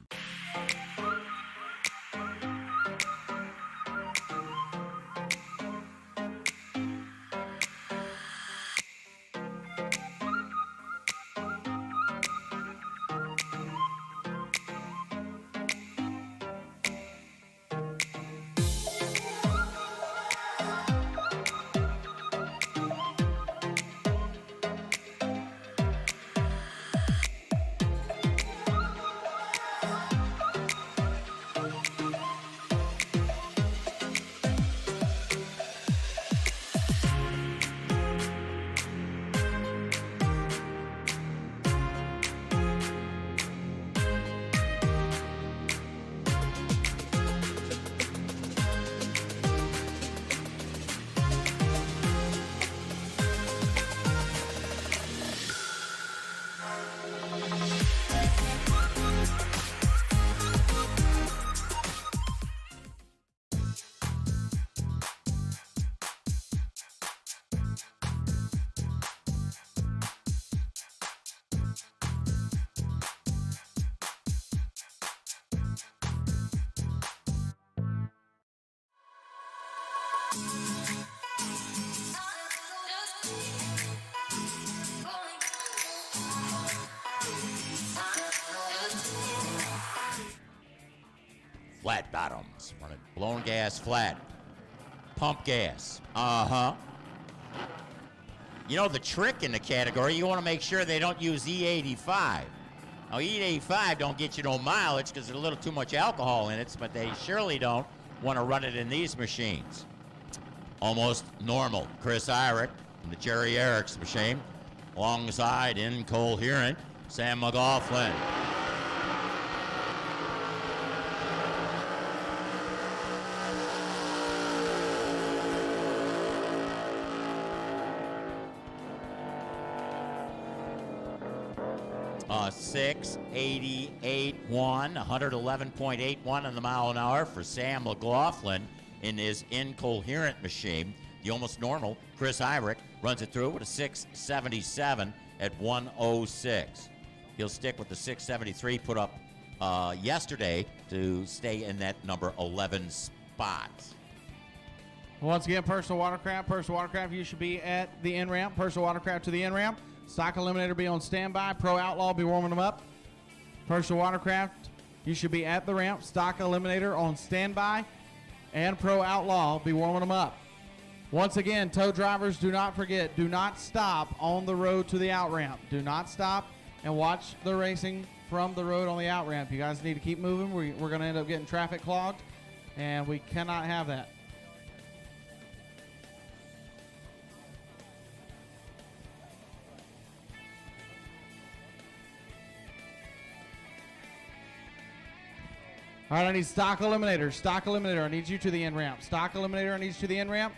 Flat bottoms, running blown gas flat. Pump gas, You know, the trick in the category, you want to make sure they don't use E85. Now, E85 don't get you no mileage because there's a little too much alcohol in it, but they surely don't want to run it in these machines. Almost normal. Chris Irick from the Jerry Ericks machine, alongside incoherent Sam McLaughlin. Uh, 688.1, 111.81 on the mile an hour for Sam McLaughlin in his incoherent machine. The almost normal Chris Irick runs it through with a 677 at 106. He'll stick with the 673 put up yesterday to stay in that number 11 spot. Once again, Personal Watercraft, you should be at the in-ramp. Personal Watercraft to the in-ramp. Stock Eliminator be on standby. Pro Outlaw be warming them up. Personal Watercraft, you should be at the ramp. Stock Eliminator on standby. And Pro Outlaw be warming them up. Once again, tow drivers, do not forget, do not stop on the road to the out-ramp. Do not stop and watch the racing from the road on the out-ramp. You guys need to keep moving. We're going to end up getting traffic clogged, and we cannot have that. All right, I need Stock Eliminator. Stock Eliminator, I need you to the in-ramp. Stock Eliminator, I need you to the in-ramp.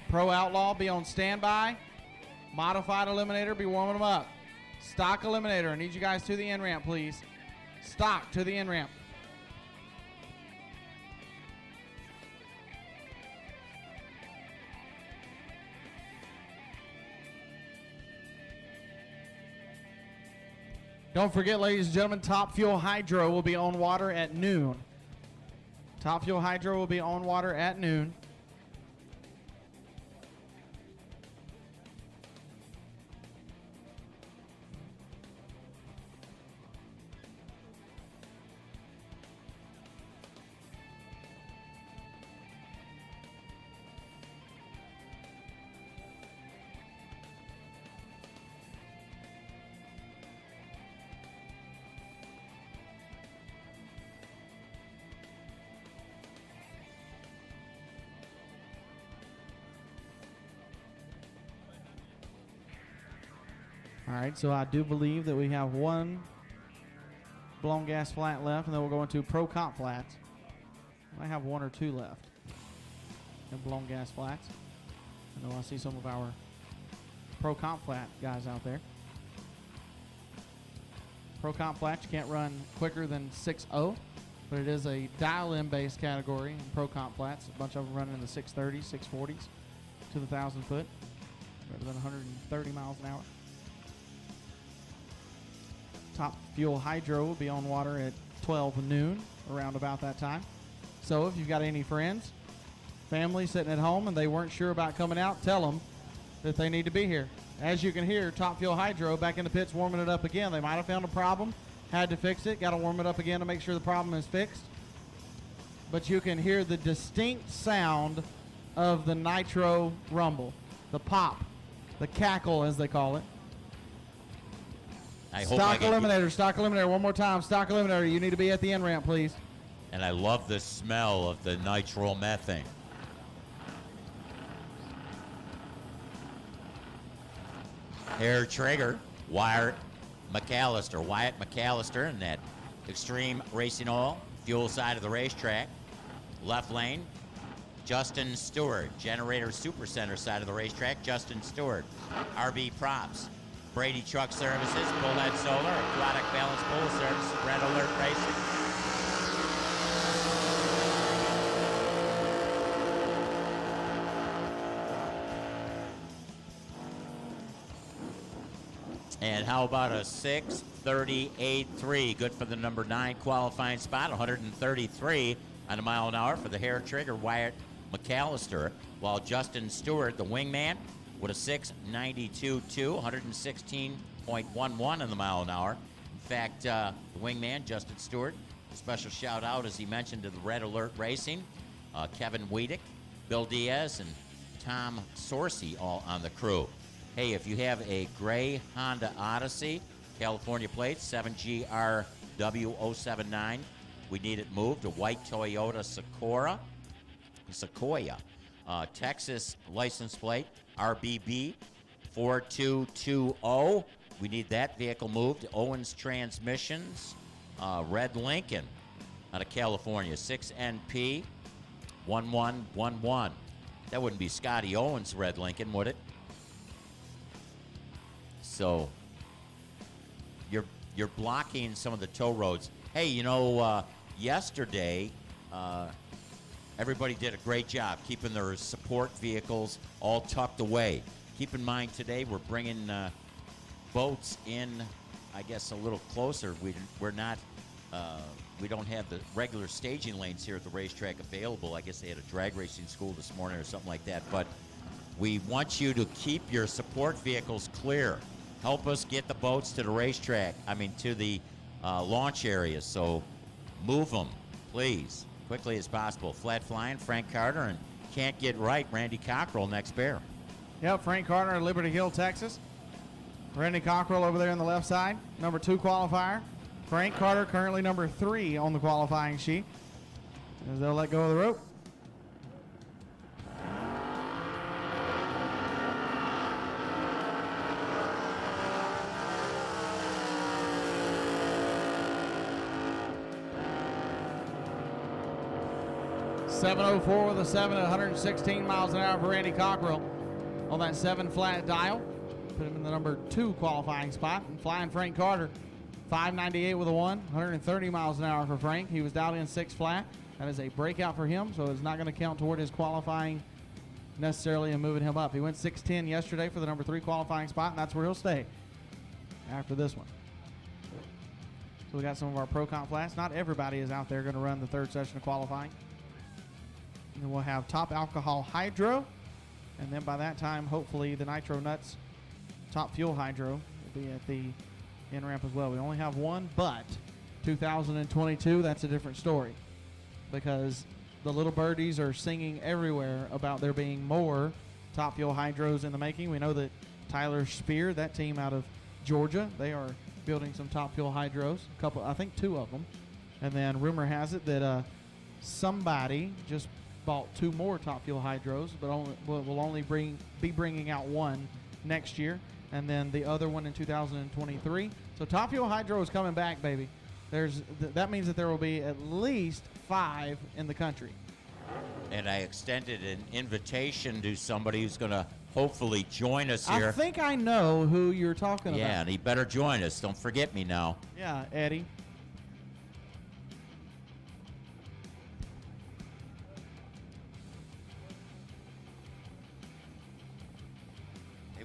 Pro Outlaw, be on standby. Modified Eliminator, be warming them up. Stock Eliminator, I need you guys to the in-ramp, please. Stock to the in-ramp. Don't forget, ladies and gentlemen, Top Fuel Hydro will be on water at noon. Top Fuel Hydro will be on water at noon. All right, so I do believe that we have one blown gas flat left, and then we'll go into pro comp flats. I have one or two left in blown gas flats. I know I see some of our pro comp flat guys out there. Pro comp flats, you can't run quicker than 6.0, but it is a dial-in based category in pro comp flats. A bunch of them running in the 630s, 640s to the 1,000 foot, better than 130 miles an hour. Top Fuel Hydro will be on water at 12 noon, around about that time. So if you've got any friends, family sitting at home and they weren't sure about coming out, tell them that they need to be here. As you can hear, Top Fuel Hydro back in the pits warming it up again. They might have found a problem, had to fix it, got to warm it up again to make sure the problem is fixed. But you can hear the distinct sound of the nitro rumble, the pop, the cackle as they call it. Stock Eliminator, one more time. Stock Eliminator, you need to be at the in-ramp, please. And I love the smell of the nitromethane. Hair Traeger, Wyatt McAllister in that Extreme Racing Oil, fuel side of the racetrack. Left lane, Justin Stewart, Generator Supercenter side of the racetrack, Justin Stewart. RB Props, Brady Truck Services, Bullhead Solar, Aquatic Balance Pool Services, Red Alert Racing. And how about a 6:38.3, good for the number 9 qualifying spot, 133 on a mile an hour for the Hair Trigger, Wyatt McAllister, while Justin Stewart, the wingman, with a 6:92.2, 116.11 on the mile an hour. In fact, the wingman, Justin Stewart, a special shout out, as he mentioned, to the Red Alert Racing, Kevin Wiedek, Bill Diaz, and Tom Sorcy all on the crew. Hey, if you have a gray Honda Odyssey, California plate, 7GRW079, we need it moved. A white Toyota Sequoia, Texas license plate, RBB 4220. We need that vehicle moved. Owens Transmissions, red Lincoln out of California, 6NP 1111. That wouldn't be Scotty Owens' red Lincoln, would it? So you're blocking some of the tow roads. Hey, yesterday everybody did a great job keeping their support vehicles all tucked away. Keep in mind today we're bringing boats in, I guess, a little closer. We're not. We don't have the regular staging lanes here at the racetrack available. I guess they had a drag racing school this morning or something like that. But we want you to keep your support vehicles clear. Help us get the boats to the racetrack. To the launch areas. So move them, please, quickly as possible. Flat flying, Frank Carter, and can't get right, Randy Cockrell, next bear. Yep, Frank Carter, Liberty Hill, Texas. Randy Cockrell over there on the left side, number 2 qualifier. Frank Carter currently number 3 on the qualifying sheet. As they'll let go of the rope. .704 with a 7 at 116 miles an hour for Randy Cockrell on that 7 flat dial. Put him in the number 2 qualifying spot. And flying Frank Carter, 598 with a 130 miles an hour for Frank. He was dialed in 6 flat. That is a breakout for him, so it's not going to count toward his qualifying necessarily and moving him up. He went 610 yesterday for the number 3 qualifying spot, and that's where he'll stay after this one. So we got some of our Pro Comp flats. Not everybody is out there going to run the 3rd session of qualifying. And then we'll have top alcohol hydro. And then by that time, hopefully, the Nitro Nuts top fuel hydro will be at the in ramp as well. We only have one, but 2022, that's a different story. Because the little birdies are singing everywhere about there being more top fuel hydros in the making. We know that Tyler Spear, that team out of Georgia, they are building some top fuel hydros. A couple, I think 2 of them. And then rumor has it that somebody just bought 2 more top fuel hydros, but will only be bringing out 1 next year, and then the other one in 2023. So top fuel hydro is coming back, baby. That means that there will be at least 5 in the country. And I extended an invitation to somebody who's going to hopefully join us here. I think I know who you're talking about. Yeah, and he better join us. Don't forget me now. Yeah, Eddie.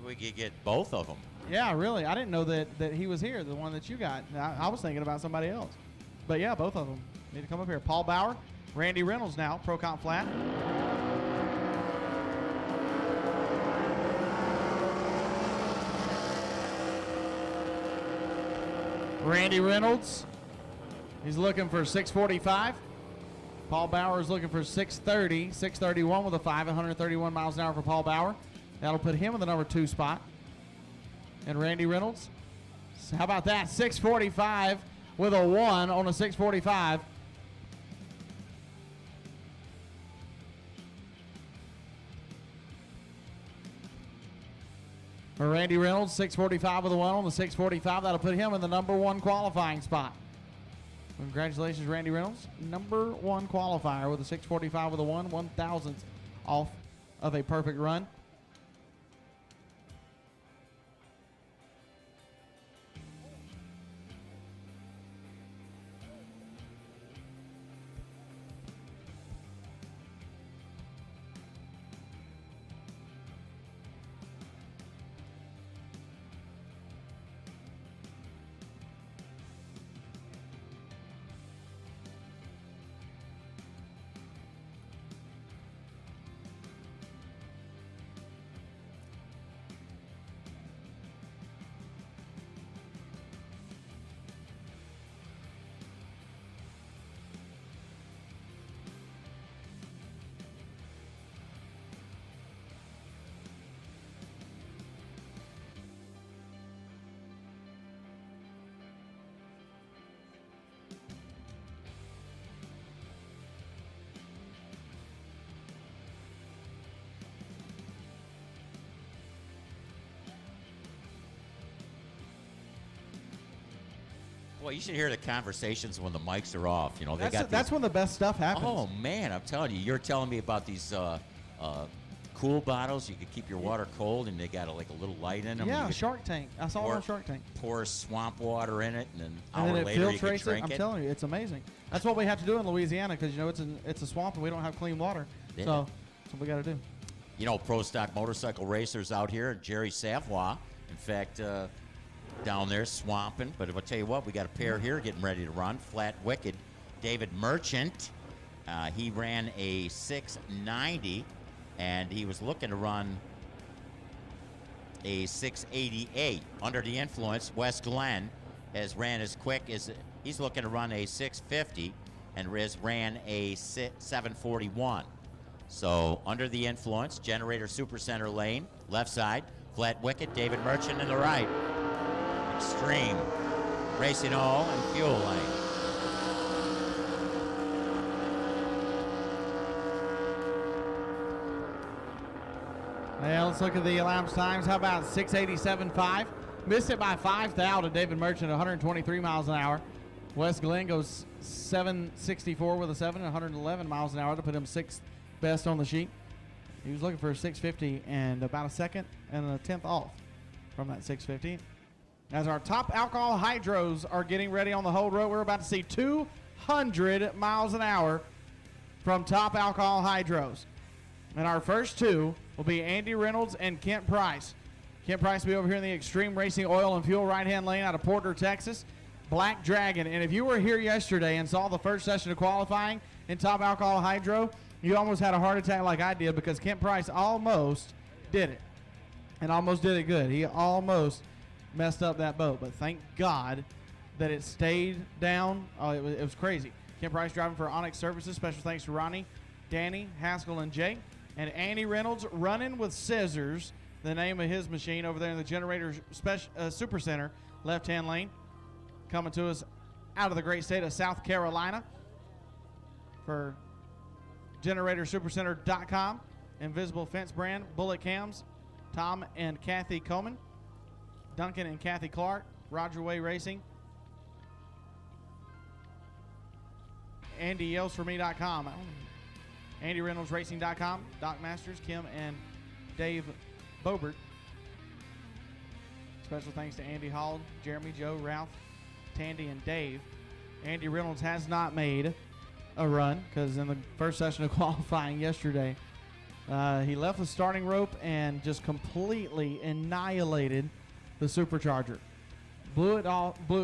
We could get both of them. Yeah, really. I didn't know that he was here, the one that you got. I was thinking about somebody else. But yeah, both of them need to come up here. Paul Bauer, Randy Reynolds now, Pro Comp flat. Randy Reynolds, he's looking for 645. Paul Bauer is looking for 630, 631 with a 5, 131 miles an hour for Paul Bauer. That'll put him in the number 2 spot. And Randy Reynolds, how about that? 645 with a 1 on a 645. For Randy Reynolds, 645 with a 1 on the 645. That'll put him in the number 1 qualifying spot. Congratulations, Randy Reynolds. Number 1 qualifier with a 645 with a 1/1000th off of a perfect run. Well, you should hear the conversations when the mics are off. You know, That's when the best stuff happens. Oh man, I'm telling you, you're telling me about these cool bottles. You could keep your water cold, and they got like a little light in them. Yeah, You Shark Tank. I saw it on Shark Tank. pour swamp water in it, and then an And hour then it later you can filtrates it. drink I'm it. telling you, it's amazing. That's what we have to do in Louisiana because, you know, it's a swamp and we don't have clean water. Yeah. So that's what we got to do. You know, pro stock motorcycle racers out here, Jerry Savoy, in fact, down there swamping. But if I tell you what, we got a pair here getting ready to run. Flat Wicked, David Merchant. He ran a 690, and he was looking to run a 688. Under the influence, Wes Glenn has ran as quick as he's looking to run a 650 and has ran a 741. So under the influence, Generator Supercenter lane, left side, Flat Wicked, David Merchant in the right. Extreme Racing Oil and Fuel lane. Well, let's look at the elapsed times. How about 6:87.5? Missed it by 5 thou to David Merchant, 123 miles an hour. Wes Glenn goes 7:64 with a 7, 111 miles an hour to put him 6th best on the sheet. He was looking for a 650 and about a second and a 10th off from that 650. As our top alcohol hydros are getting ready on the hold road, we're about to see 200 miles an hour from top alcohol hydros. And our first two will be Andy Reynolds and Kent Price. Kent Price will be over here in the Extreme Racing Oil and Fuel right-hand lane out of Porter, Texas. Black Dragon. And if you were here yesterday and saw the first session of qualifying in top alcohol hydro, you almost had a heart attack like I did because Kent Price almost did it. And almost did it good. He almost messed up that boat. But thank God that it stayed down. Oh, it was crazy. Kent Price driving for Onyx Services. Special thanks to Ronnie, Danny, Haskell, and Jay. And Andy Reynolds running with scissors, the name of his machine over there in the Generator Super Center, left-hand lane. Coming to us out of the great state of South Carolina for GeneratorSuperCenter.com. Invisible Fence brand, Bullet Cams, Tom and Kathy Coleman, Duncan and Kathy Clark, Roger Way Racing, AndyYellsForMe.com, AndyReynoldsRacing.com, Doc Masters, Kim and Dave Bobert. Special thanks to Andy Hall, Jeremy, Joe, Ralph, Tandy, and Dave. Andy Reynolds has not made a run because in the first session of qualifying yesterday, he left the starting rope and just completely annihilated the supercharger. Blew it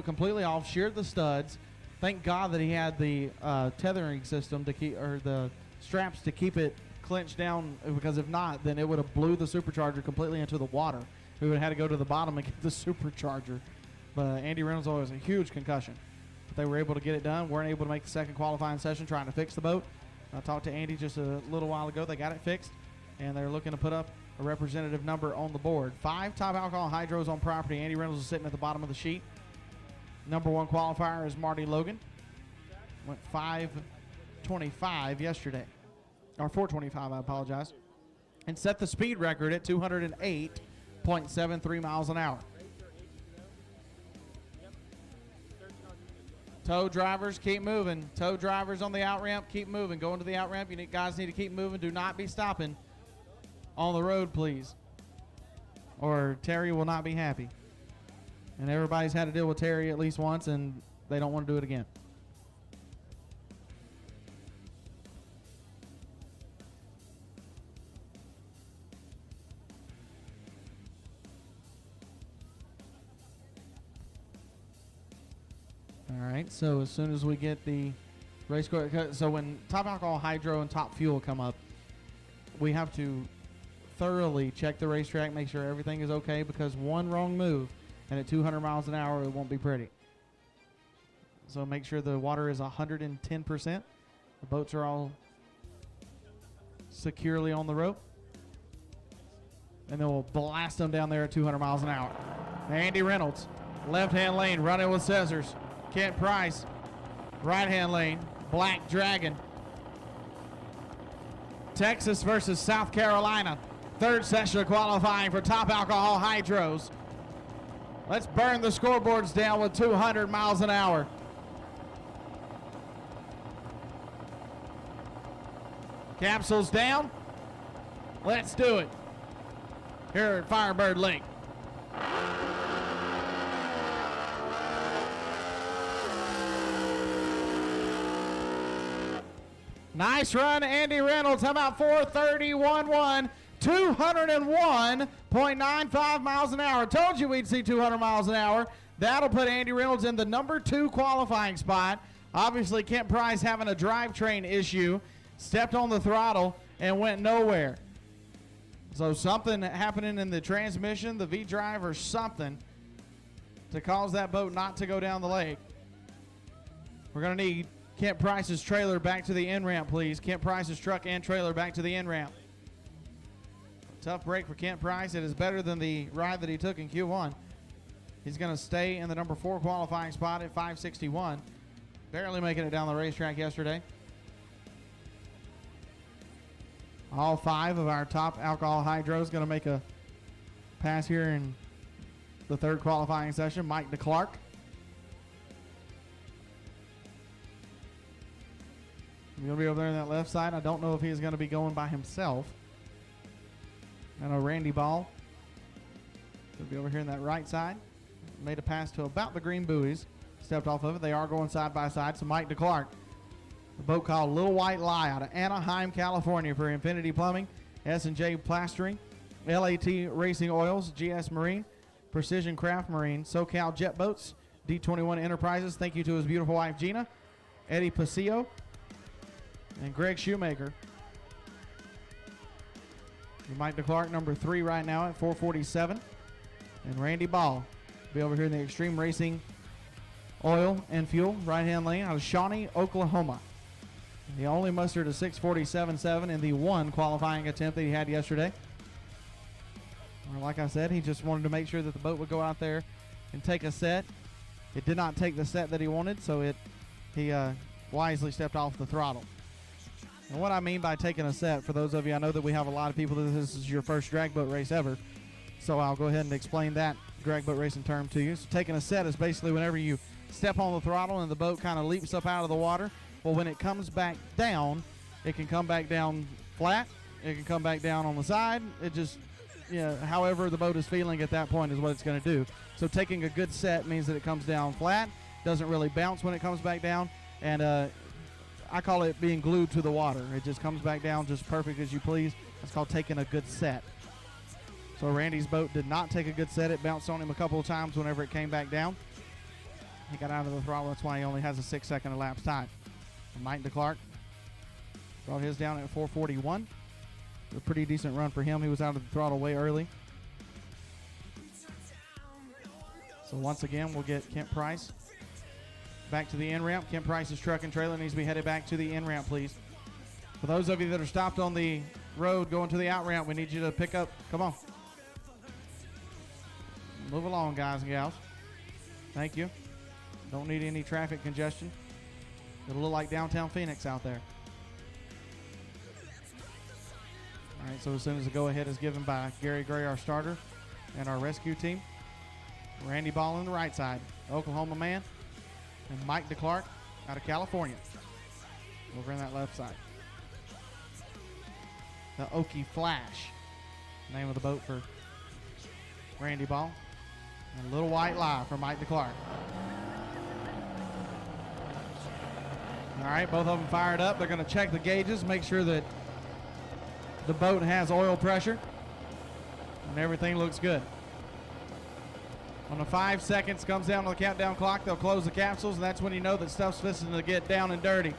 completely off, sheared the studs. Thank God that he had the tethering system to keep, or the straps to keep it clinched down, because if not, then it would have blew the supercharger completely into the water. We would have had to go to the bottom and get the supercharger. But Andy Reynolds always a huge concussion. But they were able to get it done. Weren't able to make the second qualifying session trying to fix the boat. I talked to Andy just a little while ago. They got it fixed, and they're looking to put up a representative number on the board. 5 top alcohol hydros on property. Andy Reynolds is sitting at the bottom of the sheet. Number 1 qualifier is Marty Logan. Went 5:25 yesterday. Or 4:25, I apologize. And set the speed record at 208.73 miles an hour. Tow drivers, keep moving. Tow drivers on the out ramp, keep moving. Going to the out ramp, guys need to keep moving. Do not be stopping on the road, please, or Terry will not be happy. And everybody's had to deal with Terry at least once, and they don't want to do it again. All right, so as soon as we get the race car, so when top alcohol hydro and top fuel come up, we have to thoroughly check the racetrack, make sure everything is okay, because one wrong move and at 200 miles an hour, it won't be pretty. So make sure the water is 110%. The boats are all securely on the rope. And then we'll blast them down there at 200 miles an hour. Andy Reynolds, left-hand lane, running with scissors. Kent Price, right-hand lane, Black Dragon. Texas versus South Carolina. 3rd session of qualifying for top alcohol hydros. Let's burn the scoreboards down with 200 miles an hour. Capsules down. Let's do it here at Firebird Lake. Nice run, Andy Reynolds. How about 4:31.1? 201.95 miles an hour. Told you we'd see 200 miles an hour. That'll put Andy Reynolds in the number 2 qualifying spot. Obviously, Kent Price having a drivetrain issue. Stepped on the throttle and went nowhere. So something happening in the transmission, the V-drive or something to cause that boat not to go down the lake. We're going to need Kent Price's trailer back to the in-ramp, please. Kent Price's truck and trailer back to the in-ramp. Tough break for Kent Price. It is better than the ride that he took in Q1. He's going to stay in the number 4 qualifying spot at 561. Barely making it down the racetrack yesterday. All 5 of our top alcohol hydros going to make a pass here in the 3rd qualifying session. Mike DeClark. He's going to be over there on that left side. I don't know if he's going to be going by himself. I know Randy Ball could be over here on that right side. Made a pass to about the green buoys. Stepped off of it. They are going side by side. So Mike DeClark. A boat called Little White Lie out of Anaheim, California for Infinity Plumbing, S&J Plastering, LAT Racing Oils, GS Marine, Precision Craft Marine, SoCal Jet Boats, D21 Enterprises. Thank you to his beautiful wife, Gina, Eddie Pasillo, and Greg Shoemaker. Mike DeClark, number 3 right now at 447. And Randy Ball be over here in the Extreme Racing Oil and Fuel right-hand lane out of Shawnee, Oklahoma. He only mustered a 6:47.7 in the 1 qualifying attempt that he had yesterday. Like I said, he just wanted to make sure that the boat would go out there and take a set. It did not take the set that he wanted, so he wisely stepped off the throttle. And what I mean by taking a set, for those of you, I know that we have a lot of people that this is your first drag boat race ever, so I'll go ahead and explain that drag boat racing term to you. So taking a set is basically whenever you step on the throttle and the boat kind of leaps up out of the water. Well, when it comes back down, it can come back down flat. It can come back down on the side. It just, however the boat is feeling at that point is what it's going to do. So taking a good set means that it comes down flat, doesn't really bounce when it comes back down, and I call it being glued to the water. It just comes back down just perfect as you please. That's called taking a good set. So Randy's boat did not take a good set. It bounced on him a couple of times whenever it came back down. He got out of the throttle. That's why he only has a 6-second elapsed time. And Mike DeClark brought his down at 441. A pretty decent run for him. He was out of the throttle way early. So once again, we'll get Kent Price back to the in-ramp. Kent Price's truck and trailer needs to be headed back to the in-ramp, please. For those of you that are stopped on the road going to the out-ramp, we need you to pick up. Come on. Move along, guys and gals. Thank you. Don't need any traffic congestion. It'll look like downtown Phoenix out there. All right, so as soon as the go-ahead is given by Gary Gray, our starter, and our rescue team, Randy Ball on the right side, Oklahoma man, and Mike DeClark out of California over on that left side. The Okie Flash, name of the boat for Randy Ball. And Little White Lie for Mike DeClark. All right, both of them fired up. They're going to check the gauges, make sure that the boat has oil pressure, and everything looks good. When the 5 seconds comes down on the countdown clock, they'll close the capsules, and that's when you know that stuff's fixing to get down and dirty.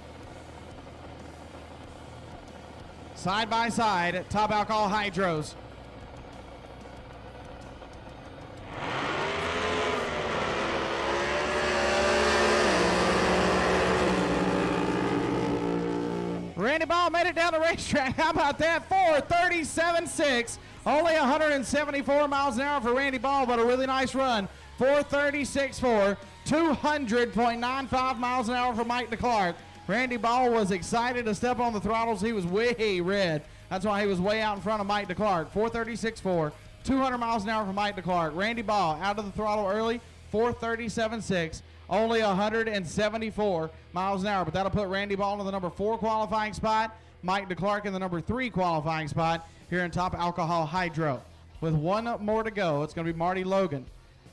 Side by side at Top Alcohol Hydros. Randy Ball made it down the racetrack. How about that? 4:37.6. Only 174 miles an hour for Randy Ball, but a really nice run. 4:36.4. 200.95 miles an hour for Mike DeClark. Randy Ball was excited to step on the throttles. He was way red. That's why he was way out in front of Mike DeClark. 4:36.4. 200 miles an hour for Mike DeClark. Randy Ball out of the throttle early, 437.6. Only 174 miles an hour, but that'll put Randy Ball in the number 4 qualifying spot. Mike DeClark in the number 3 qualifying spot here in Top Alcohol Hydro. With one more to go, it's going to be Marty Logan,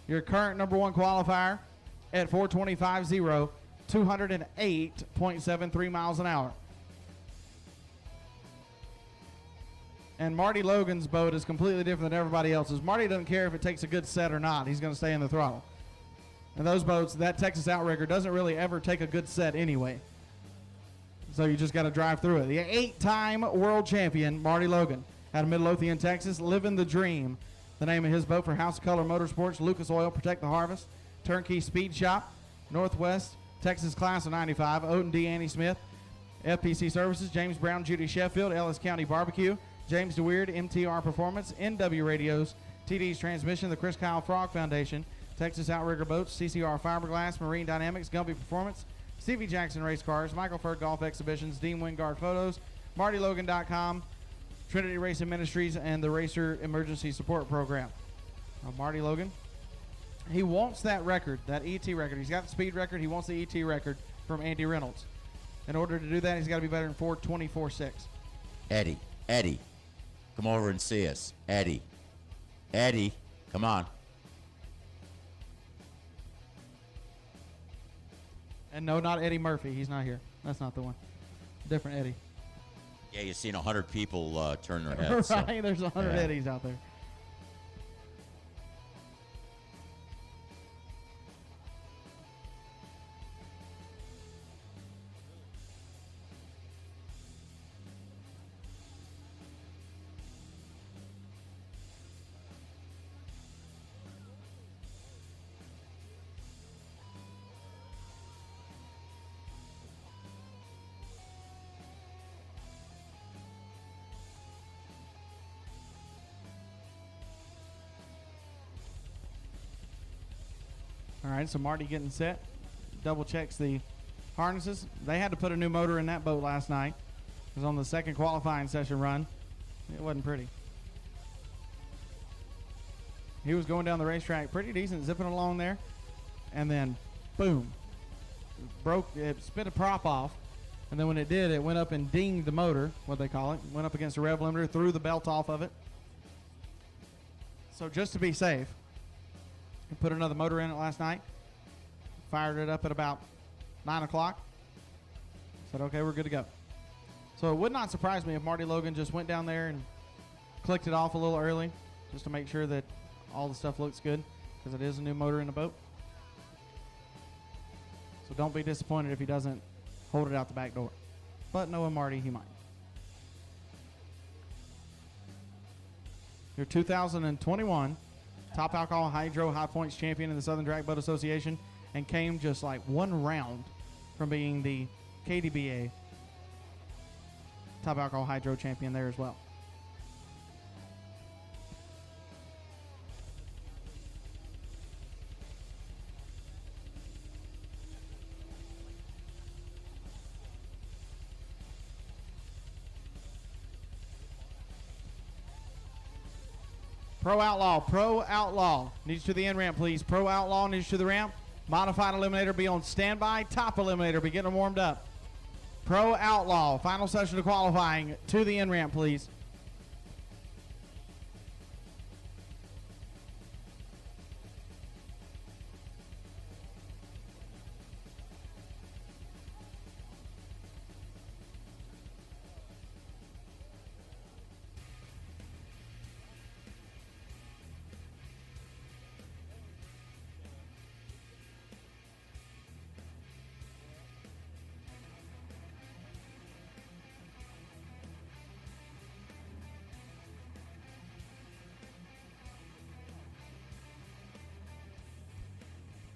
your current number 1 qualifier at 425.0, 208.73 miles an hour. And Marty Logan's boat is completely different than everybody else's. Marty doesn't care if it takes a good set or not. He's going to stay in the throttle. And those boats, that Texas Outrigger doesn't really ever take a good set anyway. So you just got to drive through it. The 8-time world champion, Marty Logan, out of Midlothian, Texas, living the dream. The name of his boat for House of Color Motorsports, Lucas Oil, Protect the Harvest, Turnkey Speed Shop, Northwest, Texas Class of 95, Oden D. Annie Smith, FPC Services, James Brown, Judy Sheffield, Ellis County Barbecue, James DeWeird, MTR Performance, NW Radios, TD's Transmission, the Chris Kyle Frog Foundation, Texas Outrigger Boats, CCR Fiberglass, Marine Dynamics, Gumby Performance, Stevie Jackson Race Cars, Michael Ferg Golf Exhibitions, Dean Wingard Photos, MartyLogan.com, Trinity Racing Ministries, and the Racer Emergency Support Program. Marty Logan, he wants that record, that ET record. He's got the speed record. He wants the ET record from Andy Reynolds. In order to do that, he's got to be better than 4:24.6. Eddie, come over and see us. Eddie, come on. And no, not Eddie Murphy. He's not here. That's not the one. Different Eddie. Yeah, you've seen 100 people turn their heads. Right? So. There's 100 Yeah. Eddies out there. All right, so Marty getting set. Double checks the harnesses. They had to put a new motor in that boat last night. It was on the second qualifying session run. It wasn't pretty. He was going down the racetrack pretty decent, zipping along there. And then, boom, it spit a prop off. And then when it did, it went up and dinged the motor, what they call it. Went up against the rev limiter, threw the belt off of it. So just to be safe, we put another motor in it last night. Fired it up at about 9 o'clock. Said, okay, we're good to go. So it would not surprise me if Marty Logan just went down there and clicked it off a little early just to make sure that all the stuff looks good, because it is a new motor in the boat. So don't be disappointed if he doesn't hold it out the back door. But knowing Marty, he might. Your 2021 Top Alcohol Hydro High Points champion in the Southern Drag Boat Association, and came just like one round from being the KDBA Top Alcohol Hydro champion there as well. Pro Outlaw needs to the end ramp, please. Pro Outlaw needs to the ramp. Modified Eliminator be on standby. Top Eliminator be getting them warmed up. Pro Outlaw, final session of qualifying, to the end ramp, please.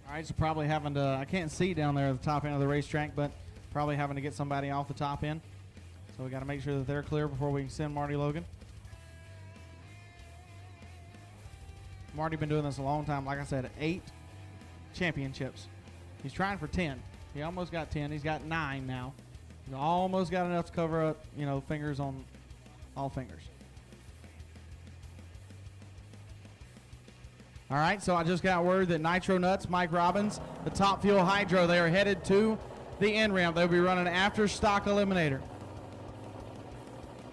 All right, so probably having to, I can't see down there at the top end of the racetrack, but probably having to get somebody off the top end. So we got to make sure that they're clear before we can send Marty Logan. Marty been doing this a long time. Like I said, 8 championships. He's trying for 10. He almost got 10. He's got 9 now. He's almost got enough to cover up, fingers on all fingers. All right, so I just got word that Nitro Nuts, Mike Robbins, the Top Fuel Hydro, they are headed to the end ramp. They'll be running after stock eliminator.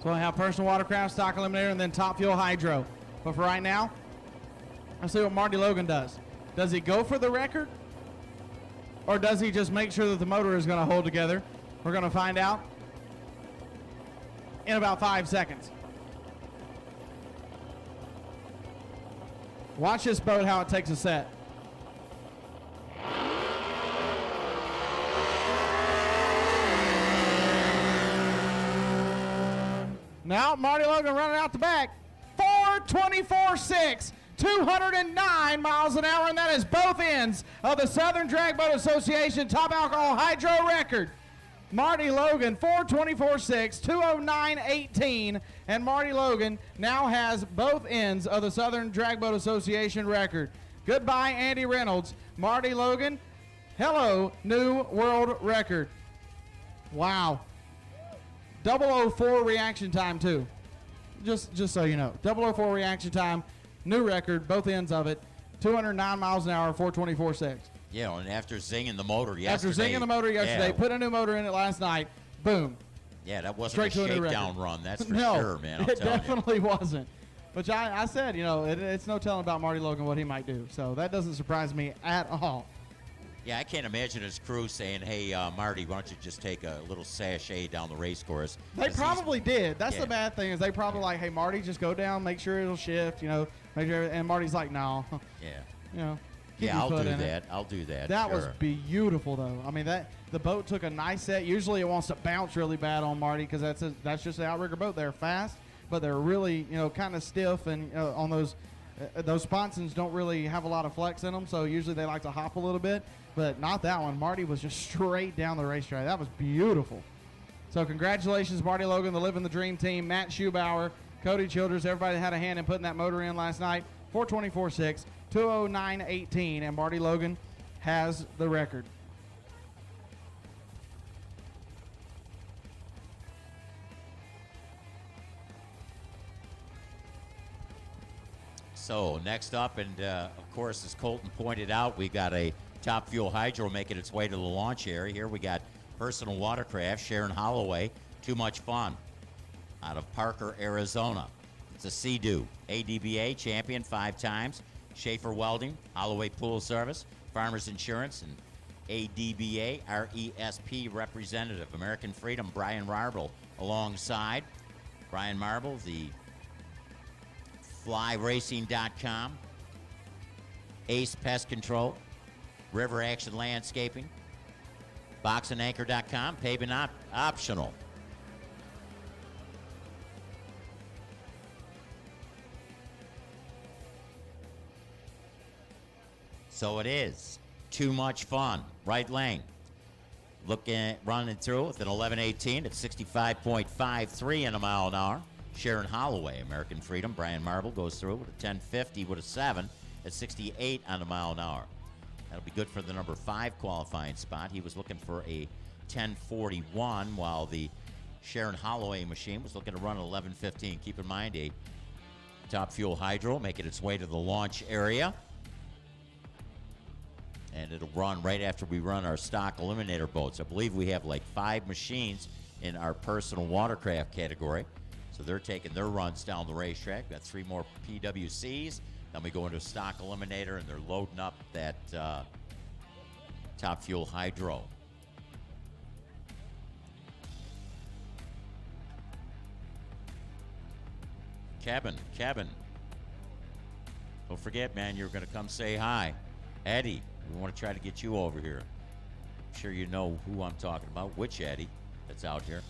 So I have personal watercraft, stock eliminator, and then Top Fuel Hydro. But for right now, let's see what Marty Logan does. Does he go for the record? Or does he just make sure that the motor is going to hold together? We're going to find out in about 5 seconds. Watch this boat, how it takes a set. Now Marty Logan running out the back. 4:24.6, 209 miles an hour, and that is both ends of the Southern Drag Boat Association Top Alcohol Hydro record. Marty Logan, 4:24.6, 209.18, and Marty Logan now has both ends of the Southern Drag Boat Association record. Goodbye, Andy Reynolds. Marty Logan, hello, new world record. Wow. 004 reaction time, too. Just so you know. 004 reaction time, new record, both ends of it. 209 miles an hour, 4:24.6. Yeah, and after zinging the motor yesterday. Yeah. Put a new motor in it last night, boom. Yeah, that wasn't Straight a to a new shakedown record. run, that's for No, sure, man. it definitely wasn't. Which I said, you know, it's no telling about Marty Logan what he might do. So that doesn't surprise me at all. Yeah, I can't imagine his crew saying, hey, Marty, why don't you just take a little sachet down the race course? They probably did. That's Yeah. the bad thing is they probably like, hey, Marty, just go down, make sure it'll shift, you know. Make sure, and Marty's like, no. Yeah. You know. keep Yeah, your I'll foot do in it. that. I'll do that. That sure. was beautiful, though. I mean, the boat took a nice set. Usually it wants to bounce really bad on Marty because that's just an outrigger boat. They're fast, but they're really, kind of stiff, and on those sponsons don't really have a lot of flex in them, so usually they like to hop a little bit, but not that one. Marty was just straight down the racetrack. That was beautiful. So congratulations, Marty Logan, the Living the Dream team, Matt Schubauer, Cody Childers, everybody that had a hand in putting that motor in last night. 4:24.6, 2:09.18, and Marty Logan has the record. So next up, and of course, as Colton pointed out, we got a Top Fuel Hydro making its way to the launch area. Here we got Personal Watercraft, Sharon Holloway, Too Much Fun, out of Parker, Arizona. It's a Sea-Doo, ADBA champion 5 times, Schaefer Welding, Holloway Pool Service, Farmers Insurance, and ADBA RESP representative, American Freedom, Brian Marble, alongside. Brian Marble, the FlyRacing.com, Ace Pest Control, River Action Landscaping, BoxandAnchor.com, paving optional. So it is Too Much Fun, right lane. Running through with an 11.18 at 65.53 in a mile an hour. Sharon Holloway, American Freedom, Brian Marble goes through with a 10.50 with a 7 at 68 on a mile an hour. That'll be good for the number 5 qualifying spot. He was looking for a 10.41, while the Sharon Holloway machine was looking to run an 11.15. Keep in mind, a Top Fuel Hydro making its way to the launch area. And it'll run right after we run our stock eliminator boats. I believe we have like 5 machines in our personal watercraft category. So they're taking their runs down the racetrack. Got 3 more PWCs. Then we go into a stock eliminator, and they're loading up that Top Fuel Hydro. Kevin. Don't forget, man, you're going to come say hi. Eddie, we want to try to get you over here. I'm sure you know who I'm talking about, which Eddie that's out here.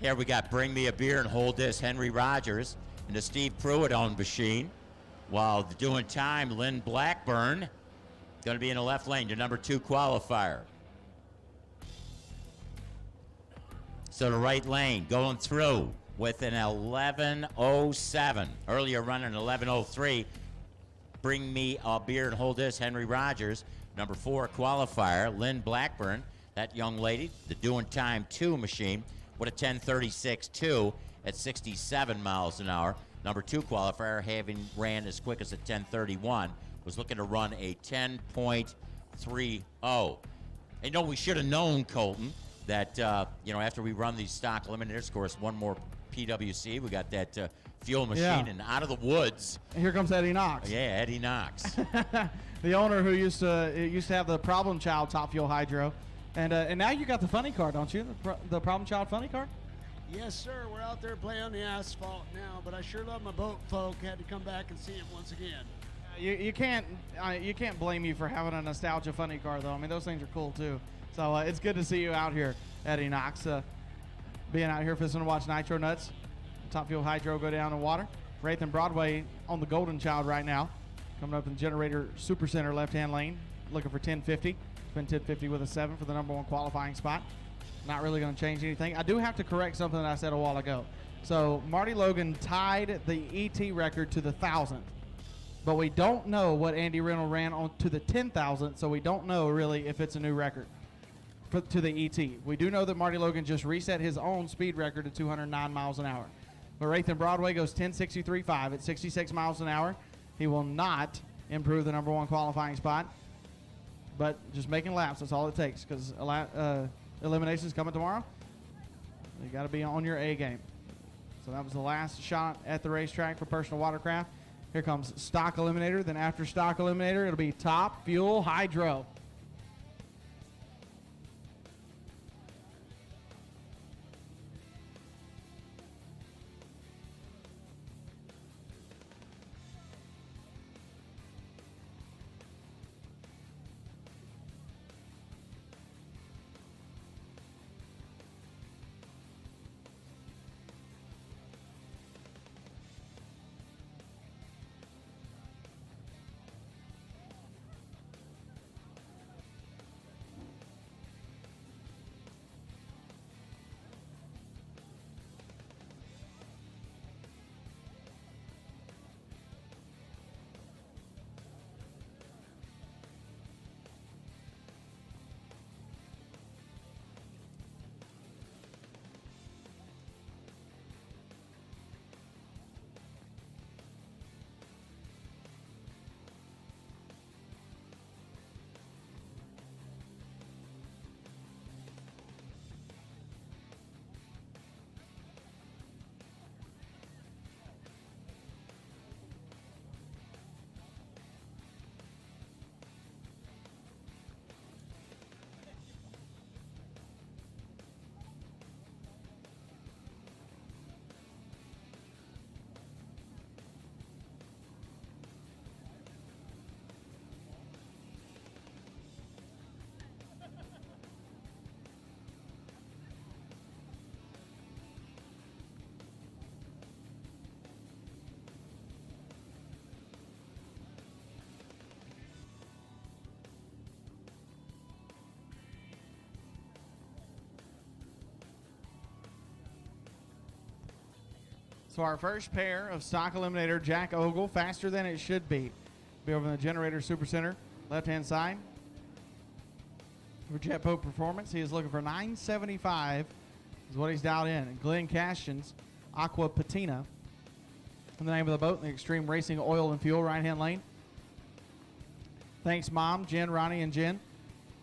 Here we got Bring Me a Beer and Hold This, Henry Rogers, and the Steve Pruitt on machine. While doing time, Lynn Blackburn, going to be in the left lane, your number 2 qualifier. So the right lane going through with an 11:07. Earlier running 11:03. Bring me a beer and hold this, Henry Rogers. Number 4 qualifier, Lynn Blackburn. That young lady, the doing time 2 machine, with a 10:36.2 at 67 miles an hour. Number 2 qualifier, having ran as quick as a 10:31, was looking to run a 10.30. And we should have known, Colton, that after we run these stock eliminators, of course, one more PWC. We got that fuel machine, and out of the woods. And here comes Eddie Knox. Yeah, Eddie Knox. The owner who used to have the problem child top fuel hydro, and now you got the funny car, don't you? The problem child funny car. Yes, sir. We're out there playing on the asphalt now, but I sure love my boat folk. Had to come back and see it once again. You can't blame you for having a nostalgia funny car, though. I mean, those things are cool too. So it's good to see you out here, Eddie Knox. Being out here fishing to watch Nitro Nuts, Top Fuel Hydro go down in water. Wraith and Broadway on the Golden Child right now. Coming up in the Generator Super Center left-hand lane, looking for 1050. It's been 1050 with a 7 for the number 1 qualifying spot. Not really going to change anything. I do have to correct something that I said a while ago. So Marty Logan tied the ET record to the 1,000th. But we don't know what Andy Reynolds ran on to the 10,000th, so we don't know really if it's a new record to the ET. We do know that Marty Logan just reset his own speed record to 209 miles an hour. But Wraith and Broadway goes 10:63.5 at 66 miles an hour. He will not improve the number 1 qualifying spot, but just making laps, that's all it takes, because eliminations coming tomorrow. You got to be on your A game. So that was the last shot at the racetrack for Personal Watercraft. Here comes Stock Eliminator. Then after Stock Eliminator, it'll be Top Fuel Hydro. So our first pair of Stock Eliminator Jack Ogle, faster than it should be. Be over in the Generator Super Center, left-hand side. For Jet Boat Performance, he is looking for 975 is what he's dialed in. And Glenn Cashton's Aqua Patina. And the name of the boat in the Extreme Racing Oil and Fuel right-hand lane. Thanks, Mom, Jen, Ronnie, and Jen.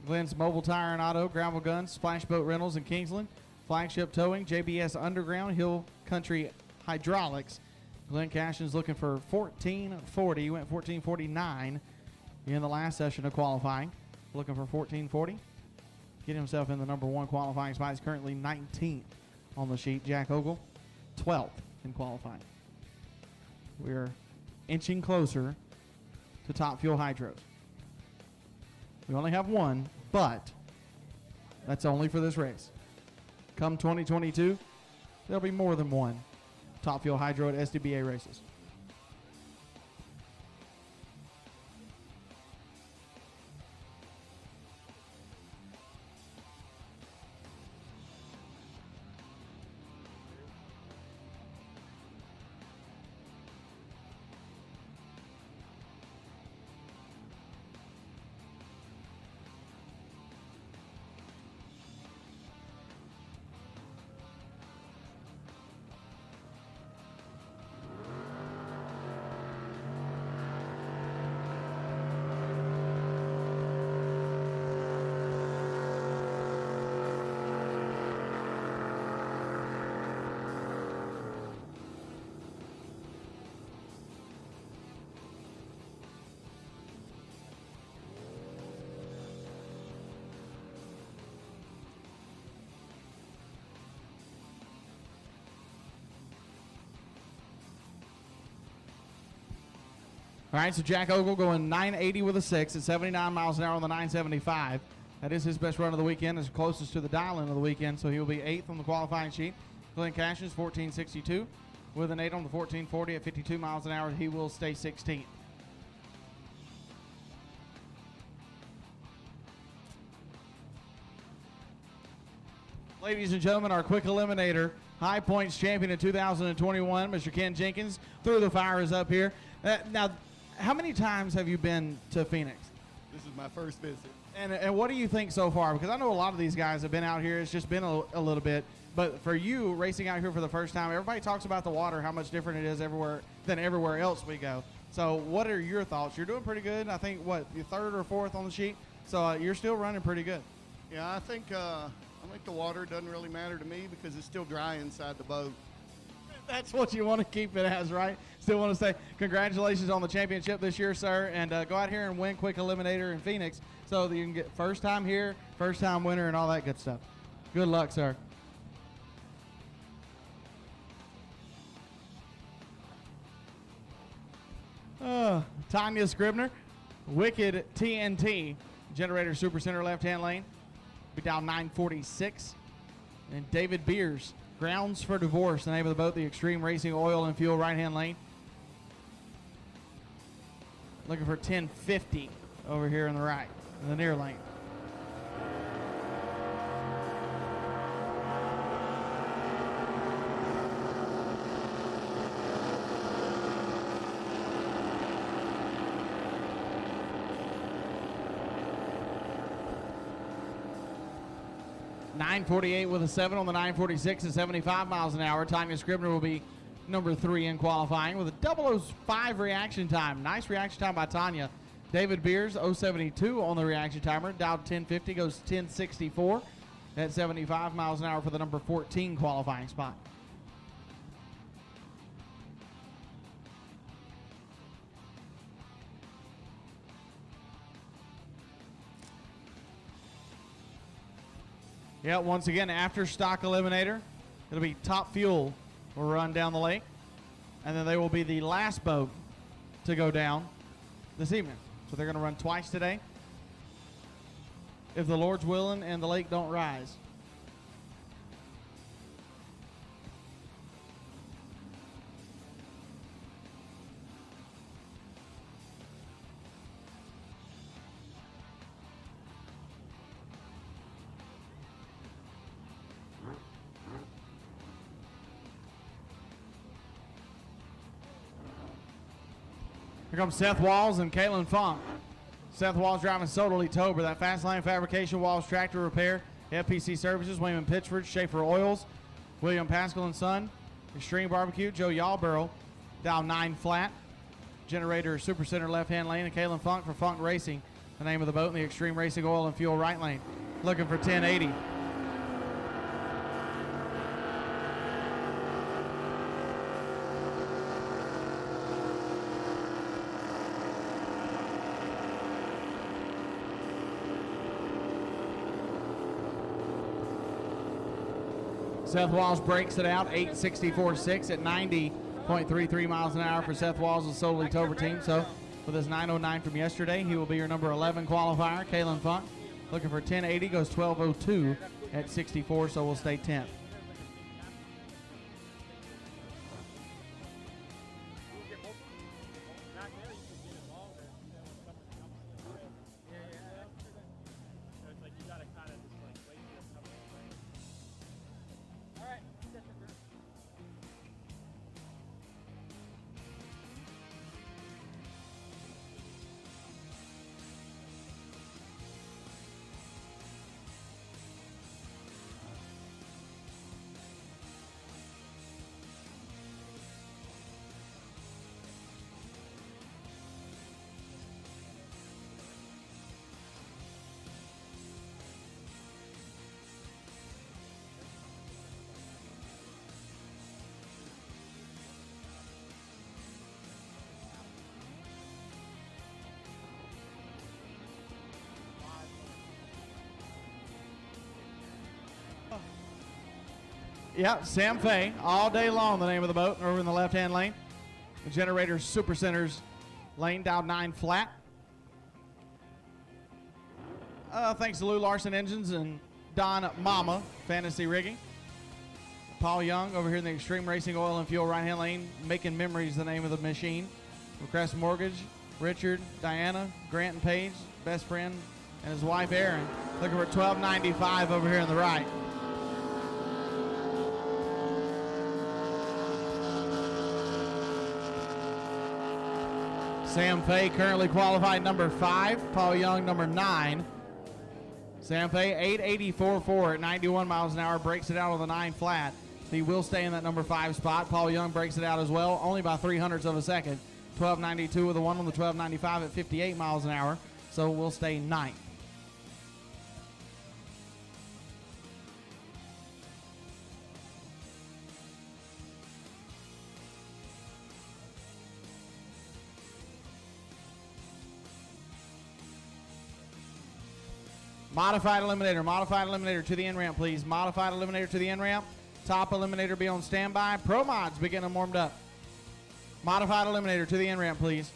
Glenn's Mobile Tire and Auto, Gravel Guns, Splash Boat Rentals in Kingsland. Flagship Towing, JBS Underground, Hill Country Hydraulics. Glenn Cashton's looking for 1440. He went 1449 in the last session of qualifying. Looking for 1440. Get himself in the number 1 qualifying spot. He's currently 19th on the sheet. Jack Ogle, 12th in qualifying. We're inching closer to Top Fuel Hydros. We only have one, but that's only for this race. Come 2022, there'll be more than one Top Fuel Hydro at SDBA races. All right, so Jack Ogle going 980 with a 6 at 79 miles an hour on the 975. That is his best run of the weekend. It's closest to the dial-in of the weekend, so he will be 8th on the qualifying sheet. Glenn Cash is 1462 with an 8 on the 1440 at 52 miles an hour. He will stay 16th. Ladies and gentlemen, our quick eliminator, High Points champion in 2021, Mr. Ken Jenkins, through the fire is up here. Now, how many times have you been to Phoenix? This is my first visit. And what do you think so far? Because I know a lot of these guys have been out here. It's just been a little bit. But for you, racing out here for the first time, everybody talks about the water, how much different it is everywhere than everywhere else we go. So what are your thoughts? You're doing pretty good. I think, what, you're 3rd or 4th on the sheet? So you're still running pretty good. Yeah, I think the water doesn't really matter to me because it's still dry inside the boat. That's what you want to keep it as, right? Still want to say congratulations on the championship this year, sir, and go out here and win Quick Eliminator in Phoenix so that you can get first time here, first time winner, and all that good stuff. Good luck, sir. Tanya Scribner, Wicked TNT, Generator Super Center left-hand lane, be down 946. And David Beers, Grounds for Divorce, the name of the boat, the Extreme Racing Oil and Fuel right-hand lane. Looking for 1050 over here in the right, in the near lane. .948 with a 7 on the 946 at 75 miles an hour. Tanya Scribner will be number 3 in qualifying with a 005 reaction time. Nice reaction time by Tanya. David Beers, 072 on the reaction timer. Dow 1050 goes 1064 at 75 miles an hour for the number 14 qualifying spot. Yeah, once again, after stock eliminator, it'll be Top Fuel will run down the lake, and then they will be the last boat to go down this evening. So they're going to run twice today, if the Lord's willing and the lake don't rise. Here comes Seth Walls and Kalen Funk. Seth Walls driving Soderly Tober. That Fast Lane Fabrication, Walls Tractor Repair, FPC Services, William Pitchford, Schaefer Oils, William Pascal and Son, Extreme Barbecue, Joe Yalborough, Dow 9 Flat, Generator Super Center left-hand lane, and Kalen Funk for Funk Racing, the name of the boat in the Extreme Racing Oil and Fuel right lane. Looking for 1080. Seth Walls breaks it out, 864.6 at 90.33 miles an hour for Seth Walls' Soderly Tober team. So with his 909 from yesterday, he will be your number 11 qualifier. Kalen Funk looking for 1080, goes 1202 at 64, so we'll stay 10th. Yep, Sam Fay, all day long, the name of the boat, over in the left-hand lane. The Generator Super Centers Lane down 9 flat. Thanks to Lou Larson Engines and Don Mama Fantasy Rigging. Paul Young over here in the Extreme Racing Oil and Fuel right-hand lane. Making Memories the name of the machine. Crest Mortgage, Richard, Diana, Grant and Paige, best friend, and his wife Erin. Looking for $12.95 over here on the right. Sam Fay currently qualified number 5. Paul Young number 9. Sam Fay 884.4 at 91 miles an hour. Breaks it out with a 9 flat. He will stay in that number 5 spot. Paul Young breaks it out as well, only by 0.03 of a second. 12.92 with a 1 on the 12.95 at 58 miles an hour. So we'll stay 9th. Modified eliminator to the end ramp, please. Modified eliminator to the end ramp. Top eliminator be on standby. Pro mods be getting them warmed up. Modified eliminator to the end ramp, please.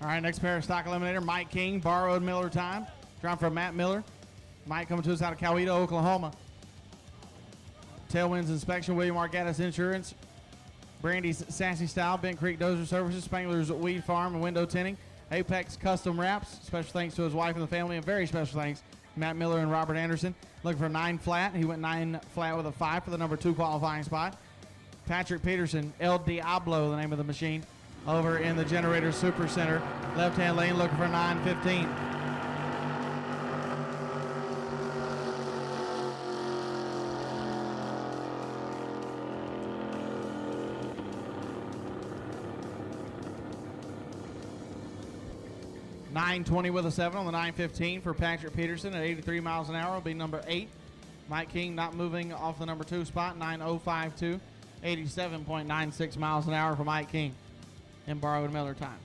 All right, next pair of stock eliminator, Mike King, borrowed Miller time. Driving from Matt Miller. Mike coming to us out of Coweta, Oklahoma. Tailwinds Inspection, William R. Gaddis Insurance. Brandy's Sassy Style, Bent Creek Dozer Services, Spangler's Weed Farm and Window Tinting. Apex Custom Wraps, special thanks to his wife and the family, and very special thanks Matt Miller and Robert Anderson. Looking for 9 flat. He went 9 flat with a 5 for the number 2 qualifying spot. Patrick Peterson, El Diablo, the name of the machine, over in the Generator Super Center. Left-hand lane looking for 9:15. $9.20 with a 7 on the 9:15 for Patrick Peterson at 83 miles an hour will be number 8. Mike King not moving off the number 2 spot, 9:052, 87.96 miles an hour for Mike King in borrowed Miller time.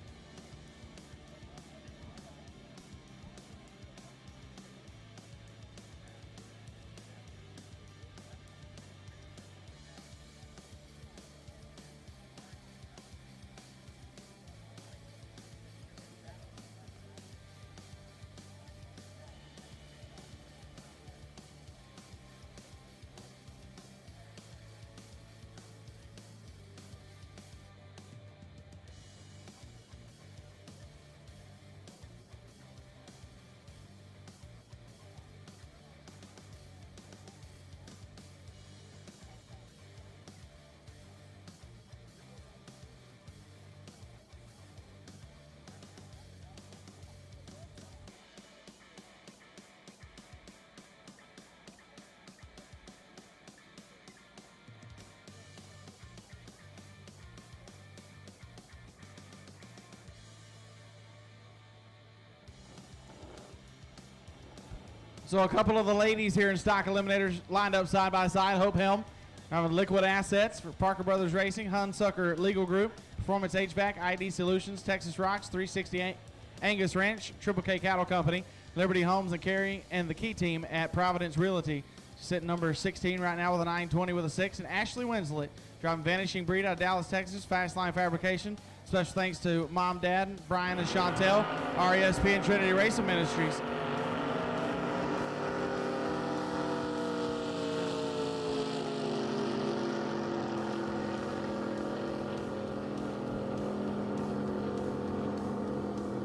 So a couple of the ladies here in stock eliminators lined up side by side. Hope Helm, Liquid Assets for Parker Brothers Racing, Hunsucker Legal Group, Performance HVAC, ID Solutions, Texas Rocks, 368 Angus Ranch, Triple K Cattle Company, Liberty Homes and Carry, and the Key Team at Providence Realty. Sitting number 16 right now with a 920 with a 6. And Ashley Winslet driving Vanishing Breed out of Dallas, Texas, Fast Line Fabrication. Special thanks to Mom, Dad, Brian, and Chantel, RESP and Trinity Racing Ministries.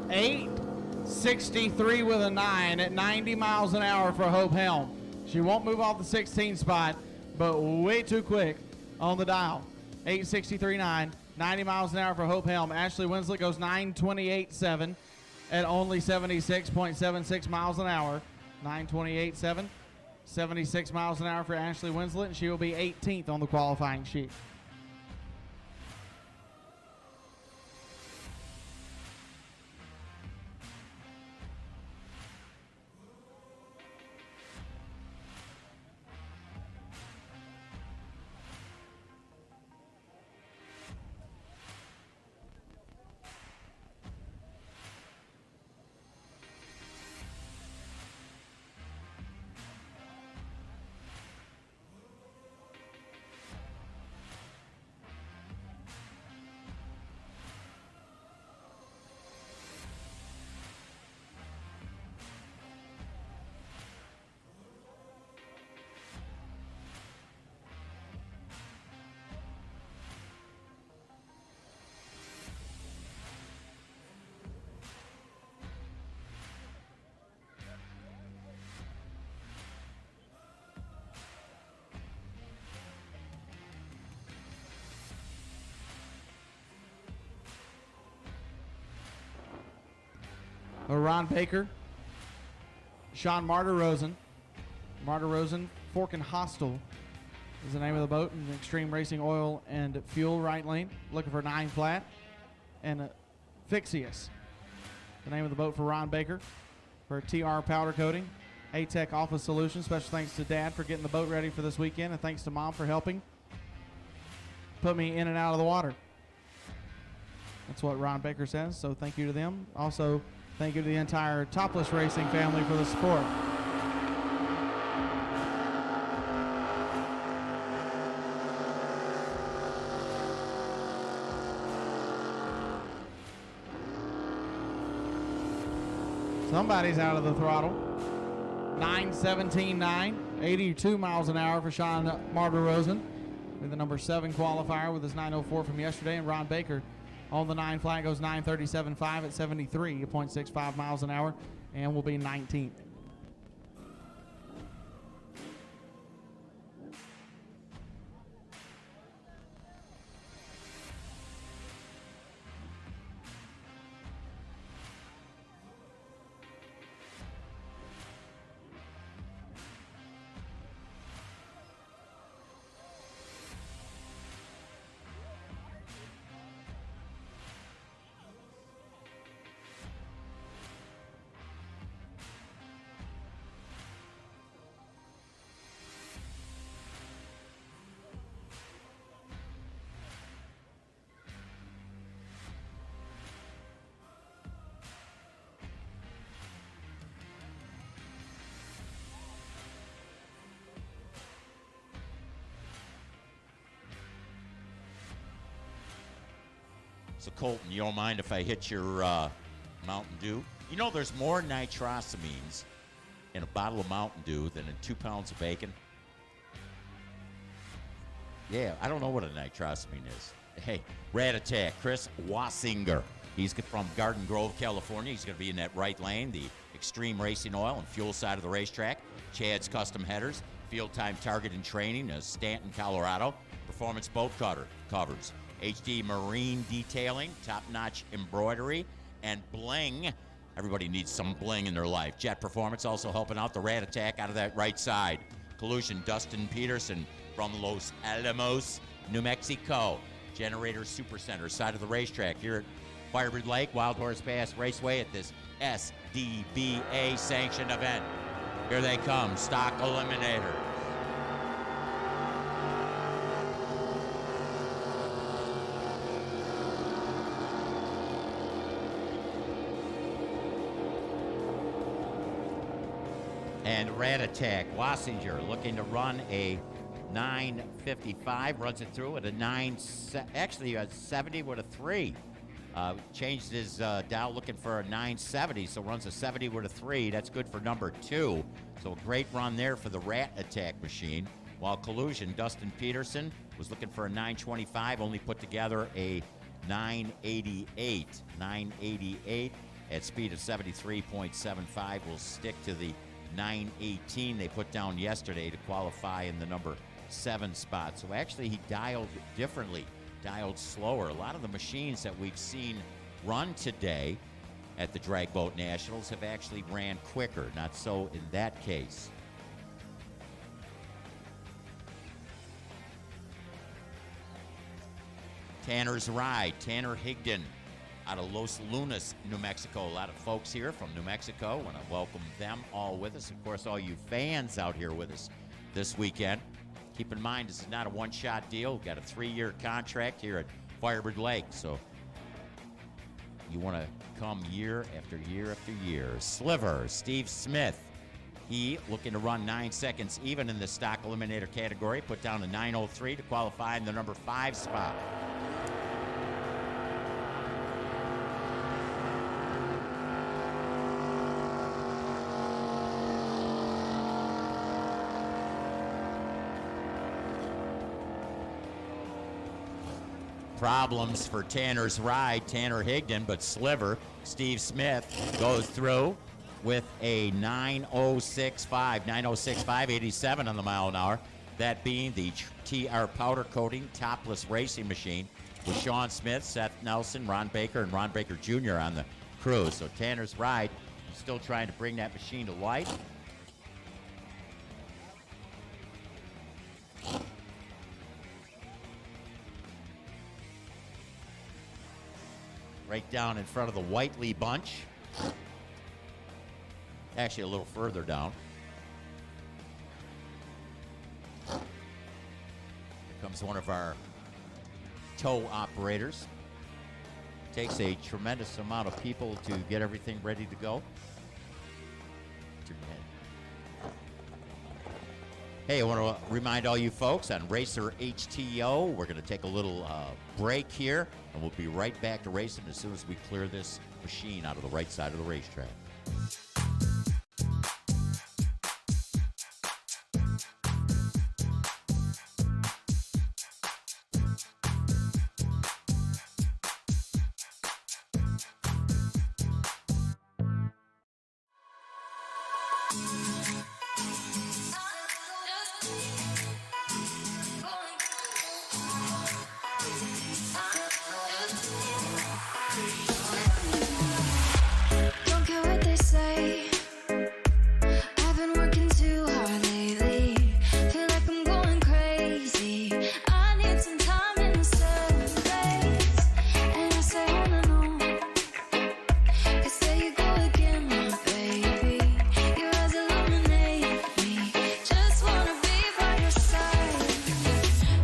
$8.63 with a 9 at 90 miles an hour for Hope Helm. She won't move off the 16 spot. but way too quick on the dial. 8:63.9, 90 miles an hour for Hope Helm. Ashley Winslet goes 9:28.7 at only 76.76 miles an hour. 9:28.7, 76 miles an hour for Ashley Winslet, and she will be 18th on the qualifying sheet. Ron Baker, Sean Martyr Rosen. Martyr Rosen, Fork and Hostile is the name of the boat in Extreme Racing Oil and Fuel right lane. Looking for 9 flat. And Fixius, the name of the boat for Ron Baker for TR powder coating. A-Tech Office Solutions. Special thanks to Dad for getting the boat ready for this weekend, and thanks to Mom for helping put me in and out of the water. That's what Ron Baker says, so thank you to them. Also, thank you to the entire Topless Racing family for the support. Somebody's out of the throttle. 9:17.9, 82 miles an hour for Sean Martyr Rosen with the number 7 qualifier with his 9:04 from yesterday, and Ron Baker on the 9 flat goes 9:37.5 at 73.65 miles an hour and will be 19th. So, Colton, you don't mind if I hit your Mountain Dew? You know there's more nitrosamines in a bottle of Mountain Dew than in 2 pounds of bacon? Yeah, I don't know what a nitrosamine is. Hey, Rat Attack, Chris Wassinger. He's from Garden Grove, California. He's going to be in that right lane, the Extreme Racing Oil and Fuel side of the racetrack. Chad's Custom Headers, Field Time Target and Training, Stanton, Colorado. Performance Boat Covers. HD Marine Detailing, top-notch embroidery, and bling. Everybody needs some bling in their life. Jet Performance also helping out the Rat Attack out of that right side. Collusion, Dustin Peterson from Los Alamos, New Mexico. Generator Supercenter, side of the racetrack here at Firebird Lake, Wild Horse Pass Raceway at this SDBA sanctioned event. Here they come, stock eliminator. And Rat Attack, Wassinger looking to run a 9:55, runs it through at a 70 with a 3. Changed his dial looking for a 970, so runs a 70 with a 3. That's good for number 2. So a great run there for the Rat Attack machine. While Collusion, Dustin Peterson was looking for a 925, only put together a 988. 988 at speed of 73.75. Will stick to the 918 they put down yesterday to qualify in the number 7 spot. So actually he dialed differently, dialed slower. A lot of the machines that we've seen run today at the Drag Boat Nationals have actually ran quicker. Not so in that case. Tanner's Ride, Tanner Higdon out of Los Lunas, New Mexico. A lot of folks here from New Mexico. Want to welcome them all with us. Of course, all you fans out here with us this weekend. Keep in mind, this is not a one-shot deal. We've got a 3-year contract here at Firebird Lake, so you want to come year after year after year. Sliver, Steve Smith. He looking to run 9 seconds even in the stock eliminator category. Put down a 9:03 to qualify in the number 5 spot. Problems for Tanner's Ride, Tanner Higdon, but Sliver, Steve Smith, goes through with a 9:06.5, 87 on the mile an hour. That being the TR powder coating topless racing machine with Sean Smith, Seth Nelson, Ron Baker, and Ron Baker Jr. on the crew. So Tanner's Ride is still trying to bring that machine to life. Right down in front of the Whiteley bunch. Actually, a little further down. Here comes one of our tow operators. Takes a tremendous amount of people to get everything ready to go. Hey, I want to remind all you folks on Racer HTO, we're going to take a little break here, and we'll be right back to racing as soon as we clear this machine out of the right side of the racetrack. Don't care what they say. I've been working too hard lately. Feel like I'm going crazy. I need some time in the space. And I say on and on. 'Cause there you go again, my baby. Your eyes illuminate me. Just wanna be by your side.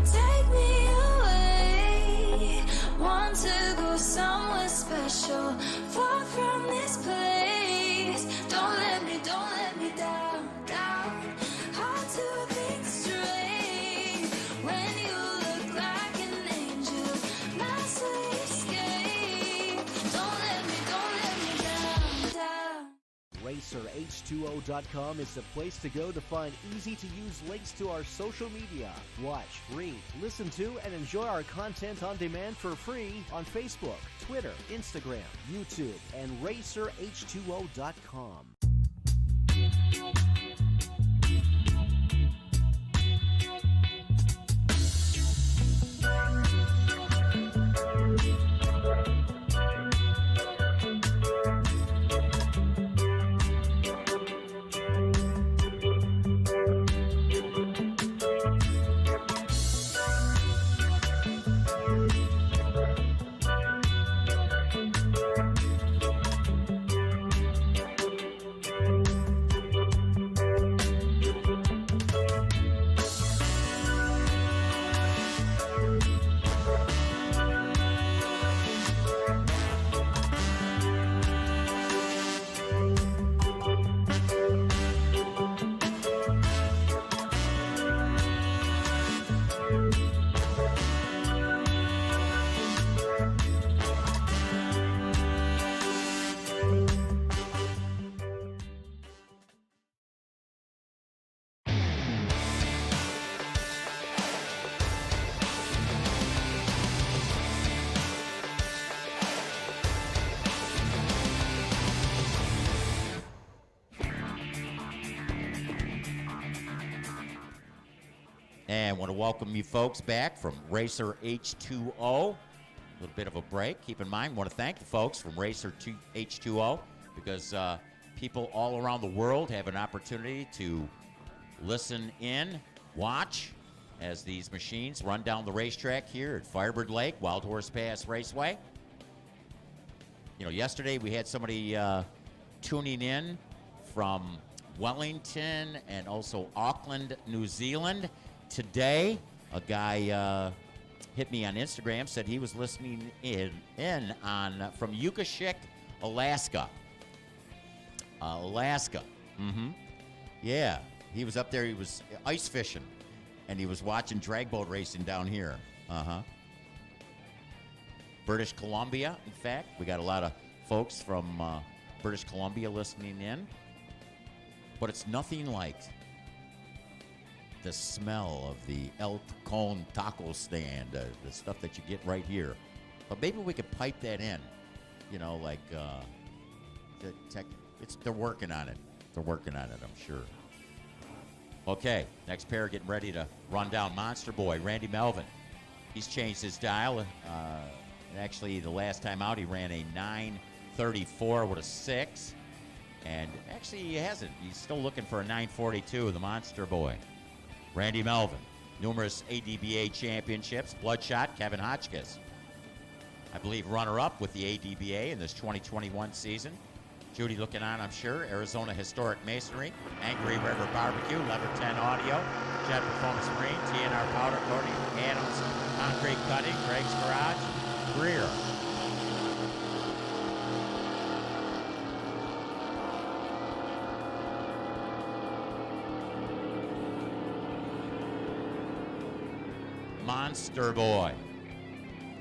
Take me away. Want to go somewhere special. Far from this place. Don't let me down, down. Hard to think straight. When you look like an angel, my sweet escape. Don't let me down, down. RacerH2O.com is the place to go to find easy-to-use links to our social media. Watch, read, listen to, and enjoy our content on demand for free on Facebook, Twitter, Instagram, YouTube, and RacerH2O.com. want to welcome you folks back from Racer H2O. A little bit of a break. Keep in mind, want to thank the folks from Racer H2O because people all around the world have an opportunity to listen in, watch as these machines run down the racetrack here at Firebird Lake, Wild Horse Pass Raceway. You know, yesterday we had somebody tuning in from Wellington and also Auckland, New Zealand. Today, a guy hit me on Instagram, said he was listening in on from Yukashik, Alaska. Alaska. Yeah, he was up there. He was ice fishing, and he was watching drag boat racing down here. British Columbia, in fact. We got a lot of folks from British Columbia listening in. But it's nothing like the smell of the El Con taco stand, the stuff that you get right here. But maybe we could pipe that in, you know, like they're working on it. They're working on it, I'm sure. Okay, next pair getting ready to run down. Monster Boy, Randy Melvin. He's changed his dial. And actually, the last time out, he ran a 934 with a 6. And actually, he hasn't. He's still looking for a 942, the Monster Boy. Randy Melvin, numerous ADBA championships. Bloodshot, Kevin Hotchkiss. I believe runner-up with the ADBA in this 2021 season. Judy looking on, I'm sure. Arizona Historic Masonry, Angry River Barbecue, Lever 10 Audio, Jet Performance Marine, TNR Powder Coating, Adams Concrete Cutting, Greg's Garage, Greer. Monster Boy.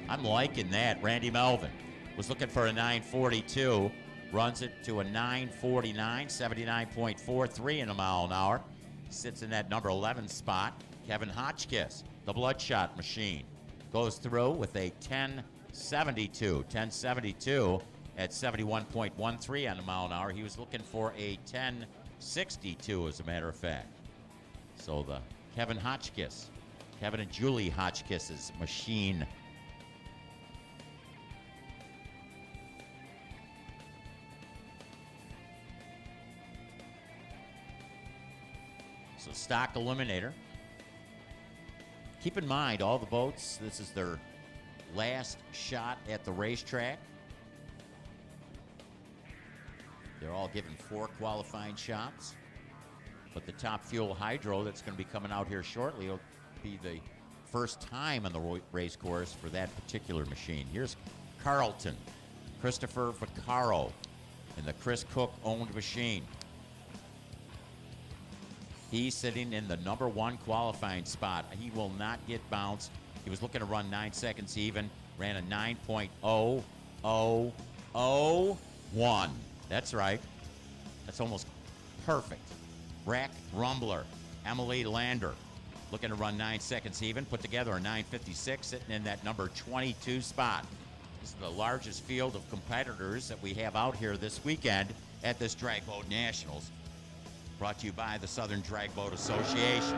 I'm liking that. Randy Melvin was looking for a 942. Runs it to a 949, 79.43 in a mile an hour. Sits in that number 11 spot. Kevin Hotchkiss, the Bloodshot Machine, goes through with a 1072. 1072 at 71.13 on a mile an hour. He was looking for a 1062, as a matter of fact. So the Kevin Hotchkiss, Kevin and Julie Hotchkiss's machine. So stock eliminator. Keep in mind, all the boats, this is their last shot at the racetrack. They're all given 4 qualifying shots. But the Top Fuel Hydro that's going to be coming out here shortly will be the first time on the race course for that particular machine. Here's Carlton, Christopher Vaccaro, in the Chris Cook-owned machine. He's sitting in the number 1 qualifying spot. He will not get bounced. He was looking to run 9 seconds even. Ran a 9.0001. That's right. That's almost perfect. Rack Rumbler, Emily Lander, looking to run 9 seconds even. Put together a 956, sitting in that number 22 spot. This is the largest field of competitors that we have out here this weekend at this Drag Boat Nationals. Brought to you by the Southern Drag Boat Association.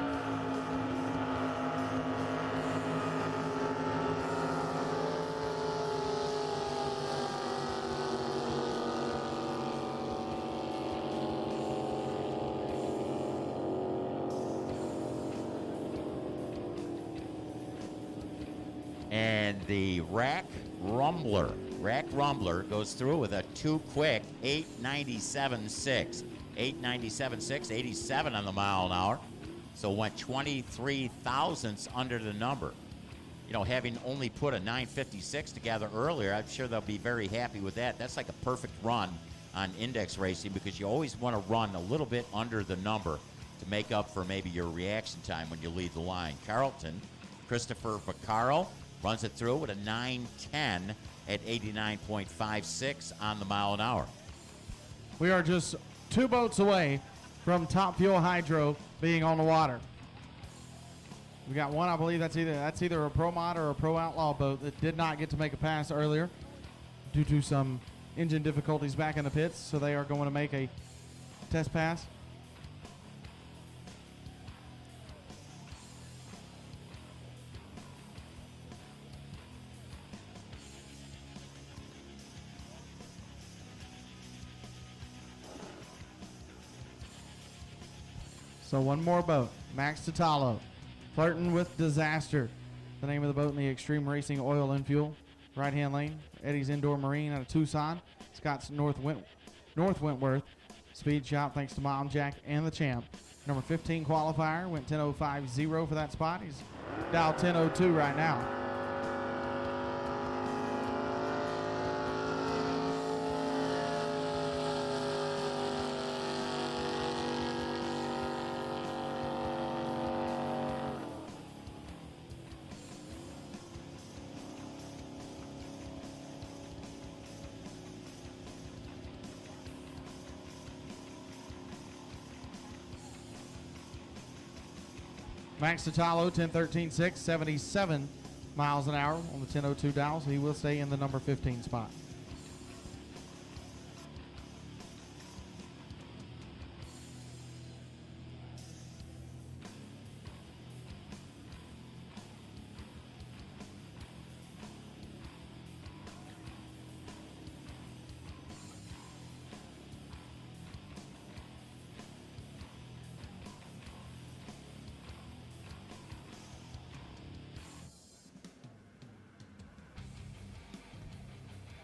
And the Rack Rumbler goes through with a 2 quick 897.6. 897.6, 87 on the mile an hour. So went 23 thousandths under the number. You know, having only put a 956 together earlier, I'm sure they'll be very happy with that. That's like a perfect run on index racing because you always want to run a little bit under the number to make up for maybe your reaction time when you lead the line. Carlton, Christopher Vaccaro, runs it through with a 910 at 89.56 on the mile an hour. We are just 2 boats away from Top Fuel Hydro being on the water. We got one, I believe that's either a Pro Mod or a Pro Outlaw boat that did not get to make a pass earlier due to some engine difficulties back in the pits, so they are going to make a test pass. So one more boat. Max Totalo, Flirting with Disaster. The name of the boat in the Extreme Racing Oil and Fuel. Right-hand lane, Eddie's Indoor Marine out of Tucson. Scott's North Wentworth. Speed Shop, thanks to Mom, Jack, and the champ. Number 15 qualifier went 10.050 for that spot. He's dialed 10.02 right now. Max Totalo, 10.13.6, 77 miles an hour on the 10.02 dial, so he will stay in the number 15 spot.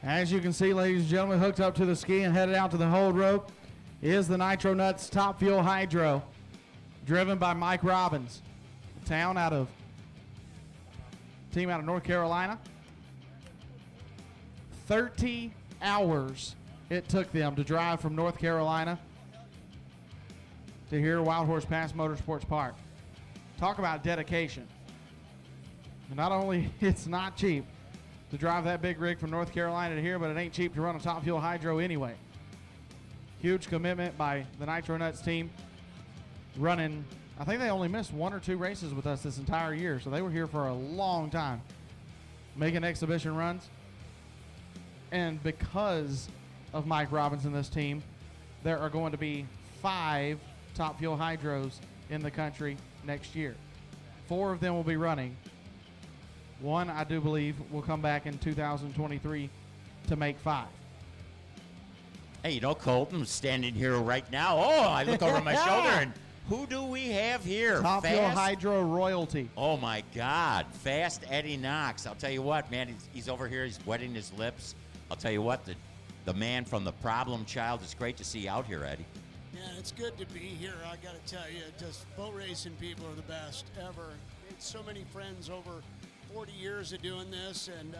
As you can see, ladies and gentlemen, hooked up to the ski and headed out to the hold rope is the Nitro Nuts Top Fuel Hydro, driven by Mike Robbins, team out of North Carolina. 30 hours it took them to drive from North Carolina to here Wild Horse Pass Motorsports Park. Talk about dedication. And not only it's not cheap to drive that big rig from North Carolina to here, but it ain't cheap to run a Top Fuel Hydro anyway. Huge commitment by the Nitro Nuts team. Running, I think they only missed 1 or 2 races with us this entire year, so they were here for a long time, making exhibition runs. And because of Mike Robbins and this team, there are going to be 5 Top Fuel Hydros in the country next year. 4 of them will be running. 1, I do believe, will come back in 2023 to make 5. Hey, you know, Colton's standing here right now. Oh, I look over my shoulder, and who do we have here? Top Fuel Hydro royalty. Oh, my God. Fast Eddie Knox. I'll tell you what, man, he's over here. He's wetting his lips. I'll tell you what, the man from the problem child is great to see out here, Eddie. Yeah, it's good to be here. I got to tell you, just boat racing people are the best ever. Made so many friends over 40 years of doing this, and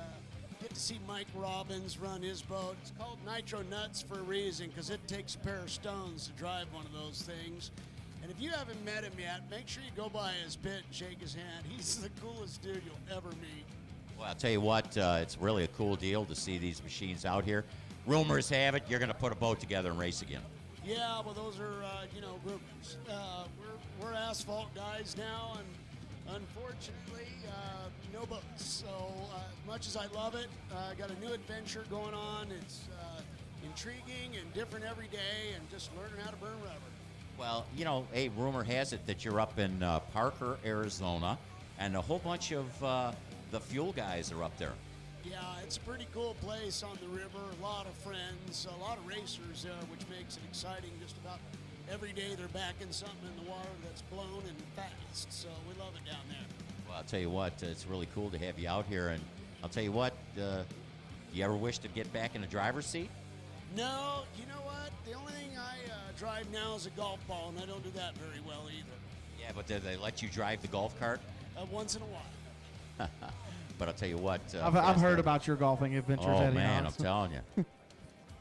get to see Mike Robbins run his boat. It's called Nitro Nuts for a reason, because it takes a pair of stones to drive one of those things. And if you haven't met him yet, make sure you go by his pit and shake his hand. He's the coolest dude you'll ever meet. Well, I'll tell you what, it's really a cool deal to see these machines out here. Rumors have it you're going to put a boat together and race again. Yeah, well, those are, rumors. We're asphalt guys now, and unfortunately, no boats. So much as I love it, I got a new adventure going on. It's intriguing and different every day, and just learning how to burn rubber. Well, you know, a rumor has it that you're up in Parker, Arizona, and a whole bunch of the fuel guys are up there. Yeah, it's a pretty cool place on the river. A lot of friends, a lot of racers there, which makes it exciting. Just about every day they're backing something in the water that's blown and fast. So we love it down there. Well, I'll tell you what, it's really cool to have you out here. And I'll tell you what, do you ever wish to get back in the driver's seat? No, you know what? The only thing I drive now is a golf ball, and I don't do that very well either. Yeah, but did they let you drive the golf cart? Once in a while. But I'll tell you what. I've heard about your golfing adventures, oh, Eddie. Man, Knox. I'm telling you.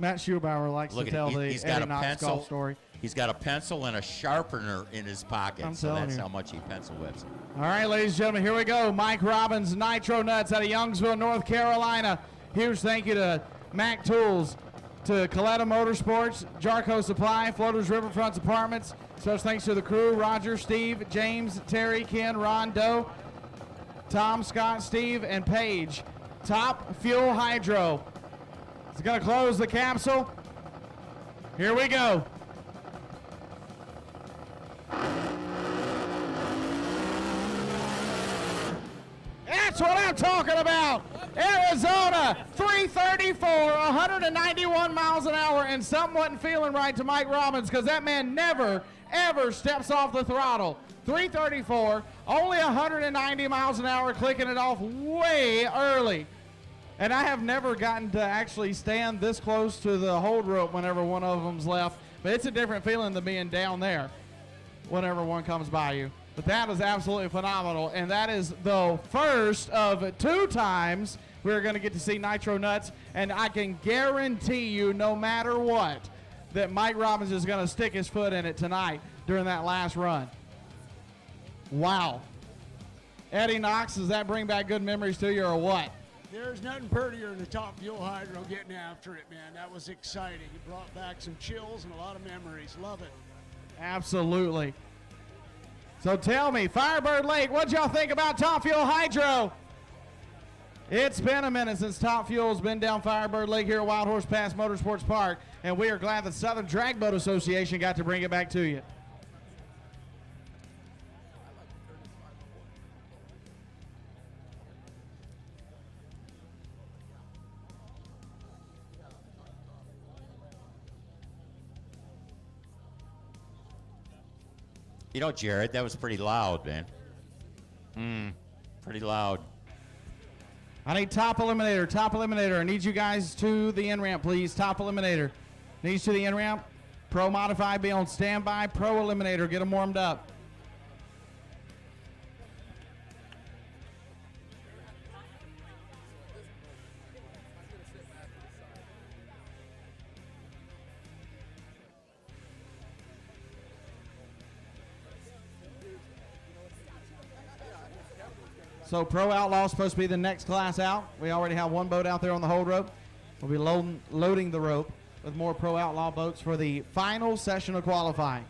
Matt Schubauer likes to tell the Eddie Knox golf story. He's got a pencil and a sharpener in his pocket, so that's how much he pencil whips. All right, ladies and gentlemen, here we go. Mike Robbins, Nitro Nuts out of Youngsville, North Carolina. Huge thank you to Mac Tools, to Coletta Motorsports, Jarco Supply, Floaters Riverfronts Apartments. Special thanks to the crew, Roger, Steve, James, Terry, Ken, Ron, Doe, Tom, Scott, Steve, and Paige. Top Fuel Hydro. It's going to close the capsule. Here we go. That's what I'm talking about. Arizona, 334, 191 miles an hour, and something wasn't feeling right to Mike Robbins because that man never ever steps off the throttle. 334, only 190 miles an hour, clicking it off way early. And I have never gotten to actually stand this close to the hold rope whenever one of them's left, but it's a different feeling than being down there whenever one comes by you. But that is absolutely phenomenal, and that is the first of 2 times we're going to get to see Nitro Nuts, and I can guarantee you, no matter what, that Mike Robbins is going to stick his foot in it tonight during that last run. Wow. Eddie Knox, does that bring back good memories to you or what? There's nothing prettier than the top fuel hydro getting after it, man. That was exciting. It brought back some chills and a lot of memories. Love it. Absolutely. So tell me, Firebird Lake, what'd y'all think about Top Fuel Hydro? It's been a minute since Top Fuel's been down Firebird Lake here at Wild Horse Pass Motorsports Park, and we are glad the Southern Drag Boat Association got to bring it back to you. You know, Jared, that was pretty loud, man. Pretty loud. I need top eliminator, top eliminator. I need you guys to the in-ramp, please. Top eliminator. Needs to the in-ramp. Pro Modify, be on standby. Pro eliminator, get them warmed up. So Pro Outlaw is supposed to be the next class out. We already have one boat out there on the hold rope. We'll be loading the rope with more Pro Outlaw boats for the final session of qualifying.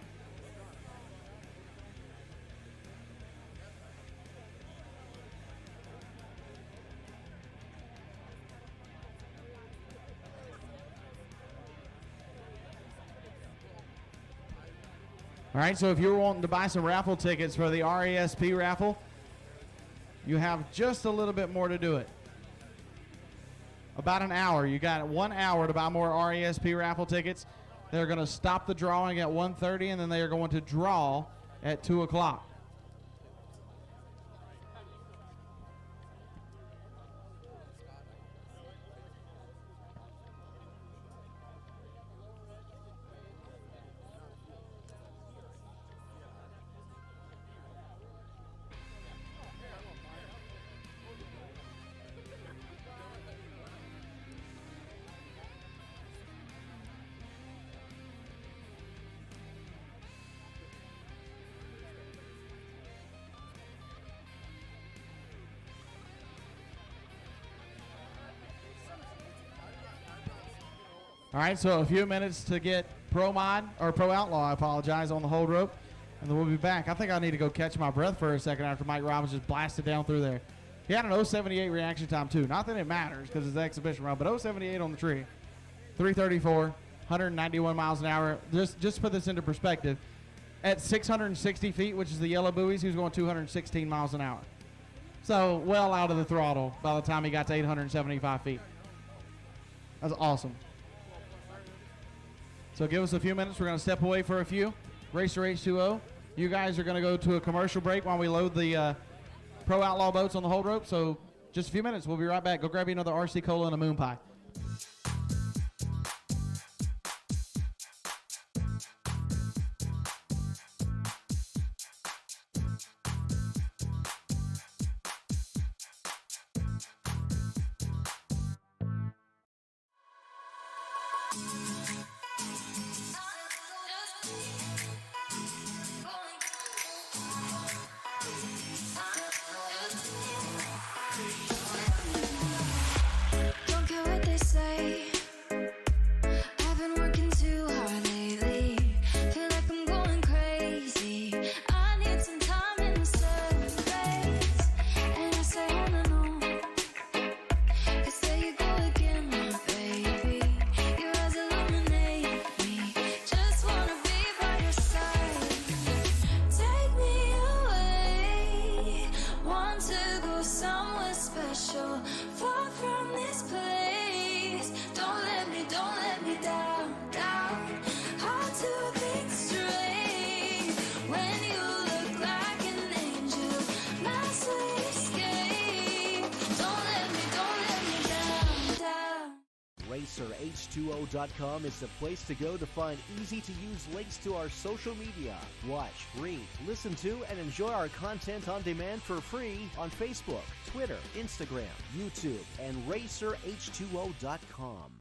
All right, so if you're wanting to buy some raffle tickets for the RASP raffle, you have just a little bit more to do it. About an hour. You got 1 hour to buy more RASP raffle tickets. They're going to stop the drawing at 1:30, and then they are going to draw at 2 o'clock. All right, so a few minutes to get Pro Mod, or Pro Outlaw, I apologize, on the hold rope, and then we'll be back. I think I need to go catch my breath for a second after Mike Robbins just blasted down through there. He had an 0.78 reaction time, too. Not that it matters because it's an exhibition run, but 0.78 on the tree. 334, 191 miles an hour. Just to put this into perspective, at 660 feet, which is the yellow buoys, he was going 216 miles an hour. So well out of the throttle by the time he got to 875 feet. That's awesome. So give us a few minutes. We're going to step away for a few. Racer H2O, you guys are going to go to a commercial break while we load the Pro Outlaw boats on the hold rope. So just a few minutes. We'll be right back. Go grab you another RC Cola and a moon pie. Don't care what they say. I've been working too hard lately. Feel like I'm going crazy. I need some time in the surface. And I say on and on. 'Cause there you go again, my baby. Your eyes illuminate me. Just wanna be by your side. Take me away. Want to go somewhere special. RacerH2O.com is the place to go to find easy-to-use links to our social media. Watch, read, listen to, and enjoy our content on demand for free on Facebook, Twitter, Instagram, YouTube, and RacerH2O.com.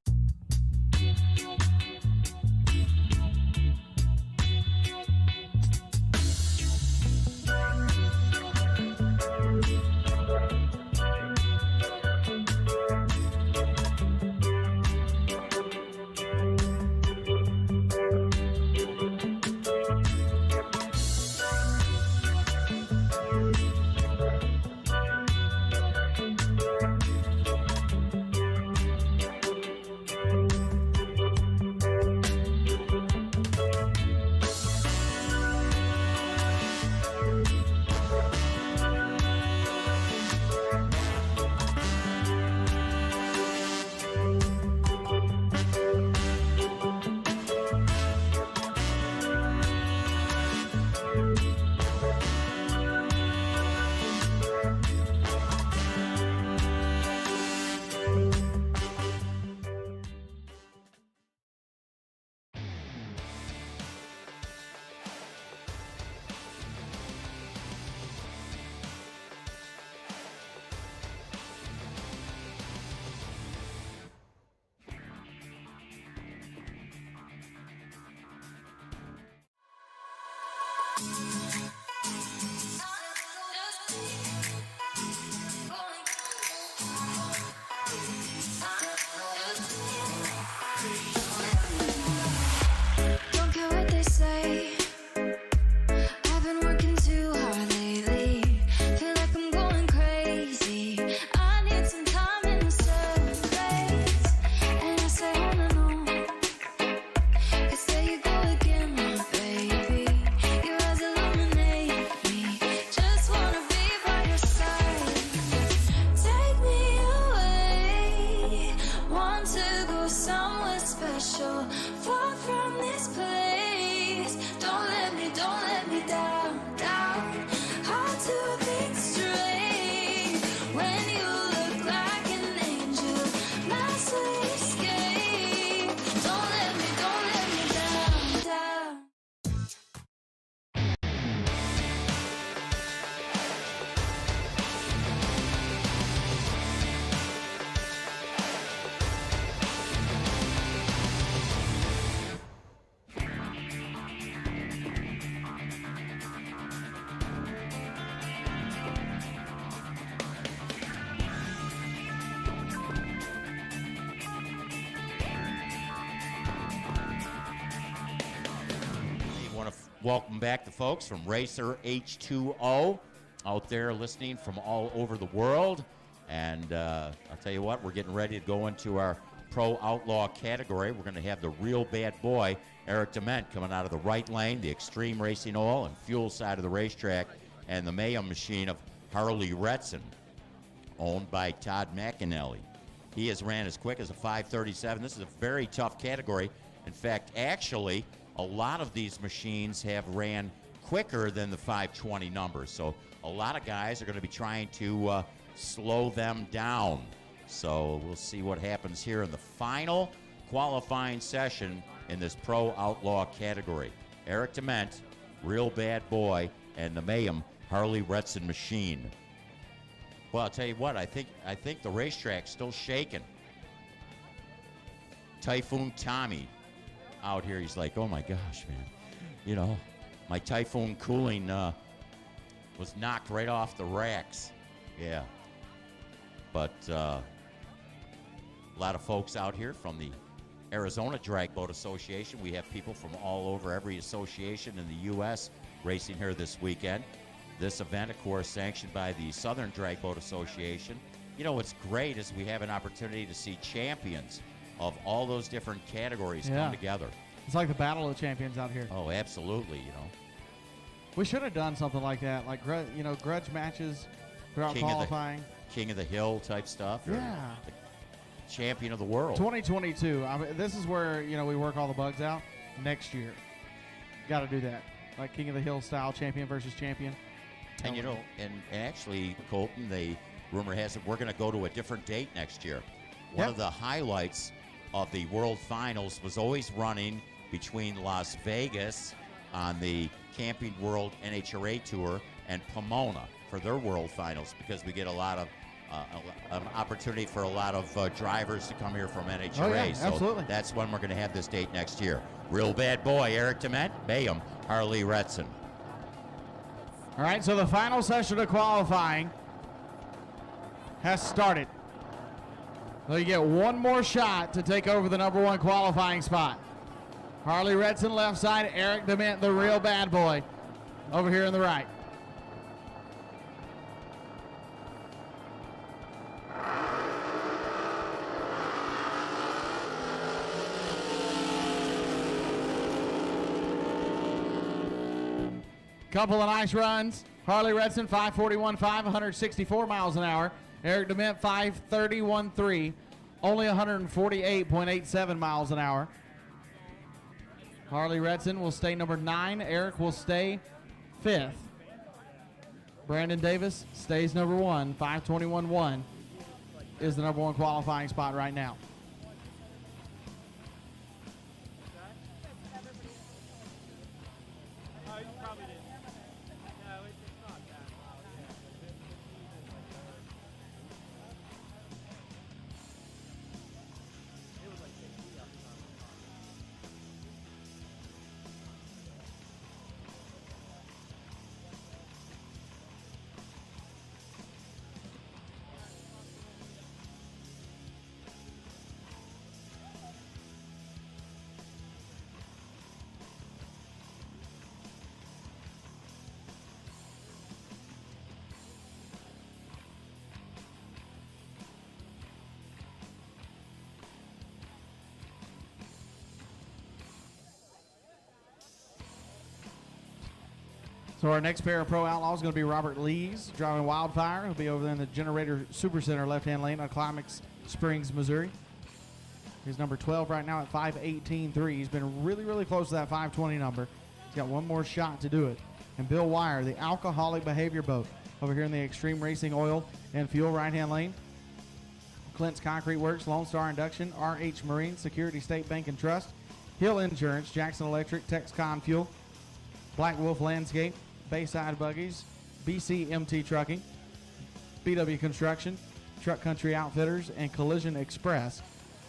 Don't care what they say. I've been working too hard lately. Feel like I'm going crazy. I need some time in a certain place. And I say on and on. 'Cause there you go again, my baby. Your eyes illuminate me. Just wanna be by your side. Take me away. Want to go somewhere special. Far from this place. Don't let me down, down. Hard to think straight. When you look like an angel, my sweet escape. Don't let me down, down. We want to welcome back the folks from Racer H2O out there listening from all over the world. And I'll tell you what, we're getting ready to go into our Pro Outlaw category. We're going to have the real bad boy, Eric Dement, coming out of the right lane, the Extreme Racing Oil and Fuel side of the racetrack, and the Mayhem machine of Harley Retson, owned by Todd McAnally. He has ran as quick as a 5:37. This is a very tough category. In fact, actually, a lot of these machines have ran quicker than the 5:20 numbers. So a lot of guys are going to be trying to slow them down. So we'll see what happens here in the final qualifying session in this Pro Outlaw category. Eric Dement, real bad boy, and the Mayhem Harley Retson machine. Well, I'll tell you what, I think the racetrack's still shaking. Typhoon Tommy out here, he's like, oh my gosh, man. You know, my Typhoon cooling was knocked right off the racks. Yeah. But a lot of folks out here from the Arizona Drag Boat Association. We have people from all over every association in the U.S. racing here this weekend. This event, of course, sanctioned by the Southern Drag Boat Association. You know, what's great is we have an opportunity to see champions of all those different categories come together. It's like the Battle of the Champions out here. Oh, absolutely, you know. We should have done something like that, like grudge matches throughout qualifying. King of the Hill type stuff. Or Yeah. the champion of the world. 2022. I mean, this is where, we work all the bugs out. Next year. Got to do that. Like King of the Hill style, champion versus champion. And, and actually, Colton, the rumor has it we're going to go to a different date next year. One of the highlights of the World Finals was always running between Las Vegas on the Camping World NHRA Tour and Pomona for their World Finals, because we get a lot of an opportunity for a lot of drivers to come here from NHRA. Oh, yeah, so absolutely. that's when we're going to have this date next year. Real bad boy, Eric Dement, Bayham, Harley Retson. All right, so the final session of qualifying has started. So you get one more shot to take over the number one qualifying spot. Harley Retson left side, Eric Dement, the real bad boy, over here in the right. Couple of nice runs. Harley Retson 541.5, 164 miles an hour. Eric Dement 531.3, only 148.87 miles an hour. Harley Retson will stay number 9. Eric will stay 5th. Brandon Davis stays number 1. 521.1 is the number one qualifying spot right now. So our next pair of Pro Outlaws is going to be Robert Lees, driving Wildfire. He'll be over there in the Generator Super Center left-hand lane on Climax Springs, Missouri. He's number 12 right now at 5:18.3. He's been really, really close to that 5:20 number. He's got one more shot to do it. And Bill Wire, the Alcoholic Behavior Boat, over here in the Extreme Racing Oil and Fuel right-hand lane. Clint's Concrete Works, Lone Star Induction, RH Marine, Security State Bank and Trust, Hill Insurance, Jackson Electric, Texcon Fuel, Black Wolf Landscape, Bayside Buggies, BCMT Trucking, BW Construction, Truck Country Outfitters, and Collision Express.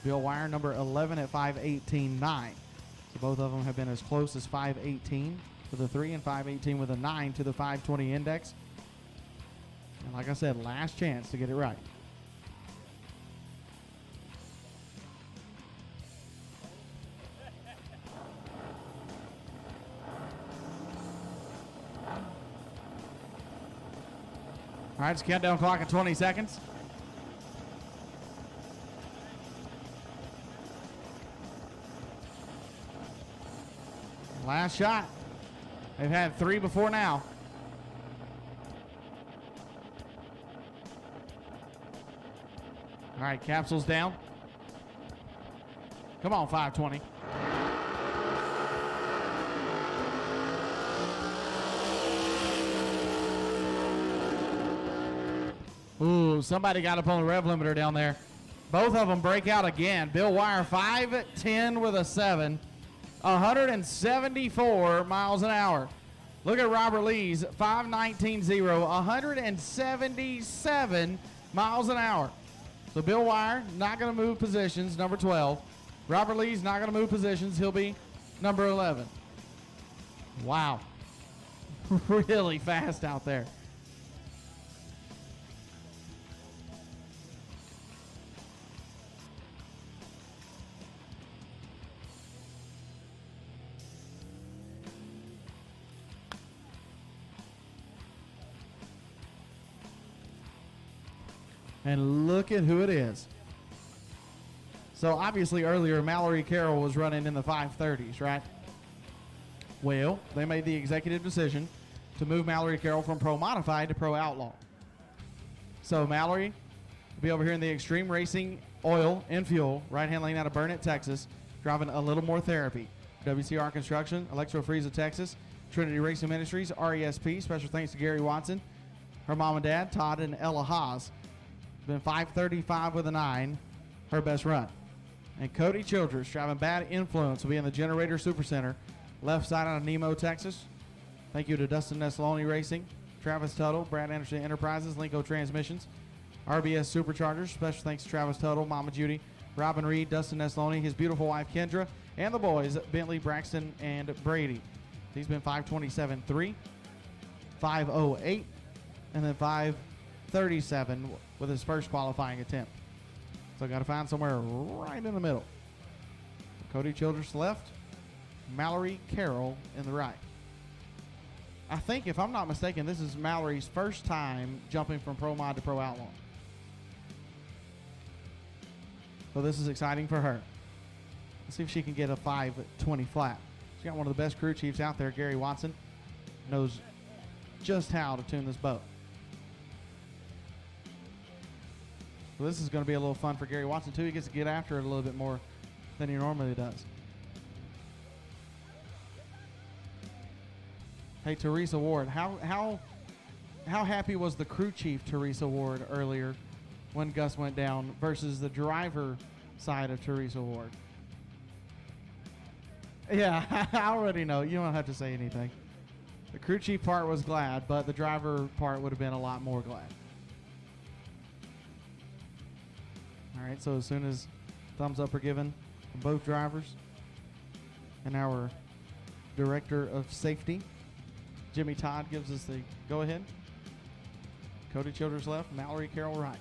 Bill Wire, number 11 at 5:18.9. So both of them have been as close as 5:18 for the 3 and 5:18 with a 9 to the 5:20 index. And like I said, last chance to get it right. All right, it's countdown clock at 20 seconds. Last shot. They've had 3 before now. All right, capsule's down. Come on, 520. Ooh, somebody got up on the rev limiter down there. Both of them break out again. Bill Wire, 5:10 with a 7. 174 miles an hour. Look at Robert Lees, 5:19.0, 177 miles an hour. So Bill Wire not going to move positions, number 12. Robert Lees not going to move positions. He'll be number 11. Wow. Really fast out there. And look at who it is. So obviously earlier Mallory Carroll was running in the 530s, right? Well, they made the executive decision to move Mallory Carroll from Pro Modified to Pro Outlaw. So Mallory will be over here in the Extreme Racing Oil and Fuel, right-hand lane out of Burnett, Texas, driving a little more therapy. WCR Construction, Electro Freeza, Texas, Trinity Racing Ministries, RESP, special thanks to Gary Watson, her mom and dad, Todd and Ella Haas. Been 5:35 with a 9, her best run. And Cody Childress driving Bad Influence will be in the Generator Supercenter, left side out of Nemo, Texas. Thank you to Dustin Nesloni Racing, Travis Tuttle, Brad Anderson Enterprises, Linko Transmissions, RBS Superchargers. Special thanks to Travis Tuttle, Mama Judy, Robin Reed, Dustin Nesloni, his beautiful wife Kendra, and the boys Bentley, Braxton, and Brady. He's been 5:27.3, 5:08, and then 5:37 with his first qualifying attempt. So got to find somewhere right in the middle. Cody Childress left, Mallory Carroll in the right. I think, if I'm not mistaken, this is Mallory's first time jumping from Pro Mod to Pro Outlaw. So this is exciting for her. Let's see if she can get a 5:20 flat. She's got one of the best crew chiefs out there, Gary Watson. Knows just how to tune this boat. So this is going to be a little fun for Gary Watson, too. He gets to get after it a little bit more than he normally does. Hey, Teresa Ward, how happy was the crew chief, Teresa Ward, earlier when Gus went down versus the driver side of Teresa Ward? Yeah, I already know. You don't have to say anything. The crew chief part was glad, but the driver part would have been a lot more glad. All right, so as soon as thumbs up are given from both drivers and our director of safety, Jimmy Todd, gives us the go-ahead. Cody Childress left, Mallory Carroll right.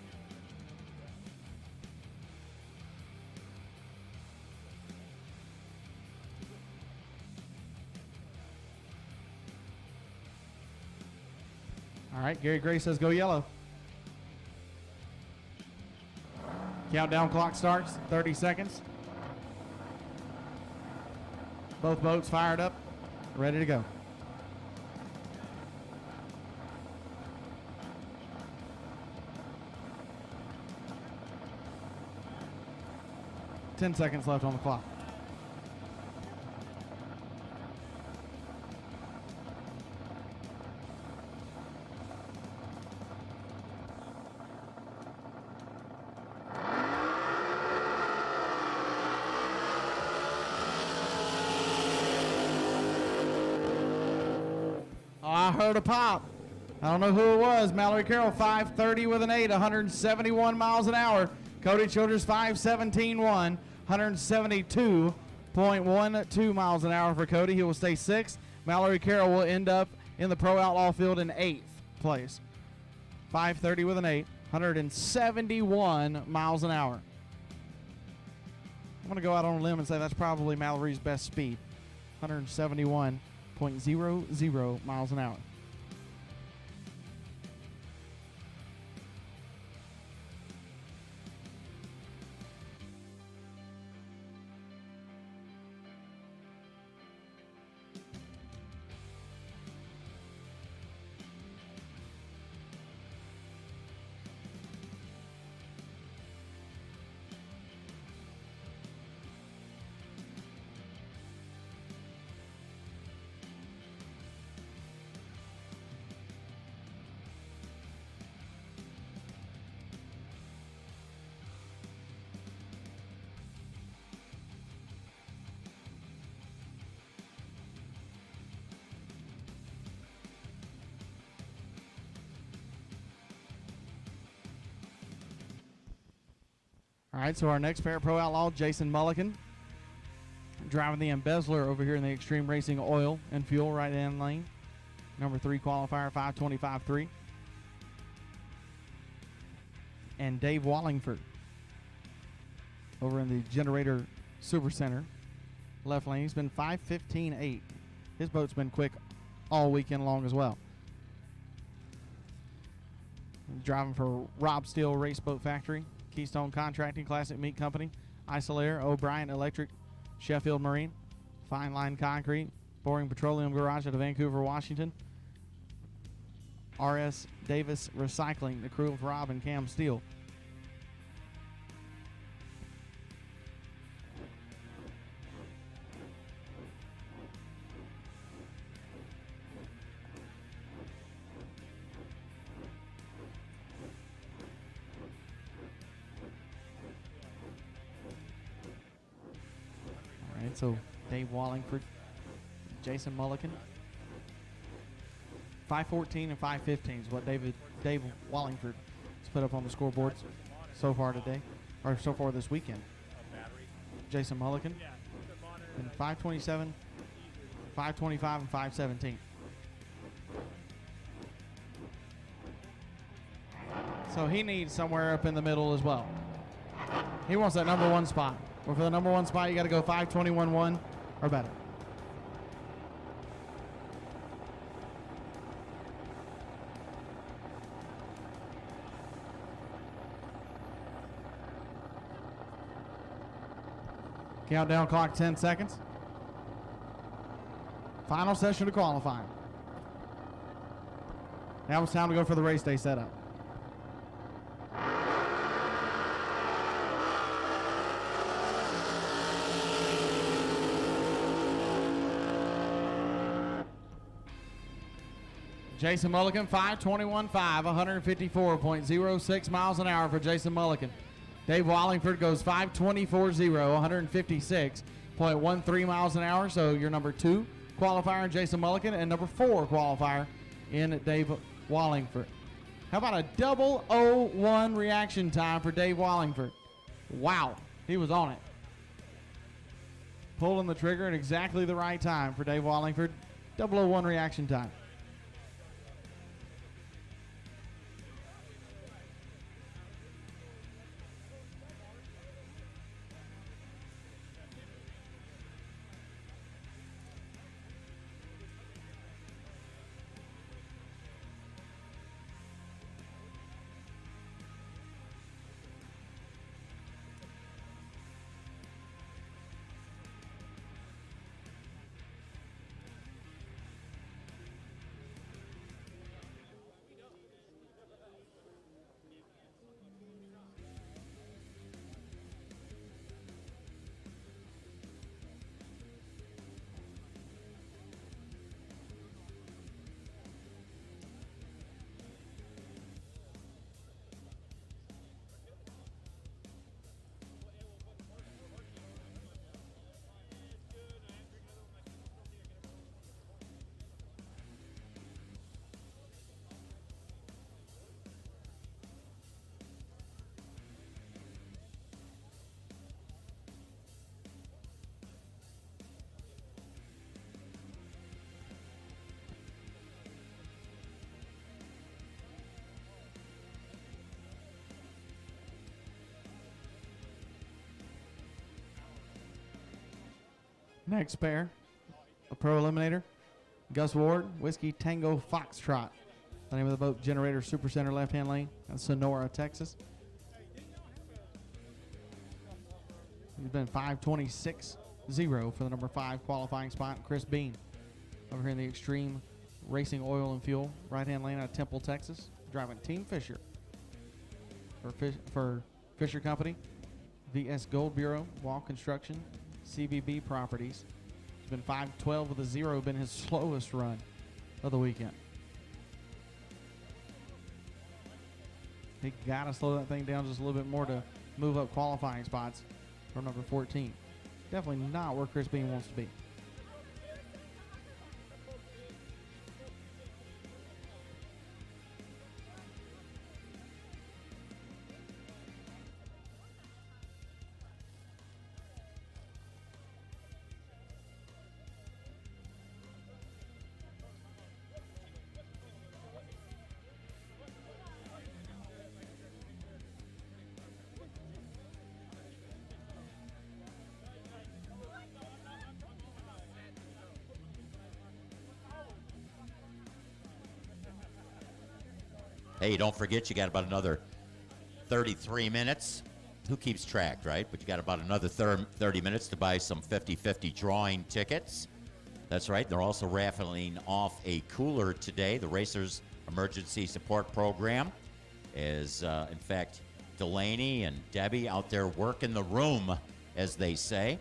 All right, Gary Gray says go yellow. Countdown clock starts, 30 seconds. Both boats fired up, ready to go. Ten seconds left on the clock. I heard a pop. I don't know who it was. Mallory Carroll, 5:30 with an 8, 171 miles an hour. Cody Childress, 5:17.1, 172.12 miles an hour for Cody. He will stay 6th. Mallory Carroll will end up in the Pro Outlaw field in 8th place. 5:30 with an 8, 171 miles an hour. I'm going to go out on a limb and say that's probably Mallory's best speed. 171.00 miles an hour. All right, so our next pair, Pro Outlaw, Jason Mulligan, driving the Embezzler over here in the Extreme Racing Oil and Fuel right-hand lane. Number 3 qualifier, 5:25.3. And Dave Wallingford over in the Generator Super Center, left lane. He's been 5:15.8. His boat's been quick all weekend long as well. Driving for Rob Steele Race Boat Factory, Keystone Contracting, Classic Meat Company, Isolair, O'Brien Electric, Sheffield Marine, Fine Line Concrete, Boring Petroleum Garage out of Vancouver, Washington, R.S. Davis Recycling, the crew of Rob and Cam Steele. So Dave Wallingford, Jason Mulligan. 5:14 and 5:15 is what Dave Wallingford has put up on the scoreboards so far today, or so far this weekend. Jason Mulligan in 5:27, 5:25, and 5:17. So he needs somewhere up in the middle as well. He wants that number one spot. Well, for the number one spot, you got to go 5:21.1 or better. Countdown clock 10 seconds. Final session of qualifying. Now it's time to go for the race day setup. Jason Mulligan, 5:21.5, 154.06 miles an hour for Jason Mulligan. Dave Wallingford goes 5:24.0, 156.13 miles an hour. So your number 2 qualifier in Jason Mulligan and number 4 qualifier in Dave Wallingford. How about a 001 reaction time for Dave Wallingford? Wow, he was on it. Pulling the trigger at exactly the right time for Dave Wallingford. 001 reaction time. Next pair, a pro eliminator, Gus Ward, Whiskey Tango Foxtrot. The name of the boat, Generator Supercenter left-hand lane, in Sonora, Texas. He's been 5:26.0 for the number 5 qualifying spot. Chris Bean over here in the Extreme Racing Oil and Fuel, right-hand lane out of Temple, Texas, driving Team Fisher for Fisher Company, VS Gold Bureau, Wall Construction, CBB Properties. It's been 5:12 with a 0, been his slowest run of the weekend. He got to slow that thing down just a little bit more to move up qualifying spots from number 14. Definitely not where Chris Bean wants to be. Hey, don't forget, you got about another 33 minutes. Who keeps track, right? But you got about another 30 minutes to buy some 50-50 drawing tickets. That's right. They're also raffling off a cooler today. The Racers Emergency Support Program is, in fact, Delaney and Debbie out there working the room, as they say.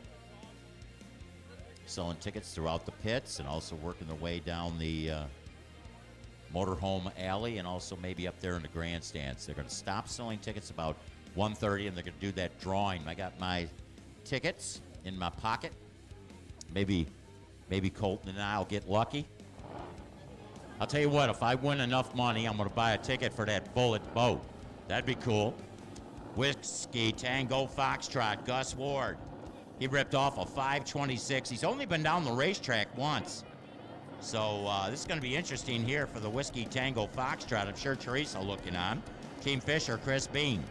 Selling tickets throughout the pits and also working their way down the motorhome alley and also maybe up there in the grandstands. They're going to stop selling tickets about 1:30, and they're going to do that drawing. I got my tickets in my pocket Maybe Colton and I'll get lucky. I'll tell you what, if I win enough money, I'm going to buy a ticket for that Bullet boat. That'd be cool. Whiskey Tango Foxtrot, Gus Ward. He ripped off a 5:26. He's only been down the racetrack once. So this is going to be interesting here for the Whiskey Tango Foxtrot. I'm sure Teresa looking on. Team Fisher, Chris Bean.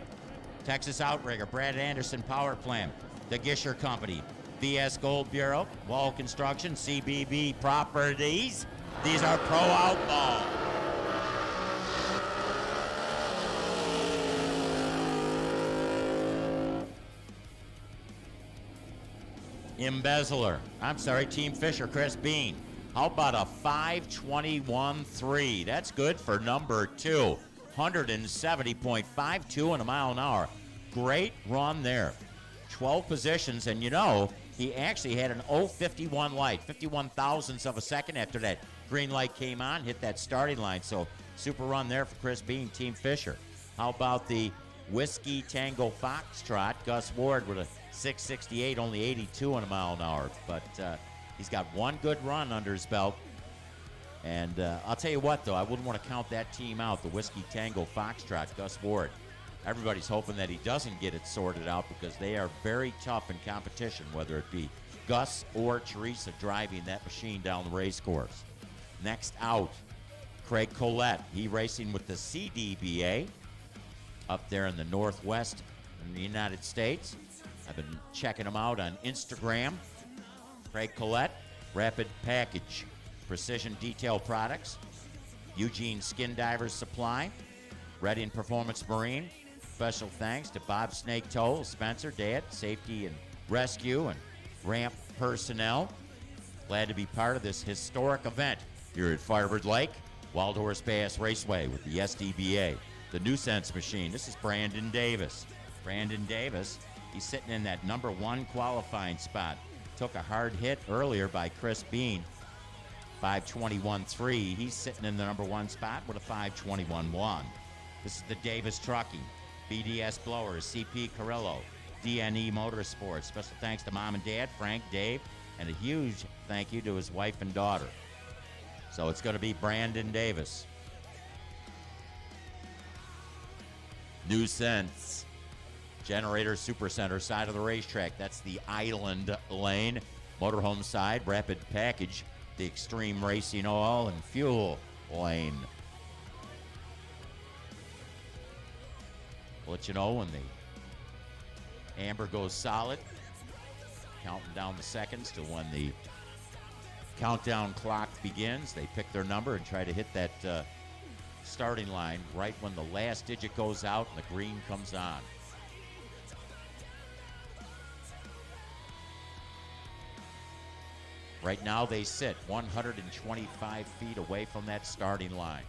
Texas Outrigger, Brad Anderson Power Plant. The Gisher Company. VS Gold Bureau. Wall Construction. CBB Properties. These are Pro Outlaw. Embezzler. I'm sorry, Team Fisher, Chris Bean. How about a 5:21.3? That's good for number 2. 170.52 in a mile an hour. Great run there. 12 positions, and you know, he actually had an 0:51 light, 51 thousandths of a second after that green light came on, hit that starting line. So super run there for Chris Bean, Team Fisher. How about the Whiskey Tango Foxtrot? Gus Ward with a 6:68, only 82 in a mile an hour. But he's got one good run under his belt. And I'll tell you what, though, I wouldn't want to count that team out, the Whiskey Tango Foxtrot, Gus Ward. Everybody's hoping that he doesn't get it sorted out because they are very tough in competition, whether it be Gus or Teresa driving that machine down the race course. Next out, Craig Collette. He racing with the CDBA up there in the Northwest in the United States. I've been checking him out on Instagram. Craig Collette, Rapid Package, Precision Detail Products, Eugene Skin Divers Supply, Redding Performance Marine. Special thanks to Bob Snake Toll, Spencer, Dad, Safety and Rescue, and Ramp personnel. Glad to be part of this historic event here at Firebird Lake, Wild Horse Bass Raceway with the SDBA. The Nuisance Machine. This is Brandon Davis. Brandon Davis, he's sitting in that number 1 qualifying spot. Took a hard hit earlier by Chris Bean. 5:21.3. He's sitting in the number 1 spot with a 5:21.1. This is the Davis Trucking, BDS Blowers, CP Carrillo, DNE Motorsports. Special thanks to Mom and Dad, Frank, Dave, and a huge thank you to his wife and daughter. So it's going to be Brandon Davis. Nuisance Generator Supercenter, side of the racetrack. That's the Island Lane. Motorhome side, Rapid Package, the Extreme Racing Oil and Fuel Lane. We'll let you know when the amber goes solid. Counting down the seconds to when the countdown clock begins. They pick their number and try to hit that starting line right when the last digit goes out and the green comes on. Right now they sit 125 feet away from that starting line.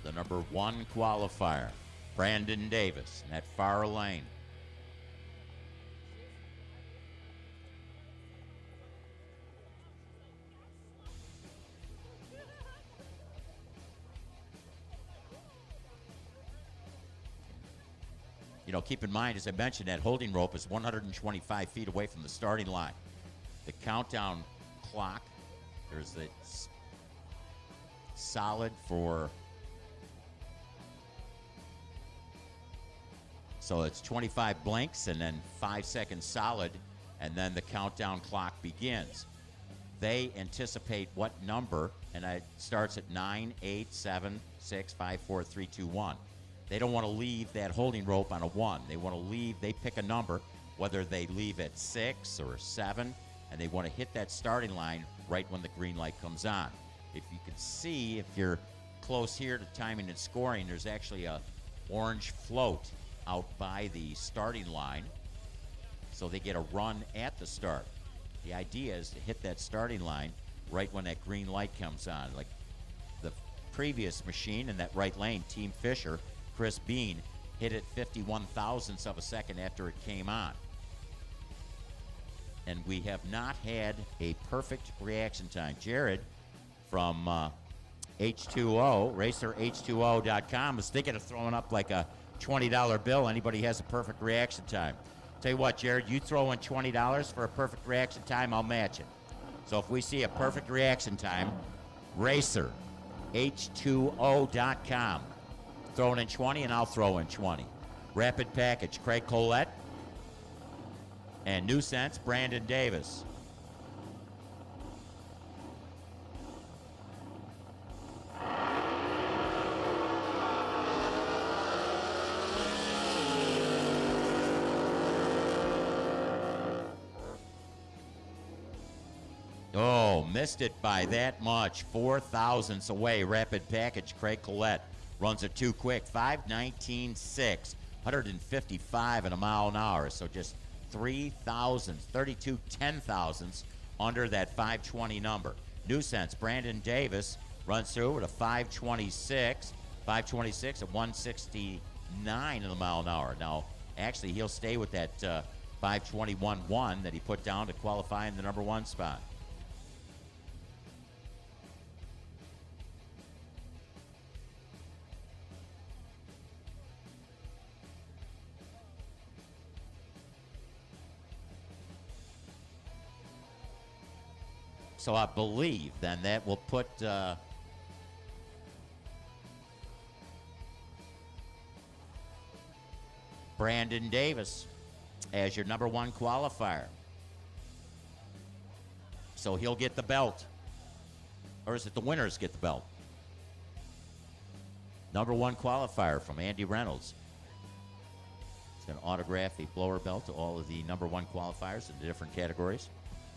The number 1 qualifier, Brandon Davis, in that far lane. You know, keep in mind, as I mentioned, that holding rope is 125 feet away from the starting line. The countdown clock, there's the solid for, so it's 25 blinks and then 5 seconds solid, and then the countdown clock begins. They anticipate what number, and it starts at 9, 8, 7, 6, 5, 4, 3, 2, 1. They don't want to leave that holding rope on a 1. They want to leave, they pick a number, whether they leave at 6 or 7, and they want to hit that starting line right when the green light comes on. If you can see, if you're close here to timing and scoring, there's actually a orange float out by the starting line, so they get a run at the start. The idea is to hit that starting line right when that green light comes on. Like the previous machine in that right lane, Team Fisher, Chris Bean, hit it 51 thousandths of a second after it came on. And we have not had a perfect reaction time. Jared from H2O, RacerH2O.com, is thinking of throwing up like a $20 bill. Anybody has a perfect reaction time. Tell you what, Jared, you throw in $20 for a perfect reaction time, I'll match it. So if we see a perfect reaction time, racerh2o.com. Throw in 20 and I'll throw in 20. Rapid Package, Craig Collette. And New Sense, Brandon Davis. Oh, missed it by that much. 4 thousandths away. Rapid Package, Craig Collette. Runs it too quick. 5:19.6. 155 in a mile an hour. So just 3 thousandths, 32 10,000ths under that 520 number. New Sense, Brandon Davis runs through at a 526. 526 at 169 in a mile an hour. Now, actually, he'll stay with that 521.1 that he put down to qualify in the number 1 spot. So I believe then that will put Brandon Davis as your number 1 qualifier. So he'll get the belt. Or is it the winners get the belt? Number 1 qualifier from Andy Reynolds. He's going to autograph the blower belt to all of the number 1 qualifiers in the different categories.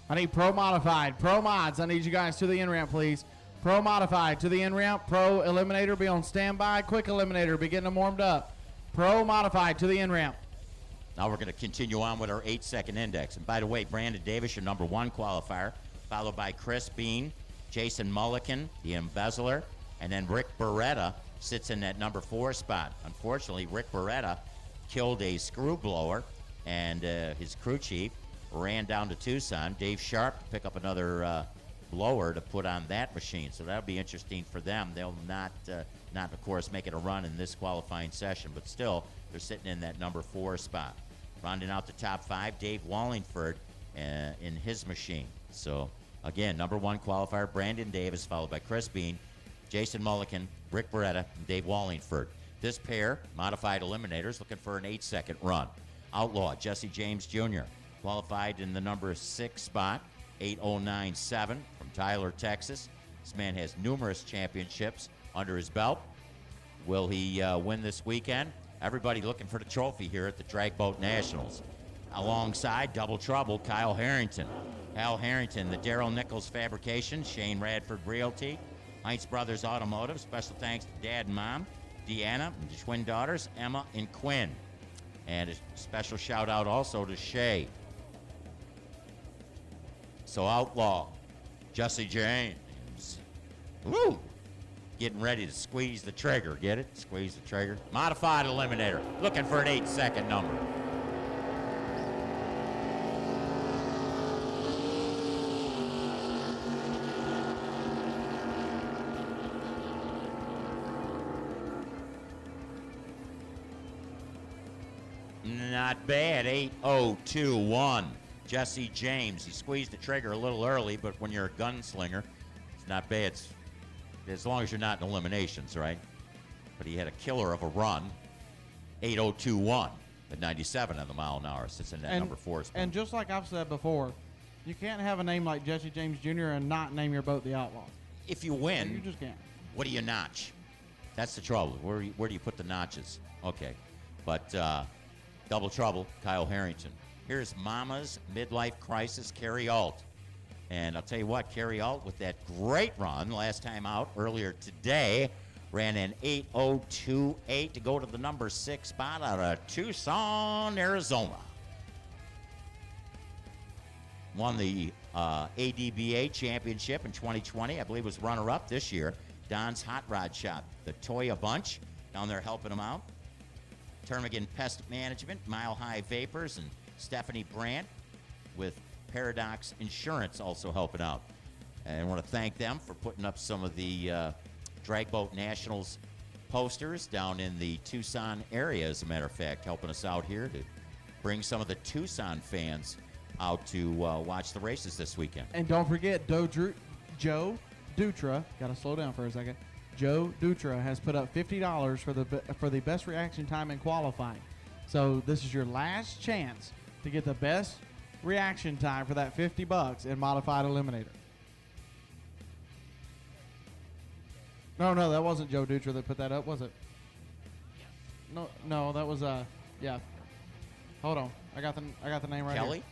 I need Pro Modified. Pro Mods, I need you guys to the in-ramp, please. Pro Modified to the in-ramp. Pro Eliminator, be on standby. Quick Eliminator, be getting them warmed up. Pro Modified to the in-ramp. Now we're going to continue on with our 8-second index. And by the way, Brandon Davis, your number 1 qualifier, followed by Chris Bean, Jason Mulliken, the embezzler, and then Rick Beretta sits in that number 4 spot. Unfortunately, Rick Beretta killed a screw blower, and his crew chief ran down to Tucson. Dave Sharp to pick up another blower to put on that machine. So that'll be interesting for them. They'll not of course, making a run in this qualifying session, but still, they're sitting in that number 4 spot. Rounding out the top 5, Dave Wallingford in his machine. So, again, number 1 qualifier, Brandon Davis, followed by Chris Bean, Jason Mulliken, Rick Beretta, and Dave Wallingford. This pair, modified eliminators, looking for an 8-second run. Outlaw, Jesse James Jr., qualified in the number 6 spot, 8:09.7 from Tyler, Texas. This man has numerous championships under his belt. Will he win this weekend? Everybody looking for the trophy here at the Drag Boat Nationals. Alongside Double Trouble, Kyle Harrington. Kyle Harrington, the Darryl Nichols Fabrication, Shane Radford Realty, Heinz Brothers Automotive. Special thanks to Dad and Mom, Deanna, and the twin daughters, Emma and Quinn. And a special shout out also to Shay. So Outlaw, Jesse James. Woo! Getting ready to squeeze the trigger. Get it? Squeeze the trigger. Modified eliminator. Looking for an 8-second number. Not bad. 8:02.1. Jesse James. He squeezed the trigger a little early, but when you're a gunslinger, it's not bad. It's, as long as you're not in eliminations, right? But he had a killer of a run. 8:02.1 at 97 on the mile an hour. Sits in that number 4 spot. And just like I've said before, you can't have a name like Jesse James Jr. and not name your boat the Outlaw. If you win, You just can't. what do you notch? That's the trouble. Where do you put the notches? Okay. But Double Trouble, Kyle Harrington. Here's Mama's Midlife Crisis, Carrie Alt. And I'll tell you what, Carrie Alt, with that great run last time out earlier today, ran an 8:02.8 to go to the number 6 spot out of Tucson, Arizona. Won the ADBA championship in 2020. I believe was runner-up this year. Don's Hot Rod Shop, the Toya Bunch, down there helping him out. Termigan Pest Management, Mile High Vapors, and Stephanie Brandt with Paradox Insurance also helping out. And I want to thank them for putting up some of the Drag Boat Nationals posters down in the Tucson area, as a matter of fact, helping us out here to bring some of the Tucson fans out to watch the races this weekend. And don't forget, Joe Dutra, got to slow down for a second. Joe Dutra has put up $50 for the best reaction time in qualifying. So this is your last chance to get the best reaction time for that $50 in modified eliminator. No, that wasn't Joe Dutra that put that up, was it? No, that was yeah. Hold on, I got the name right Kelly? here.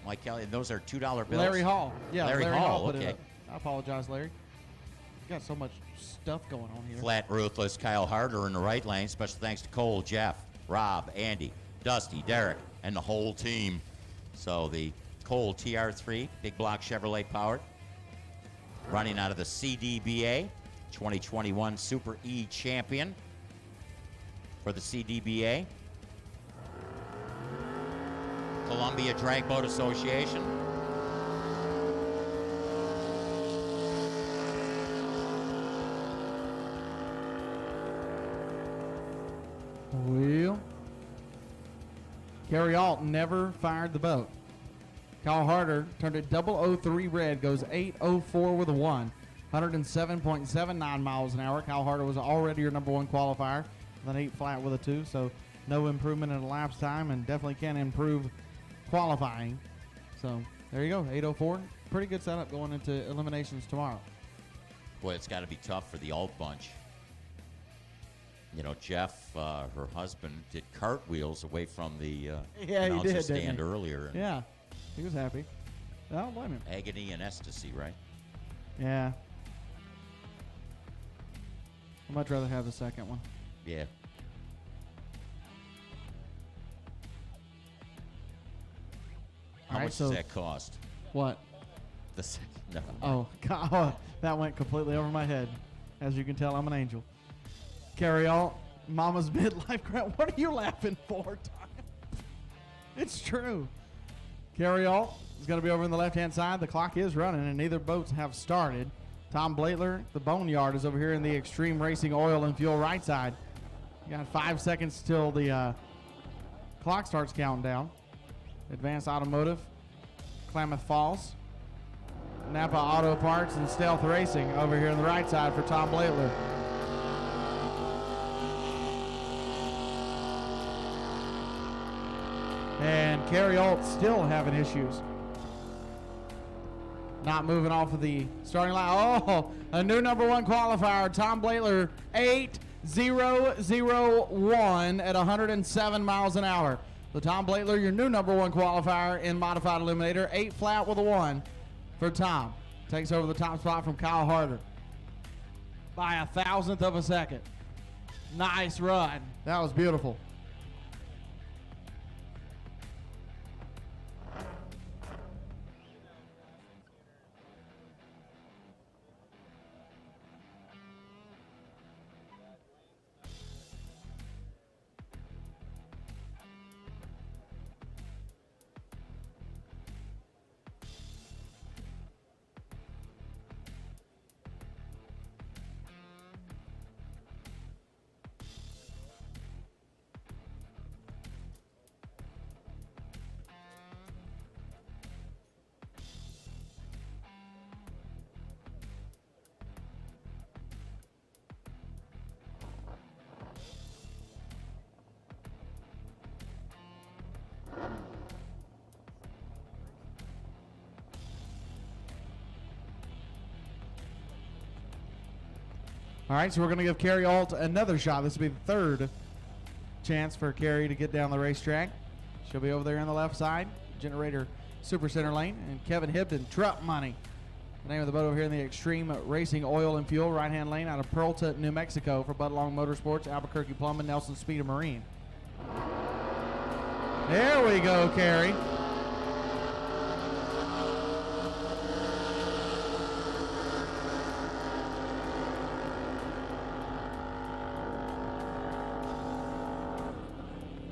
Mike Kelly. Those are $2 bills. Larry Hall. Yeah, Larry Hall. put it Okay. up. I apologize, Larry. You got so much stuff going on here. Flat ruthless Kyle Harder in the right lane. Special thanks to Cole, Jeff, Rob, Andy, Dusty, Derek, and the whole team. So the Cole TR3, big block Chevrolet powered, running out of the CDBA, 2021 Super E champion for the CDBA. Columbia Drag Boat Association. Well, Kerry Alt never fired the boat. Kyle Harder turned it 003 red, goes 804 with a 1, 107.79 miles an hour. Kyle Harder was already your number 1 qualifier, with an 8 flat with a 2, so no improvement in elapsed time and definitely can improve qualifying. So there you go, 804. Pretty good setup going into eliminations tomorrow. Boy, it's got to be tough for the Alt bunch. You know, Jeff, her husband, did cartwheels away from the announcer stand earlier. And Yeah, he was happy. I don't blame him. agony and ecstasy, right? Yeah. I'd much rather have the second one. Yeah. How All right, much so does that cost? What? No. Oh, God, that went completely over my head. As you can tell, I'm an angel. Carry all. Mama's midlife grant. What are you laughing for, Tom? It's true. Carry all is going to be over on the left-hand side. The clock is running, and neither boats have started. Tom Blatler, the Boneyard, is over here in the Extreme Racing Oil and Fuel right side. You got 5 seconds till the clock starts counting down. Advanced Automotive, Klamath Falls, Napa Auto Parts, and Stealth Racing over here on the right side for Tom Blatler. And Kerry Alt still having issues. Not moving off of the starting line. Oh, a new number 1 qualifier, Tom Blatler, 8:001 at 107 miles an hour. So Tom Blatler, your new number 1 qualifier in modified eliminator, 8 flat with a 1 for Tom. Takes over the top spot from Kyle Harder by 1,000th of a second. Nice run. That was beautiful. All right, so we're going to give Kerry Alt another shot. This will be the 3rd chance for Kerry to get down the racetrack. She'll be over there on the left side, Generator Super Center Lane, and Kevin Hibden, Truck Money. The name of the boat over here in the Extreme Racing Oil and Fuel right-hand lane out of Peralta, New Mexico for Bud Long Motorsports, Albuquerque Plumbing, Nelson Speed and Marine. There we go, Kerry.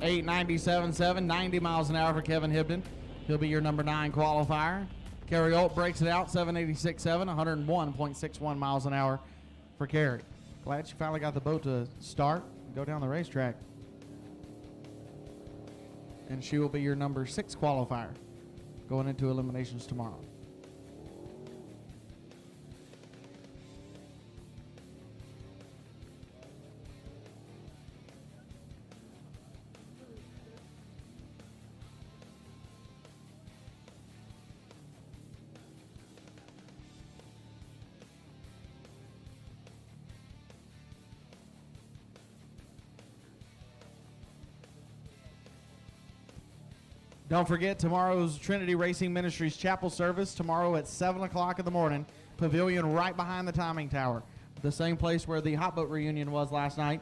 .897.7, 90 miles an hour for Kevin Hibden. He'll be your number 9 qualifier. Kerry Alt breaks it out, 786.7, 101.61 miles an hour for Kerry. Glad she finally got the boat to start and go down the racetrack. And she will be your number 6 qualifier going into eliminations tomorrow. Don't forget tomorrow's Trinity Racing Ministries chapel service tomorrow at 7 o'clock in the morning. Pavilion right behind the timing tower. The same place where the hot boat reunion was last night.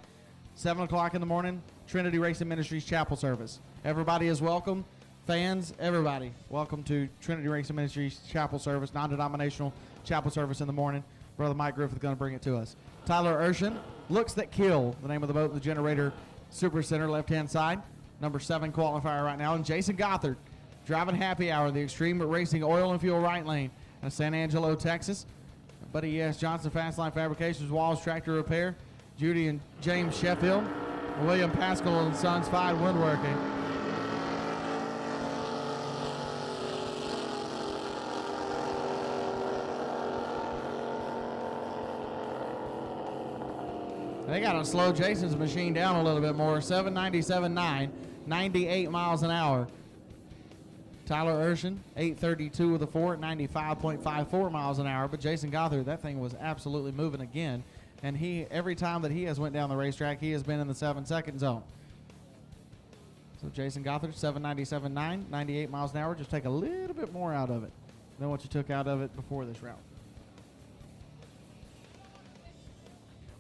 7 o'clock in the morning, Trinity Racing Ministries chapel service. Everybody is welcome. Fans, everybody, welcome to Trinity Racing Ministries chapel service, non-denominational chapel service in the morning. Brother Mike Griffith is going to bring it to us. Tyler Urshan, Looks That Kill, the name of the boat, the Generator Super Center, left-hand side. Number 7 qualifier right now. And Jason Gothard driving happy hour, the Extreme Racing Oil and Fuel right lane in San Angelo, Texas. Buddy yes, Johnson Fastline Fabrications, Walls Tractor Repair, Judy and James Sheffield, William Pascal and Sons Fine Woodworking. They got to slow Jason's machine down a little bit more. 797.9, 98 miles an hour. Tyler Urshan, 832 with a 4 at 95.54 miles an hour. But Jason Gothard, that thing was absolutely moving again. And every time that he has went down the racetrack, he has been in the 7-second zone. So Jason Gothard, 797.9, 98 miles an hour. Just take a little bit more out of it than what you took out of it before this round.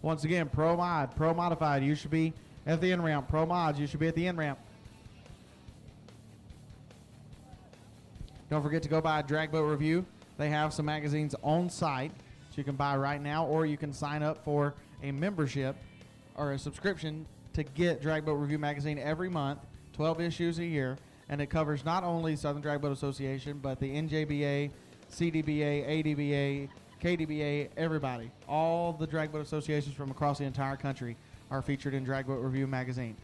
Once again, Pro Mod, Pro Modified, you should be at the end ramp. Pro Mods, you should be at the end ramp. Don't forget to go buy a Drag Boat Review. They have some magazines on site that you can buy right now, or you can sign up for a membership or a subscription to get Drag Boat Review magazine every month, 12 issues a year, and it covers not only Southern Drag Boat Association, but the NJBA, CDBA, ADBA, KDBA, everybody. All the drag boat associations from across the entire country are featured in Drag Boat Review magazine.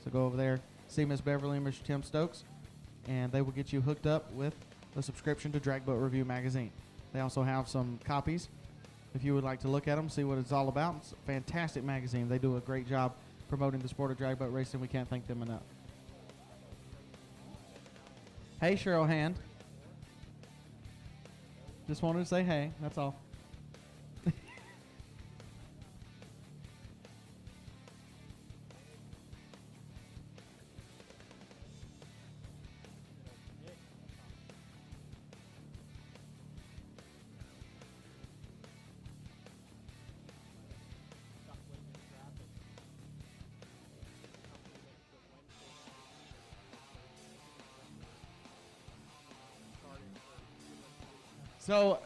So go over there, see Miss Beverly and Mr. Tim Stokes, and they will get you hooked up with a subscription to Drag Boat Review magazine. They also have some copies if you would like to look at them, see what it's all about. It's a fantastic magazine. They do a great job promoting the sport of drag boat racing. We can't thank them enough. Hey, Cheryl Hand. Just wanted to say hey, that's all.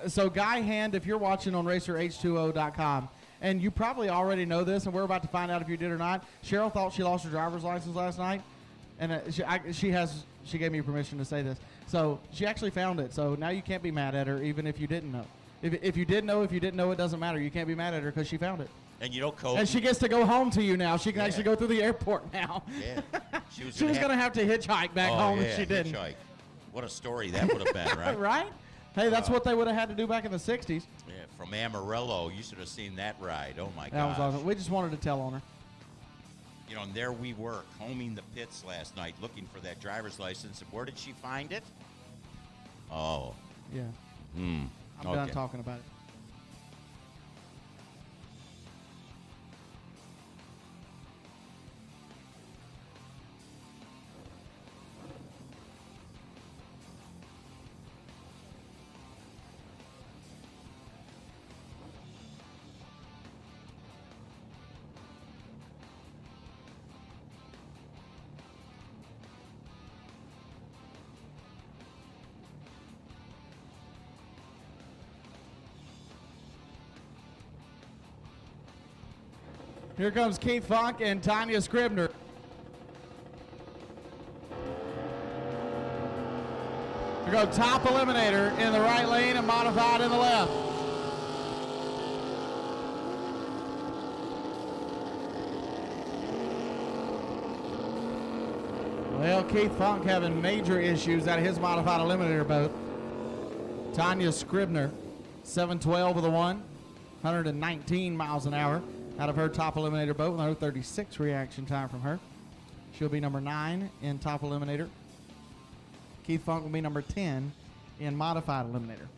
So Guy Hand, if you're watching on racerh2o.com, and you probably already know this, and we're about to find out if you did or not, Cheryl thought she lost her driver's license last night, and she gave me permission to say this. So she actually found it, so now you can't be mad at her even if you didn't know. If you did know, it doesn't matter. You can't be mad at her because she found it. And you know, Coach. And she gets to go home to you now. She can actually go through the airport now. Yeah. She was going to have to hitchhike back home if she didn't. Hitchhike. What a story that would have been, right? Right? Hey, that's what they would have had to do back in the 60s. Yeah, from Amarillo. You should have seen that ride. Oh, my God. That was awesome. We just wanted to tell on her. You know, and there we were, combing the pits last night, looking for that driver's license. And where did she find it? Oh. Yeah. I'm done talking about it. Here comes Keith Funk and Tanya Scribner. We go top eliminator in the right lane and modified in the left. Well, Keith Funk having major issues out of his modified eliminator boat. Tanya Scribner, 712 with a 119 miles an hour out of her top eliminator boat with 36 reaction time from her. She'll be number 9 in top eliminator. Keith Funk will be number 10 in modified eliminator.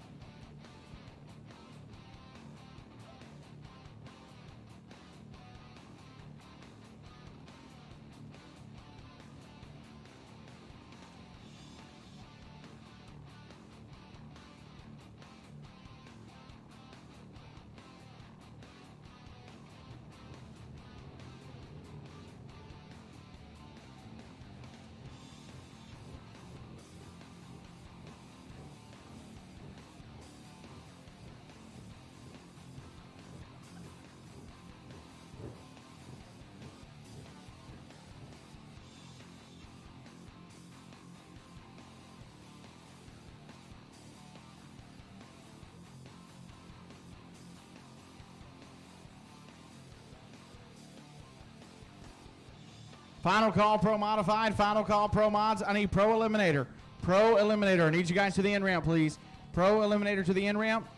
Final call, pro modified. Final call, pro mods. I need pro eliminator. Pro eliminator. I need you guys to the end ramp, please. Pro eliminator to the end ramp.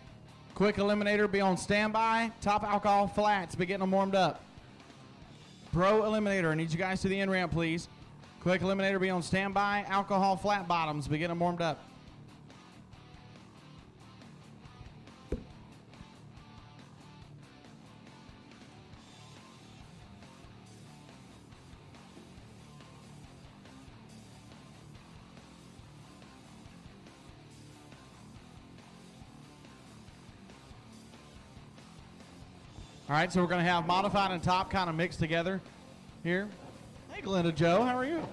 Quick eliminator, be on standby. Top alcohol flats, be getting them warmed up. Pro eliminator, I need you guys to the end ramp, please. Quick eliminator, be on standby. Alcohol flat bottoms, be getting them warmed up. All right, so we're going to have modified and top kind of mixed together here. Hey, Glenda Joe, how are you?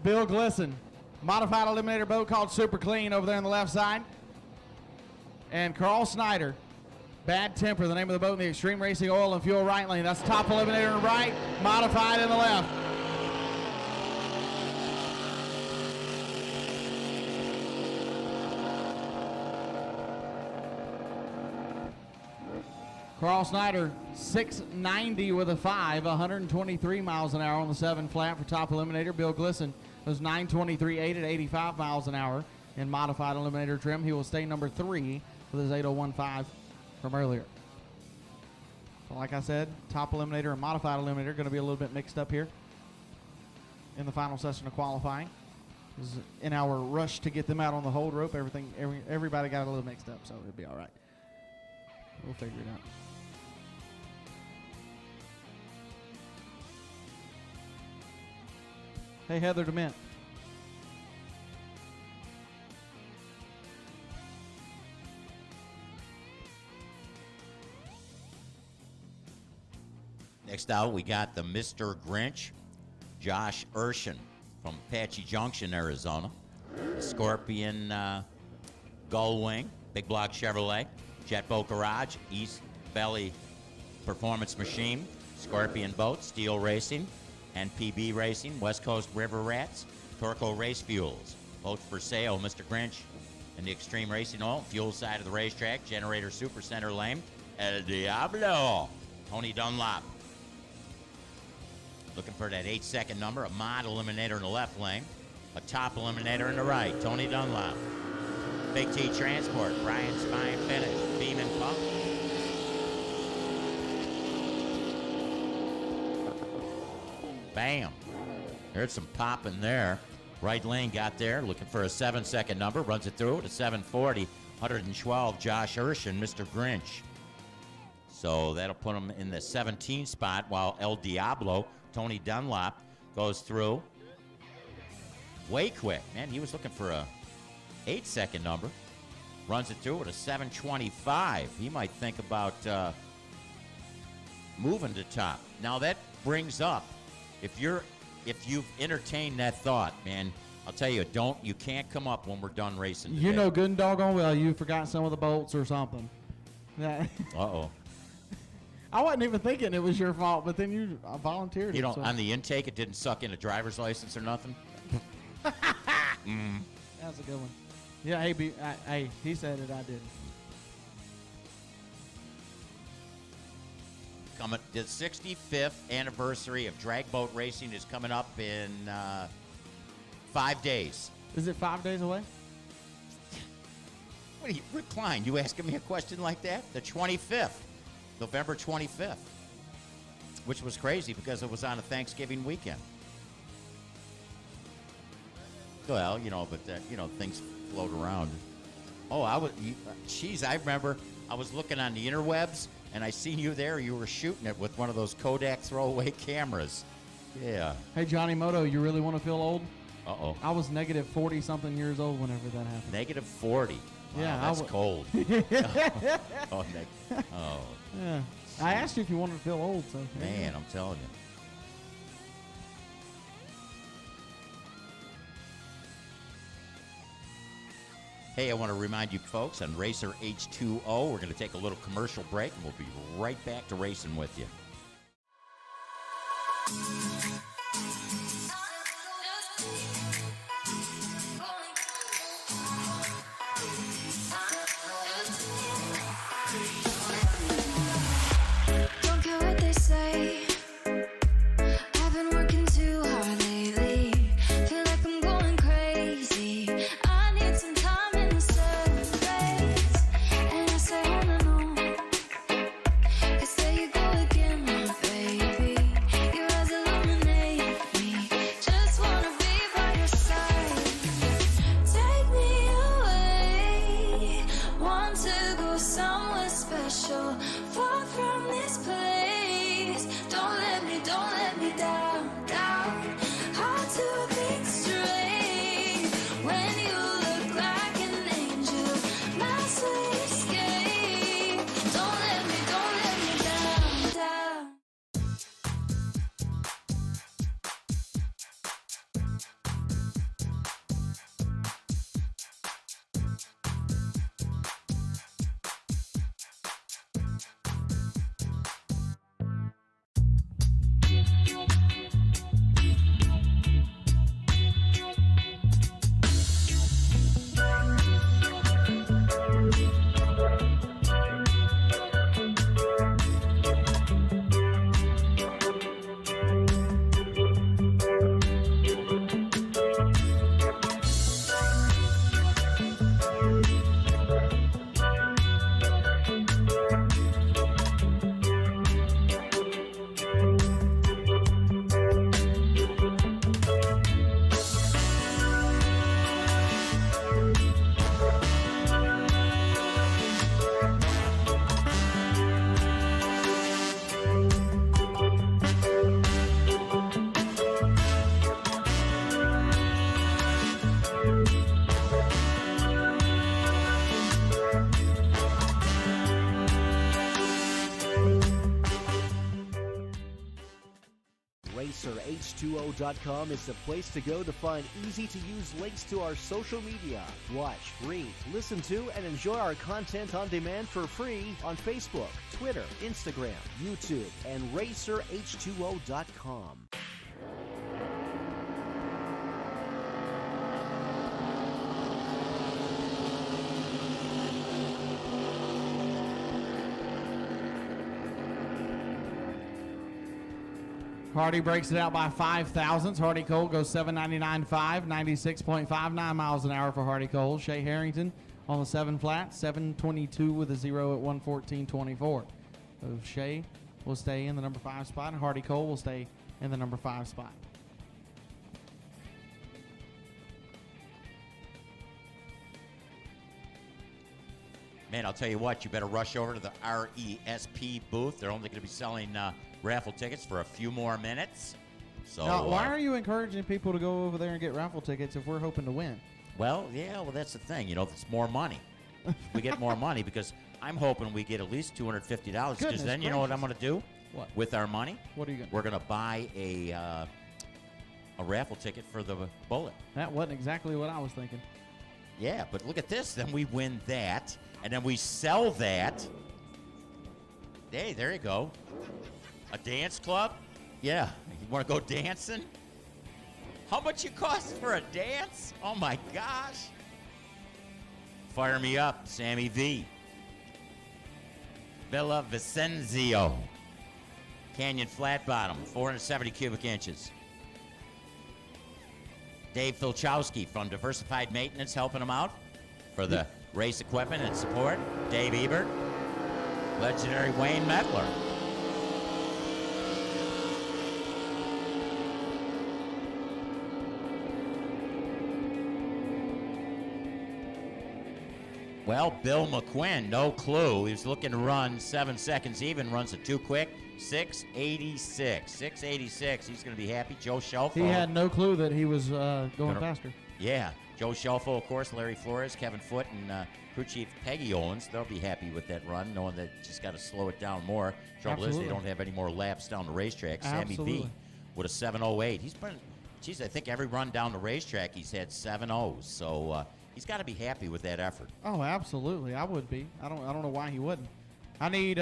Bill Glisson, modified eliminator boat called Super Clean over there on the left side. And Carl Snyder, Bad Temper, the name of the boat in the Extreme Racing Oil and Fuel right lane. That's top eliminator in the right, modified in the left. Carl Snyder, 690 with a 5, 123 miles an hour on the 7 flat for top eliminator. Bill Glisson was 923.8 at 85 miles an hour in modified eliminator trim. He will stay number 3 with his 8015 from earlier. So like I said, top eliminator and modified eliminator going to be a little bit mixed up here in the final session of qualifying. In our rush to get them out on the hold rope, everybody got a little mixed up, so it'll be all right. We'll figure it out. Hey, Heather DeMint. Next out, we got the Mr. Grinch, Josh Urshan from Apache Junction, Arizona. Scorpion Gull Wing, Big Block Chevrolet, Jet Boat Garage, East Belly Performance Machine, Scorpion Boat, Steel Racing, NPB Racing, West Coast River Rats, Torco Race Fuels. Boats for sale, Mr. Grinch and the Extreme Racing Oil, fuel side of the racetrack, Generator Super Center Lane, El Diablo, Tony Dunlop. Looking for that 8-second number, a mod eliminator in the left lane, a top eliminator in the right, Tony Dunlop. Big T Transport, Brian's Fine Finish, Beam and Pump. Bam. Heard some popping there. Right lane got there, looking for a 7-second number, runs it through at a 740, 112, Josh Urshan, Mr. Grinch. So that'll put him in the 17 spot while El Diablo, Tony Dunlop, goes through way quick. Man, he was looking for a 8-second number. Runs it through at a 725. He might think about moving to top. Now that brings up, if you've entertained that thought, man, I'll tell you, you can't come up when we're done racing today. You know good and doggone well you forgot some of the bolts or something. Uh-oh. I wasn't even thinking it was your fault, but then you volunteered. You know, on the intake, it didn't suck in a driver's license or nothing? That's a good one. Yeah, hey, he said it, I didn't. The 65th anniversary of drag boat racing is coming up in 5 days. Is it 5 days away? What are you, Rick Klein, you asking me a question like that? The 25th, November 25th, which was crazy because it was on a Thanksgiving weekend. Well, but things float around. Oh, I remember I was looking on the interwebs and I seen you there. You were shooting it with one of those Kodak throwaway cameras. Yeah. Hey, Johnny Moto, you really want to feel old? Uh-oh. I was negative 40-something years old whenever that happened. Negative 40. Wow, Yeah, that's cold. Oh. Yeah. I asked you if you wanted to feel old, so. Man, I'm telling you. Hey, I want to remind you folks on Racer H2O, we're going to take a little commercial break, and we'll be right back to racing with you. Don't care what they say. I've been working too hard lately. Feel like I'm going crazy. I need some time in the surface. And I say on and on. 'Cause there you go again, my baby. Your eyes illuminate me. Just wanna be by your side. Take me away. Want to go somewhere special. Far from this place. Don't let me down, down. Hard to think straight. When you look like an angel, my sweet escape. Don't let me down, down. RacerH2O.com is the place to go to find easy-to-use links to our social media. Watch, read, listen to, and enjoy our content on demand for free on Facebook, Twitter, Instagram, YouTube, and RacerH2O.com. Hardy breaks it out by 5 thousandths. Hardy Cole goes 799.5, 96.59 miles an hour for Hardy Cole. Shea Harrington on the 7 flat, 722 with a 0 at 114.24. So Shea will stay in the number 5 spot, and Hardy Cole will stay in the number 5 spot. Man, I'll tell you what, you better rush over to the RESP booth. They're only going to be selling raffle tickets for a few more minutes. So now, why are you encouraging people to go over there and get raffle tickets if we're hoping to win? Well, that's the thing. It's more money. We get more money because I'm hoping we get at least $250. Because then you know what I'm going to do? What? With our money? What are you going to do? We're going to buy a raffle ticket for the bullet. That wasn't exactly what I was thinking. Yeah, but look at this. Then we win that, and then we sell that. Hey, there you go. A dance club? Yeah. You want to go dancing? How much it costs for a dance? Oh, my gosh. Fire Me Up, Sammy V. Villa Vicenzio. Canyon Flat Bottom, 470 cubic inches. Dave Filchowski from Diversified Maintenance helping him out for the race equipment and support. Dave Ebert. Legendary Wayne Mettler. Well, Bill McQuinn, no clue. He was looking to run 7 seconds even, runs it too quick. 686. 686. He's going to be happy. Joe Shelfo. He had no clue that he was going faster. Yeah. Joe Shelfo, of course, Larry Flores, Kevin Foote, and crew chief Peggy Owens. They'll be happy with that run, knowing that just got to slow it down more. Trouble is they don't have any more laps down the racetrack. Sammy V with a 7:08. He's been, geez, I think every run down the racetrack he's had 7:0s. So he's got to be happy with that effort. Oh, absolutely. I would be. I don't know why he wouldn't. I need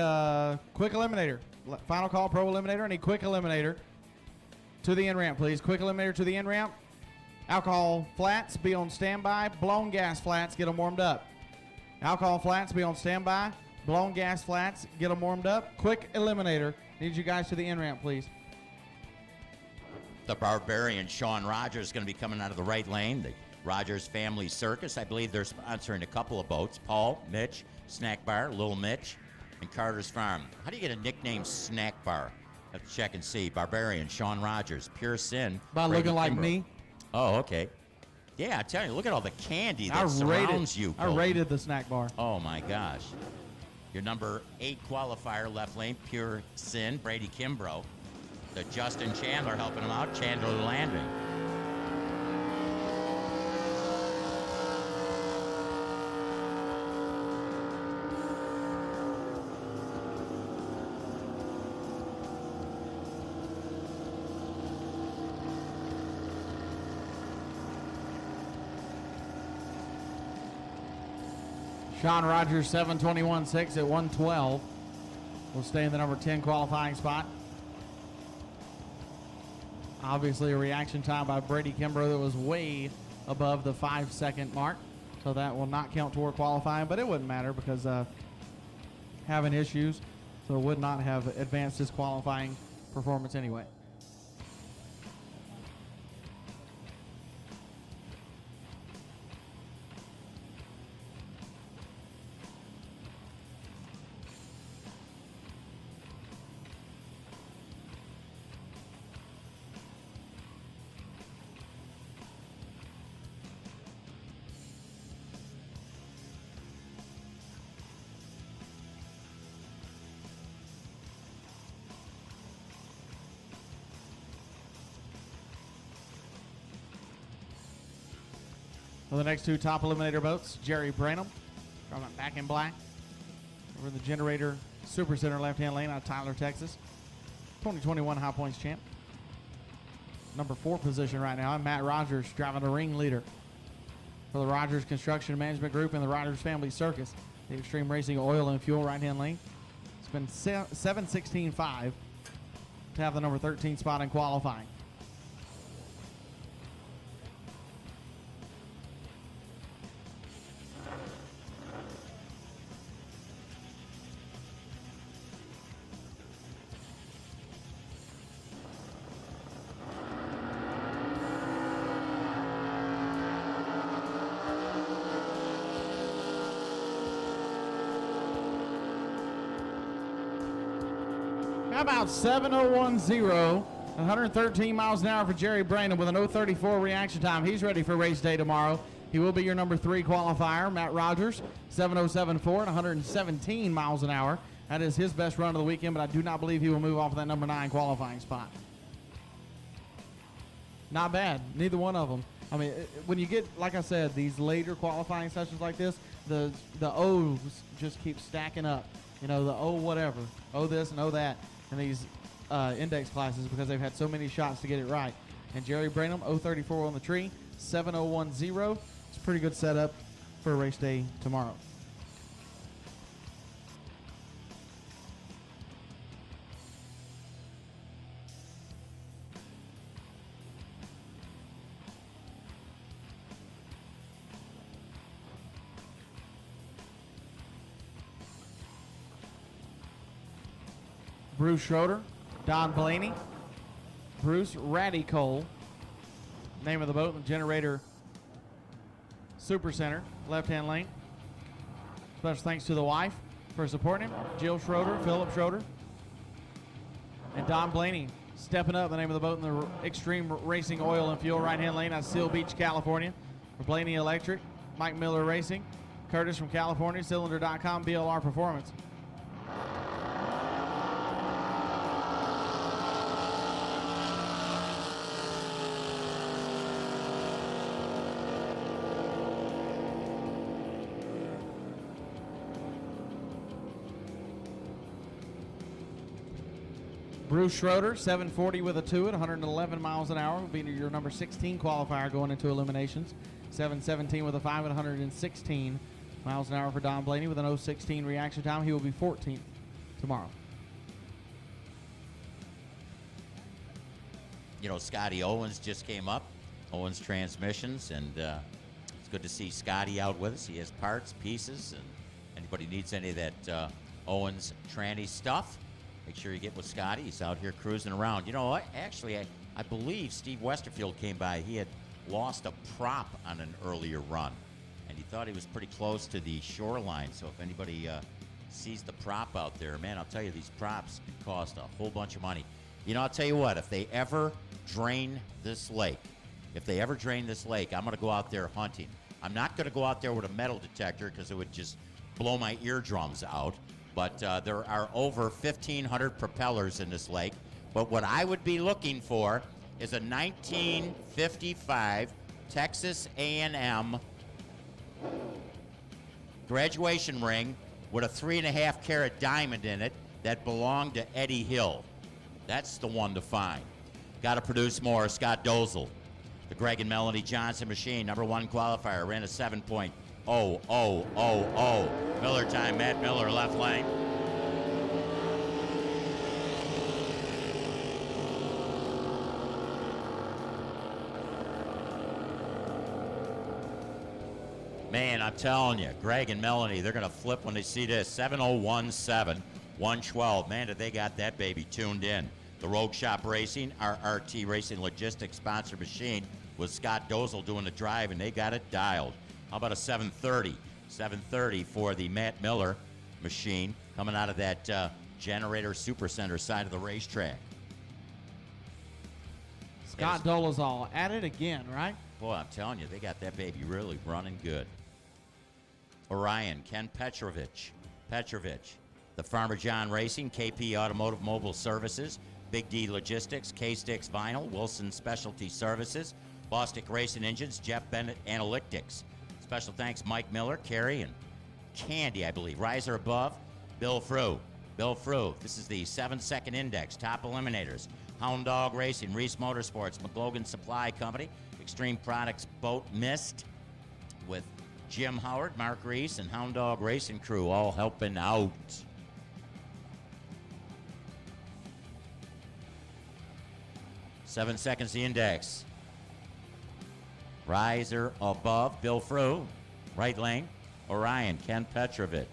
quick eliminator. Final call, pro eliminator. I need quick eliminator to the in-ramp, please. Quick eliminator to the in-ramp. Alcohol flats, be on standby. Blown gas flats, get them warmed up. Alcohol flats, be on standby. Blown gas flats, get them warmed up. Quick eliminator. Need you guys to the in-ramp, please. The Barbarian Sean Rogers is going to be coming out of the right lane. The Rogers Family Circus. I believe they're sponsoring a couple of boats. Paul, Mitch, Snack Bar, Little Mitch, and Carter's Farm. How do you get a nickname Snack Bar? Have to check and see. Barbarian Sean Rogers. Pure Sin. By Brady looking like Kimbrough. me. Oh, okay. Yeah, I tell you, look at all the candy that surrounds you. I Colton. rated the snack bar. Oh, my gosh. Your number 8 qualifier, left lane, Pure Sin, Brady Kimbrough. The Justin Chandler helping him out, Chandler Landing. Sean Rogers, 7:21.6 at 1:12. Will stay in the number 10 qualifying spot. Obviously, a reaction time by Brady Kimbrough that was way above the 5-second mark. So that will not count toward qualifying, but it wouldn't matter because having issues, so it would not have advanced his qualifying performance anyway. For the next 2 top eliminator boats, Jerry Branham, coming back in black. Over the Generator Super Center left-hand lane out of Tyler, Texas. 2021 High Points champ. Number 4 position right now. I'm Matt Rogers driving the ringleader for the Rogers Construction Management Group and the Rogers Family Circus. The Extreme Racing Oil and Fuel right-hand lane. It's been 7:16.5 to have the number 13 spot in qualifying. How about 7:010, 113 miles an hour for Jerry Brandon with an 0:34 reaction time. He's ready for race day tomorrow. He will be your number 3 qualifier. Matt Rogers, 7:074 and 117 miles an hour. That is his best run of the weekend, but I do not believe he will move off of that number 9 qualifying spot. Not bad, neither one of them. I mean, when you get, like I said, these later qualifying sessions like this, the O's just keep stacking up. You know, the O whatever, O this and O that in these index classes because they've had so many shots to get it right. And Jerry Branham, 0:34 on the tree, 7:010. It's a pretty good setup for race day tomorrow. Bruce Schroeder, Don Blaney, Bruce Ratty Cole. Name of the boat, the Generator Super Center, left-hand lane. Special thanks to the wife for supporting him, Jill Schroeder, Philip Schroeder, and Don Blaney stepping up. The name of the boat in the Extreme Racing Oil and Fuel, right-hand lane out of Seal Beach, California. For Blaney Electric, Mike Miller Racing, Curtis from California, Cylinder.com, BLR Performance. Bruce Schroeder, 740 with a 2 at 111 miles an hour, will be your number 16 qualifier going into eliminations. 717 with a 5 at 116 miles an hour for Don Blaney with an 016 reaction time. He will be 14th tomorrow. You know, Scotty Owens just came up, Owens Transmissions, and it's good to see Scotty out with us. He has parts, pieces, and anybody needs any of that Owens tranny stuff, make sure you get with Scotty. He's out here cruising around. You know what? Actually, I believe Steve Westerfield came by. He had lost a prop on an earlier run, and he thought he was pretty close to the shoreline. So if anybody sees the prop out there, man, I'll tell you, these props can cost a whole bunch of money. You know, I'll tell you what, if they ever drain this lake, I'm going to go out there hunting. I'm not going to go out there with a metal detector because it would just blow my eardrums out. But there are over 1,500 propellers in this lake. But what I would be looking for is a 1955 Texas A&M graduation ring with a 3.5 carat diamond in it that belonged to Eddie Hill. That's the one to find. Got to produce more. Scott Dozel, the Greg and Melanie Johnson machine, number 1 qualifier, ran a 7.000. Miller time, Matt Miller, left lane. Man, I'm telling you, Greg and Melanie, they're going to flip when they see this. 7017, 112. Man, did they got that baby tuned in. The Rogue Shop Racing, RRT Racing Logistics sponsor machine with Scott Dozel doing the drive, and they got it dialed. How about a 730? 730 for the Matt Miller machine coming out of that Generator Supercenter side of the racetrack. Scott Dolezal at it again, right? Boy, I'm telling you, they got that baby really running good. Orion, Ken Petrovich. The Farmer John Racing, KP Automotive Mobile Services, Big D Logistics, K-Sticks Vinyl, Wilson Specialty Services, Bostic Racing Engines, Jeff Bennett Analytics. Special thanks, Mike Miller, Carrie, and Candy, I believe. Riser Above, Bill Frew. This is the 7-second index, Top Eliminators. Hound Dog Racing, Reese Motorsports, McLogan Supply Company, Extreme Products Boat Mist with Jim Howard, Mark Reese, and Hound Dog Racing crew all helping out. Seven seconds the index. Riser Above, Bill Frew. Right lane, Orion, Ken Petrovich.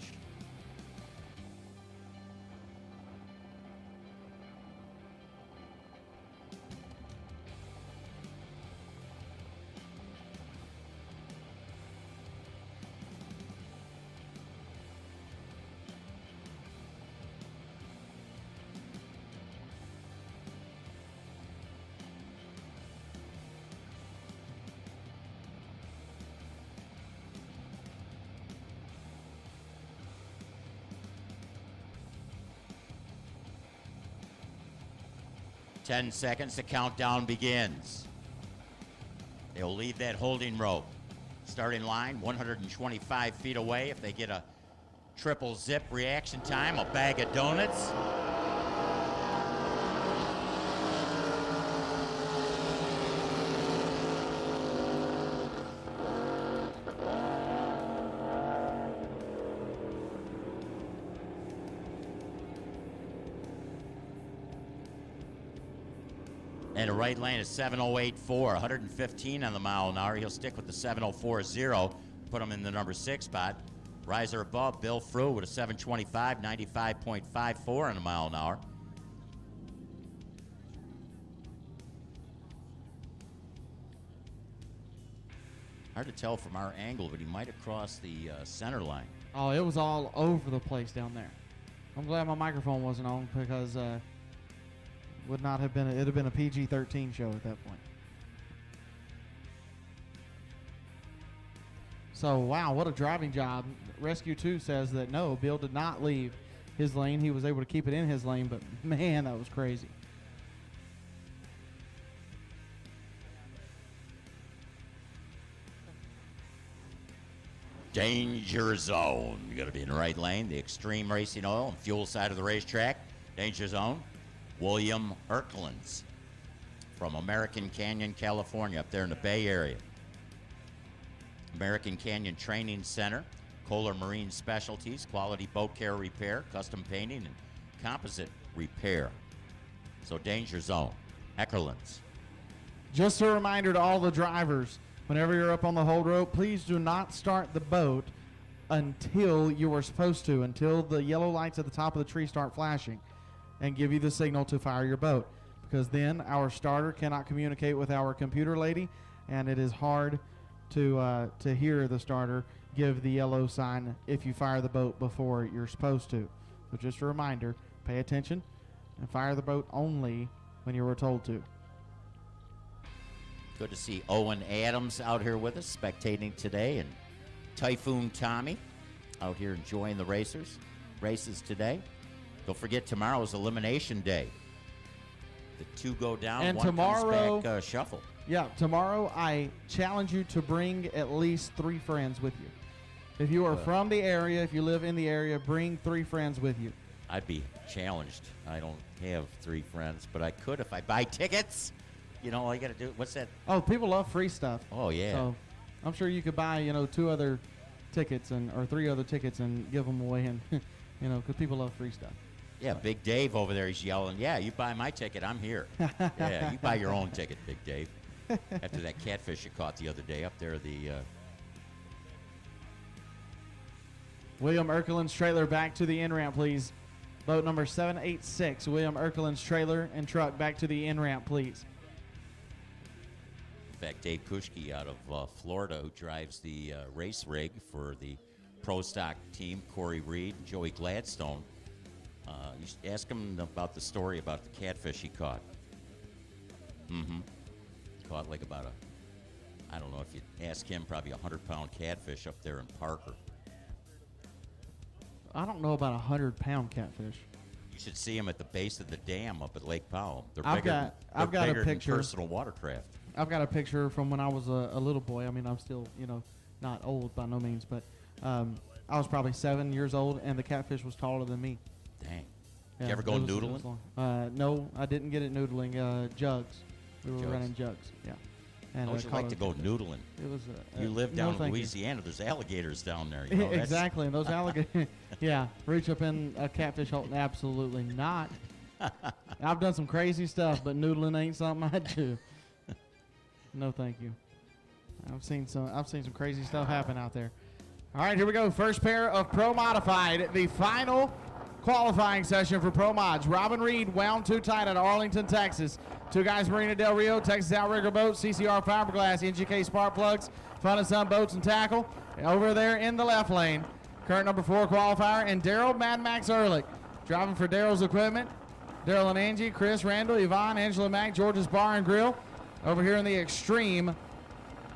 Ten seconds, the countdown begins. They'll leave that holding rope. Starting line, 125 feet away. If they get a triple zip reaction time, a bag of donuts. And the right lane is 7084, 115 on the mile an hour. He'll stick with the 7040, put him in the number 6 spot. Riser Above, Bill Frew with a 725, 95.54 on the mile an hour. Hard to tell from our angle, but he might have crossed the center line. Oh, it was all over the place down there. I'm glad my microphone wasn't on because would not have been. It'd have been a PG-13 show at that point. So wow, what a driving job! Rescue 2 says that no, Bill did not leave his lane. He was able to keep it in his lane, but man, that was crazy. Danger zone. You got to be in the right lane. The Extreme Racing Oil and Fuel side of the racetrack. Danger zone. William Erklins from American Canyon, California, up there in the Bay Area. American Canyon Training Center, Kohler Marine Specialties, quality boat care repair, custom painting, and composite repair. So Danger Zone, Eckerlins. Just a reminder to all the drivers, whenever you're up on the hold rope, please do not start the boat until you are supposed to, until the yellow lights at the top of the tree start flashing and give you the signal to fire your boat. Because then our starter cannot communicate with our computer lady, and it is hard to hear the starter give the yellow sign if you fire the boat before you're supposed to. So just a reminder, pay attention and fire the boat only when you were told to. Good to see Owen Adams out here with us, spectating today, and Typhoon Tommy out here enjoying the races today. Don't forget, tomorrow's Elimination Day. The two go down, and one tomorrow, comes back shuffle. Yeah, tomorrow I challenge you to bring at least 3 friends with you. If you are from the area, if you live in the area, bring 3 friends with you. I'd be challenged. I don't have 3 friends, but I could if I buy tickets. You know, all you got to do, what's that? Oh, people love free stuff. Oh, yeah. So I'm sure you could buy, 2 other tickets or 3 other tickets and give them away, and because people love free stuff. Yeah, Big Dave over there, he's yelling, yeah, you buy my ticket, I'm here. Yeah, you buy your own ticket, Big Dave. After that catfish you caught the other day up there, William Erkelin's trailer back to the in-ramp, please. Boat number 786, William Erkelin's trailer and truck back to the in-ramp, please. In fact, Dave Kushke out of Florida, who drives the race rig for the Pro Stock team, Corey Reed, Joey Gladstone, you should ask him about the story about the catfish he caught. Caught like about I don't know, if you ask him, probably 100-pound catfish up there in Parker. I don't know about 100-pound catfish. You should see him at the base of the dam up at Lake Powell. They're I've bigger, got a than picture. personal watercraft. I've got a picture from when I was a little boy. I mean, I'm still, not old by no means, but I was probably 7 years old, and the catfish was taller than me. Dang. Yeah, Did you ever go noodling? No, I didn't get it noodling. Jugs. We were Jugs. running jugs. Yeah. And How would you like to go noodling? It was. You live down in Louisiana. There's alligators down there. You know, exactly, and those alligators. Yeah, reach up in a catfish hole. Absolutely not. I've done some crazy stuff, but noodling ain't something I do. No, thank you. I've seen some crazy stuff happen out there. All right, here we go. First pair of Pro Modified. The final qualifying session for Pro Mods. Robin Reed wound too tight at Arlington, Texas. 2 Guys Marina Del Rio, Texas Outrigger Boats, CCR Fiberglass, NGK Spark Plugs, Fun and Sun Boats and Tackle. Over there in the left lane, current number 4 qualifier, and Daryl Mad Max Ehrlich. Driving for Daryl's Equipment. Daryl and Angie, Chris, Randall, Yvonne, Angela Mack, George's Bar and Grill. Over here in the Extreme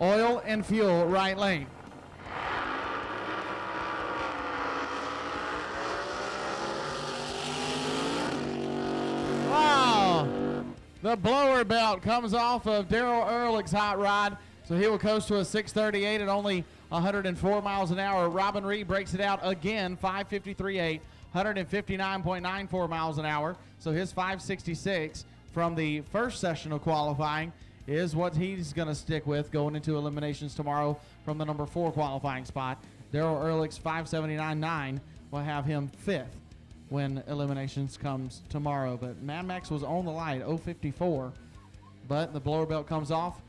Oil and Fuel right lane. Wow! The blower belt comes off of Daryl Ehrlich's hot rod, so he will coast to a 638 at only 104 miles an hour. Robin Reed breaks it out again, 553.8, 159.94 miles an hour. So his 566 from the first session of qualifying is what he's going to stick with going into eliminations tomorrow from the number 4 qualifying spot. Daryl Ehrlich's 579.9 will have him 5th when eliminations comes tomorrow. But Mad Max was on the light, 054. But the blower belt comes off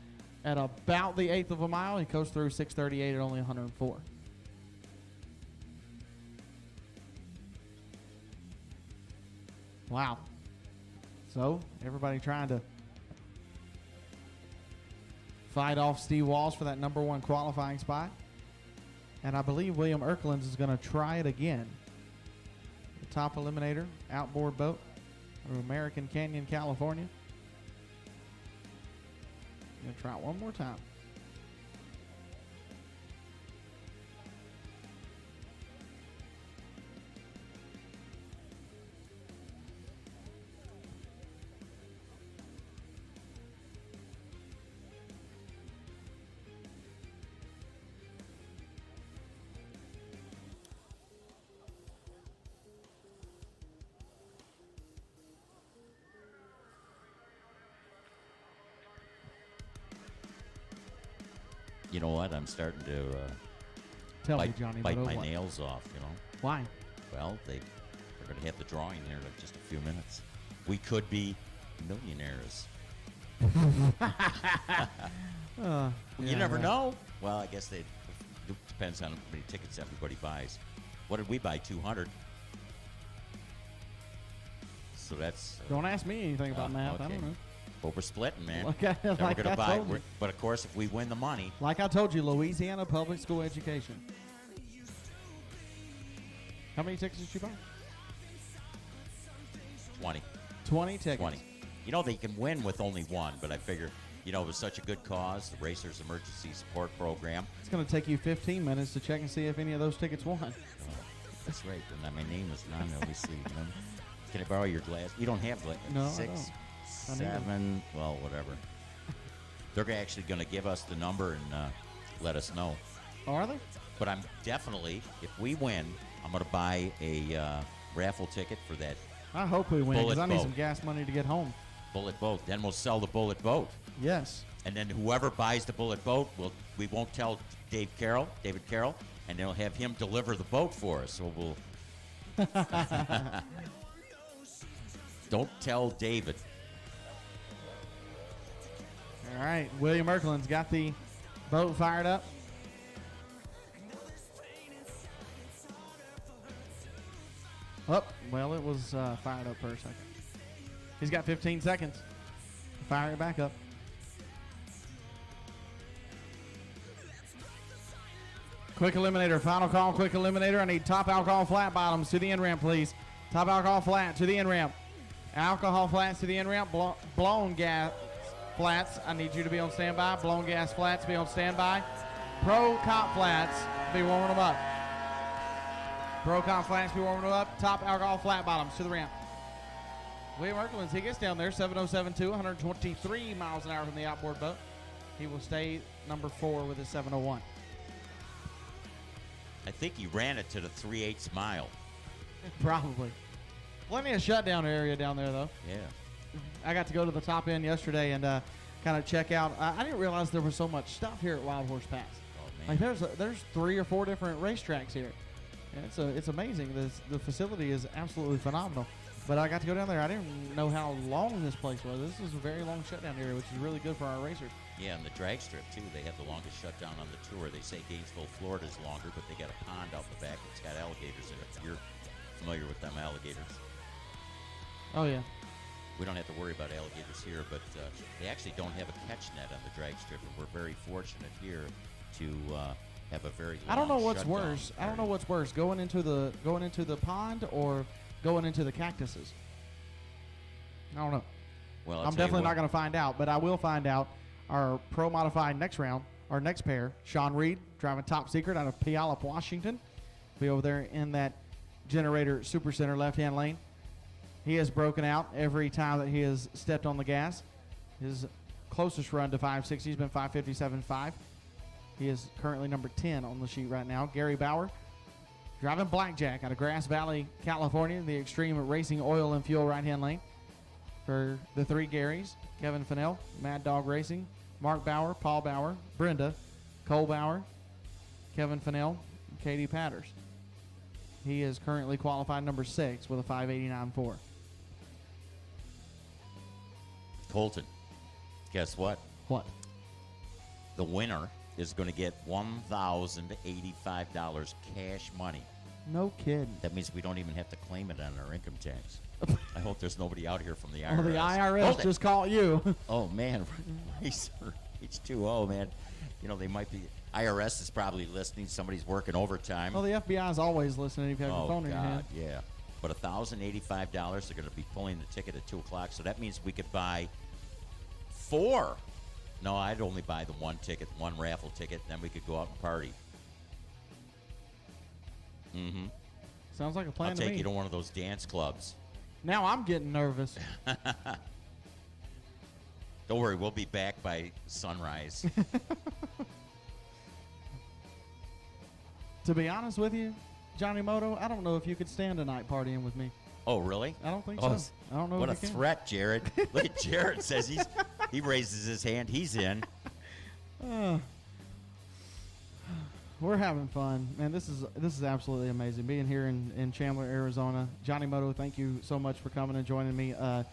at about the 1/8 of a mile. He goes through 638 at only 104. Wow. So everybody trying to fight off Steve Walls for that number 1 qualifying spot. And I believe William Erklins is going to try it again. The top eliminator, outboard boat from American Canyon, California. Going to try it one more time. You know what? I'm starting to Tell me, Johnny. bite but my what? nails off, you know. Why? Well, they're going to have the drawing here in just a few minutes. We could be millionaires. You never know. Well, I guess it depends on how many tickets everybody buys. What did we buy? 200. So that's. Don't ask me anything about math. okay. I don't know. But we're splitting, man. Like I Then we're gonna buy. told you. But of course, if we win the money, Like I told you, Louisiana public school education. How many tickets did you buy? 20. 20 tickets. 20. You know, they can win with only one, but I figure, you know, it was such a good cause, the Racers Emergency Support Program. It's going to take you 15 minutes to check and see if any of those tickets won. Oh, that's right. And my name is not obviously. Can I borrow your glass? You don't have glass. No, I 6, don't. I need 7, well, whatever. They're actually going to give us the number and let us know. Oh, are they? But I'm definitely, if we win, I'm going to buy a raffle ticket for that I hope we win because Bullet I need boat. some gas money to get home. bullet boat. Then we'll sell the bullet boat. Yes. And then whoever buys the bullet boat, we won't tell David Carroll, and they'll have him deliver the boat for us. So we'll. Don't tell David. All right. William Erklin's got the boat fired up. Oh, well, it was fired up for a second. He's got 15 seconds. Fire it back up. Quick eliminator, final call, quick eliminator. I need top alcohol flat bottoms to the end ramp, please. Top alcohol flat to the end ramp. Alcohol flats to the end ramp. Blown gas flats, I need you to be on standby. Blown gas flats, be on standby. Pro cop flats, be warming them up. Pro cop flats, be warming them up. Top alcohol flat bottoms to the ramp. William Erklin's, he gets down there, 7:07.2, 123 miles an hour from the outboard boat. He will stay number 4 with a 7:01. I think he ran it to the 3/8 mile. Probably. Plenty of shutdown area down there, though. Yeah. I got to go to the top end yesterday and kind of check out. I didn't realize there was so much stuff here at Wild Horse Pass. Oh, man. Like there's 3 or 4 different racetracks here. And it's amazing. The facility is absolutely phenomenal. But I got to go down there. I didn't know how long this place was. This is a very long shutdown area, which is really good for our racers. Yeah, and the drag strip, too. They have the longest shutdown on the tour. They say Gainesville, Florida is longer, but they got a pond out the back that's got alligators in it. You're familiar with them alligators. Oh, yeah. We don't have to worry about alligators here, but they actually don't have a catch net on the drag strip, and we're very fortunate here to have a very long I don't know what's shutdown worse. I don't know area. what's worse, going into the pond or going into the cactuses. I don't know. Well, I'm definitely not going to find out, but I will find out. Our pro modified next round, our next pair, Sean Reed, driving Top Secret out of Puyallup, Washington. Be over there in that Generator Super Center left-hand lane. He has broken out every time that he has stepped on the gas. His closest run to 560 has been 557.5. He is currently number 10 on the sheet right now. Gary Bauer, driving Blackjack out of Grass Valley, California, in the Extreme Racing Oil and Fuel right-hand lane. For the 3 Garys, Kevin Fennell, Mad Dog Racing, Mark Bauer, Paul Bauer, Brenda, Cole Bauer, Kevin Fennell, and Katie Patters. He is currently qualified number 6 with a 589.4. Colton, guess what? What? The winner is going to get $1,085 cash money. No kidding. That means we don't even have to claim it on our income tax. I hope there's nobody out here from the IRS. Oh, the IRS Hold it. just caught you. Oh, man. Racer. H2O, man. You know, they might be. IRS is probably listening. Somebody's working overtime. Well, the FBI is always listening if you have your phone in your hand. Yeah. But $1,085, they're going to be pulling the ticket at 2 o'clock. So that means we could buy 4. No, I'd only buy the one ticket, one raffle ticket, then we could go out and party. Mm-hmm. Sounds like a plan I'll to me. take you to one of those dance clubs. Now I'm getting nervous. Don't worry, we'll be back by sunrise. To be honest with you, Johnny Moto, I don't know if you could stand a night partying with me. Oh, really? I don't think Oh, so. I don't know what if a you can. threat, Jared. Look at Jared says he raises his hand. He's in. We're having fun, man. This is absolutely amazing being here in Chandler, Arizona. Johnny Moto, thank you so much for coming and joining me. I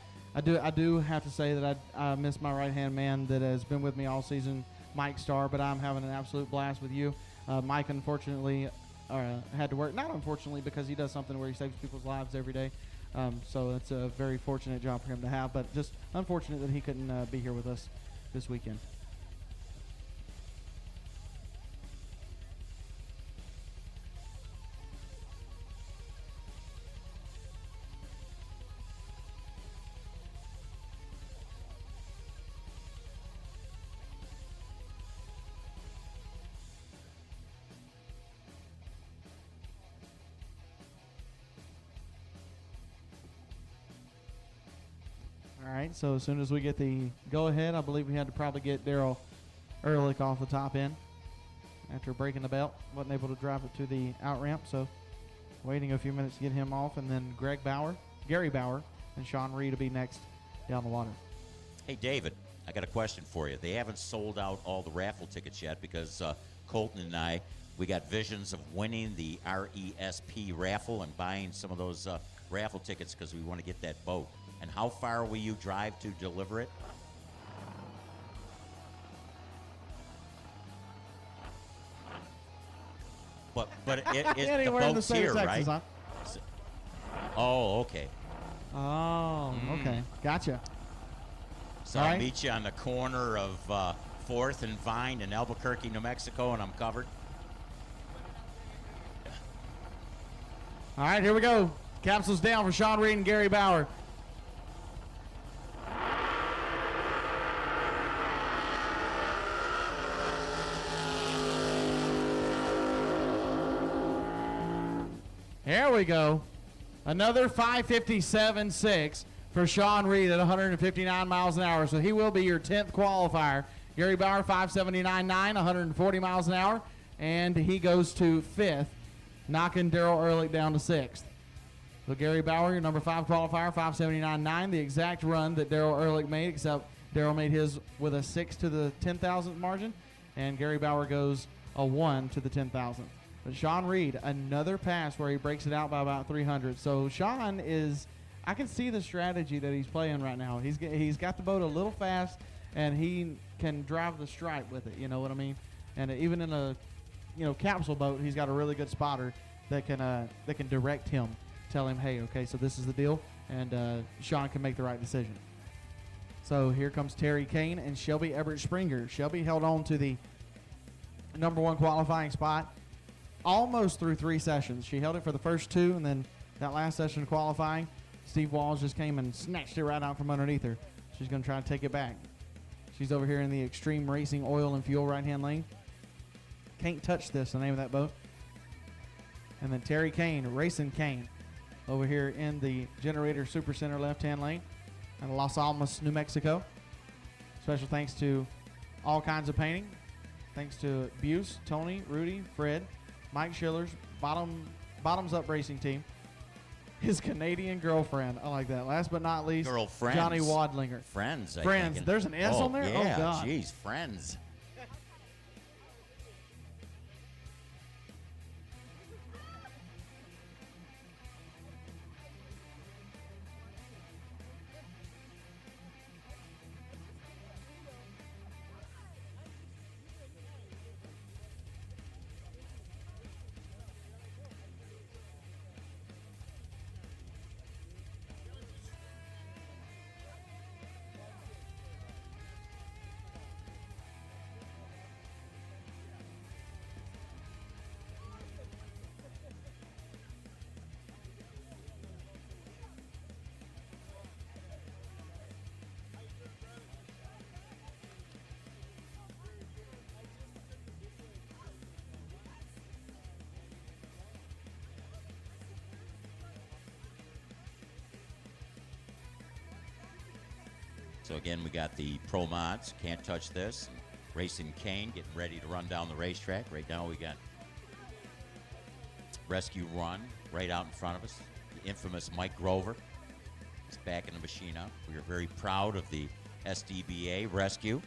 do have to say that I miss my right hand man that has been with me all season, Mike Starr. But I'm having an absolute blast with you. Mike, unfortunately, had to work. Not unfortunately, because he does something where he saves people's lives every day. So it's a very fortunate job for him to have. But just unfortunate that he couldn't be here with us this weekend. All right, so as soon as we get the go-ahead, I believe we had to probably get Daryl Ehrlich off the top end after breaking the belt. Wasn't able to drive it to the out-ramp, so waiting a few minutes to get him off, and then Gary Bauer, and Sean Reed will be next down the water. Hey, David, I got a question for you. They haven't sold out all the raffle tickets yet because Colton and I, we got visions of winning the RESP raffle and buying some of those raffle tickets because we want to get that boat. And how far will you drive to deliver it? But Anywhere the in the boat's state here, of Texas, right? huh? Oh, okay. Oh, okay. Gotcha. So All I'll right. meet you on the corner of 4th and Vine in Albuquerque, New Mexico, and I'm covered. All right, here we go. Capsules down for Sean Reed and Gary Bauer. There we go. Another 5:57.6 for Sean Reed at 159 miles an hour. So he will be your 10th qualifier. Gary Bauer, 5:79.9, 140 miles an hour. And he goes to 5th, knocking Daryl Ehrlich down to 6th. So Gary Bauer, your number 5 qualifier, 5:79.9, the exact run that Daryl Ehrlich made, except Daryl made his with a 6 to the 10,000th margin, and Gary Bauer goes a 1 to the 10,000th. But Sean Reed, another pass where he breaks it out by about 300. So Sean is, I can see the strategy that he's playing right now. He's got the boat a little fast, and he can drive the stripe with it. You know what I mean? And even in a, capsule boat, he's got a really good spotter that can direct him, tell him, hey, okay, so this is the deal, and Sean can make the right decision. So here comes Terry Kane and Shelby Everett Springer. Shelby held on to the number 1 qualifying spot almost through 3 sessions. She held it for the first 2, and then that last session of qualifying, Steve Walls just came and snatched it right out from underneath her. She's going to try to take it back. She's over here in the Extreme Racing Oil and Fuel right-hand lane. Can't touch this, the name of that boat. And then Terry Kane, Racing Kane, over here in the Generator Super Center left-hand lane in Los Alamos, New Mexico. Special thanks to All Kinds of Painting. Thanks to Buse, Tony, Rudy, Fred, Mike Schiller's Bottoms Up Racing Team. His Canadian girlfriend. I like that. Last but not least, Girlfriends. Johnny Wadlinger. Friends, I Friends. think. There's an S on there? Yeah, Oh, God. Geez, friends. So again, we got the pro mods, Can't Touch This, and Racing Kane getting ready to run down the racetrack. Right now we got Rescue Run right out in front of us. The infamous Mike Grover is back in the machine up. We are very proud of the SDBA rescue.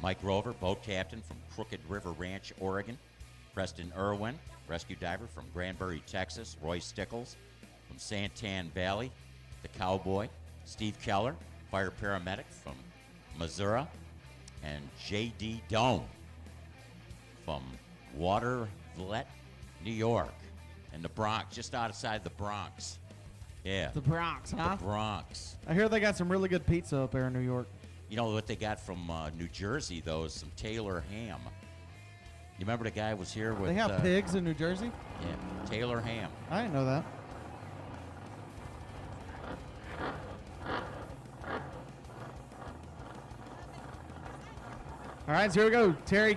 Mike Grover, boat captain from Crooked River Ranch, Oregon. Preston Irwin, rescue diver from Granbury, Texas. Roy Stickles from Santan Valley, the Cowboy. Steve Keller, fire paramedic from Missouri. And J.D. Doan from Waterville, New York. And the Bronx, just outside the Bronx. Yeah. The Bronx, huh? The Bronx. I hear they got some really good pizza up there in New York. You know what they got from New Jersey, though, is some Taylor ham. You remember the guy was here with... They have pigs in New Jersey? Yeah, Taylor ham. I didn't know that. All right, so here we go. Terry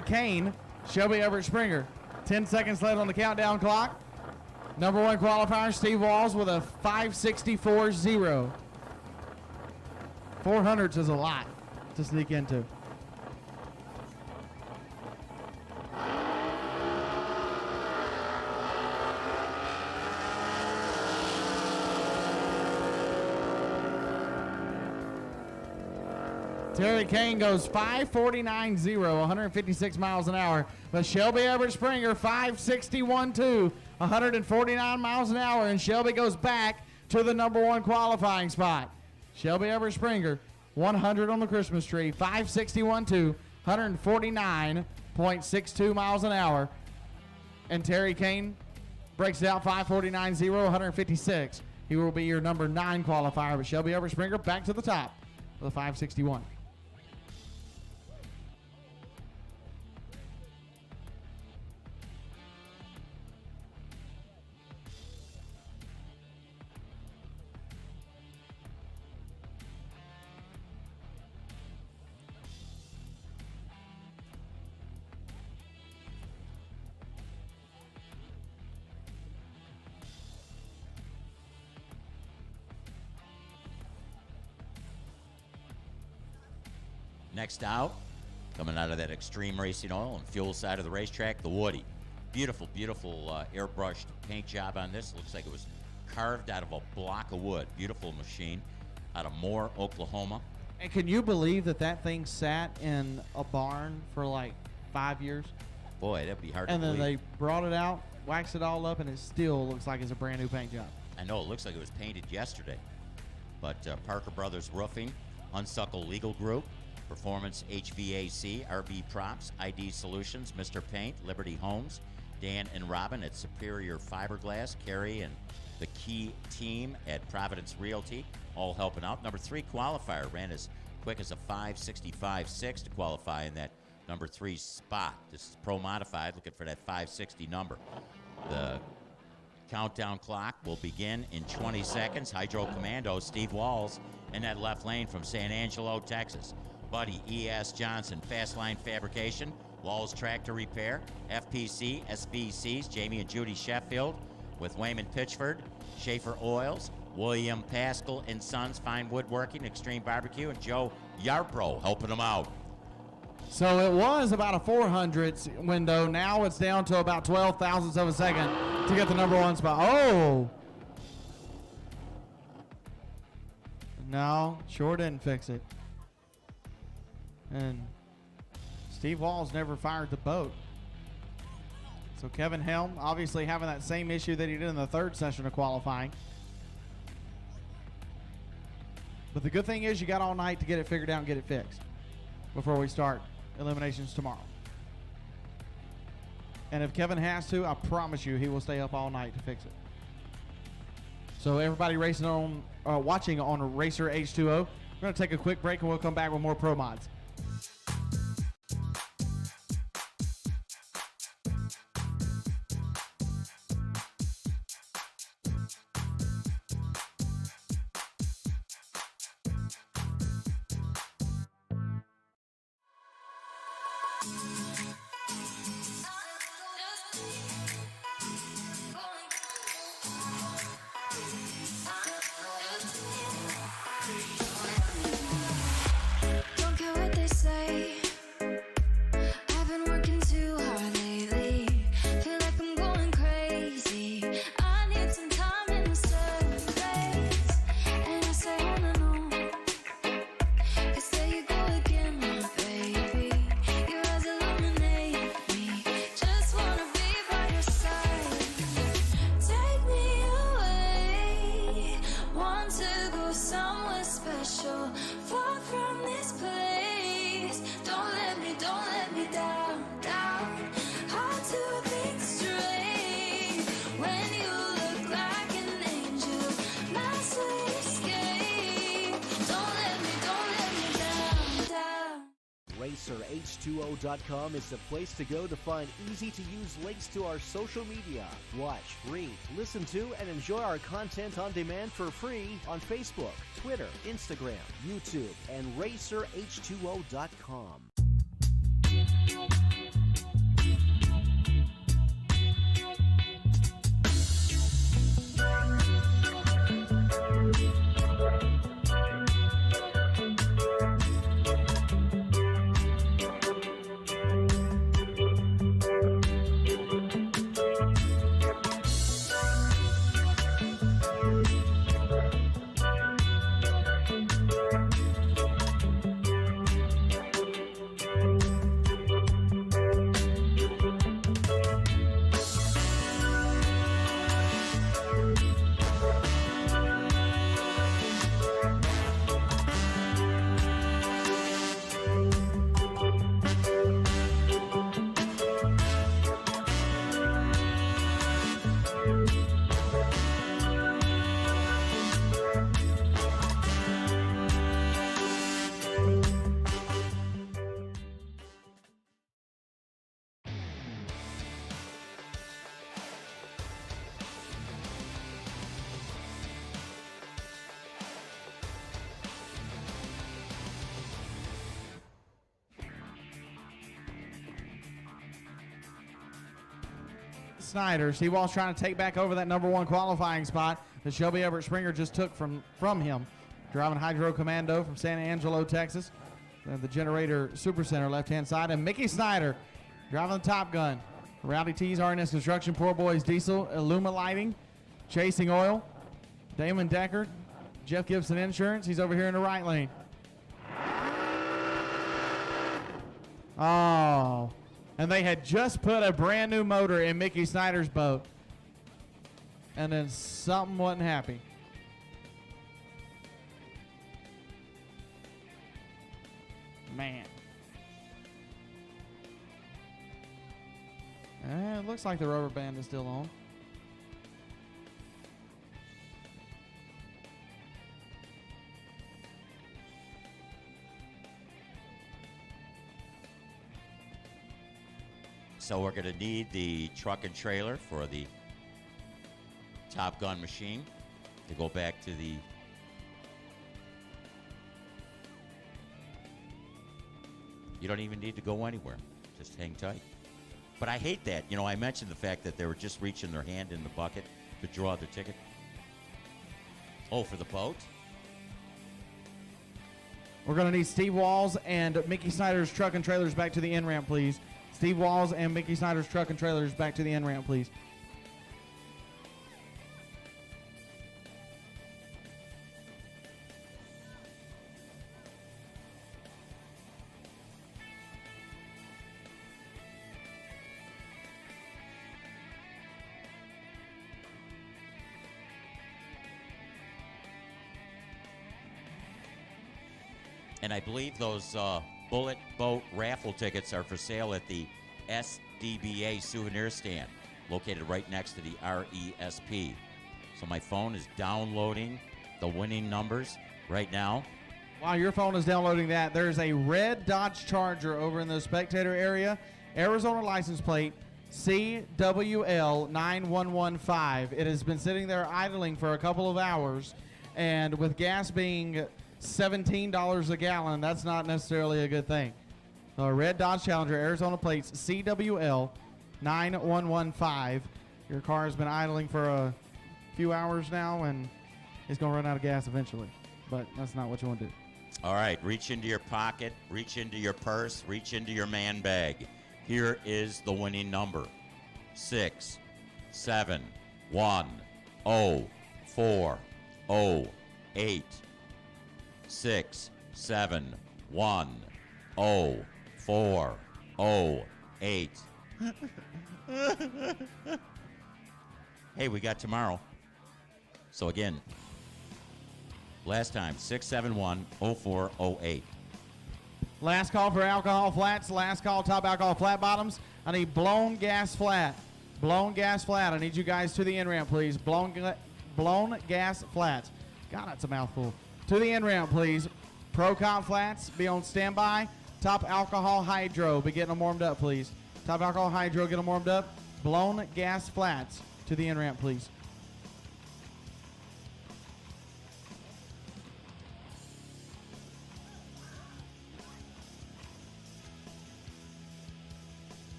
Kane, Shelby Everett Springer. 10 seconds left on the countdown clock. Number one qualifier, Steve Walls with a 564.0. 400s is a lot to sneak into. Terry Kane goes 549.0, 156 miles an hour. But Shelby Everett Springer, 561.2, 149 miles an hour. And Shelby goes back to the number one qualifying spot. Shelby Everett Springer, 100 on the Christmas tree, 561.2, 149.62 miles an hour. And Terry Kane breaks it out 549.0, 156. He will be your number 9 qualifier. But Shelby Everett Springer back to the top with a 561. Next out, coming out of that Extreme Racing Oil and Fuel side of the racetrack, the Woody. Beautiful, beautiful airbrushed paint job on this. Looks like it was carved out of a block of wood. Beautiful machine out of Moore, Oklahoma. And can you believe that thing sat in a barn for like 5 years? Boy, that'd be hard to And believe. then they brought it out, waxed it all up, and it still looks like it's a brand new paint job. I know, it looks like it was painted yesterday. But Parker Brothers Roofing, Unsuckle Legal Group, Performance HVAC, RB Props, ID Solutions, Mr. Paint, Liberty Homes, Dan and Robin at Superior Fiberglass, Carrie and the Key Team at Providence Realty, all helping out. Number 3 qualifier ran as quick as a 565.6 to qualify in that number 3 spot. This is pro modified, looking for that 560 number. The countdown clock will begin in 20 seconds. Hydro Commando, Steve Walls in that left lane from San Angelo, Texas. Buddy E.S. Johnson, Fast Line Fabrication, Walls Tractor Repair, FPC, SVCs, Jamie and Judy Sheffield with Wayman Pitchford, Schaefer Oils, William Pascal and Sons, Fine Woodworking, Extreme Barbecue, and Joe Yarbrough helping them out. So it was about a 400 window. Now it's down to about 12 thousandths of a second to get the number 1 spot. Oh! No, sure didn't fix it. And Steve Walls never fired the boat. So Kevin Helm obviously having that same issue that he did in the 3rd session of qualifying. But the good thing is you got all night to get it figured out and get it fixed before we start eliminations tomorrow. And if Kevin has to, I promise you he will stay up all night to fix it. So everybody racing on, watching on Racer H2O, we're going to take a quick break and we'll come back with more Pro Mods. racerh2o.com is the place to go to find easy-to-use links to our social media. Watch, read, listen to, and enjoy our content on demand for free on Facebook, Twitter, Instagram, YouTube, and racerh2o.com. Snyder. Steve Walsh trying to take back over that number 1 qualifying spot that Shelby Everett Springer just took from him. Driving Hydro Commando from San Angelo, Texas. The Generator Supercenter left-hand side. And Mickey Snyder driving the Top Gun. Rowdy T's RNS Construction, Poor Boys Diesel, Illuma Lighting, Chasing Oil, Damon Decker, Jeff Gibson Insurance. He's over here in the right lane. Oh. And they had just put a brand new motor in Mickey Snyder's boat. And then something wasn't happy. Man. It looks like the rubber band is still on. So we're going to need the truck and trailer for the Top Gun machine to go back to the You don't even need to go anywhere. Just hang tight. But I hate that. You know, I mentioned the fact that they were just reaching their hand in the bucket to draw the ticket. Oh, for the boat? We're going to need Steve Walls and Mickey Snyder's truck and trailers back to the in-ramp, please. Steve Walls and Mickey Snyder's truck and trailers back to the in-ramp, please. And I believe those Bullet Boat raffle tickets are for sale at the SDBA souvenir stand, located right next to the RESP. So my phone is downloading the winning numbers right now. While your phone is downloading that, there's a red Dodge Charger over in the spectator area. Arizona license plate CWL9115. It has been sitting there idling for a couple of hours, and with gas being $17 a gallon, that's not necessarily a good thing. A red Dodge Challenger, Arizona plates CWL9115. Your car has been idling for a few hours now, and it's going to run out of gas eventually. But that's not what you want to do. All right, reach into your pocket, reach into your purse, reach into your man bag. Here is the winning number: 6 7 1 0 4 0 8 6 7 1 0 4 0 8. Hey, we got tomorrow. So again, last time 671 0408. Last call for alcohol flats. Last call top alcohol flat bottoms. I need blown gas flat. Blown gas flat. I need you guys to the in-ramp, please. Blown gas flats. God, that's a mouthful. To the in-ramp, please. Pro Comp flats, be on standby. Top Alcohol Hydro, be getting them warmed up, please. Top Alcohol Hydro, get them warmed up. Blown Gas Flats to the in-ramp, please.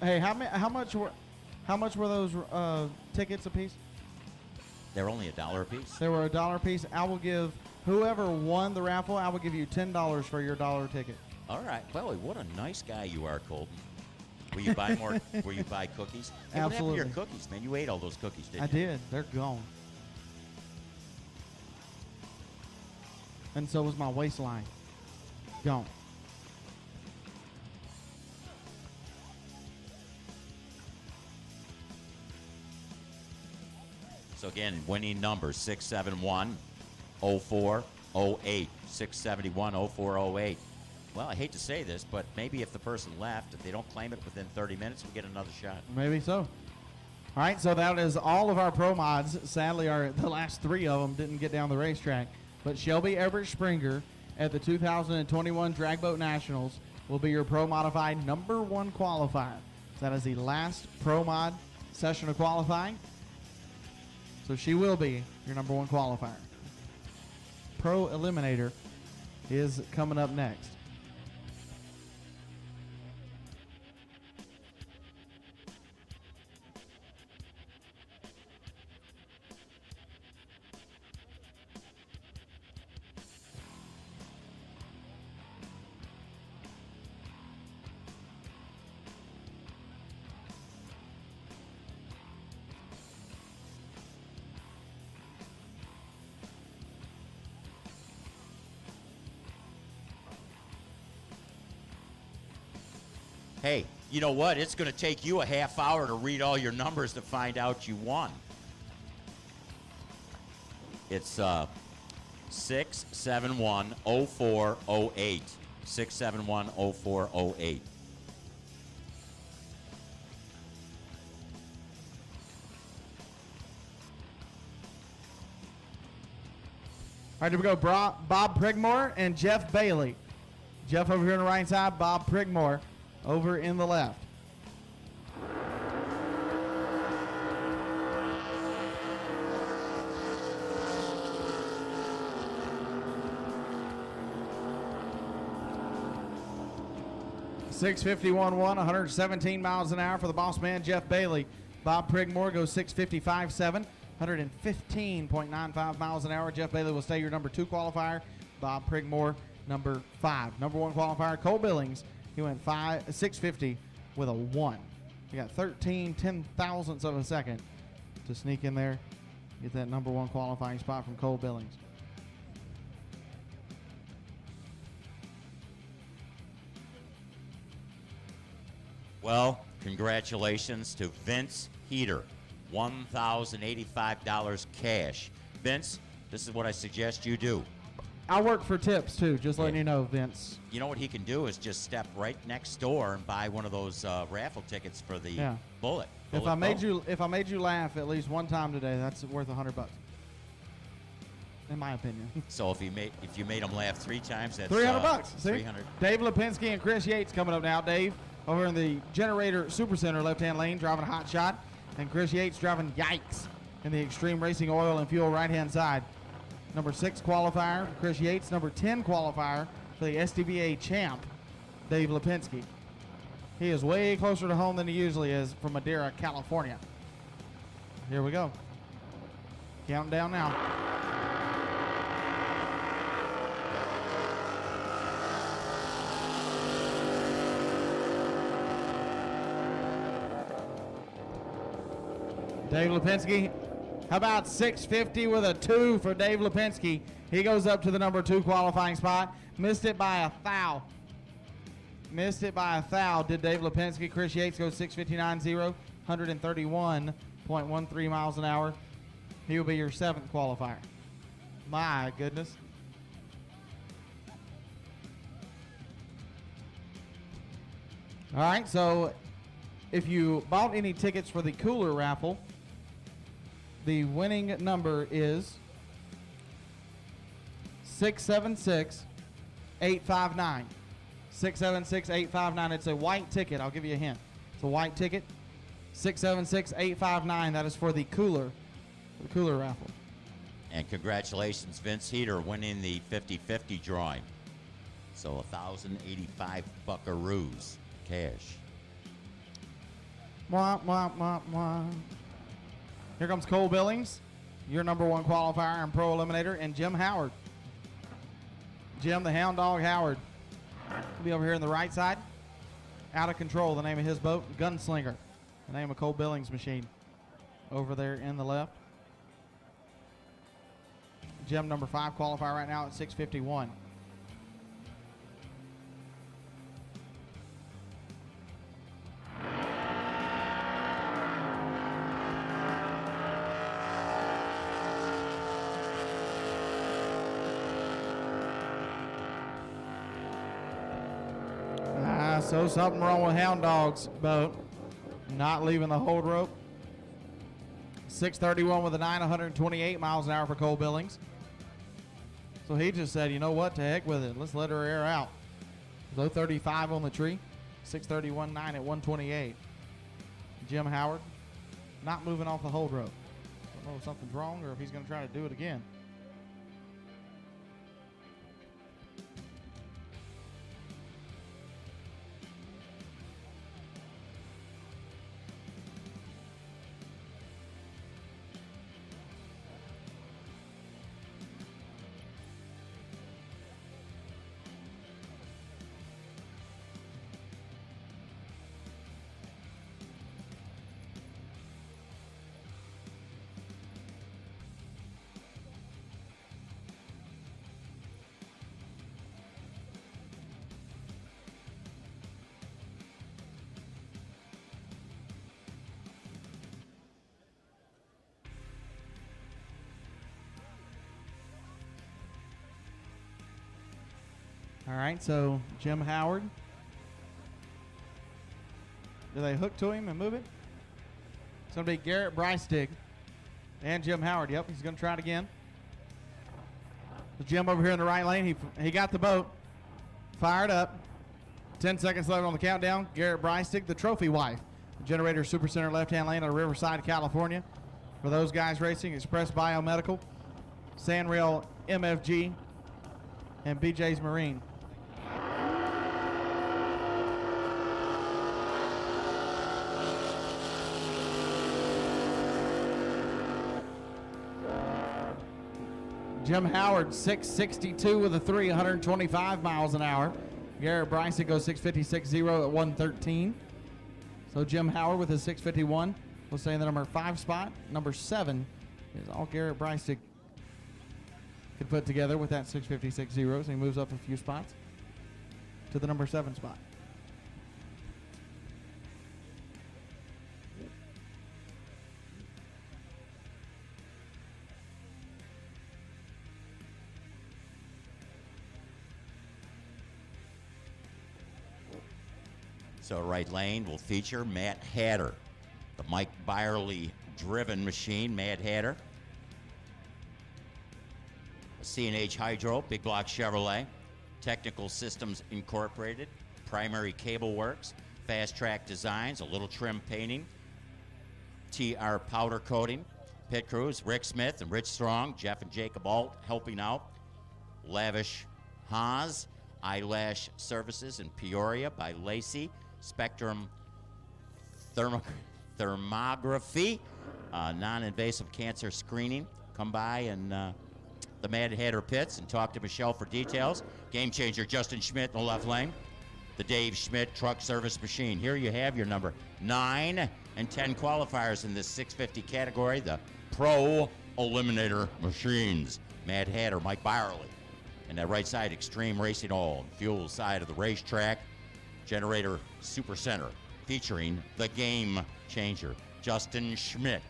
Hey, how much were those tickets a piece? They're only $1 a piece. They were $1 a piece. I will give whoever won the raffle, I will give you $10 for your $1 ticket. All right. Well, what a nice guy you are, Colton. Will you buy more? Will you buy cookies? Hey, what happened to your cookies, man? You ate all those cookies, didn't you? I did. They're gone. And so was my waistline. Gone. So again, winning number 671-0408. 671-0408. Well, I hate to say this, but maybe if the person left, if they don't claim it within 30 minutes, we get another shot. Maybe so. All right, so that is all of our pro mods. Sadly, the last 3 of them didn't get down the racetrack. But Shelby Everett Springer at the 2021 Drag Boat Nationals will be your pro modified #1 qualifier. That is the last pro mod session of qualifying. So she will be your #1 qualifier. Pro Eliminator is coming up next. Hey, you know what? It's going to take you a half hour to read all your numbers to find out you won. It's 671-0408. 671-0408. All right, here we go. Bob Prigmore and Jeff Bailey. Jeff over here on the right side, Bob Prigmore over in the left. .651.1, 117 miles an hour for the boss man, Jeff Bailey. Bob Prigmore goes 655.7, 115.95 miles an hour. Jeff Bailey will stay your #2 qualifier. Bob Prigmore, #5. #1 qualifier, Cole Billings. He went 650 with a 1. He got 10 thousandths of a second to sneak in there, get that #1 qualifying spot from Cole Billings. Well, congratulations to Vince Heater. $1,085 cash. Vince, this is what I suggest you do. I work for tips too, just letting you know, Vince. You know what he can do is just step right next door and buy one of those raffle tickets for the bullet. If I made you laugh at least one time today, that's worth $100, in my opinion. So if you made him laugh 3 times, that's $300. See? 300. Dave Lipinski and Chris Yates coming up now. Dave over in the Generator Supercenter left-hand lane driving a hot shot, and Chris Yates driving Yikes in the Extreme Racing Oil and Fuel right-hand side. #6 qualifier, Chris Yates. #10 qualifier for the SDBA champ, Dave Lipinski. He is way closer to home than he usually is from Madera, California. Here we go. Counting down now. Dave Lipinski. How about 650 with a 2 for Dave Lipinski? He goes up to the #2 qualifying spot. Missed it by a thou. Did Dave Lipinski. Chris Yates goes 659.0, 131.13 miles an hour. He will be your 7th qualifier. My goodness. All right, so if you bought any tickets for the cooler raffle, the winning number is 676-859. 676-859. It's a white ticket. I'll give you a hint. It's a white ticket. 676-859. That is for the cooler raffle. And congratulations, Vince Heater, winning the 50-50 drawing. So 1,085 buckaroos cash. Mwah, mwah, mwah, mwah. Here comes Cole Billings, your number 1 qualifier and pro eliminator, and Jim Howard. Jim the Hound Dog Howard. He'll be over here on the right side. Out of Control, the name of his boat. Gunslinger, the name of Cole Billings' machine. Over there in the left. Jim number 5 qualifier right now at 651. So something wrong with Hound Dog's boat. Not leaving the hold rope. 631 with a 9, 128 miles an hour for Cole Billings. So he just said, you know what, to heck with it. Let's let her air out. Low 35 on the tree. 631, 9 at 128. Jim Howard not moving off the hold rope. Don't know if something's wrong or if he's going to try to do it again. All right, so Jim Howard. Do they hook to him and move it? It's going to be Garrett Breistig and Jim Howard. Yep, he's going to try it again. Jim over here in the right lane, he got the boat fired up. 10 seconds left on the countdown. Garrett Breistig, the trophy wife. Generator Supercenter left-hand lane out of Riverside, California. For those guys racing, Express Biomedical, Sanrail MFG, and BJ's Marine. Jim Howard, 662 with a 3, 125 miles an hour. Garrett Bryson goes 656.0 at 113. So Jim Howard with his 651. We'll say the number 5 spot. Number 7 is all Garrett Bryson could put together with that 656.0. So he moves up a few spots to the number 7 spot. So right lane will feature Matt Hatter, the Mike Byerly driven machine, Matt Hatter. A C&H Hydro, Big Block Chevrolet, Technical Systems Incorporated, Primary Cable Works, Fast Track Designs, a little trim painting, TR powder coating, pit crews, Rick Smith and Rich Strong, Jeff and Jacob Alt helping out, Lavish Haas, Eyelash Services in Peoria by Lacey, Spectrum Thermography, non-invasive cancer screening. Come by and the Mad Hatter pits and talk to Michelle for details. Game changer Justin Schmidt in the left lane. The Dave Schmidt Truck Service Machine. Here you have your number 9 and 10 qualifiers in this 650 category. The Pro Eliminator Machines. Mad Hatter, Mike Byerly. And that right side, Extreme Racing Oil and Fuel side of the racetrack. Generator Super Center featuring the Game Changer, Justin Schmidt.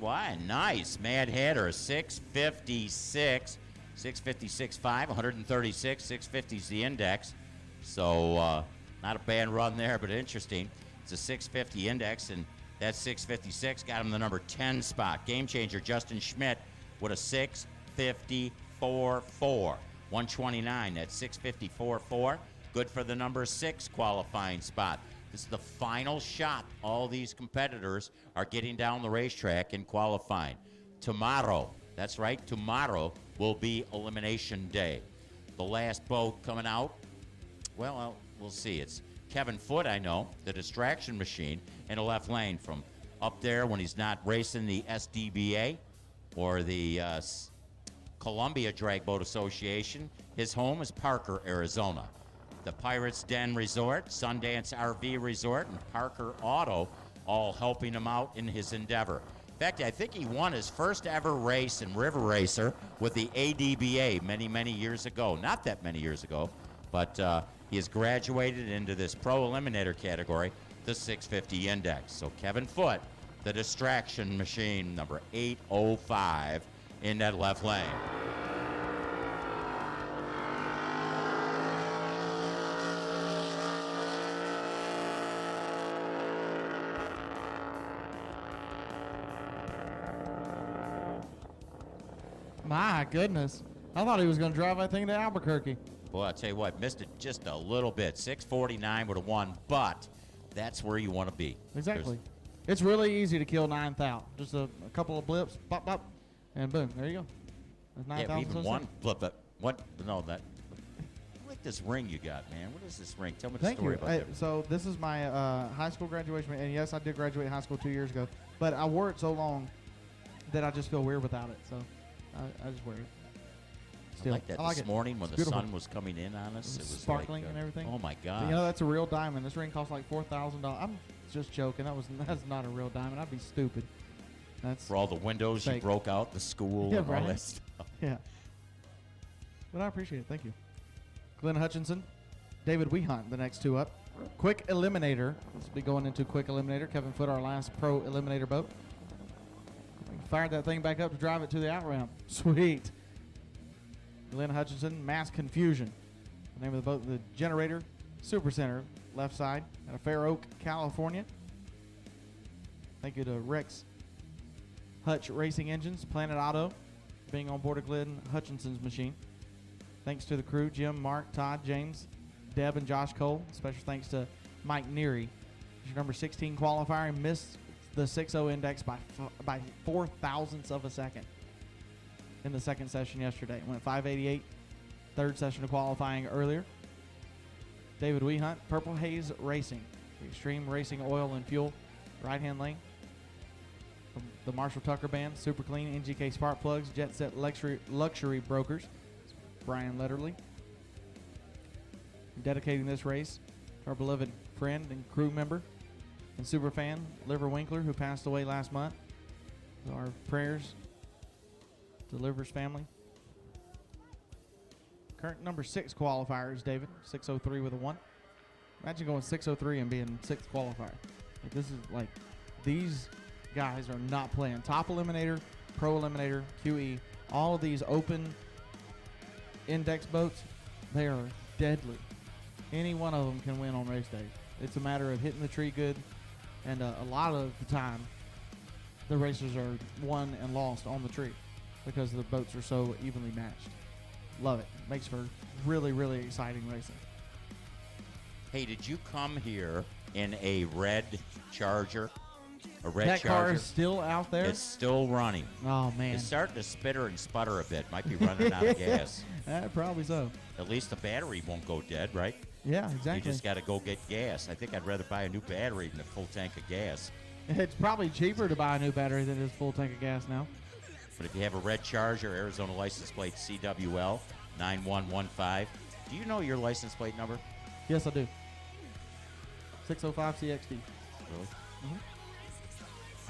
Why, nice. Mad Hatter, 656. 656.5, 136. 650 is the index. So not a bad run there, but interesting. It's a 650 index, and that 656 got him the number 10 spot. Game changer Justin Schmidt with a 654.4. 129, that's 654.4. Good for the number 6 qualifying spot. This is the final shot. All these competitors are getting down the racetrack in qualifying. Tomorrow, that's right, tomorrow will be elimination day. The last boat coming out, well, we'll see. It's Kevin Foote, I know, the distraction machine in the left lane from up there when he's not racing the SDBA or the Columbia Drag Boat Association. His home is Parker, Arizona. The Pirates Den Resort, Sundance RV Resort, and Parker Auto all helping him out in his endeavor. In fact, I think he won his first ever race in River Racer with the ADBA many, many years ago. Not that many years ago, but he has graduated into this Pro Eliminator category, the 650 Index. So Kevin Foote, the distraction machine, number 805 in that left lane. My goodness. I thought he was going to drive that thing to Albuquerque. Boy, I'll tell you what, missed it just a little bit. 649 would have won, but that's where you want to be. Exactly. It's really easy to kill 9,000. Just a couple of blips, pop, pop, and boom, there you go. That's 9,000. Yeah, even one blip. What? No, that. I like this ring you got, man. What is this ring? Tell me the story about it. So this is my high school graduation, and yes, I did graduate high school 2 years ago, but I wore it so long that I just feel weird without it. So I just wear it. Still, I like that this morning when the sun was coming in on us. It was sparkling like, and everything. Oh my God! But, you know, that's a real diamond. This ring costs like $4,000. I'm just joking. That's not a real diamond. I'd be stupid. That's for all the windows fake. you broke out, the school, yeah, and right? all that stuff. Yeah. But I appreciate it. Thank you. Glenn Hutchinson, David Wehunt, the next two up. Quick Eliminator. Let's be going into Quick Eliminator. Kevin Foote, our last Pro Eliminator boat. We fired that thing back up to drive it to the out ramp. Sweet. Glenn Hutchinson, Mass Confusion. The name of the boat, the Generator Super Center, left side, out of Fair Oak, California. Thank you to Rex Hutch Racing Engines, Planet Auto, being on board of Glenn Hutchinson's machine. Thanks to the crew, Jim, Mark, Todd, James, Deb, and Josh Cole. Special thanks to Mike Neary. Your number 16 qualifier and missed the 6.0 index by 4 thousandths of a second in the second session yesterday. Went 588, third session of qualifying earlier. David Wehunt, Purple Haze Racing, Extreme Racing Oil and Fuel, right-hand lane. From the Marshall Tucker Band, Super Clean, NGK Spark Plugs, Jet Set Luxury Brokers, Brian Letterly. Dedicating this race to our beloved friend and crew member and super fan, Liver Winkler, who passed away last month. So our prayers to Liver's family. Current number 6 qualifier is David, 603 with a 1. Imagine going 603 and being 6th qualifier. Like, this is like, these guys are not playing. Top Eliminator, Pro Eliminator, QE, all of these open index boats, they are deadly. Any one of them can win on race day. It's a matter of hitting the tree good, and a lot of the time, the racers are won and lost on the tree because the boats are so evenly matched. Love it. Makes for really, really exciting racing. Hey, did you come here in a red Charger? A red that Charger? car is still out there? It's still running. Oh, man. It's starting to spitter and sputter a bit. Might be running out of gas. Probably so. At least the battery won't go dead, right? Yeah, exactly. You just got to go get gas. I think I'd rather buy a new battery than a full tank of gas. It's probably cheaper to buy a new battery than it is a full tank of gas now. But if you have a red Charger, Arizona license plate CWL 9115, do you know your license plate number? Yes, I do. 605 CXD. Really? Mm-hmm.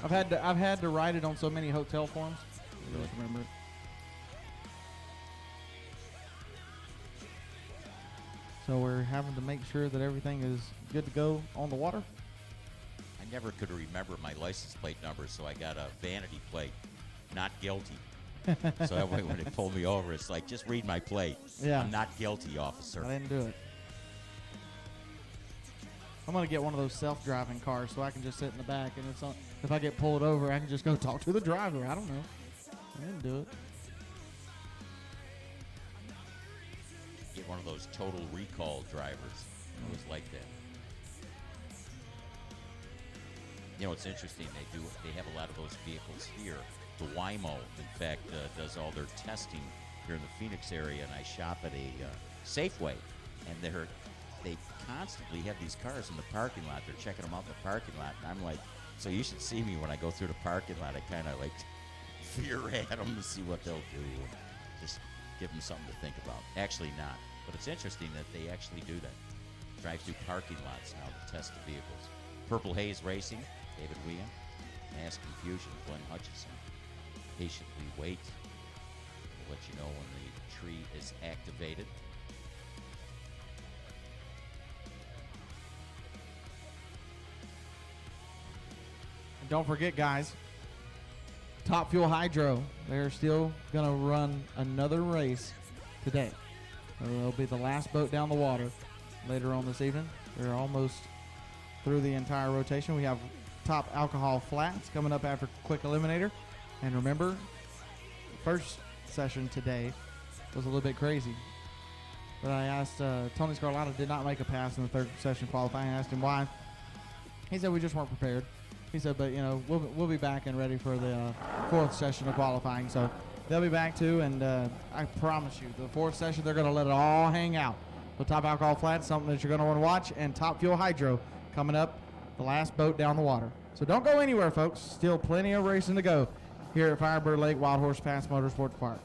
I've had to write it on so many hotel forms. I really remember it. So we're having to make sure that everything is good to go on the water. I never could remember my license plate number, so I got a vanity plate, not guilty. So that way when they pull me over, it's like, just read my plate. Yeah. I'm not guilty, officer. I didn't do it. I'm going to get one of those self-driving cars so I can just sit in the back, and if I get pulled over, I can just go talk to the driver. I don't know. I didn't do it. Get one of those total recall drivers. I was like that. You know, it's interesting. They have a lot of those vehicles here. The Waymo, in fact, does all their testing here in the Phoenix area, and I shop at a Safeway, and they constantly have these cars in the parking lot. They're checking them out in the parking lot, and I'm like, so you should see me when I go through the parking lot. I kind of like fear at them to see what they'll do, and just give them something to think about. Actually not, but it's interesting that they actually do that. Drive through parking lots now to test the vehicles. Purple Haze Racing, David Weehan. Mass Confusion, Glenn Hutchison. Patiently wait. We'll let you know when the tree is activated. And don't forget, guys, Top Fuel Hydro, they're still going to run another race today. It'll be the last boat down the water later on this evening. They're almost through the entire rotation. We have Top Alcohol Flats coming up after Quick Eliminator. And remember, the first session today was a little bit crazy. But I asked, Tony Scarlatta did not make a pass in the third session qualifying. I asked him why. He said we just weren't prepared. He said, but, you know, we'll be back and ready for the fourth session of qualifying. So they'll be back too, and I promise you, the fourth session, they're going to let it all hang out. The Top Alcohol Flats, something that you're going to want to watch, and Top Fuel Hydro coming up, the last boat down the water. So don't go anywhere, folks. Still plenty of racing to go here at Firebird Lake Wild Horse Pass Motorsports Park.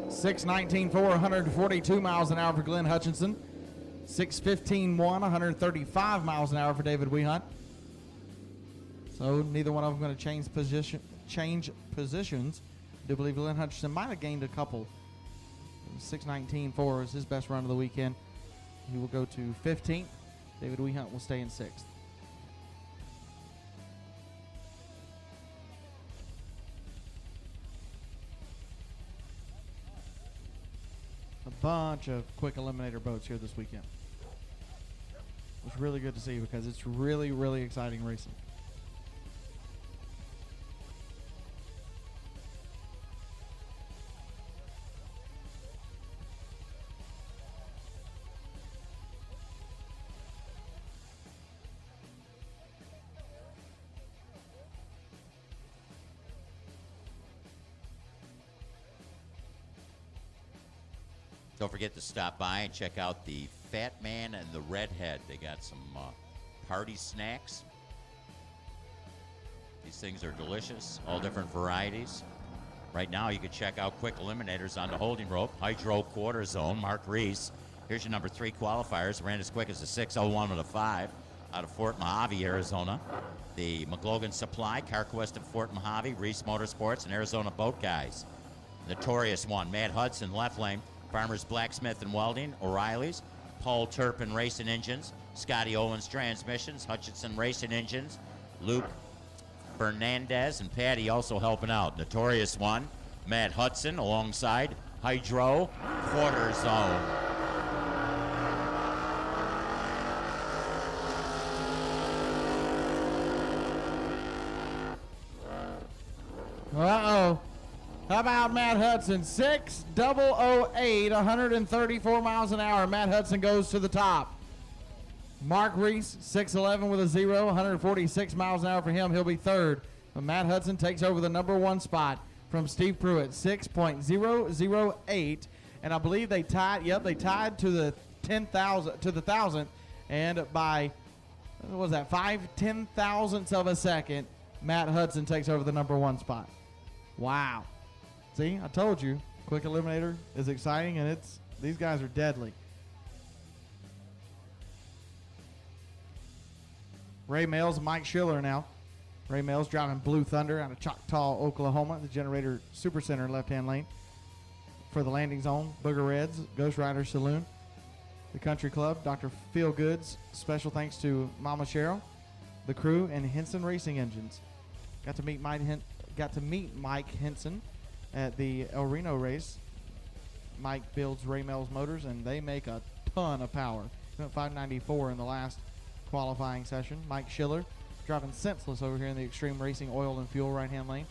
.619.4, 142 miles an hour for Glenn Hutchinson. 6:15.1, 135 miles an hour for David Weehunt. So neither one of them going to change positions. I do believe Glenn Hutchinson might have gained a couple. 6:19.4 is his best run of the weekend. He will go to 15th. David Weehunt will stay in 6th. A bunch of quick eliminator boats here this weekend. It's really good to see because it's really, really exciting racing. Don't forget to stop by and check out the Fat Man and the Redhead. They got some party snacks. These things are delicious, all different varieties. Right now, you can check out quick eliminators on the holding rope. Hydro quarter zone, Mark Reese. Here's your number 3 qualifiers. Ran as quick as a 6:01 with a 5 out of Fort Mojave, Arizona. The McLogan Supply, CarQuest of Fort Mojave, Reese Motorsports, and Arizona Boat Guys. Notorious one, Matt Hudson, left lane. Farmers Blacksmith and Welding, O'Reilly's, Paul Turpin Racing Engines, Scotty Owens Transmissions, Hutchinson Racing Engines, Luke Fernandez and Patty also helping out. Notorious one, Matt Hudson alongside Hydro Quarter Zone. Uh-oh. How about Matt Hudson? 6:008, 134 miles an hour. Matt Hudson goes to the top. Mark Reese, 6:11 with a 0, 146 miles an hour for him. He'll be third. But Matt Hudson takes over the number 1 spot from Steve Pruitt, 6.008. And I believe they tied, they tied to the 10,000, to the 1,000th. And by, what was that, 5/10,000ths of a second, Matt Hudson takes over the number 1 spot. Wow. See, I told you, Quick Eliminator is exciting, and these guys are deadly. Ray Mills and Mike Schiller now. Ray Mills driving Blue Thunder out of Choctaw, Oklahoma, the Generator Super Center left-hand lane. For the landing zone, Booger Reds, Ghost Rider Saloon, the Country Club, Dr. Feelgoods. Special thanks to Mama Cheryl, the crew, and Henson Racing Engines. Got to meet Mike Henson at the El Reno race. Mike builds Ray Mills motors, and they make a ton of power. He went 594 in the last qualifying session. Mike Schiller driving Senseless over here in the Extreme Racing Oil and Fuel right-hand lane.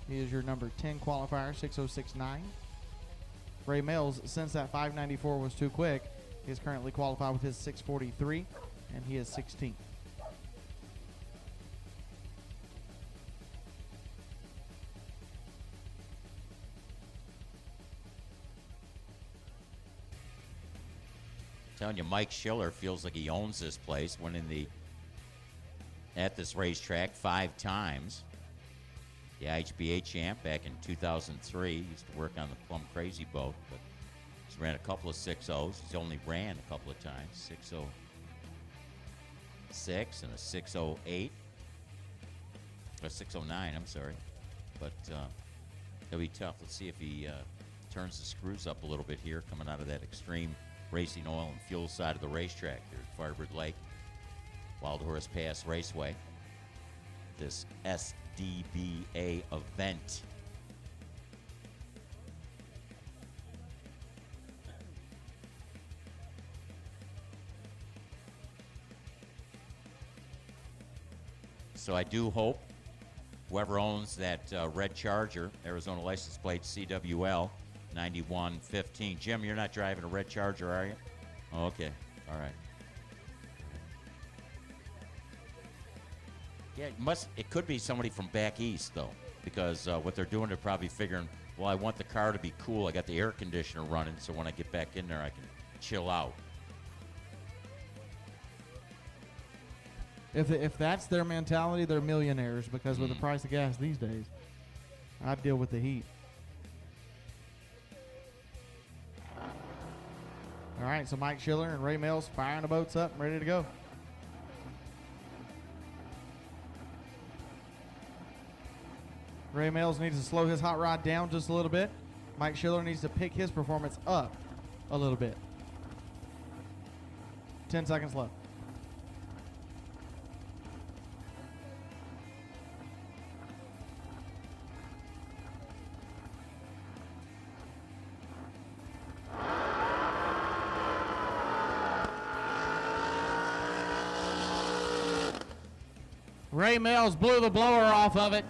He is your number 10 qualifier, 6069. Ray Mills, since that 594 was too quick, he is currently qualified with his 643, and he is 16th. Telling you, Mike Schiller feels like he owns this place. Winning at this racetrack 5 times. The IHBA champ back in 2003. He used to work on the Plum Crazy boat, but he's ran a couple of 6.0s. He's only ran a couple of times, 6.06 and a 6.08. Or 6.09, I'm sorry. But it'll be tough. Let's see if he turns the screws up a little bit here coming out of that Extreme Racing Oil and Fuel side of the racetrack here at Firebird Lake, Wild Horse Pass Raceway. This SDBA event. So I do hope whoever owns that red Charger, Arizona license plate CWL 9115. Jim, you're not driving a red Charger, are you? Oh, okay. All right. Yeah, it could be somebody from back east, though, because what they're doing, they're probably figuring, well, I want the car to be cool. I got the air conditioner running, so when I get back in there, I can chill out. If that's their mentality, they're millionaires, because with the price of gas these days, I'd deal with the heat. All right, so Mike Schiller and Ray Mills firing the boats up and ready to go. Ray Mills needs to slow his hot rod down just a little bit. Mike Schiller needs to pick his performance up a little bit. 10 seconds left. Ray Mills blew the blower off of it,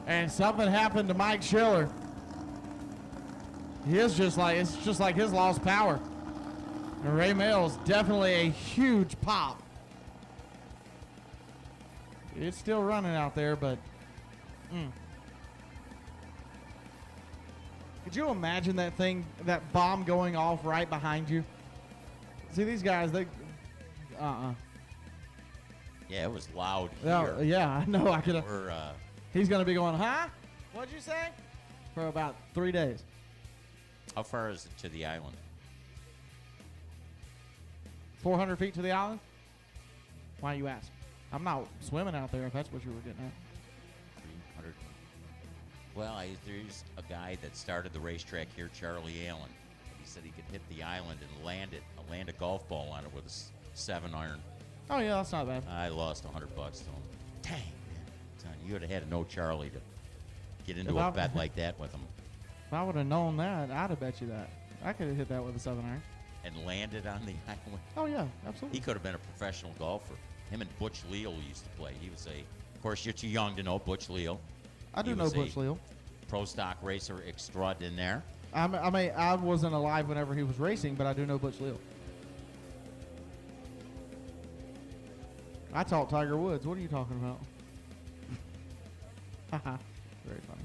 and something happened to Mike Schiller. It's just like his lost power. And Ray Mills, definitely a huge pop. It's still running out there, but could you imagine that bomb going off right behind you? See, these guys, Yeah, it was loud here. Oh, yeah, I know. I could have. He's going to be going, huh? What'd you say? For about 3 days. How far is it to the island? 400 feet to the island? Why you ask? I'm not swimming out there if that's what you were getting at. 300. Well, there's a guy that started the racetrack here, Charlie Allen. He said he could hit the island and land a golf ball on it with a 7-iron. Oh, yeah, that's not bad. I lost $100 to him. Dang, man. You would have had to know Charlie to get into a bet like that with him. If I would have known that, I'd have bet you that. I could have hit that with a 7-iron. And landed on the island. Oh, yeah, absolutely. He could have been a professional golfer. Him and Butch Leal used to play. He was of course, you're too young to know Butch Leal. I do know Butch Leal. Pro stock racer extraordinaire. I mean, I wasn't alive whenever he was racing, but I do know Butch Leal. I taught Tiger Woods. What are you talking about? Haha. Very funny.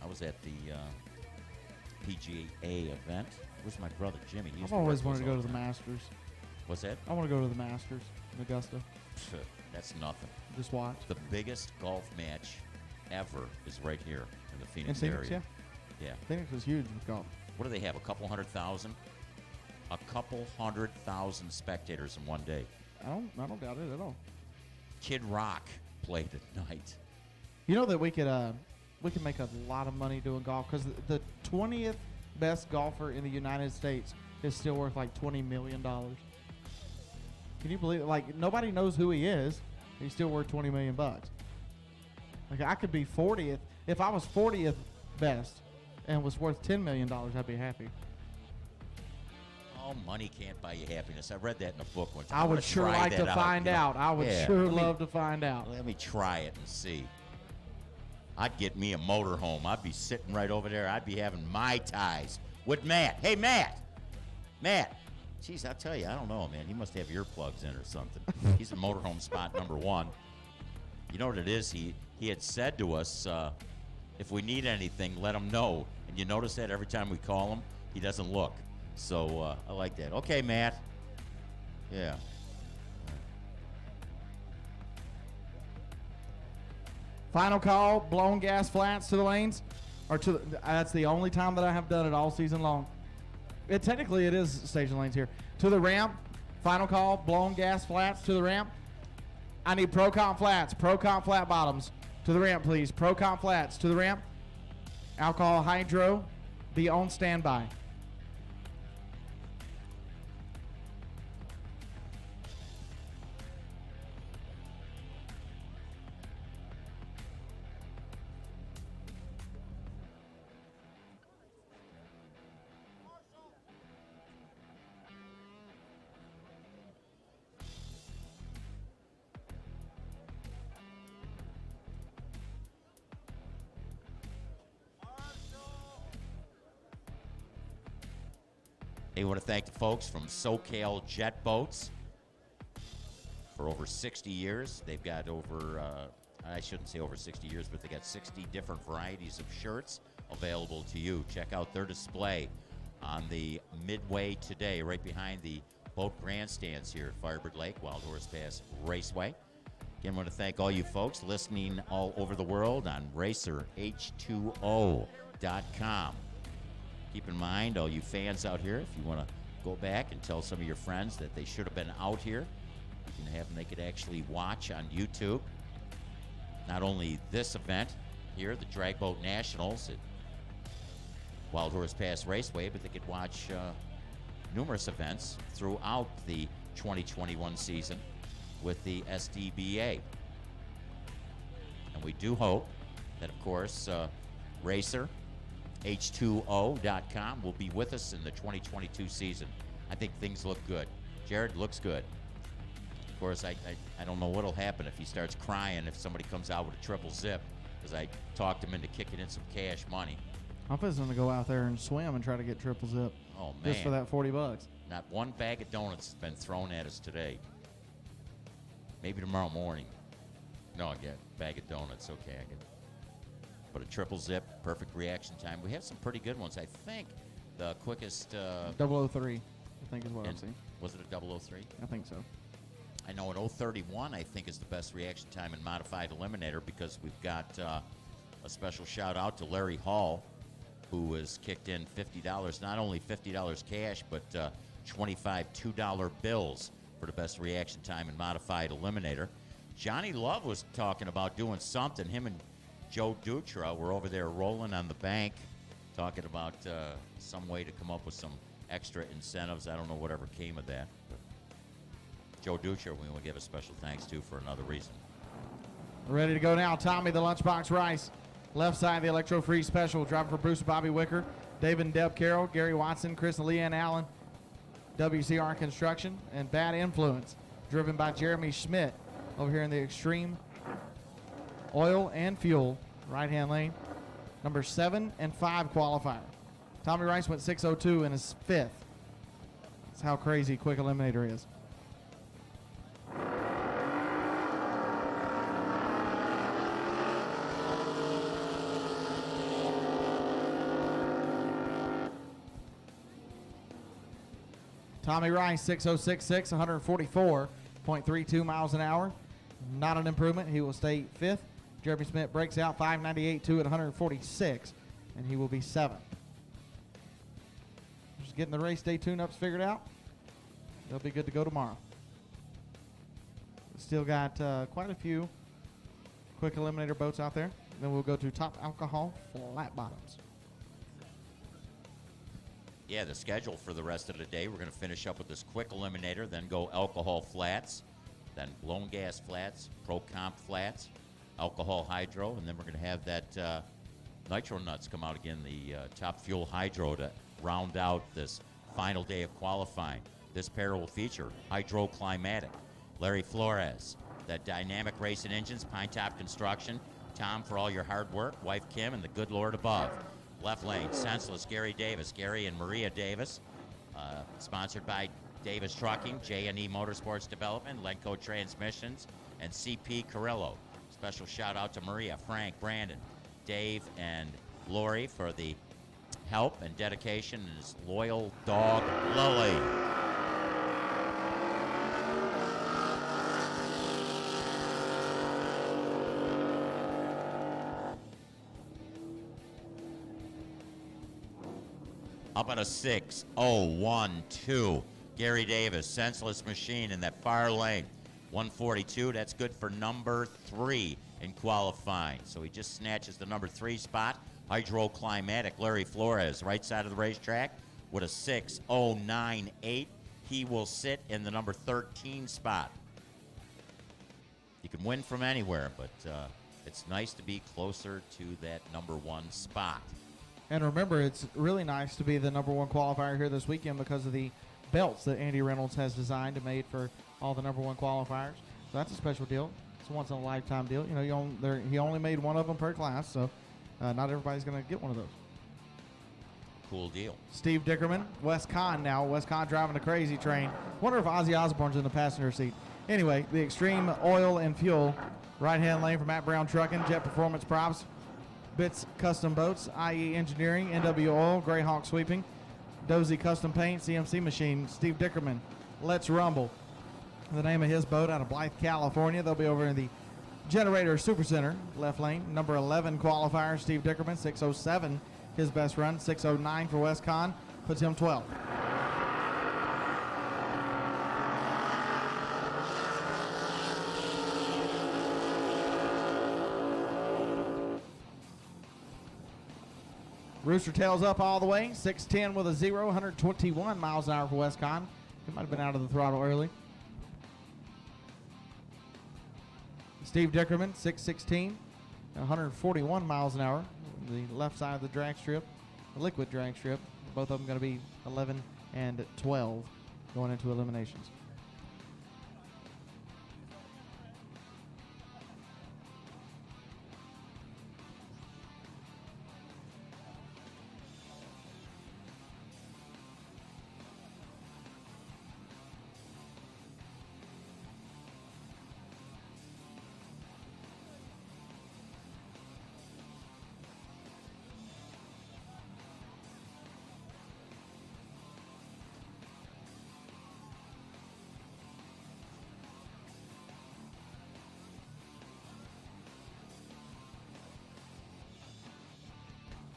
I was at the PGA event. Where's my brother Jimmy? I've always wanted to go to the Masters. What's that? I want to go to the Masters in Augusta. That's nothing. Just watch. The biggest golf match ever is right here in the Phoenix Phoenix, area. Yeah. Phoenix is huge with golf. What do they have? A couple 100,000? A couple 100,000 spectators in one day. I don't doubt it at all. Kid Rock played at night. You know that we could make a lot of money doing golf because the 20th best golfer in the United States is still worth like $20 million. Can you believe it? Like, nobody knows who he is. He's still worth $20 million. Like, I could be 40th. If I was 40th best and was worth $10 million, I'd be happy. Oh, money can't buy you happiness. I read that in a book one time. I I'm would gonna sure try like to that find you know. out. I would Yeah, sure let me- love to find out. Let me try it and see. I'd get me a motorhome. I'd be sitting right over there. I'd be having Mai Tais with Matt. Hey, Matt. Matt. Jeez, I'll tell you, I don't know, man. He must have earplugs in or something. He's in motorhome spot number 1. You know what it is? He had said to us, if we need anything, let him know. And you notice that every time we call him, he doesn't look. So I like that. Okay, Matt. Yeah. Final call, blown gas flats to the lanes. Or to the, that's the only time that I have done it all season long. Technically, it is station lanes here. To the ramp, final call, blown gas flats to the ramp. I need Pro-Con flats, Pro-Con flat bottoms. To the ramp, please. Pro-Con flats to the ramp. Alcohol hydro, be on standby. Hey, I want to thank the folks from SoCal Jet Boats. For over 60 years, they've got over, I shouldn't say over 60 years, but they got 60 different varieties of shirts available to you. Check out their display on the midway today, right behind the boat grandstands here at Firebird Lake, Wild Horse Pass Raceway. Again, I want to thank all you folks listening all over the world on racerh2o.com. Keep in mind, all you fans out here, if you want to go back and tell some of your friends that they should have been out here, you can have them, they could actually watch on YouTube. Not only this event here, the Drag Boat Nationals at Wild Horse Pass Raceway, but they could watch numerous events throughout the 2021 season with the SDBA. And we do hope that, of course, racerh2o.com will be with us in the 2022 season. I think things look good. Jared looks good. Of course, I don't know what'll happen if he starts crying if somebody comes out with a triple zip, because I talked him into kicking in some cash money. I'm just going to go out there and swim and try to get triple zip. Oh, man. Just for that $40. Not one bag of donuts has been thrown at us today. Maybe tomorrow morning. No, I get a bag of donuts. Okay, I get. But a triple zip, perfect reaction time. We have some pretty good ones. I think the quickest. 003, I think is what I've seen. Was it a 003? I think so. I know an 031, I think, is the best reaction time in modified eliminator, because we've got a special shout out to Larry Hall, who has kicked in $50, not only $50 cash, but 25 $2 bills for the best reaction time in modified eliminator. Johnny Love was talking about doing something. Him and Joe Dutra were over there rolling on the bank, talking about some way to come up with some extra incentives. I don't know whatever came of that. But Joe Dutra, we will give a special thanks to for another reason. Ready to go now. Tommy the Lunchbox Rice. Left side of the Electro Free Special. Driving for Bruce Bobby Wicker, David and Deb Carroll, Gary Watson, Chris and Leanne Allen, WCR Construction, and Bad Influence. Driven by Jeremy Schmidt over here in the Extreme Oil and Fuel right-hand lane. Number 7 and 5 qualifier. Tommy Rice went 6:02 in his 5th. That's how crazy Quick Eliminator is. Tommy Rice, 6:066, 144.32 miles an hour. Not an improvement. He will stay 5th. Jeremy Smith breaks out 598.2 at 146, and he will be 7th. Just getting the race day tune-ups figured out. They'll be good to go tomorrow. Still got quite a few quick eliminator boats out there. Then we'll go to top alcohol flat bottoms. Yeah, the schedule for the rest of the day, we're going to finish up with this quick eliminator, then go alcohol flats, then blown gas flats, pro comp flats, alcohol hydro, and then we're going to have that nitro nuts come out again, the top fuel hydro to round out this final day of qualifying. This pair will feature Hydro Climatic, Larry Flores, that Dynamic Racing Engines, Pine Top Construction, Tom for all your hard work, wife Kim, and the good Lord above. Left lane, Senseless, Gary Davis, Gary and Maria Davis, sponsored by Davis Trucking, J&E Motorsports Development, Lenco Transmissions, and CP Carrillo. Special shout out to Maria, Frank, Brandon, Dave, and Lori for the help and dedication, and his loyal dog, Lily. Up on a 6-0-1-2. Gary Davis, Senseless Machine in that far lane. 142, that's good for number 3 in qualifying. So he just snatches the number 3 spot. Hydro Climatic, Larry Flores, right side of the racetrack with a 6-0-9-8. He will sit in the number 13 spot. You can win from anywhere, but it's nice to be closer to that number 1 spot. And remember, it's really nice to be the number 1 qualifier here this weekend because of the belts that Andy Reynolds has designed and made for all the number 1 qualifiers. So that's a special deal. It's a once-in-a-lifetime deal. You know, he only made one of them per class, so not everybody's going to get one of those. Cool deal. Steve Dickerman, Wes Kahn now. Wes Kahn driving the crazy train. Wonder if Ozzy Osbourne's in the passenger seat. Anyway, the Extreme Oil and Fuel right-hand lane for Matt Brown Trucking, Jet Performance Props, Bits Custom Boats, IE Engineering, NW Oil, Greyhawk Sweeping, Dozy Custom Paint, CMC Machine, Steve Dickerman, Let's Rumble. The name of his boat out of Blythe, California. They'll be over in the Generator Super Center, left lane. Number 11 qualifier, Steve Dickerman, 607, his best run. 609 for Wes Kahn, puts him 12. Rooster tails up all the way. 610 with a 0, 121 miles an hour for Wes Kahn. He might have been out of the throttle early. Steve Dickerman, 616, 141 miles an hour. The left side of the drag strip, the liquid drag strip. Both of them going to be 11 and 12 going into eliminations.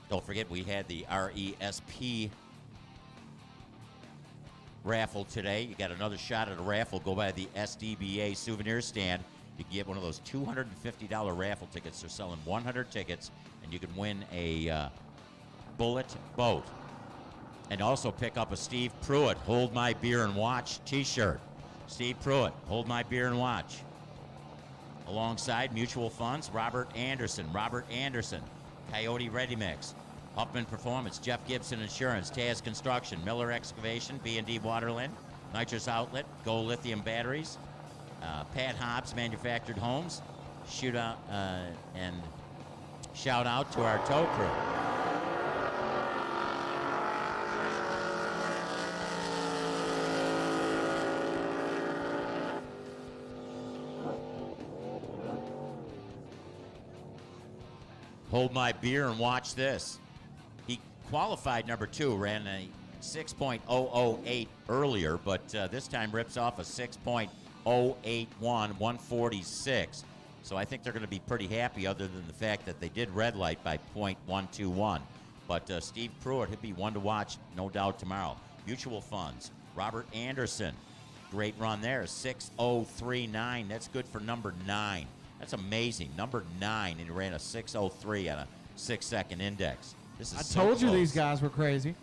Don't forget, we had the RESP raffle today. You got another shot at a raffle. Go by the SDBA souvenir stand. You can get one of those $250 raffle tickets. They're selling 100 tickets, and you can win a bullet boat. And also pick up a Steve Pruitt Hold My Beer and Watch t-shirt. Steve Pruitt, Hold My Beer and Watch. Alongside Mutual Funds, Robert Anderson, Coyote Ready Mix, Huffman Performance, Jeff Gibson Insurance, Taz Construction, Miller Excavation, B&D Waterland, Nitrous Outlet, Go Lithium Batteries, Pat Hobbs Manufactured Homes, shootout and shout out to our tow crew. Hold My Beer and watch this. He qualified number 2, ran a 6.008 earlier, but this time rips off a 6.081, 146. So I think they're going to be pretty happy, other than the fact that they did red light by .121. But Steve Pruitt, he'll be one to watch, no doubt, tomorrow. Mutual Funds. Robert Anderson, great run there, 6:03.9. That's good for number 9. That's amazing. Number 9, and he ran a 6:03 on a 6-second index. This is I so told you close. these guys were crazy.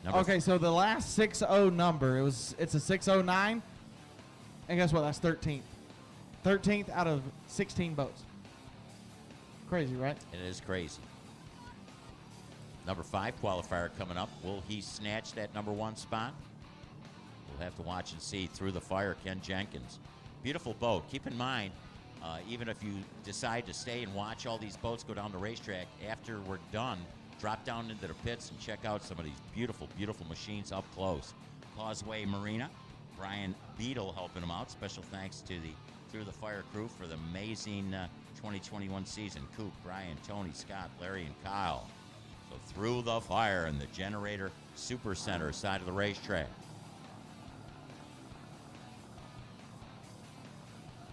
Number Okay, so the last 6-0 number, it's a 6:09, and guess what? That's 13th. 13th out of 16 boats. Crazy, right? It is crazy. Number 5 qualifier coming up. Will he snatch that number 1 spot? We'll have to watch and see. Through the Fire, Ken Jenkins. Beautiful boat. Keep in mind, even if you decide to stay and watch all these boats go down the racetrack, after we're done, drop down into the pits and check out some of these beautiful, beautiful machines up close. Causeway Marina, Brian Beadle helping them out. Special thanks to the Through the Fire crew for the amazing 2021 season. Coop, Brian, Tony, Scott, Larry, and Kyle. So Through the Fire in the Generator Super Center side of the racetrack.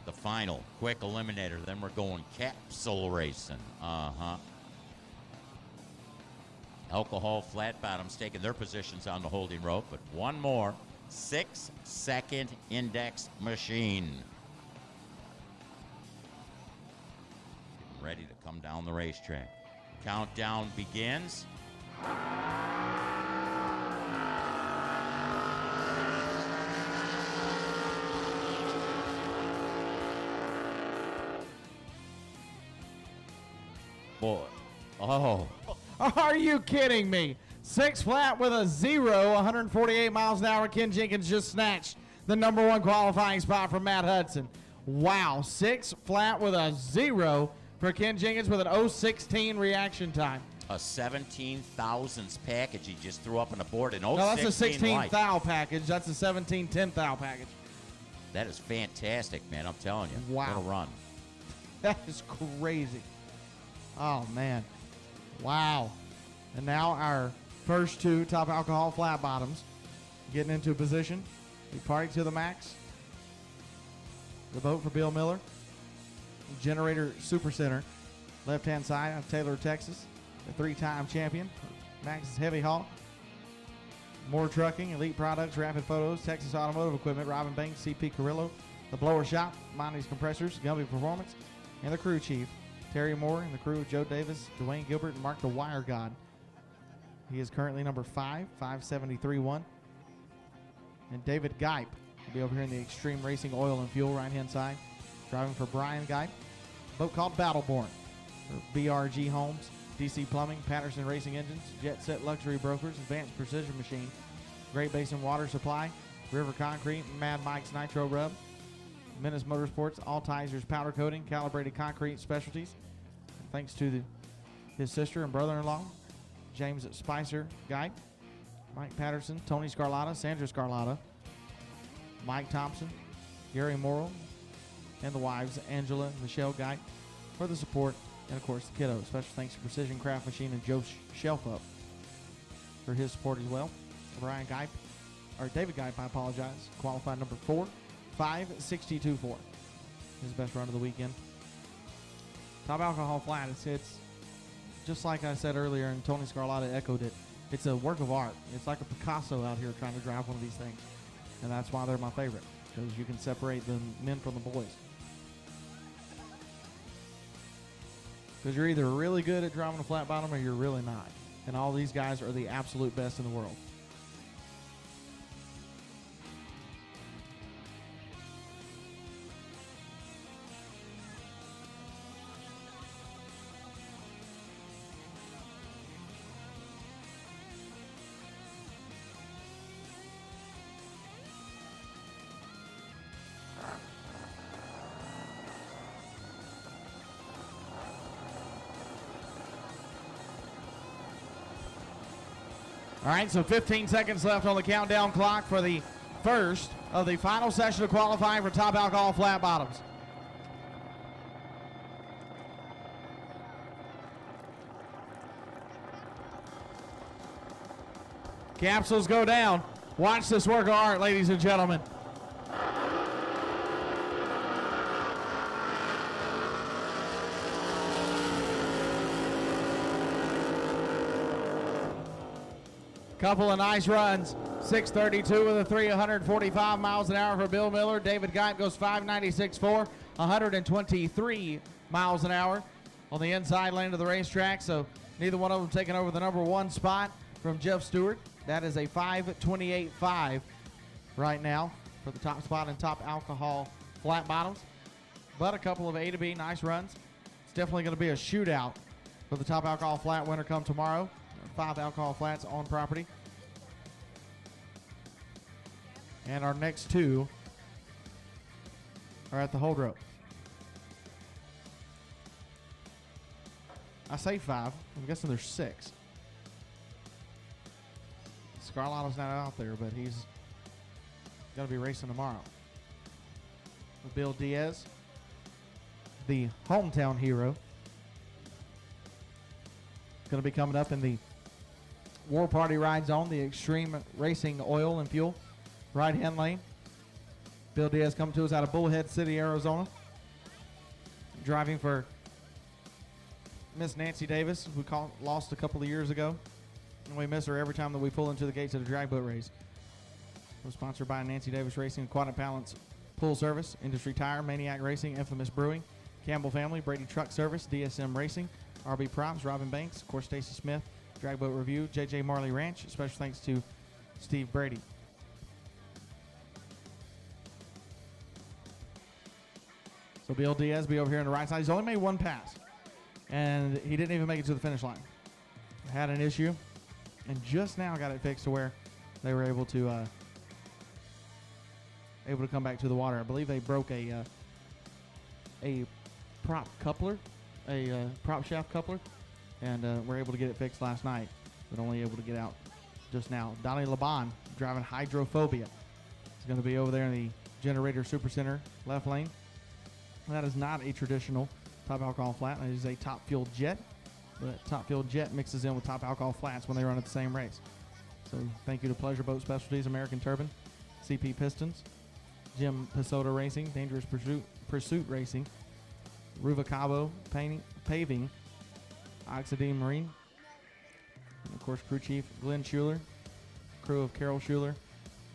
The final quick eliminator. Then we're going capsule racing. Alcohol flat bottoms taking their positions on the holding rope, but one more 6-second index machine. Getting ready to come down the racetrack. Countdown begins. Boy. Oh. Are you kidding me? 6 flat with a 0, 148 miles an hour. Ken Jenkins just snatched the number 1 qualifying spot from Matt Hudson. Wow, 6 flat with a 0 for Ken Jenkins with an 0:16 reaction time. A 17 thousandths package he just threw up on the board in No, that's a 16 light. thou package. That's a 17 thou package. That is fantastic, man. I'm telling you. Wow. What a run. That is crazy. Oh, man. Wow. And now our first 2 top alcohol flat bottoms getting into position. We party to the max. The boat for Bill Miller. Generator Super Center. Left-hand side of Taylor, Texas. The 3-time champion. Max's Heavy Haul. More Trucking, Elite Products, Rapid Photos, Texas Automotive Equipment, Robin Banks, CP Carrillo, The Blower Shop, Monty's Compressors, Gumby Performance, and the crew chief, Terry Moore, and the crew, Joe Davis, Dwayne Gilbert, and Mark the Wire God. He is currently number 5, 573.1. And David Geip will be over here in the Extreme Racing Oil and Fuel right-hand side, driving for Brian Geip. Boat called Battleborn for BRG Homes, DC Plumbing, Patterson Racing Engines, Jet Set Luxury Brokers, Advanced Precision Machine, Great Basin Water Supply, River Concrete, Mad Mike's Nitro Rub, Menace Motorsports, Altisers Powder Coating, Calibrated Concrete Specialties. And thanks to his sister and brother-in-law, James Spicer Guy, Mike Patterson, Tony Scarlata, Sandra Scarlata, Mike Thompson, Gary Morrill, and the wives, Angela and Michelle Guy, for the support, and of course the kiddos. Special thanks to Precision Craft Machine and Joe Shelfup for his support as well. Brian Geip, or David Geip, I apologize, qualified number 4, 5.62.4. His best run of the weekend. Top alcohol flat, it's just like I said earlier, and Tony Scarlata echoed it. It's a work of art. It's like a Picasso out here trying to drive one of these things. And that's why they're my favorite, because you can separate the men from the boys. Because you're either really good at driving a flat bottom or you're really not. And all these guys are the absolute best in the world. All right, so 15 seconds left on the countdown clock for the first of the final session of qualifying for top alcohol flat bottoms. Capsules go down. Watch this work of art, ladies and gentlemen. Couple of nice runs. 6:32 with a 145 miles an hour for Bill Miller. David Geip goes 5:96.4, 123 miles an hour on the inside lane of the racetrack. So neither one of them taking over the number 1 spot from Jeff Stewart. That is a 5:28.5 right now for the top spot in top alcohol flat bottoms. But a couple of A to B nice runs. It's definitely going to be a shootout for the top alcohol flat winner come tomorrow. 5 alcohol flats on property. And our next 2 are at the hold rope. I say 5. I'm guessing there's 6. Scarlato's not out there, but he's going to be racing tomorrow. Bill Diaz, the hometown hero, going to be coming up in the War Party Ride Zone, the Extreme Racing Oil and Fuel right-hand lane. Bill Diaz coming to us out of Bullhead City, Arizona. Driving for Miss Nancy Davis, who lost a couple of years ago. And we miss her every time that we pull into the gates of the drag boat race. We're sponsored by Nancy Davis Racing, Aquatic Balance Pool Service, Industry Tire, Maniac Racing, Infamous Brewing, Campbell Family, Brady Truck Service, DSM Racing, RB Props, Robin Banks, of course, Stacy Smith, Drag Boat Review, JJ Marley Ranch. Special thanks to Steve Brady. So Bill Diaz be over here on the right side. He's only made 1 pass, and he didn't even make it to the finish line. Had an issue, and just now got it fixed to where they were able to come back to the water. I believe they broke a prop coupler, a prop shaft coupler, and were able to get it fixed last night, but only able to get out just now. Donnie Laban driving Hydrophobia. He's going to be over there in the Generator Super Center left lane. That is not a traditional top alcohol flat. It is a top fuel jet, but top fuel jet mixes in with top alcohol flats when they run at the same race. So thank you to Pleasure Boat Specialties, American Turbine, CP Pistons, Jim Pisota Racing, Dangerous Pursuit Racing, Ruvacabo Paving, Oxidine Marine, and of course crew chief Glenn Schuler, crew of Carol Schuler,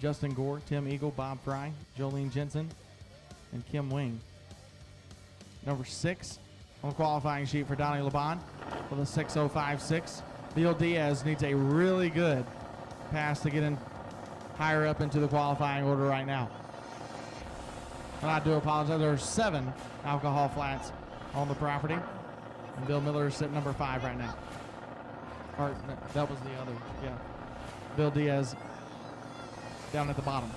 Justin Gore, Tim Eagle, Bob Fry, Jolene Jensen, and Kim Wing. Number 6 on the qualifying sheet for Donnie Laban with a 6:05.6. Bill Diaz needs a really good pass to get in higher up into the qualifying order right now. And I do apologize. There are 7 alcohol flats on the property, and Bill Miller is sitting number 5 right now. Or no, that was the other. Yeah, Bill Diaz down at the bottom.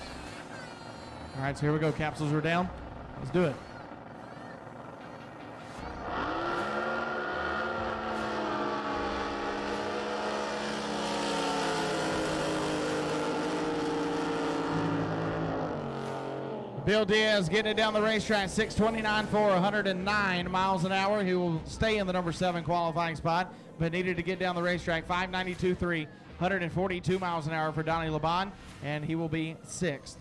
All right, so here we go. Capsules are down. Let's do it. Bill Diaz getting it down the racetrack, 6:29 for 109 miles an hour. He will stay in the number 7 qualifying spot, but needed to get down the racetrack, 5:92.3, 142 miles an hour for Donnie Laban, and he will be 6th.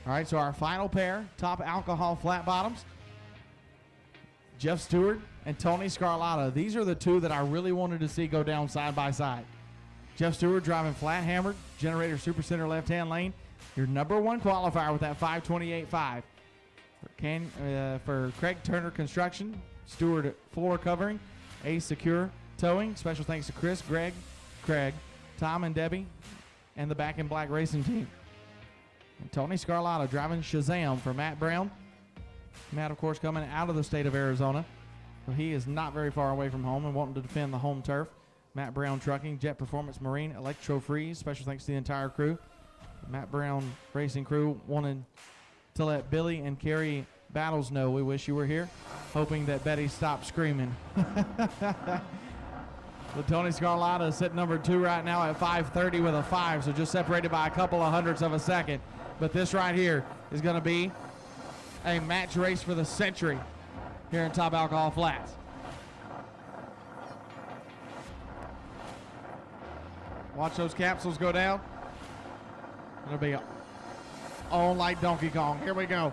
All right, so our final pair, top alcohol flat bottoms, Jeff Stewart and Tony Scarlatta. These are the 2 that I really wanted to see go down side by side. Jeff Stewart driving flat hammered, Generator Super Center left-hand lane. Your number 1 qualifier with that 5:28.5. For Craig Turner Construction, Stewart floor covering, Ace Secure Towing. Special thanks to Chris, Greg, Craig, Tom, and Debbie, and the Back in Black Racing team. And Tony Scarlatta driving Shazam for Matt Brown, Matt, of course, coming out of the state of Arizona. So he is not very far away from home and wanting to defend the home turf. Matt Brown Trucking, Jet Performance Marine, Electro Freeze. Special thanks to the entire crew. Matt Brown Racing Crew wanted to let Billy and Carrie Battles know we wish you were here, hoping that Betty stopped screaming. But Tony Scarlatta is sitting number 2 right now at 5:30 with a 5, so just separated by a couple of hundredths of a second. But this right here is going to be a match race for the century here in Top Alcohol Flats. Watch those capsules go down. It'll be on like Donkey Kong. Here we go.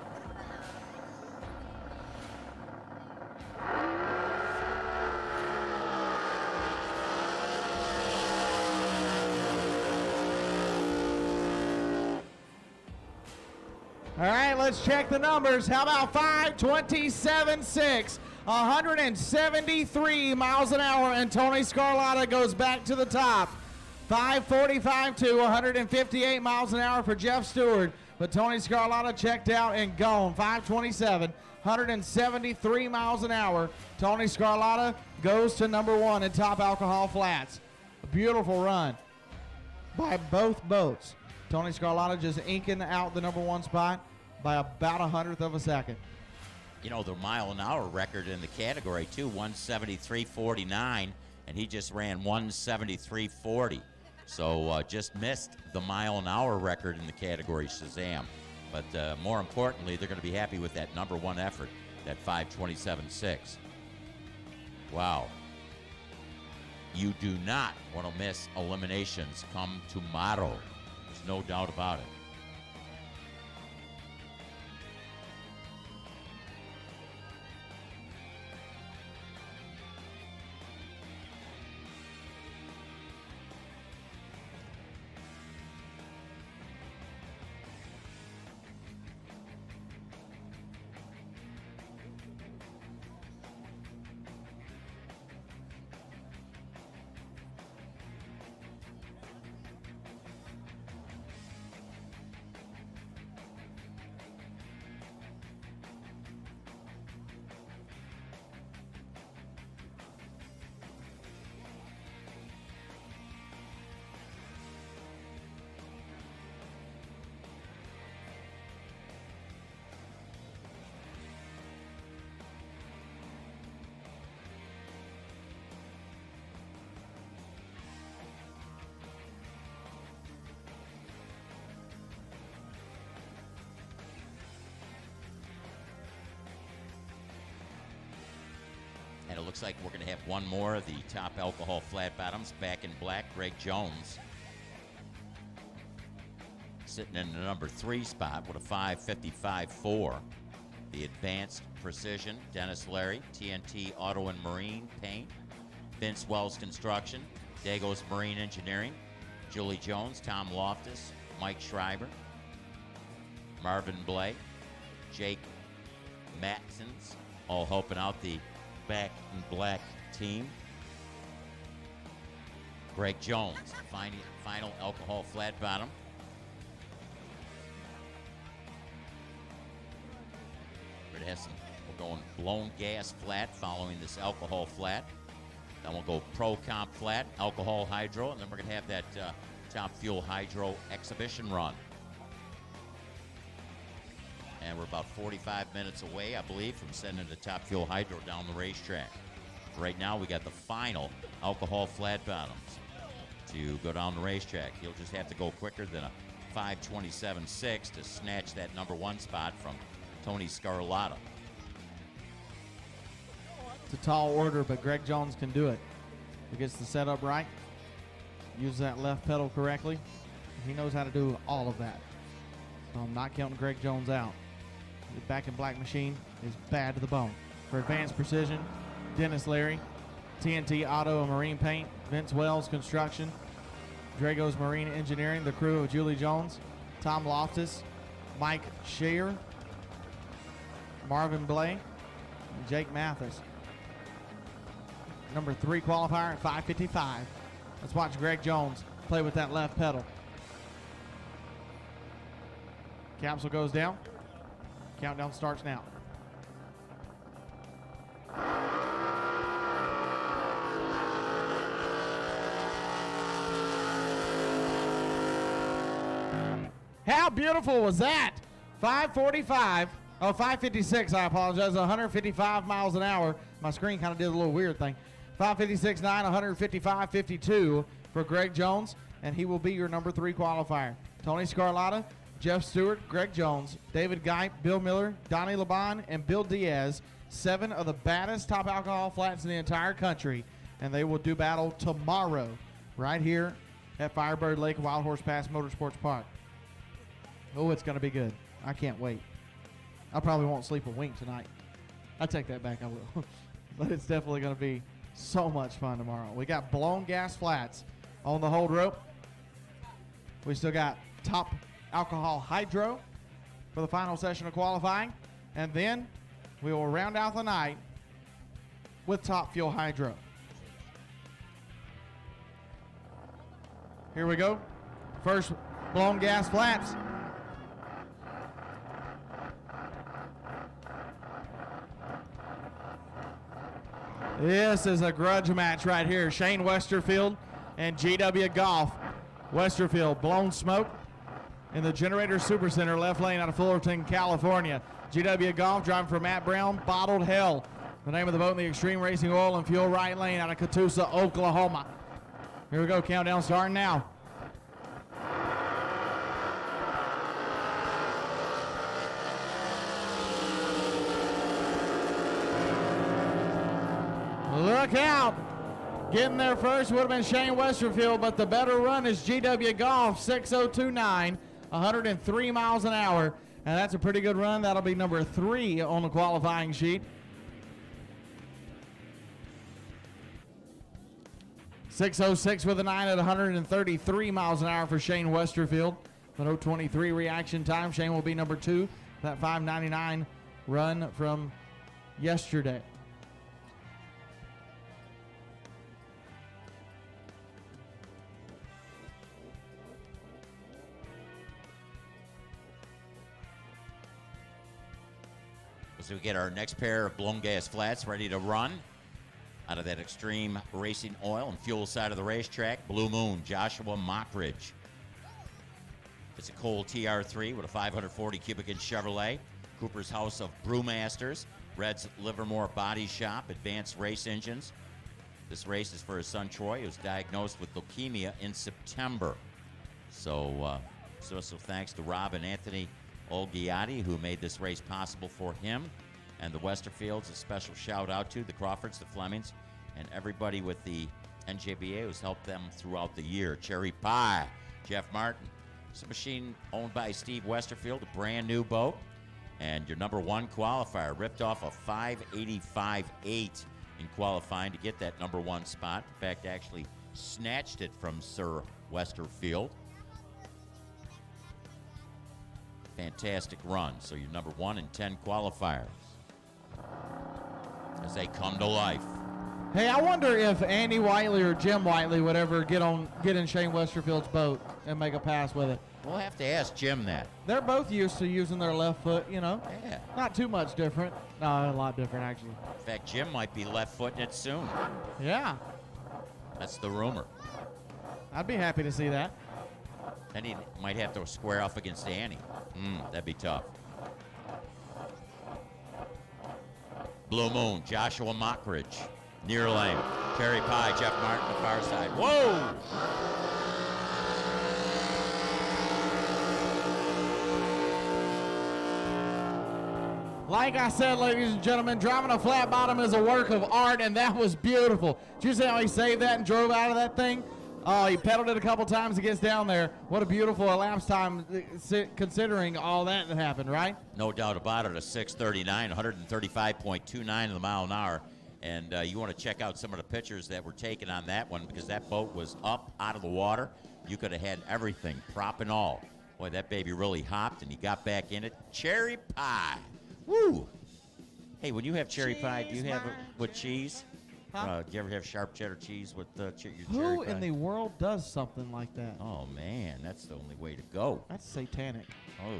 All right, let's check the numbers. How about 5:27.6, 173 miles an hour, and Tony Scarlatta goes back to the top. 5:45.2, 158 miles an hour for Jeff Stewart, but Tony Scarlatta checked out and gone. 5:27, 173 miles an hour. Tony Scarlatta goes to number 1 in Top Alcohol Flats. A beautiful run by both boats. Tony Scarlatta just inking out the number 1 spot by about 100th of a second. You know, the mile an hour record in the category, too, 173.49, and he just ran 173.40. So just missed the mile an hour record in the category Shazam. But more importantly, they're going to be happy with that number 1 effort, that 5:27.6. Wow. You do not want to miss eliminations come tomorrow. There's no doubt about it. And it looks like we're going to have one more of the Top Alcohol Flat Bottoms back in black. Greg Jones sitting in the number 3 spot with a 5:55.4. The Advanced Precision, Dennis Larry, TNT Auto and Marine Paint, Vince Wells Construction, Dagos Marine Engineering, Julie Jones, Tom Loftus, Mike Schreiber, Marvin Blake, Jake Matsons, all helping out the back in black team. Greg Jones, final alcohol flat bottom. We're going blown gas flat following this alcohol flat. Then we'll go pro comp flat, alcohol hydro, and then we're going to have that Top Fuel hydro exhibition run. And we're about 45 minutes away, I believe, from sending the Top Fuel hydro down the racetrack. Right now, we got the final alcohol flat bottoms to go down the racetrack. You'll just have to go quicker than a 5:27.6 to snatch that number 1 spot from Tony Scarlatta. It's a tall order, but Greg Jones can do it. He gets the setup right, uses that left pedal correctly. He knows how to do all of that. So I'm not counting Greg Jones out. The back in black machine is bad to the bone. For Advanced Precision, Dennis Larry, TNT Auto and Marine Paint, Vince Wells Construction, Dragos Marine Engineering, the crew of Julie Jones, Tom Loftus, Mike Scheer, Marvin Blay, and Jake Mathis. Number 3 qualifier at 5:55. Let's watch Greg Jones play with that left pedal. Capsule goes down. Countdown starts now. How beautiful was that? 556, I apologize, 155 miles an hour. My screen kind of did a little weird thing. 556.9, 155.52 for Greg Jones, and he will be your number 3 qualifier. Tony Scarlatta, Jeff Stewart, Greg Jones, David Geip, Bill Miller, Donnie Laban, and Bill Diaz, 7 of the baddest top alcohol flats in the entire country, and they will do battle tomorrow right here at Firebird Lake Wild Horse Pass Motorsports Park. Oh, it's going to be good. I can't wait. I probably won't sleep a wink tonight. I take that back, I will. But it's definitely going to be so much fun tomorrow. We got blown gas flats on the hold rope. We still got top alcohol hydro for the final session of qualifying. And then we will round out the night with top fuel hydro. Here we go. First blown gas flaps. This is a grudge match right here. Shane Westerfield and GW Golf. Westerfield, blown smoke in the Generator Supercenter, left lane out of Fullerton, California. GW Golf driving for Matt Brown, Bottled Hell. The name of the boat in the Extreme Racing Oil and Fuel right lane out of Catoosa, Oklahoma. Here we go, countdown starting now. Look out. Getting there first would have been Shane Westerfield, but the better run is GW Golf, 6:02.9, 103 miles an hour. And that's a pretty good run. That'll be number 3 on the qualifying sheet. 6:06 with a 9 at 133 miles an hour for Shane Westerfield. But 0:23 reaction time. Shane will be number 2. That 5:99 run from yesterday. So we get our next pair of blown gas flats ready to run out of that Extreme Racing Oil and Fuel side of the racetrack. Blue Moon, Joshua Mockridge. It's a Cole TR3 with a 540 cubic inch Chevrolet. Cooper's House of Brewmasters. Red's Livermore Body Shop, Advanced Race Engines. This race is for his son Troy, who was diagnosed with leukemia in September. So thanks to Rob and Anthony Olgiati, who made this race possible for him, and the Westerfields. A special shout out to the Crawfords, the Flemings, and everybody with the NJBA who's helped them throughout the year. Cherry Pie, Jeff Martin. It's a machine owned by Steve Westerfield, a brand new boat, and your number 1 qualifier ripped off a 585.8 in qualifying to get that number 1 spot. In fact, actually snatched it from Sir Westerfield. Fantastic run. So your number 1 and 10 qualifiers as they come to life. Hey, I wonder if Andy Whiteley or Jim Whiteley would ever get in Shane Westerfield's boat and make a pass with it. We'll have to ask Jim that. They're both used to using their left foot, you know. Yeah. Not too much different. No, a lot different, actually. In fact, Jim might be left-footing it soon. Yeah. That's the rumor. I'd be happy to see that. And he might have to square off against Annie. That'd be tough. Blue Moon, Joshua Mockridge. Near lane. Cherry Pie, Jeff Martin, the far side. Whoa! Like I said, ladies and gentlemen, driving a flat bottom is a work of art, and that was beautiful. Did you see how he saved that and drove out of that thing? Oh, he pedaled it a couple times to get down there. What a beautiful elapsed time considering all that happened, right? No doubt about it. A 639, 135.29 in the mile an hour. And you want to check out some of the pictures that were taken on that one because that boat was up out of the water. You could have had everything, prop and all. Boy, that baby really hopped, and he got back in it. Cherry pie. Woo! Hey, when you have cherry pie, do you have it with cheese? Huh? Do you ever have sharp cheddar cheese with your cherry Who pie? in the world does something like that? Oh, man, that's the only way to go. That's satanic. Oh,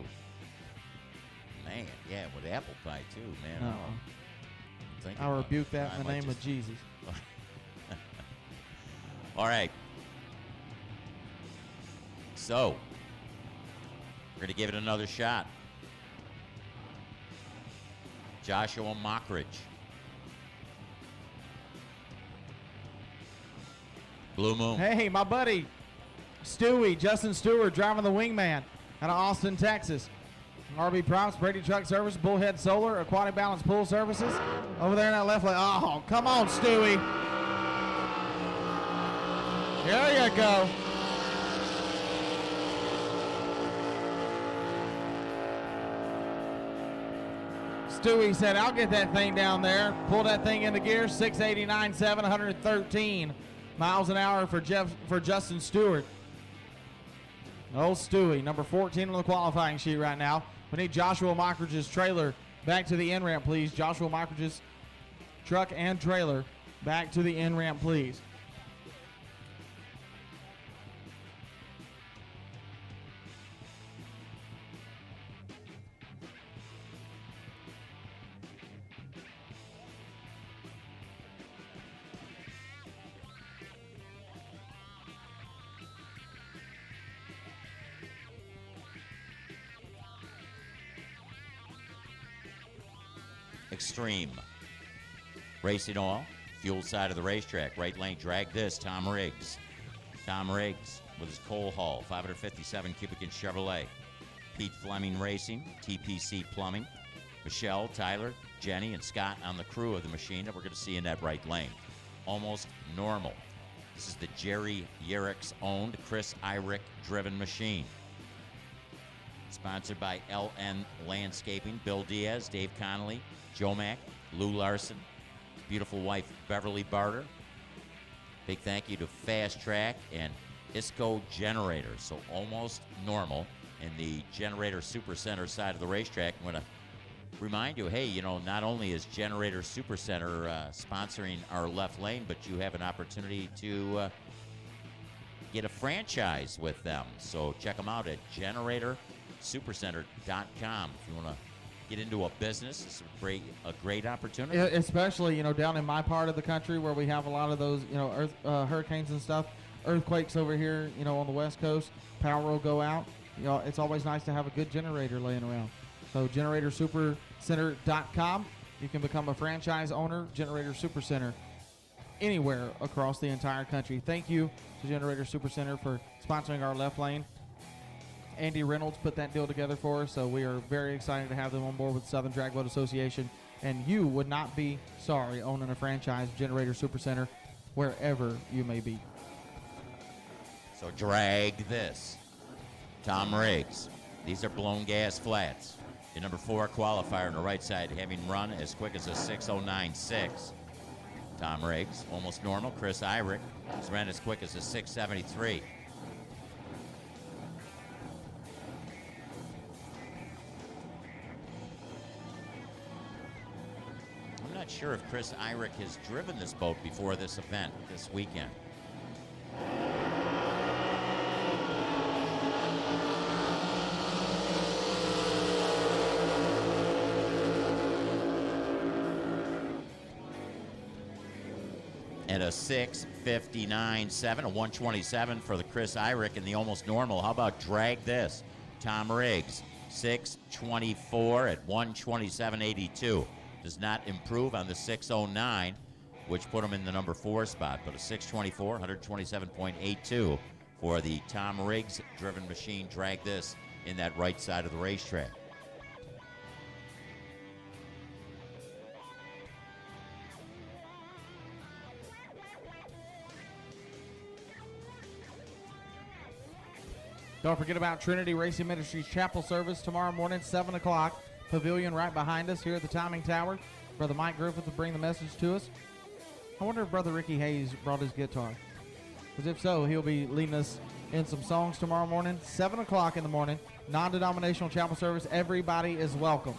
man, yeah, with apple pie, too, man. No. I rebuke that in the name of Jesus. All right. So, We're going to give it another shot. Joshua Mockridge. Blue Moon. Hey, my buddy, Stewie, Justin Stewart, driving the Wingman out of Austin, Texas. RB Props, Brady Truck Service, Bullhead Solar, Aquatic Balance Pool Services. Over there in that left lane. Oh, come on, Stewie. There you go. Stewie said, I'll get that thing down there. Pull that thing into gear, 689.7, 113 miles an hour for Justin Stewart. Old Stewie, number 14 on the qualifying sheet right now. We need Joshua Mockridge's trailer back to the in-ramp, please. Joshua Mockridge's truck and trailer back to the in-ramp, please. Extreme. Racing oil, fuel side of the racetrack. Right lane, drag this, Tom Riggs. Tom Riggs with his coal haul, 557 cubic inch Chevrolet. Pete Fleming Racing, TPC Plumbing. Michelle, Tyler, Jenny, and Scott on the crew of the machine that we're going to see in that right lane. Almost Normal. This is the Jerry Yerrick's owned Chris Irick driven machine. Sponsored by LN Landscaping, Bill Diaz, Dave Connolly, Joe Mack, Lou Larson, beautiful wife Beverly Barter. Big thank you to Fast Track and ISCO Generator. So Almost Normal in the Generator Super Center side of the racetrack. I'm going to remind you, hey, you know, not only is Generator Super Center sponsoring our left lane, but you have an opportunity to get a franchise with them. So check them out at GeneratorSuperCenter.com if you want to get into a business. It's a great opportunity. Especially, you know, down in my part of the country where we have a lot of those, you know, hurricanes and stuff, earthquakes over here, you know, on the West Coast, power will go out. You know, it's always nice to have a good generator laying around. So GeneratorSuperCenter.com. You can become a franchise owner, Generator Super Center, anywhere across the entire country. Thank you to Generator Super Center for sponsoring our left lane. Andy Reynolds put that deal together for us, so we are very excited to have them on board with the Southern Drag Boat Association. And you would not be sorry owning a franchise Generator Super Center wherever you may be. So drag this. Tom Riggs. These are blown gas flats. The number 4 qualifier on the right side, having run as quick as a 6:09.6. Tom Riggs, Almost Normal. Chris Irick has ran as quick as a 6:73. I'm not sure if Chris Irick has driven this boat before this event this weekend. At a 6:59.7, a 127 for the Chris Irick and the Almost Normal. How about drag this? Tom Riggs, 6:24 at 127.82. Does not improve on the 6:09, which put him in the number 4 spot, but a 6:24, 127.82 for the Tom Riggs driven machine. Drag this in that right side of the racetrack. Don't forget about Trinity Racing Ministries Chapel service tomorrow morning, 7 o'clock. Pavilion right behind us here at the timing tower. Brother Mike Griffith will bring the message to us. I wonder if Brother Ricky Hayes brought his guitar. Because if so, he'll be leading us in some songs tomorrow morning, 7 o'clock in the morning. Non-denominational chapel service. Everybody is welcome.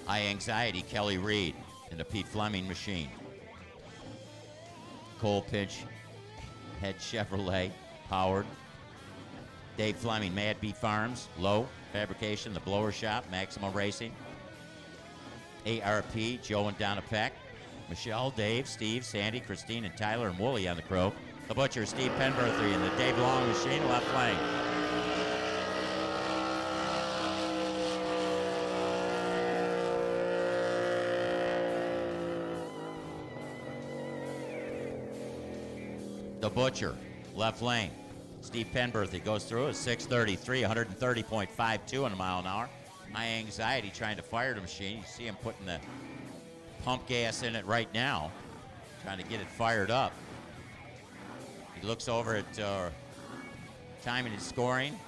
High Anxiety, Kelly Reed in the Pete Fleming machine. Coal Pinch, Head Chevrolet, Howard. Dave Fleming, Mad Bee Farms, Low Fabrication, The Blower Shop, Maximum Racing. ARP, Joe and Donna Peck. Michelle, Dave, Steve, Sandy, Christine, and Tyler and Wooly on the crow. The Butcher, Steve Penberthy, and the Dave Long machine, left lane. The Butcher, left lane. Steve Penberthy goes through at 633, 130.52 in a mile an hour. High anxiety trying to fire the machine. You see him putting the pump gas in it right now, trying to get it fired up. He looks over at timing and scoring.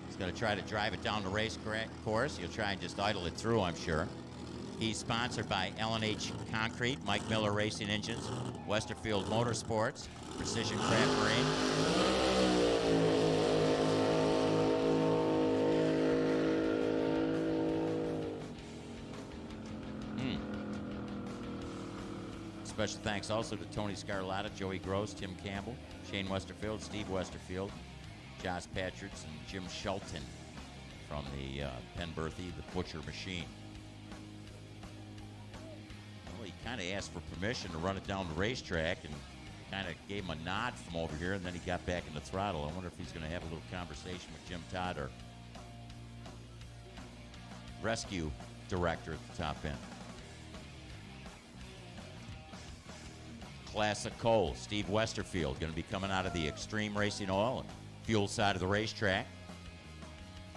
He's going to try to drive it down the race course. He'll try and just idle it through, I'm sure. He's sponsored by L&H Concrete, Mike Miller Racing Engines, Westerfield Motorsports, Precision Craft Marine. Special thanks also to Tony Scarlatta, Joey Gross, Tim Campbell, Shane Westerfield, Steve Westerfield, Josh Patcherts, and Jim Shelton from the Penberthy, the Butcher machine. Well, he kind of asked for permission to run it down the racetrack and kind of gave him a nod from over here, and then he got back in the throttle. I wonder if he's going to have a little conversation with Jim Todd, our rescue director at the top end. Classic Quals, Steve Westerfield, going to be coming out of the Extreme Racing Oil and Fuel side of the racetrack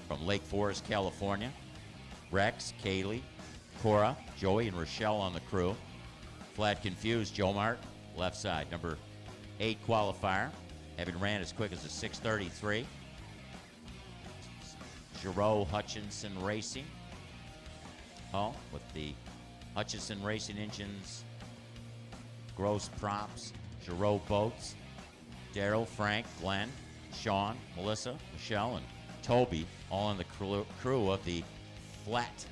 from Lake Forest, California. Rex, Kaylee, Cora, Joey, and Rochelle on the crew. Flat Confused, Joe Martin, left side, number 8 qualifier, having ran as quick as a 6:33. Giroux Hutchinson Racing, with the Hutchinson Racing engines, Gross Props, Giroux Boats, Daryl, Frank, Glenn, Sean, Melissa, Michelle, and Toby, all in the crew of the Flat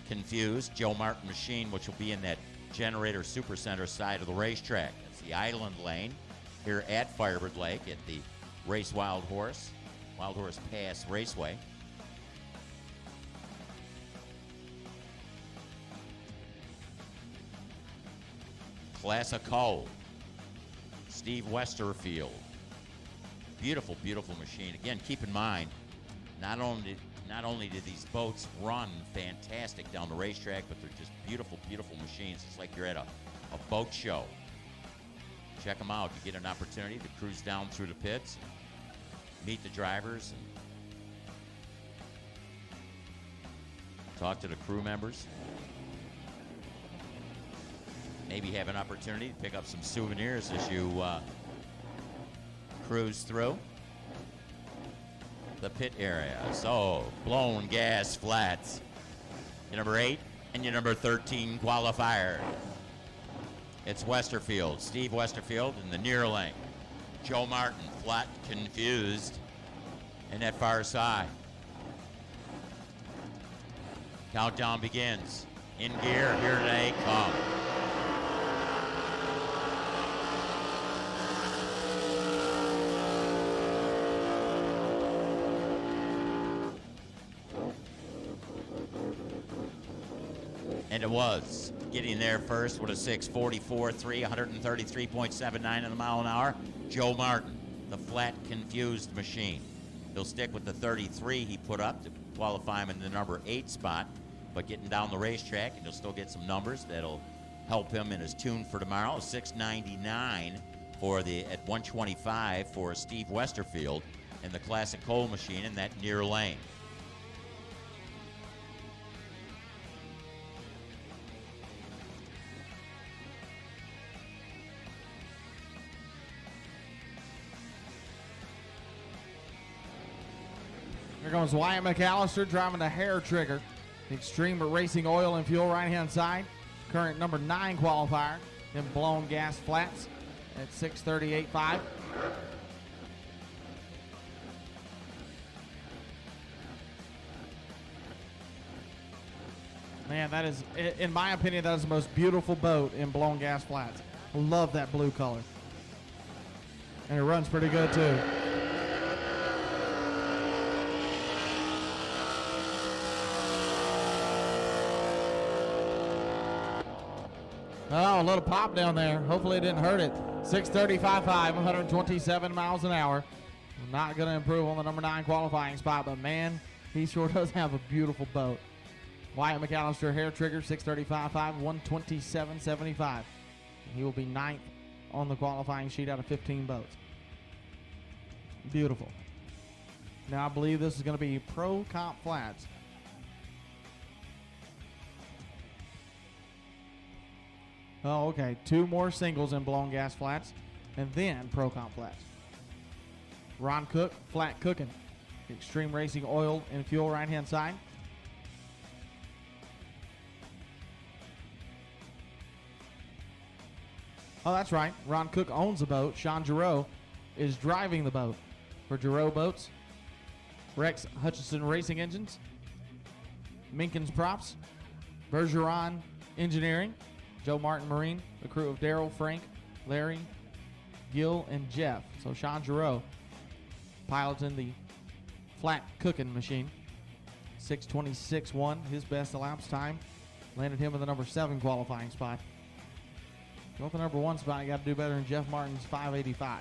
Confused Joe Martin machine, which will be in that Generator Supercenter side of the racetrack. That's the island lane here at Firebird Lake at the Race Wild Horse Pass Raceway. Classic Quals, Steve Westerfield. Beautiful, beautiful machine. Again, keep in mind, not only did these boats run fantastic down the racetrack, but they're just beautiful, beautiful machines. It's like you're at a boat show. Check them out. You get an opportunity to cruise down through the pits, meet the drivers, and talk to the crew members. Maybe have an opportunity to pick up some souvenirs as you cruise through the pit area. So, Blown Gas Flats, your number 8 and your number 13 qualifier. It's Westerfield, Steve Westerfield in the near lane. Joe Martin, Flat Confused in that far side. Countdown begins. In gear, here they come. And it was getting there first with a 6:44.3, 133.79 in a mile an hour. Joe Martin, the Flat Confused machine. He'll stick with the 33 he put up to qualify him in the number 8 spot, but getting down the racetrack, and he'll still get some numbers that'll help him in his tune for tomorrow. 6:99 for at 125 for Steve Westerfield and the Classic Quals machine in that near lane. Here comes Wyatt McAllister driving the hair trigger. The Extreme Racing Oil and Fuel right-hand side. Current number 9 qualifier in Blown Gas Flats at 6:38.5. Man, that is, in my opinion, that is the most beautiful boat in Blown Gas Flats. I love that blue color. And it runs pretty good, too. Oh, a little pop down there. Hopefully it didn't hurt it. 6:35.5, 127 miles an hour. Not going to improve on the number 9 qualifying spot, but man, he sure does have a beautiful boat. Wyatt McAllister, hair trigger, 6:35.5, 127.75. He will be 9th on the qualifying sheet out of 15 boats. Beautiful. Now I believe this is going to be pro comp flats. Oh, okay. 2 more singles in blown gas flats, and then pro comp flats. Ron Cook, flat cooking. Extreme Racing oil and fuel right hand side. Oh, that's right. Ron Cook owns the boat. Sean Giroux is driving the boat. For Giroux Boats, Rex Hutchinson Racing Engines, Minkins Props, Bergeron Engineering, Joe Martin Marine, the crew of Daryl, Frank, Larry, Gil, and Jeff. So Sean Giroux piloting the flat cooking machine. 6:26.1, his best elapsed time. Landed him in the number 7 qualifying spot. Go with the number 1 spot, you got to do better than Jeff Martin's 5:85.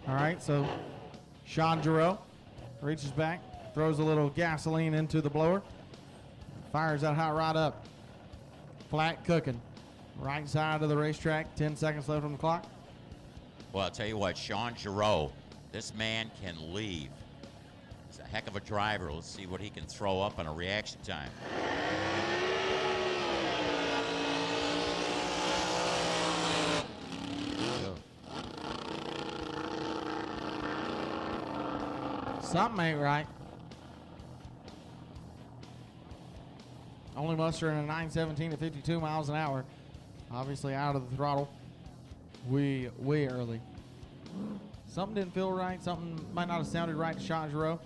All right, so Sean Giroux reaches back, throws a little gasoline into the blower, fires that hot rod up. Flat cooking. Right side of the racetrack, 10 seconds left on the clock. Well, I'll tell you what, Sean Giroux, this man can leave. He's a heck of a driver. Let's see what he can throw up on a reaction time. Something ain't right. Only mustering a 917 at 52 miles an hour. Obviously out of the throttle. Way early. Something didn't feel right. Something might not have sounded right to Sean Giroux.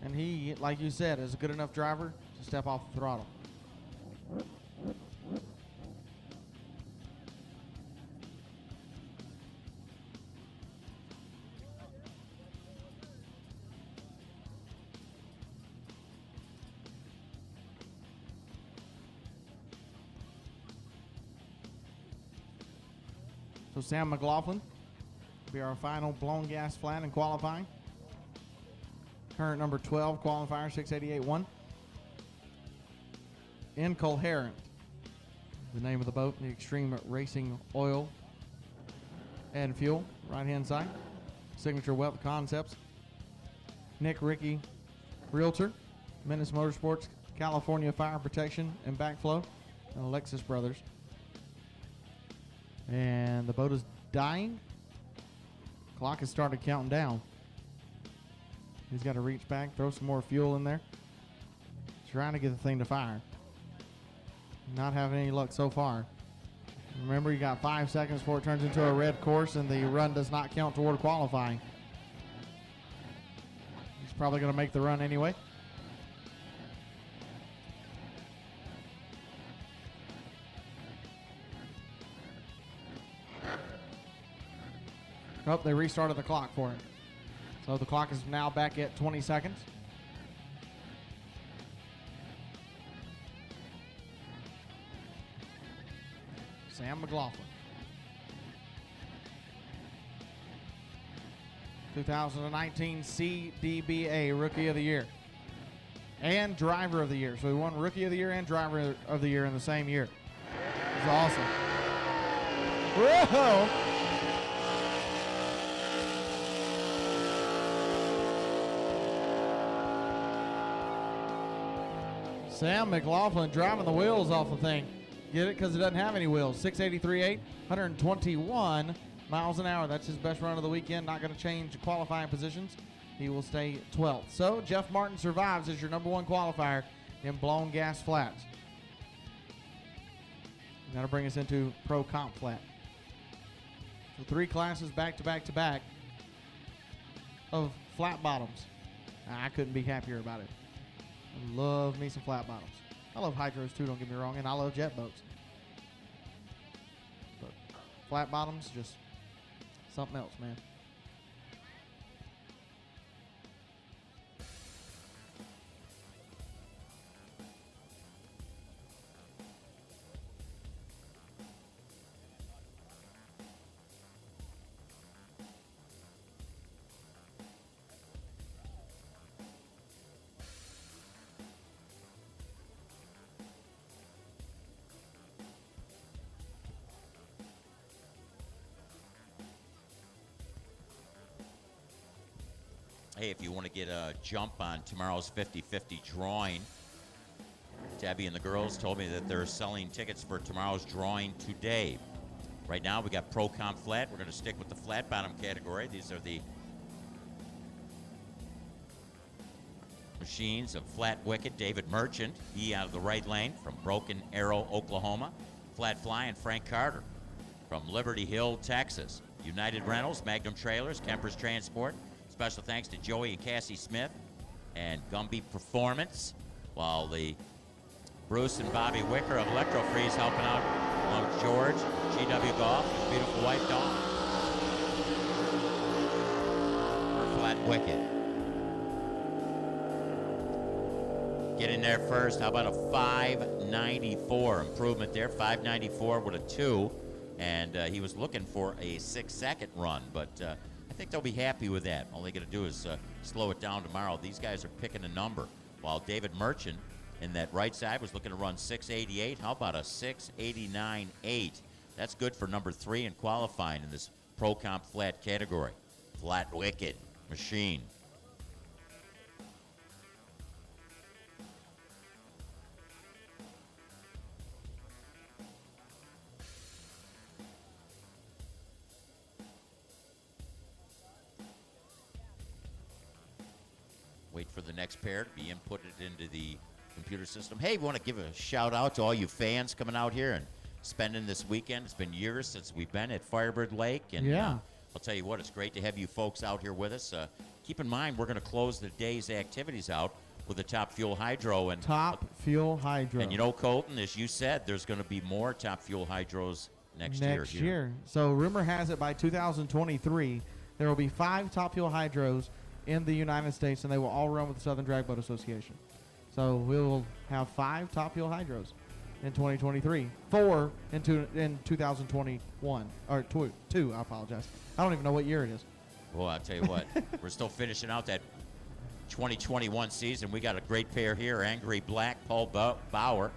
And he, like you said, is a good enough driver to step off the throttle. So Sam McLaughlin will be our final blown gas flat in qualifying. Current number 12 qualifier, 688.1. Incoherent, the name of the boat, the Extreme Racing Oil and Fuel, right-hand side. Signature Wealth Concepts. Nick Ricky, Realtor. Menace Motorsports, California Fire Protection and Backflow, and Alexis Brothers. And the boat is dying. Clock has started counting down. He's got to reach back, throw some more fuel in there. Trying to get the thing to fire. Not having any luck so far. Remember, you got 5 seconds before it turns into a red course, and the run does not count toward qualifying. He's probably going to make the run anyway. Oh, they restarted the clock for him. So the clock is now back at 20 seconds. Sam McLaughlin. 2019 CDBA Rookie of the Year. And Driver of the Year. So he won Rookie of the Year and Driver of the Year in the same year. It's awesome. Whoa! Sam McLaughlin driving the wheels off the thing. Get it? Because it doesn't have any wheels. 683.8, 121 miles an hour. That's his best run of the weekend. Not going to change qualifying positions. He will stay 12th. So Jeff Martin survives as your number one qualifier in Blown Gas Flats. That'll bring us into Pro Comp Flat. So 3 classes back to back to back of flat bottoms. I couldn't be happier about it. I love me some flat bottoms. I love hydros too, don't get me wrong, and I love jet boats. But flat bottoms, just something else, man. Hey, if you want to get a jump on tomorrow's 50-50 drawing, Debbie and the girls told me that they're selling tickets for tomorrow's drawing today. Right now, we got Pro Comp Flat. We're going to stick with the flat bottom category. These are the machines of Flat Wicked, David Merchant, he out of the right lane from Broken Arrow, Oklahoma. Flat Fly and Frank Carter from Liberty Hill, Texas. United Rentals, Magnum Trailers, Kemper's Transport. Special thanks to Joey and Cassie Smith and Gumby Performance, while the Bruce and Bobby Wicker of Electro Freeze helping out along with George, GW Golf, his beautiful wife Dawn. For Flat Wicked. Get in there first. How about a 594 improvement there? 594 with a 2, and he was looking for a 6-second run, but I think they'll be happy with that. All they got to do is slow it down tomorrow. These guys are picking a number, while David Merchant in that right side was looking to run 688. How about a 689.8? That's good for number 3 in qualifying in this Pro Comp Flat category. Flat Wicked machine. Wait for the next pair to be inputted into the computer system. Hey, we want to give a shout out to all you fans coming out here and spending this weekend. It's been years since we've been at Firebird Lake. And yeah. I'll tell you what, it's great to have you folks out here with us. Keep in mind, we're going to close the day's activities out with the Top Fuel Hydro. And Top Fuel Hydro. And you know, Colton, as you said, there's going to be more Top Fuel Hydros next year. So rumor has it by 2023, there will be 5 Top Fuel Hydros in the United States, and they will all run with the Southern Drag Boat Association. So we will have 5 Top Fuel Hydros in 2023, 4 in 2021, or 2, I apologize. I don't even know what year it is. Well, I'll tell you what, we're still finishing out that 2021 season. We got a great pair here, Angry Black, Paul Bauer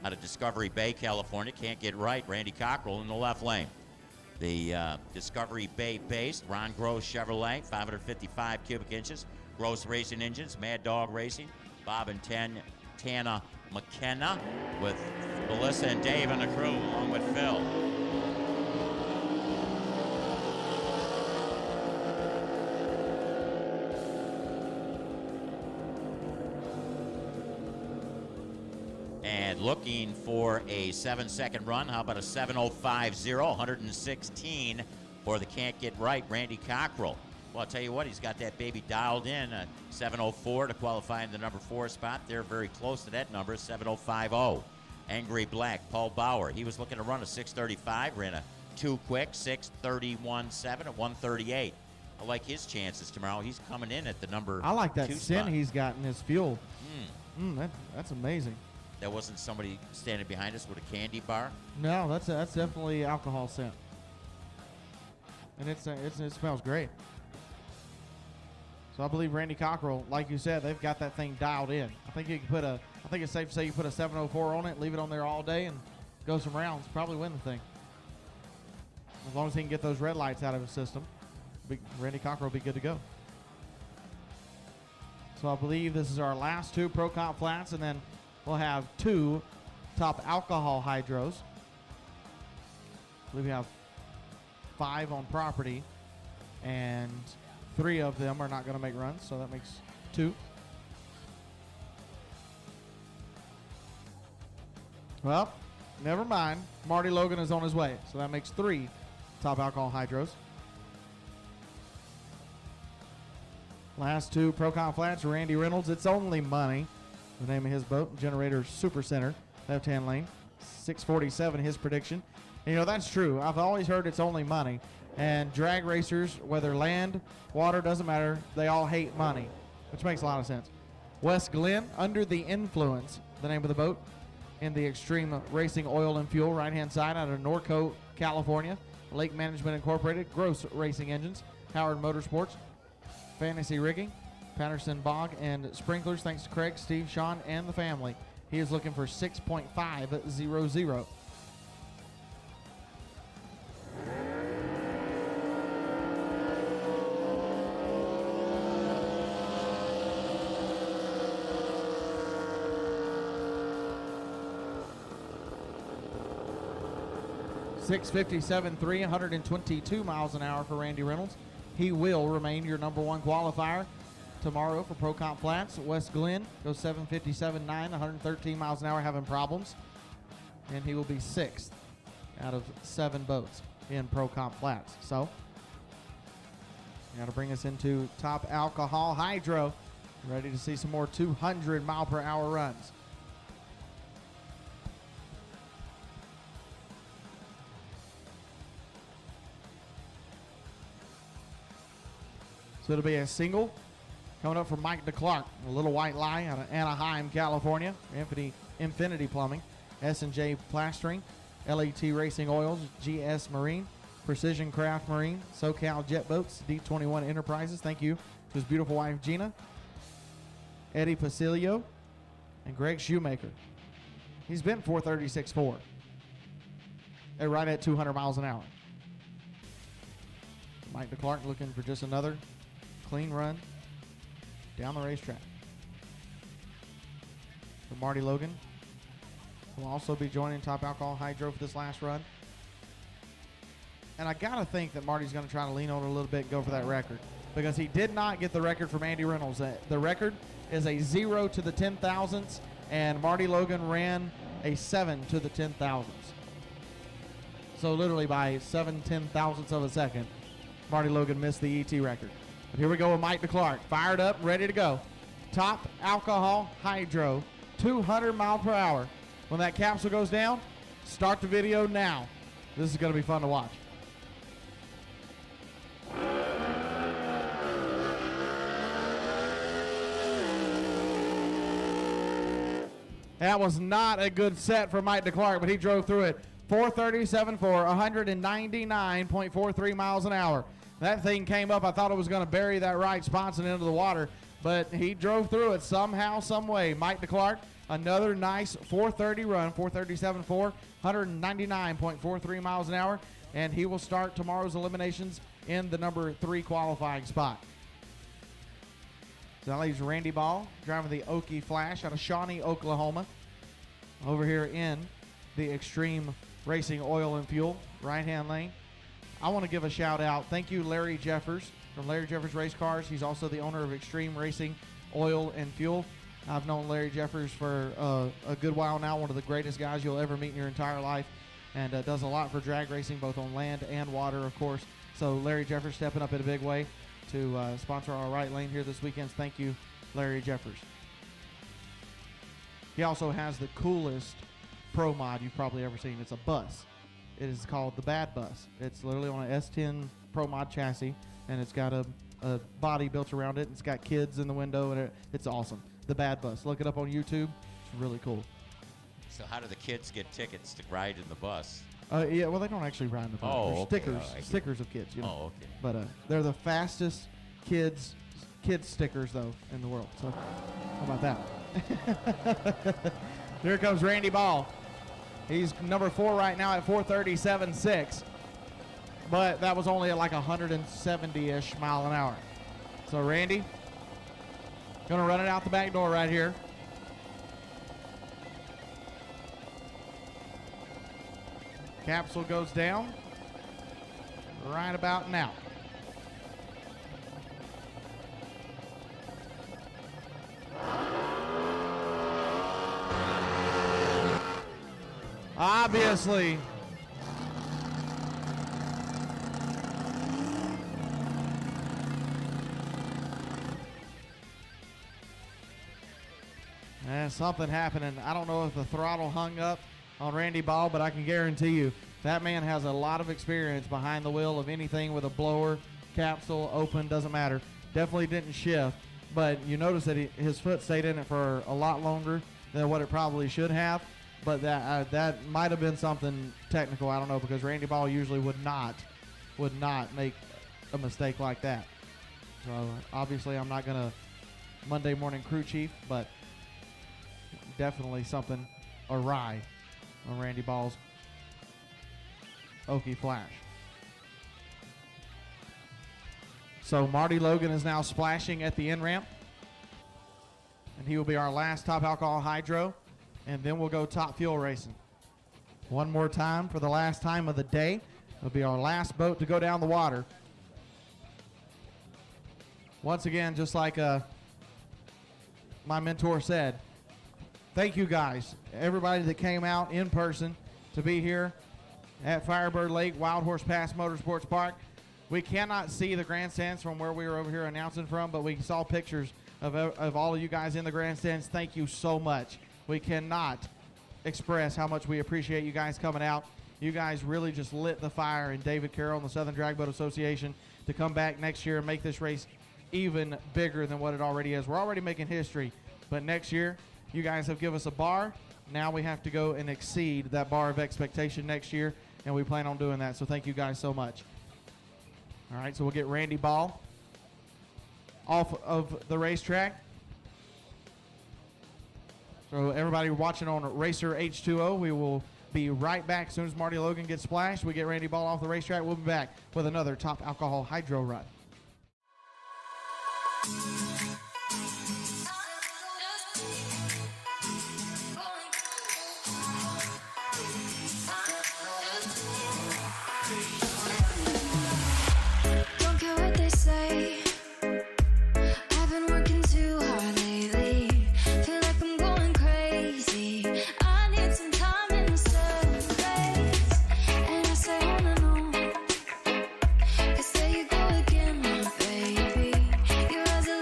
out of Discovery Bay, California. Can't get right, Randy Cockrell in the left lane. The Discovery Bay based Ron Gross Chevrolet, 555 cubic inches. Gross Racing Engines, Mad Dog Racing, Bob and Tana McKenna with Melissa and Dave and the crew, along with Phil. And looking for a 7-second run. How about a 7:05.0, 116 for the Can't Get Right, Randy Cockrell. Well, I'll tell you what, he's got that baby dialed in, 7:04 to qualify in the number 4 spot. They're very close to that number, 7:05.0. Angry Black, Paul Bauer. He was looking to run a 6:35, ran a 2 quick, 6:31.7 at 1:38. I like his chances tomorrow. He's coming in at the number I like that 2 scent spot. he's got in his fuel. That's amazing. That wasn't somebody standing behind us with a candy bar. No, that's definitely alcohol scent, and it smells great. So I believe Randy Cockrell, like you said, they've got that thing dialed in. I think you can put I think it's safe to say you put a 704 on it, leave it on there all day, and go some rounds. Probably win the thing. As long as he can get those red lights out of his system, Randy Cockrell will be good to go. So I believe this is our last 2 Pro Comp flats, and then we'll have 2 top alcohol hydros. I believe we have 5 on property, and 3 of them are not going to make runs, so that makes 2. Well, never mind. Marty Logan is on his way, so that makes 3 top alcohol hydros. Last 2 Pro Comp flats, Randy Reynolds. It's Only Money, the name of his boat. Generator Super Center, left-hand lane. 647, his prediction. And, you know, that's true. I've always heard it's only money. And drag racers, whether land, water, doesn't matter, they all hate money, which makes a lot of sense. Wes Glenn, Under the Influence, the name of the boat, in the Extreme Racing Oil and Fuel, right-hand side, out of Norco, California. Lake Management Incorporated, Gross Racing Engines, Howard Motorsports, Fantasy Rigging, Patterson Bog, and Sprinklers, thanks to Craig, Steve, Sean, and the family. He is looking for 6.500. .657.3, 122 miles an hour for Randy Reynolds. He will remain your number 1 qualifier tomorrow for Pro Comp Flats. Wes Glenn goes 757.9, 113 miles an hour, having problems. And he will be 6th out of 7 boats in Pro Comp Flats. So, got to bring us into top alcohol hydro. Ready to see some more 200 mile per hour runs. So it'll be a single coming up from Mike DeClark, a little white lie out of Anaheim, California. Infinity Plumbing, S&J Plastering, LAT Racing Oils, GS Marine, Precision Craft Marine, SoCal Jet Boats, D21 Enterprises. Thank you to his beautiful wife, Gina. Eddie Pasilio, and Greg Shoemaker. He's been 436.4. They're right at 200 miles an hour. Mike DeClark looking for just another clean run down the racetrack. For Marty Logan, will also be joining Top Alcohol Hydro for this last run. And I got to think that Marty's going to try to lean on it a little bit and go for that record, because he did not get the record from Andy Reynolds. The record is a 0 to the 10,000ths, and Marty Logan ran a 7 to the 10,000ths. So literally by 7/10,000ths of a second, Marty Logan missed the ET record. But here we go with Mike DeClark, fired up, ready to go. Top alcohol hydro, 200 mile per hour. When that capsule goes down, start the video now. This is going to be fun to watch. That was not a good set for Mike DeClark, but he drove through it. 437.4, 199.43 miles an hour. That thing came up. I thought it was going to bury that right sponson into the water, but he drove through it somehow, some way. Mike DeClark, another nice 430 run, 437.4, 199.43 miles an hour. and he will start tomorrow's eliminations in the number 3 qualifying spot. So that leaves Randy Ball driving the Okie Flash out of Shawnee, Oklahoma. Over here in the Extreme Racing Oil and Fuel right-hand lane. I want to give a shout out. Thank you, Larry Jeffers from Larry Jeffers Race Cars. He's also the owner of Extreme Racing Oil and Fuel. I've known Larry Jeffers for a good while now, one of the greatest guys you'll ever meet in your entire life, and does a lot for drag racing, both on land and water, of course. So Larry Jeffers stepping up in a big way to sponsor our right lane here this weekend. Thank you, Larry Jeffers. He also has the coolest pro mod you've probably ever seen. It's a bus. It is called the Bad Bus. It's literally on an S10 pro mod chassis, and it's got a body built around it. It's got kids in the window, and it's awesome. The Bad Bus. Look it up on YouTube. It's really cool. So how do the kids get tickets to ride in the bus? Yeah, well, they don't actually ride in the bus. Oh, They're okay. stickers, stickers of kids. You know? Oh, okay. But they're the fastest kids stickers though in the world. So how about that? Here comes Randy Ball. He's number 4 right now at 4:37.6. But that was only at like 170-ish mile an hour. So Randy, gonna run it out the back door right here. Capsule goes down right about now. Obviously, there's something happening. I don't know if the throttle hung up on Randy Ball, but I can guarantee you that man has a lot of experience behind the wheel of anything with a blower, capsule, open, doesn't matter. Definitely didn't shift, but you notice that his foot stayed in it for a lot longer than what it probably should have. But that might have been something technical. I don't know, because Randy Ball usually would not make a mistake like that. So obviously I'm not gonna Monday morning crew chief, but definitely something awry on Randy Ball's Okie Flash. So Marty Logan is now splashing at the end ramp, and he will be our last top alcohol hydro, and then we'll go top fuel racing. One more time for the last time of the day. It'll be our last boat to go down the water. Once again, just like my mentor said, thank you guys, everybody that came out in person to be here at Firebird Lake, Wild Horse Pass Motorsports Park. We cannot see the grandstands from where we were over here announcing from, but we saw pictures of all of you guys in the grandstands. Thank you so much. We cannot express how much we appreciate you guys coming out. You guys really just lit the fire in David Carroll and the Southern Drag Boat Association to come back next year and make this race even bigger than what it already is. We're already making history, but next year, you guys have given us a bar. Now we have to go and exceed that bar of expectation next year, and we plan on doing that. So thank you guys so much. All right, so we'll get Randy Ball off of the racetrack. So everybody watching on Racer H2O, we will be right back as soon as Marty Logan gets splashed. We get Randy Ball off the racetrack. We'll be back with another top alcohol hydro run. Don't care what they say. I've been working too hard lately. Feel like I'm going crazy. I need some time in a certain place. And I say on and on. 'Cause there you go again, my baby. Your eyes are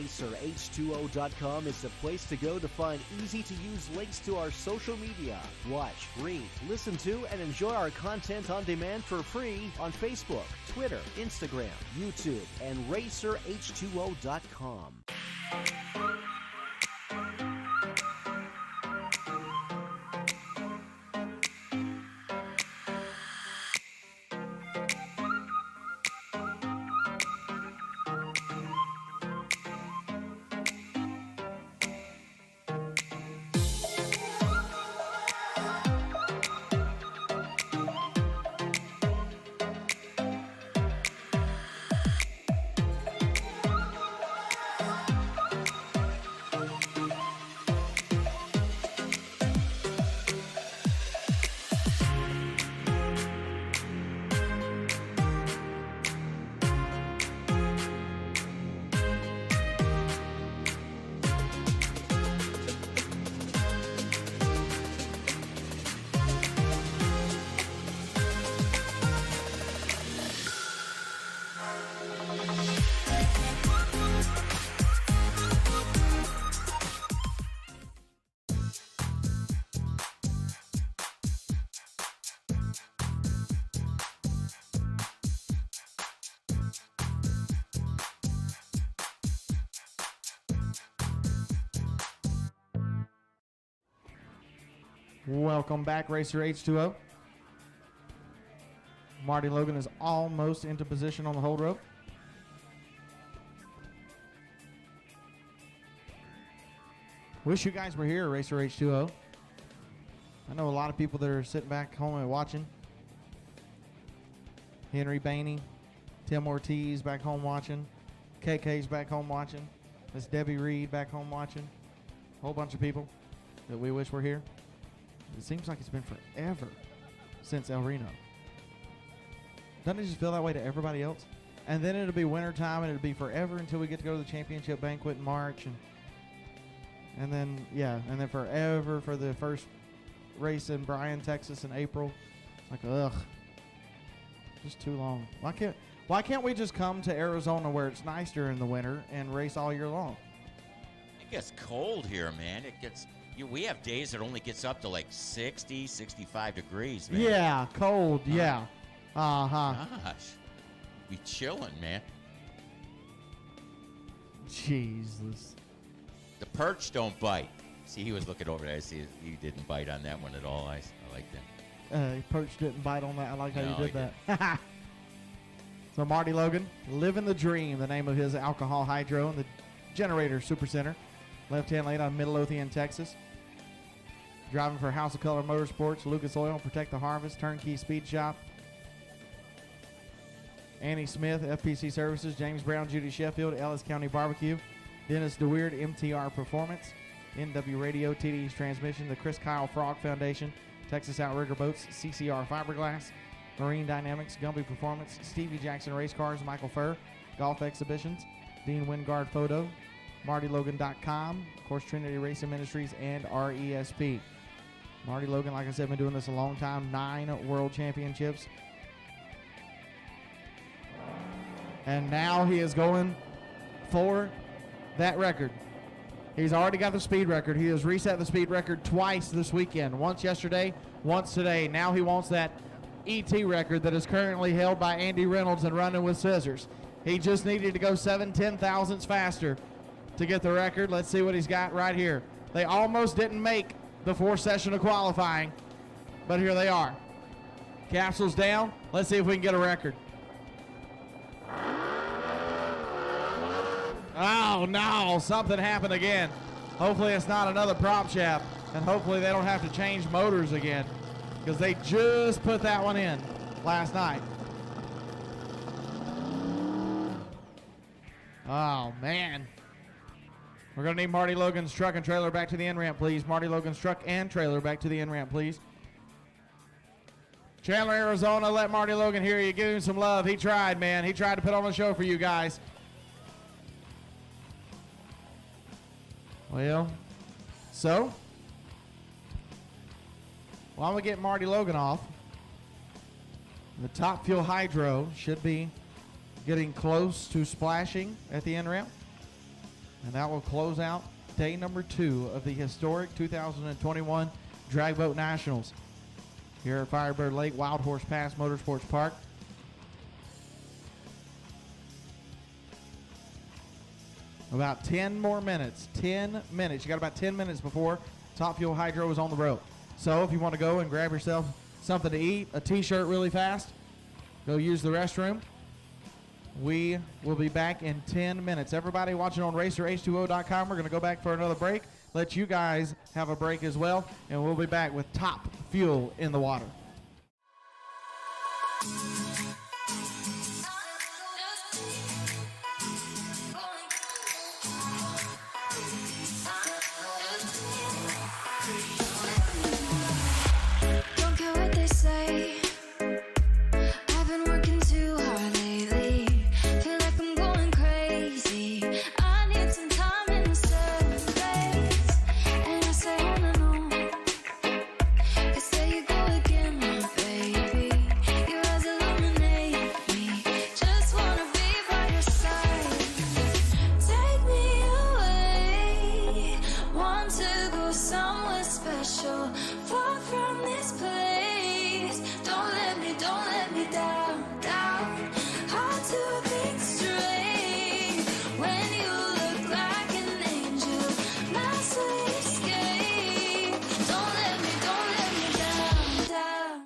RacerH2O.com is the place to go to find easy-to-use links to our social media. Watch, read, listen to, and enjoy our content on demand for free on Facebook, Twitter, Instagram, YouTube, and RacerH2O.com. Welcome back, Racer H2O. Marty Logan is almost into position on the hold rope. Wish you guys were here, Racer H2O. I know a lot of people that are sitting back home and watching. Henry Bainey, Tim Ortiz back home watching. KK's back home watching. Miss Debbie Reed back home watching. A whole bunch of people that we wish were here. It seems like it's been forever since El Reno. Doesn't it just feel that way to everybody else? And then it'll be winter time, and it'll be forever until we get to go to the championship banquet in March, and then forever for the first race in Bryan, Texas in April. It's like, ugh, just too long. Why can't we just come to Arizona where it's nice during the winter and race all year long? It gets cold here, man. We have days that only gets up to like 60, 65 degrees, man. Yeah, cold, yeah. Uh-huh. Gosh. Be chilling, man. Jesus. The perch don't bite. See, he was looking over there. I see he didn't bite on that one at all. I like that. Perch didn't bite on that. I like how No, you did that. So Marty Logan, living the dream, the name of his alcohol hydro and the Generator Supercenter. Left-hand lane on Midlothian, Texas. Driving for House of Color Motorsports, Lucas Oil, Protect the Harvest, Turnkey Speed Shop. Annie Smith, FPC Services, James Brown, Judy Sheffield, Ellis County Barbecue, Dennis DeWeird, MTR Performance, NW Radio, TD's Transmission, the Chris Kyle Frog Foundation, Texas Outrigger Boats, CCR Fiberglass, Marine Dynamics, Gumby Performance, Stevie Jackson Race Cars, Michael Furr, Golf Exhibitions, Dean Wingard Photo, MartyLogan.com, of course, Trinity Racing Ministries, and RESP. Marty Logan, like I said, been doing this a long time, 9 world championships. And now he is going for that record. He's already got the speed record. He has reset the speed record twice this weekend. Once yesterday, once today. Now he wants that ET record that is currently held by Andy Reynolds and running with scissors. He just needed to go 7/10,000ths faster to get the record. Let's see what he's got right here. They almost didn't make the 4th session of qualifying, but here they are. Capsules down. Let's see if we can get a record. Oh, no, something happened again. Hopefully it's not another prop shaft, and hopefully they don't have to change motors again, because they just put that one in last night. Oh, man. We're going to need Marty Logan's truck and trailer back to the in-ramp, please. Marty Logan's truck and trailer back to the in-ramp, please. Chandler, Arizona, let Marty Logan hear you. Give him some love. He tried, man. He tried to put on a show for you guys. Well, while we get Marty Logan off, the Top Fuel Hydro should be getting close to splashing at the end ramp. And that will close out day number 2 of the historic 2021 Drag Boat Nationals here at Firebird Lake Wild Horse Pass Motorsports Park. About 10 more minutes. 10 minutes. You got about 10 minutes before Top Fuel Hydro is on the rope. So if you want to go and grab yourself something to eat, a t-shirt really fast, go use the restroom. We will be back in 10 minutes. Everybody watching on racerh2o.com, we're going to go back for another break. Let you guys have a break as well, and we'll be back with Top Fuel in the water. Don't care what they say. I've been working too hard lately. Feel like I'm going crazy. I need some time in the surface. And I say on and on. 'Cause there you go again, my baby. Your eyes illuminate me. Just wanna be by your side. Take me away. Want to go somewhere special. Far from this place. Don't let me down, down. Hard to think straight. When you look like an angel, my sweet escape. Don't let me down, down.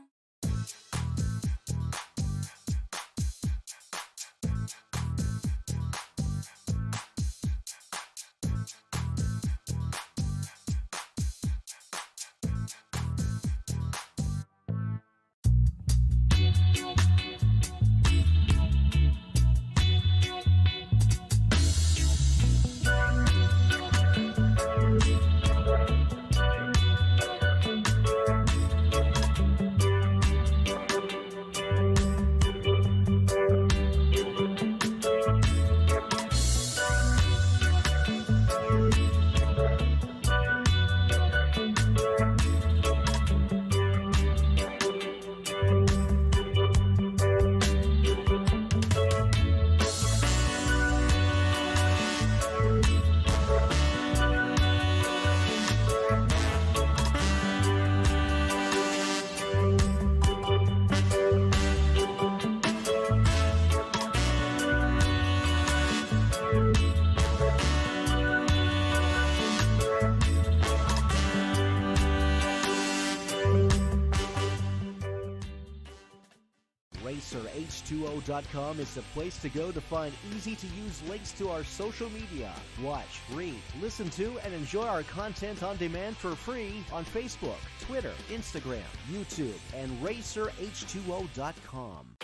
RacerH2O.com is the place to go to find easy-to-use links to our social media. Watch, read, listen to, and enjoy our content on demand for free on Facebook, Twitter, Instagram, YouTube, and RacerH2O.com.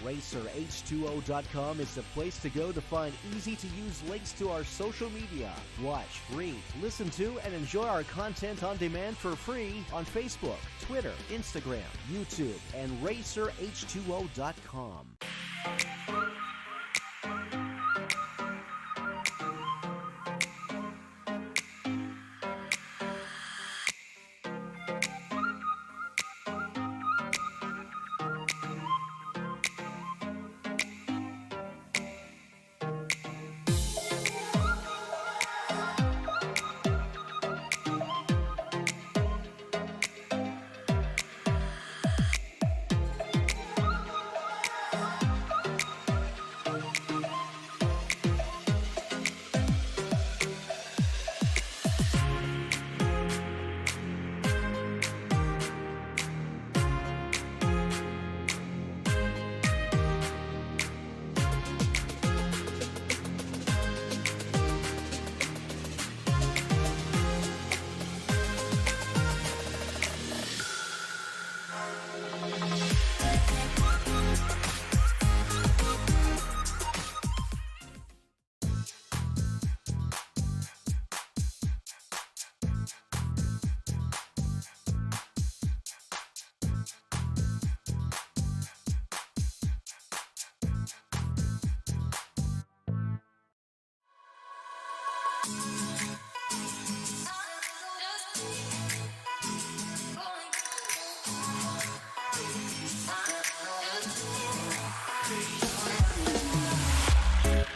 RacerH2O.com is the place to go to find easy-to-use links to our social media. Watch, read, listen to, and enjoy our content on demand for free on Facebook, Twitter, Instagram, YouTube, and RacerH2O.com.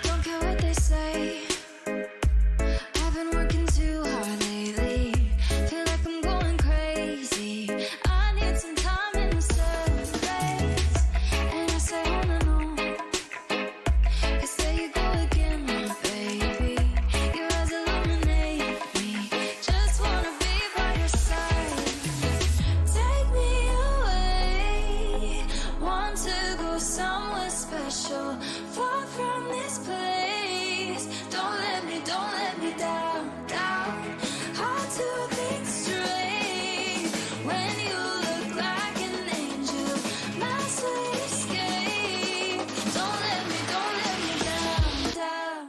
Don't care what they say. I've been working too hard lately. Feel like I'm going crazy. I need some time in the surface. And I say on and on. 'Cause there you go again, my baby. Your eyes illuminate me. Just wanna be by your side. Take me away. Want to go somewhere special. Far from this place. Don't let me down, down. Hard to think straight. When you look like an angel, my sweet escape. Don't let me down, down.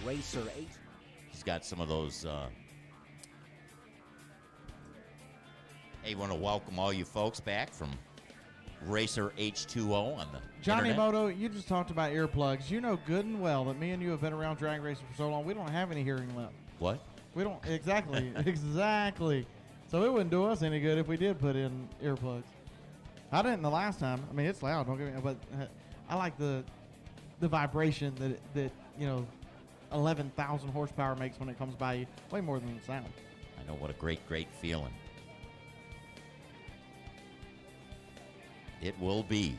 Racer H. He's got some of those. Hey, want to welcome all you folks back from Racer H2O on the Johnny internet. Moto, you just talked about earplugs. You know good and well that me and you have been around drag racing for so long, we don't have any hearing left. What? We don't, exactly, exactly. So it wouldn't do us any good if we did put in earplugs. I didn't the last time. I mean, it's loud, don't get me, but I like the vibration that you know, 11,000 horsepower makes when it comes by you. Way more than the sound. I know, what a great feeling it will be.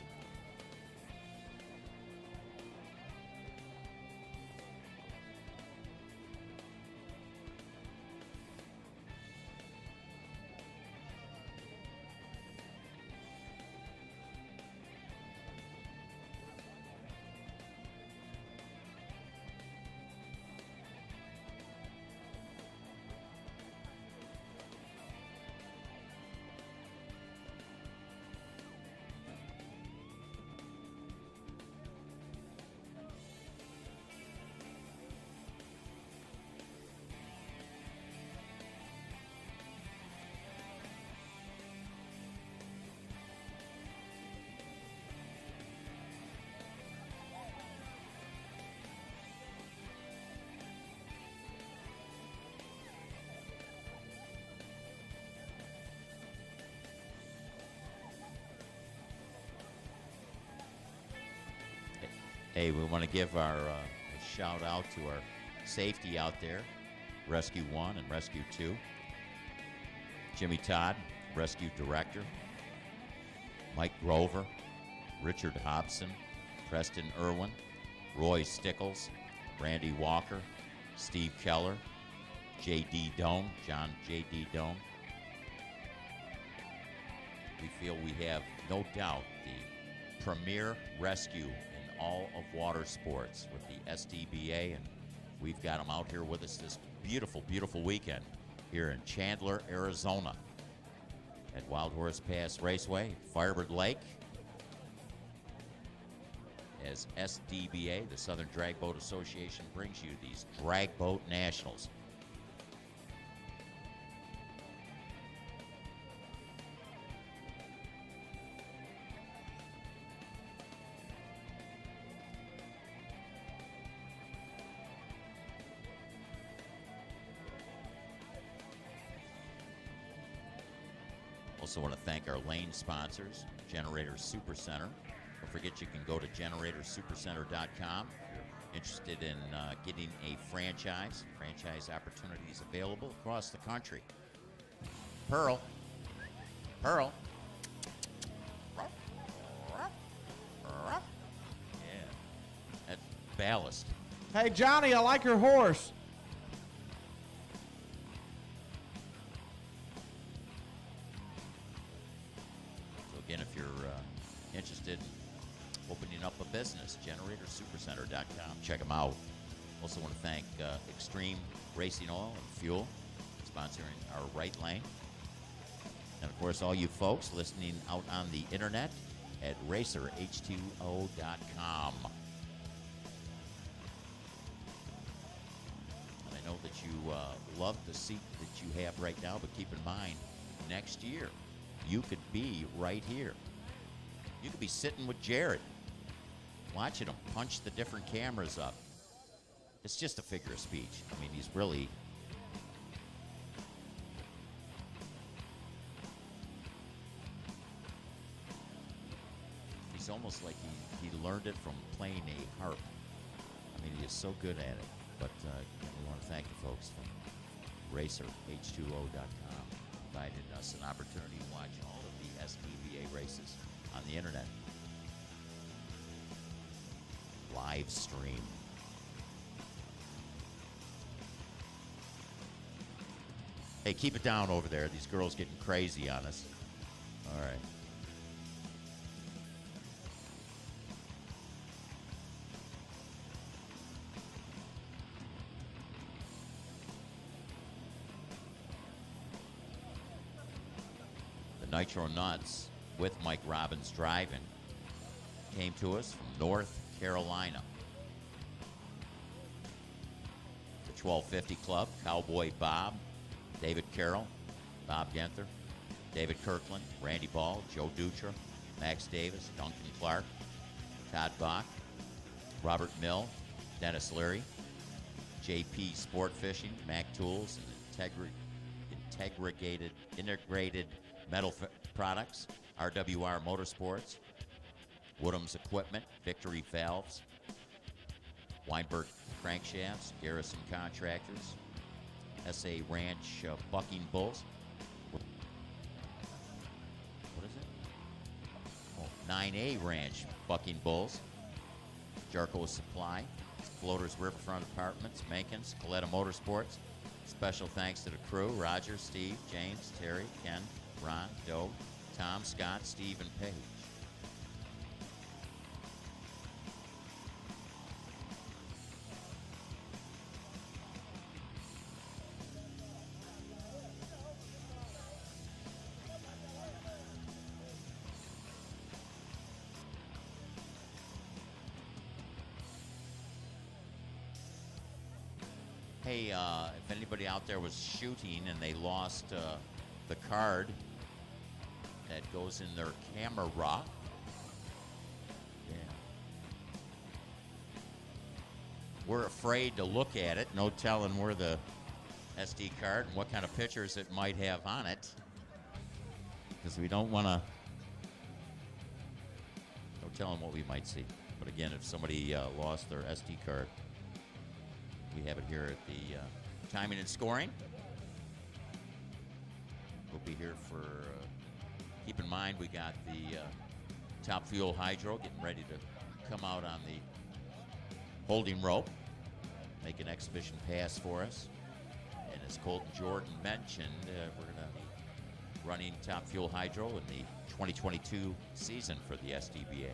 Hey, we want to give our a shout out to our safety out there, Rescue 1 and Rescue 2. Jimmy Todd, Rescue Director. Mike Grover, Richard Hobson, Preston Irwin, Roy Stickles, Randy Walker, Steve Keller, J.D. Doan, John J.D. Doan. We feel we have no doubt the premier rescue in all of water sports with the SDBA, and we've got them out here with us this beautiful, beautiful weekend here in Chandler, Arizona at Wild Horse Pass Raceway, Firebird Lake, as SDBA, the Southern Drag Boat Association, brings you these Drag Boat Nationals. Also want to thank our lane sponsors, Generator Supercenter. Don't forget you can go to generatorsupercenter.com if you're interested in getting a franchise. Franchise opportunities available across the country. Pearl. Yeah. That's ballast. Hey, Johnny, I like your horse. So again, if you're interested in opening up a business, GeneratorSupercenter.com. Check them out. Also want to thank Extreme Racing Oil and Fuel, sponsoring our right lane. And of course, all you folks listening out on the internet at racerh2o.com. And I know that you love the seat that you have right now, but keep in mind, next year, you could be right here. You could be sitting with Jared, watching him punch the different cameras up. It's just a figure of speech. I mean, he's really... He's almost like he learned it from playing a harp. I mean, he is so good at it. But we want to thank the folks from racerh2o.com providing us an opportunity to watch all of the SDBA races on the internet. Live stream. Hey, keep it down over there. These girls getting crazy on us. All right. The Nitro Nuts with Mike Robbins driving came to us from North Carolina. The 1250 Club, Cowboy Bob, David Carroll, Bob Genther, David Kirkland, Randy Ball, Joe Dutra, Max Davis, Duncan Clark, Todd Bach, Robert Mill, Dennis Leary, JP Sport Fishing, Mac Tools, and Integrated Metal Products, RWR Motorsports, Woodham's Equipment, Victory Valves, Weinberg Crankshafts, Garrison Contractors, SA Ranch Bucking Bulls. What is it? Oh, 9A Ranch Bucking Bulls, Jarco Supply, Floaters Riverfront Apartments, Mankins, Coletta Motorsports. Special thanks to the crew, Roger, Steve, James, Terry, Ken, Ron, Doe, Tom, Scott, Steve, and Paige. Hey, if anybody out there was shooting and they lost the card that goes in their camera, yeah, we're afraid to look at it. No telling where the SD card and what kind of pictures it might have on it, because we don't want to. No telling what we might see. But again, if somebody lost their SD card, we have it here at the timing and scoring. We'll be here for, keep in mind, we got the Top Fuel Hydro getting ready to come out on the holding rope, make an exhibition pass for us. And as Colton Jordan mentioned, we're going to be running Top Fuel Hydro in the 2022 season for the SDBA.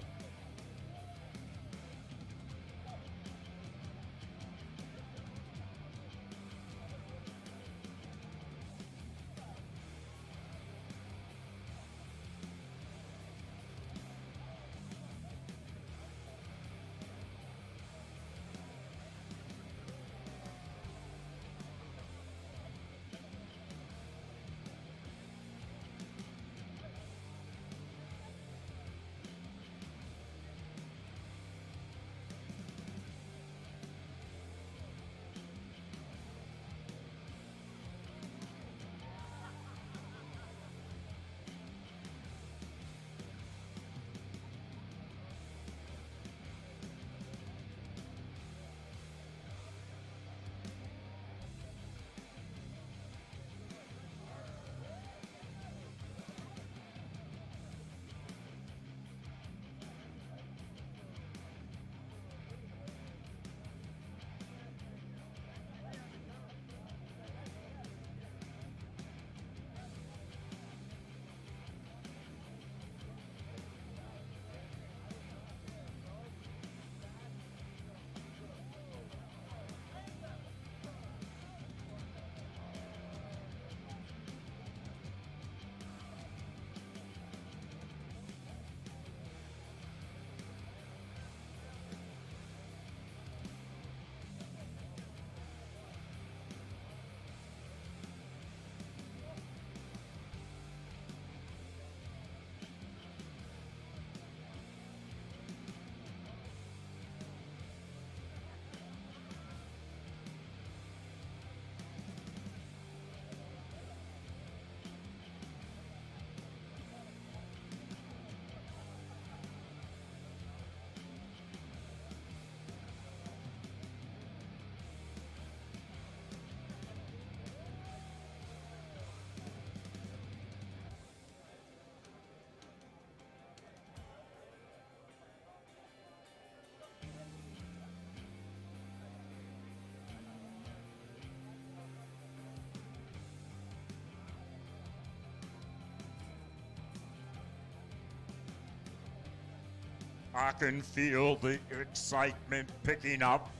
I can feel the excitement picking up.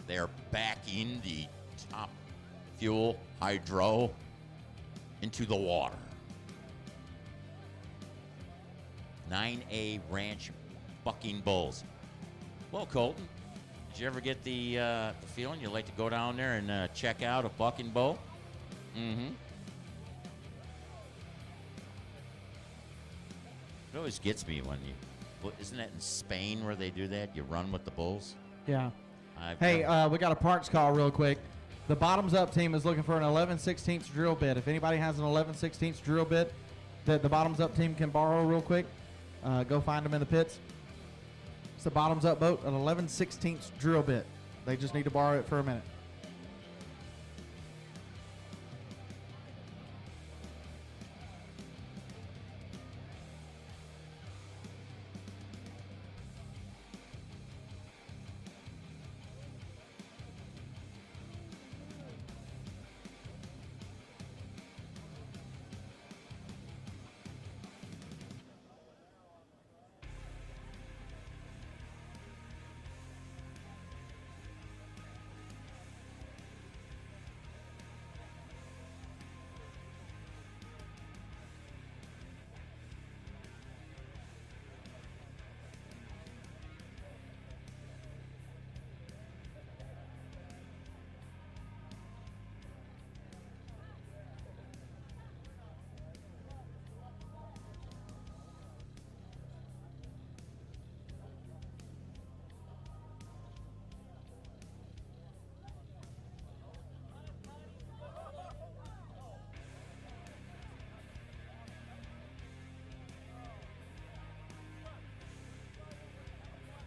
They're backing the Top Fuel Hydro into the water. 9A Ranch Bucking Bulls. Well, Colton, did you ever get the feeling you'd like to go down there and check out a bucking bull? Mm-hmm. It always gets me when you... Well, isn't that in Spain where they do that? You run with the bulls? Yeah. We got a parts call real quick. The bottoms up team is looking for an 11/16 drill bit. If anybody has an 11/16 drill bit that the bottoms up team can borrow real quick, go find them in the pits. It's the bottoms up boat, an 11/16 drill bit. They just need to borrow it for a minute.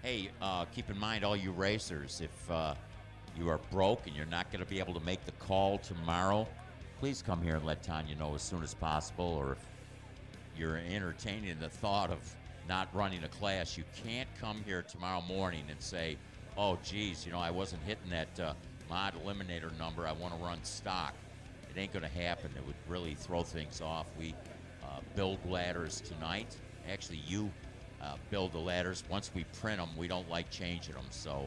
Hey, keep in mind, all you racers, if you are broke and you're not going to be able to make the call tomorrow, please come here and let Tanya know as soon as possible. Or if you're entertaining the thought of not running a class, you can't come here tomorrow morning and say, oh, geez, I wasn't hitting that mod eliminator number. I want to run stock. It ain't going to happen. It would really throw things off. We build ladders tonight. Actually, you build the ladders. Once we print them, we don't like changing them. So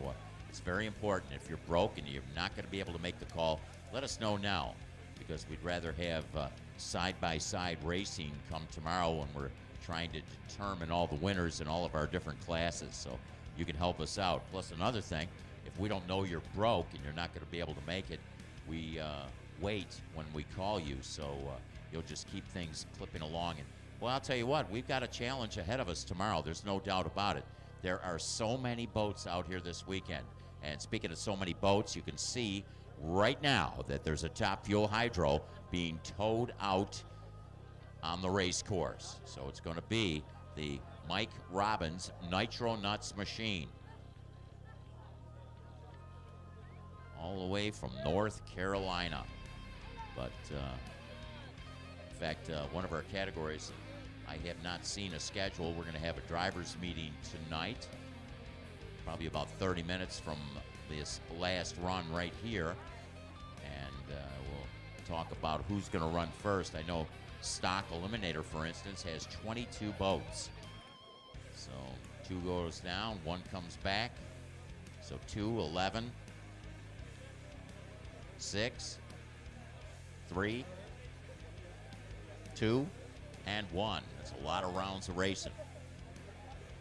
it's very important. If you're broke and you're not going to be able to make the call, let us know now, because we'd rather have side-by-side racing come tomorrow when we're trying to determine all the winners in all of our different classes. So you can help us out. Plus, another thing, if we don't know you're broke and you're not going to be able to make it, we wait when we call you, so you'll just keep things clipping along. And well, I'll tell you what, we've got a challenge ahead of us tomorrow. There's no doubt about it. There are so many boats out here this weekend. And speaking of so many boats, you can see right now that there's a Top Fuel Hydro being towed out on the race course. So it's going to be the Mike Robbins Nitro Nuts machine, all the way from North Carolina. But in fact, one of our categories, I have not seen a schedule. We're going to have a driver's meeting tonight, probably about 30 minutes from this last run right here. And we'll talk about who's going to run first. I know Stock Eliminator, for instance, has 22 boats. So 2 goes down, 1 comes back. So 2, 11, 6, 3, 2, and 1. That's a lot of rounds of racing.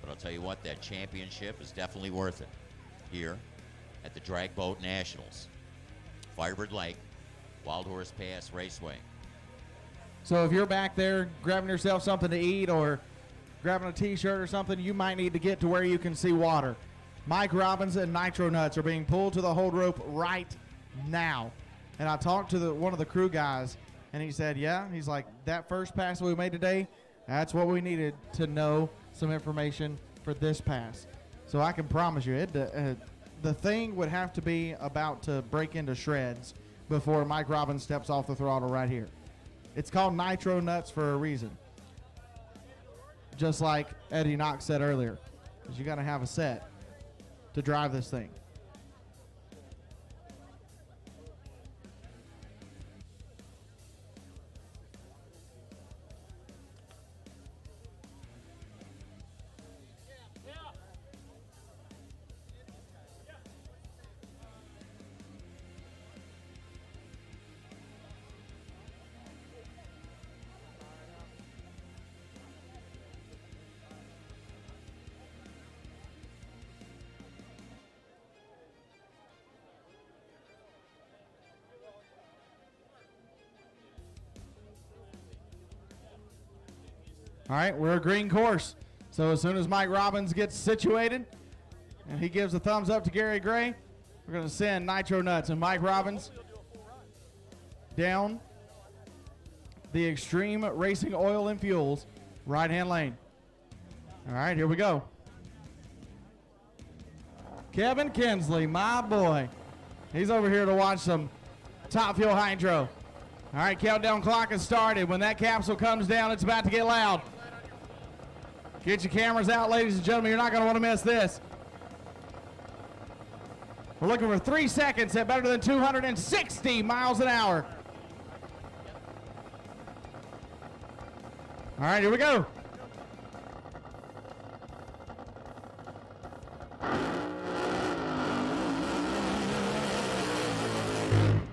But I'll tell you what, that championship is definitely worth it here at the Drag Boat Nationals. Firebird Lake, Wild Horse Pass Raceway. So if you're back there grabbing yourself something to eat or grabbing a t-shirt or something, you might need to get to where you can see water. Mike Robbins and Nitro Nuts are being pulled to the hold rope right now. And I talked to one of the crew guys, and he said, yeah, he's like, that first pass we made today, that's what we needed to know some information for this pass. So I can promise you, the thing would have to be about to break into shreds before Mike Robbins steps off the throttle right here. It's called Nitro Nuts for a reason. Just like Eddie Knox said earlier, because you got to have a set to drive this thing. All right, we're a green course. So as soon as Mike Robbins gets situated and he gives a thumbs up to Gary Gray, we're going to send Nitro Nuts and Mike Robbins down the Extreme Racing Oil and Fuels right-hand lane. All right, here we go. Kevin Kinsley, my boy. He's over here to watch some Top Fuel Hydro. All right, countdown clock has started. When that capsule comes down, it's about to get loud. Get your cameras out, ladies and gentlemen. You're not going to want to miss this. We're looking for 3 seconds at better than 260 miles an hour. All right, here we go.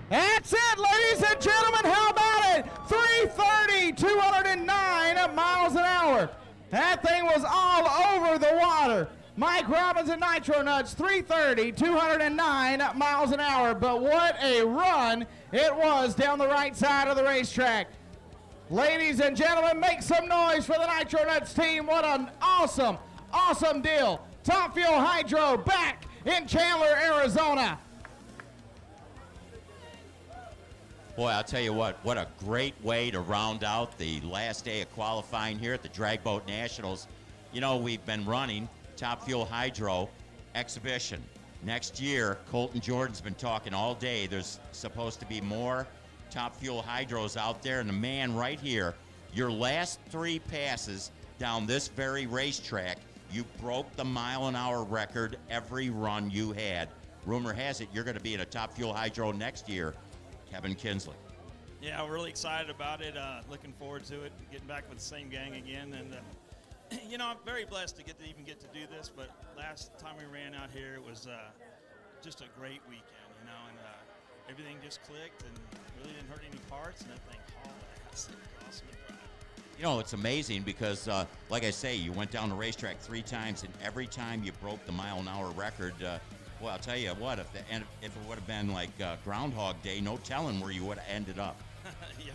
That's it, ladies and gentlemen. How about it? 330, 209 miles an hour. That thing was all over the water. Mike Robbins and Nitro Nuts, 330, 209 miles an hour. But what a run it was down the right side of the racetrack. Ladies and gentlemen, make some noise for the Nitro Nuts team. What an awesome, awesome deal. Top Fuel Hydro back in Chandler, Arizona. Boy, I'll tell you what a great way to round out the last day of qualifying here at the Drag Boat Nationals. You know, we've been running Top Fuel Hydro exhibition. Next year, Colton Jordan's been talking all day. There's supposed to be more Top Fuel Hydros out there, and the man right here, your last 3 passes down this very racetrack, you broke the mile-an-hour record every run you had. Rumor has it you're going to be in a Top Fuel Hydro next year, Kevin Kinsley. Yeah, we're really excited about it. Looking forward to it, getting back with the same gang again. And, you know, I'm very blessed to even get to do this. But last time we ran out here, it was just a great weekend, you know, and everything just clicked and really didn't hurt any parts. And that thing hauled ass. It was awesome to drive. You know, it's amazing because, like I say, you went down the racetrack 3 times, and every time you broke the mile-an-hour record, well, I'll tell you what, if it would have been like Groundhog Day, no telling where you would have ended up. Yeah,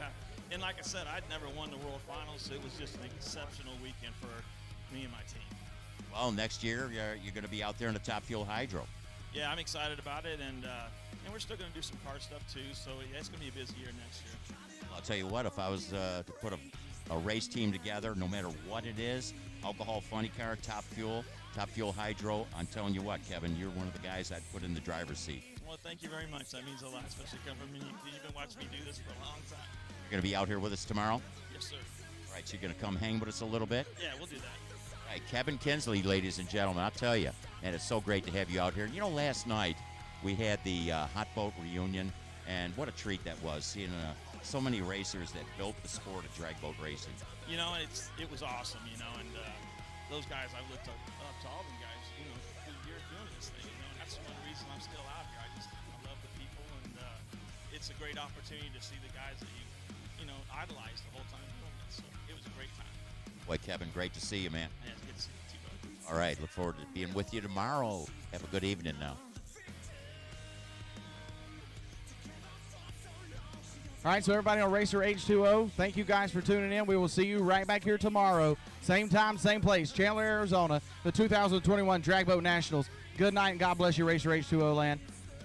and like I said, I'd never won the World Finals, so it was just an exceptional weekend for me and my team. Well, next year, you're going to be out there in the Top Fuel Hydro. Yeah, I'm excited about it, and we're still going to do some car stuff, too, so yeah, it's going to be a busy year next year. I'll tell you what, if I was to put a race team together, no matter what it is, alcohol, funny car, Top Fuel Hydro, I'm telling you what, Kevin, you're one of the guys I'd put in the driver's seat. Well, thank you very much. That means a lot, especially coming from you. You've been watching me do this for a long time. You're going to be out here with us tomorrow? Yes, sir. All right, so you're going to come hang with us a little bit? Yeah, we'll do that. All right, Kevin Kinsley, ladies and gentlemen, I'll tell you, and it's so great to have you out here. You know, last night we had the hot boat reunion, and what a treat that was, seeing so many racers that built the sport of drag boat racing. You know, it was awesome, you know, and those guys, I've looked up to all them guys, you know, through the years doing this thing, you know, and that's one reason I'm still out here. I love the people, and it's a great opportunity to see the guys that you know, idolized the whole time doing this. So it was a great time. Boy, Kevin, great to see you, man. Yeah, it's good to see you too, brother. All right, look forward to being with you tomorrow. Have a good evening now. All right, so everybody on Racer H2O, thank you guys for tuning in. We will see you right back here tomorrow. Same time, same place, Chandler, Arizona, the 2021 Drag Boat Nationals. Good night and God bless you, Racer H2O land.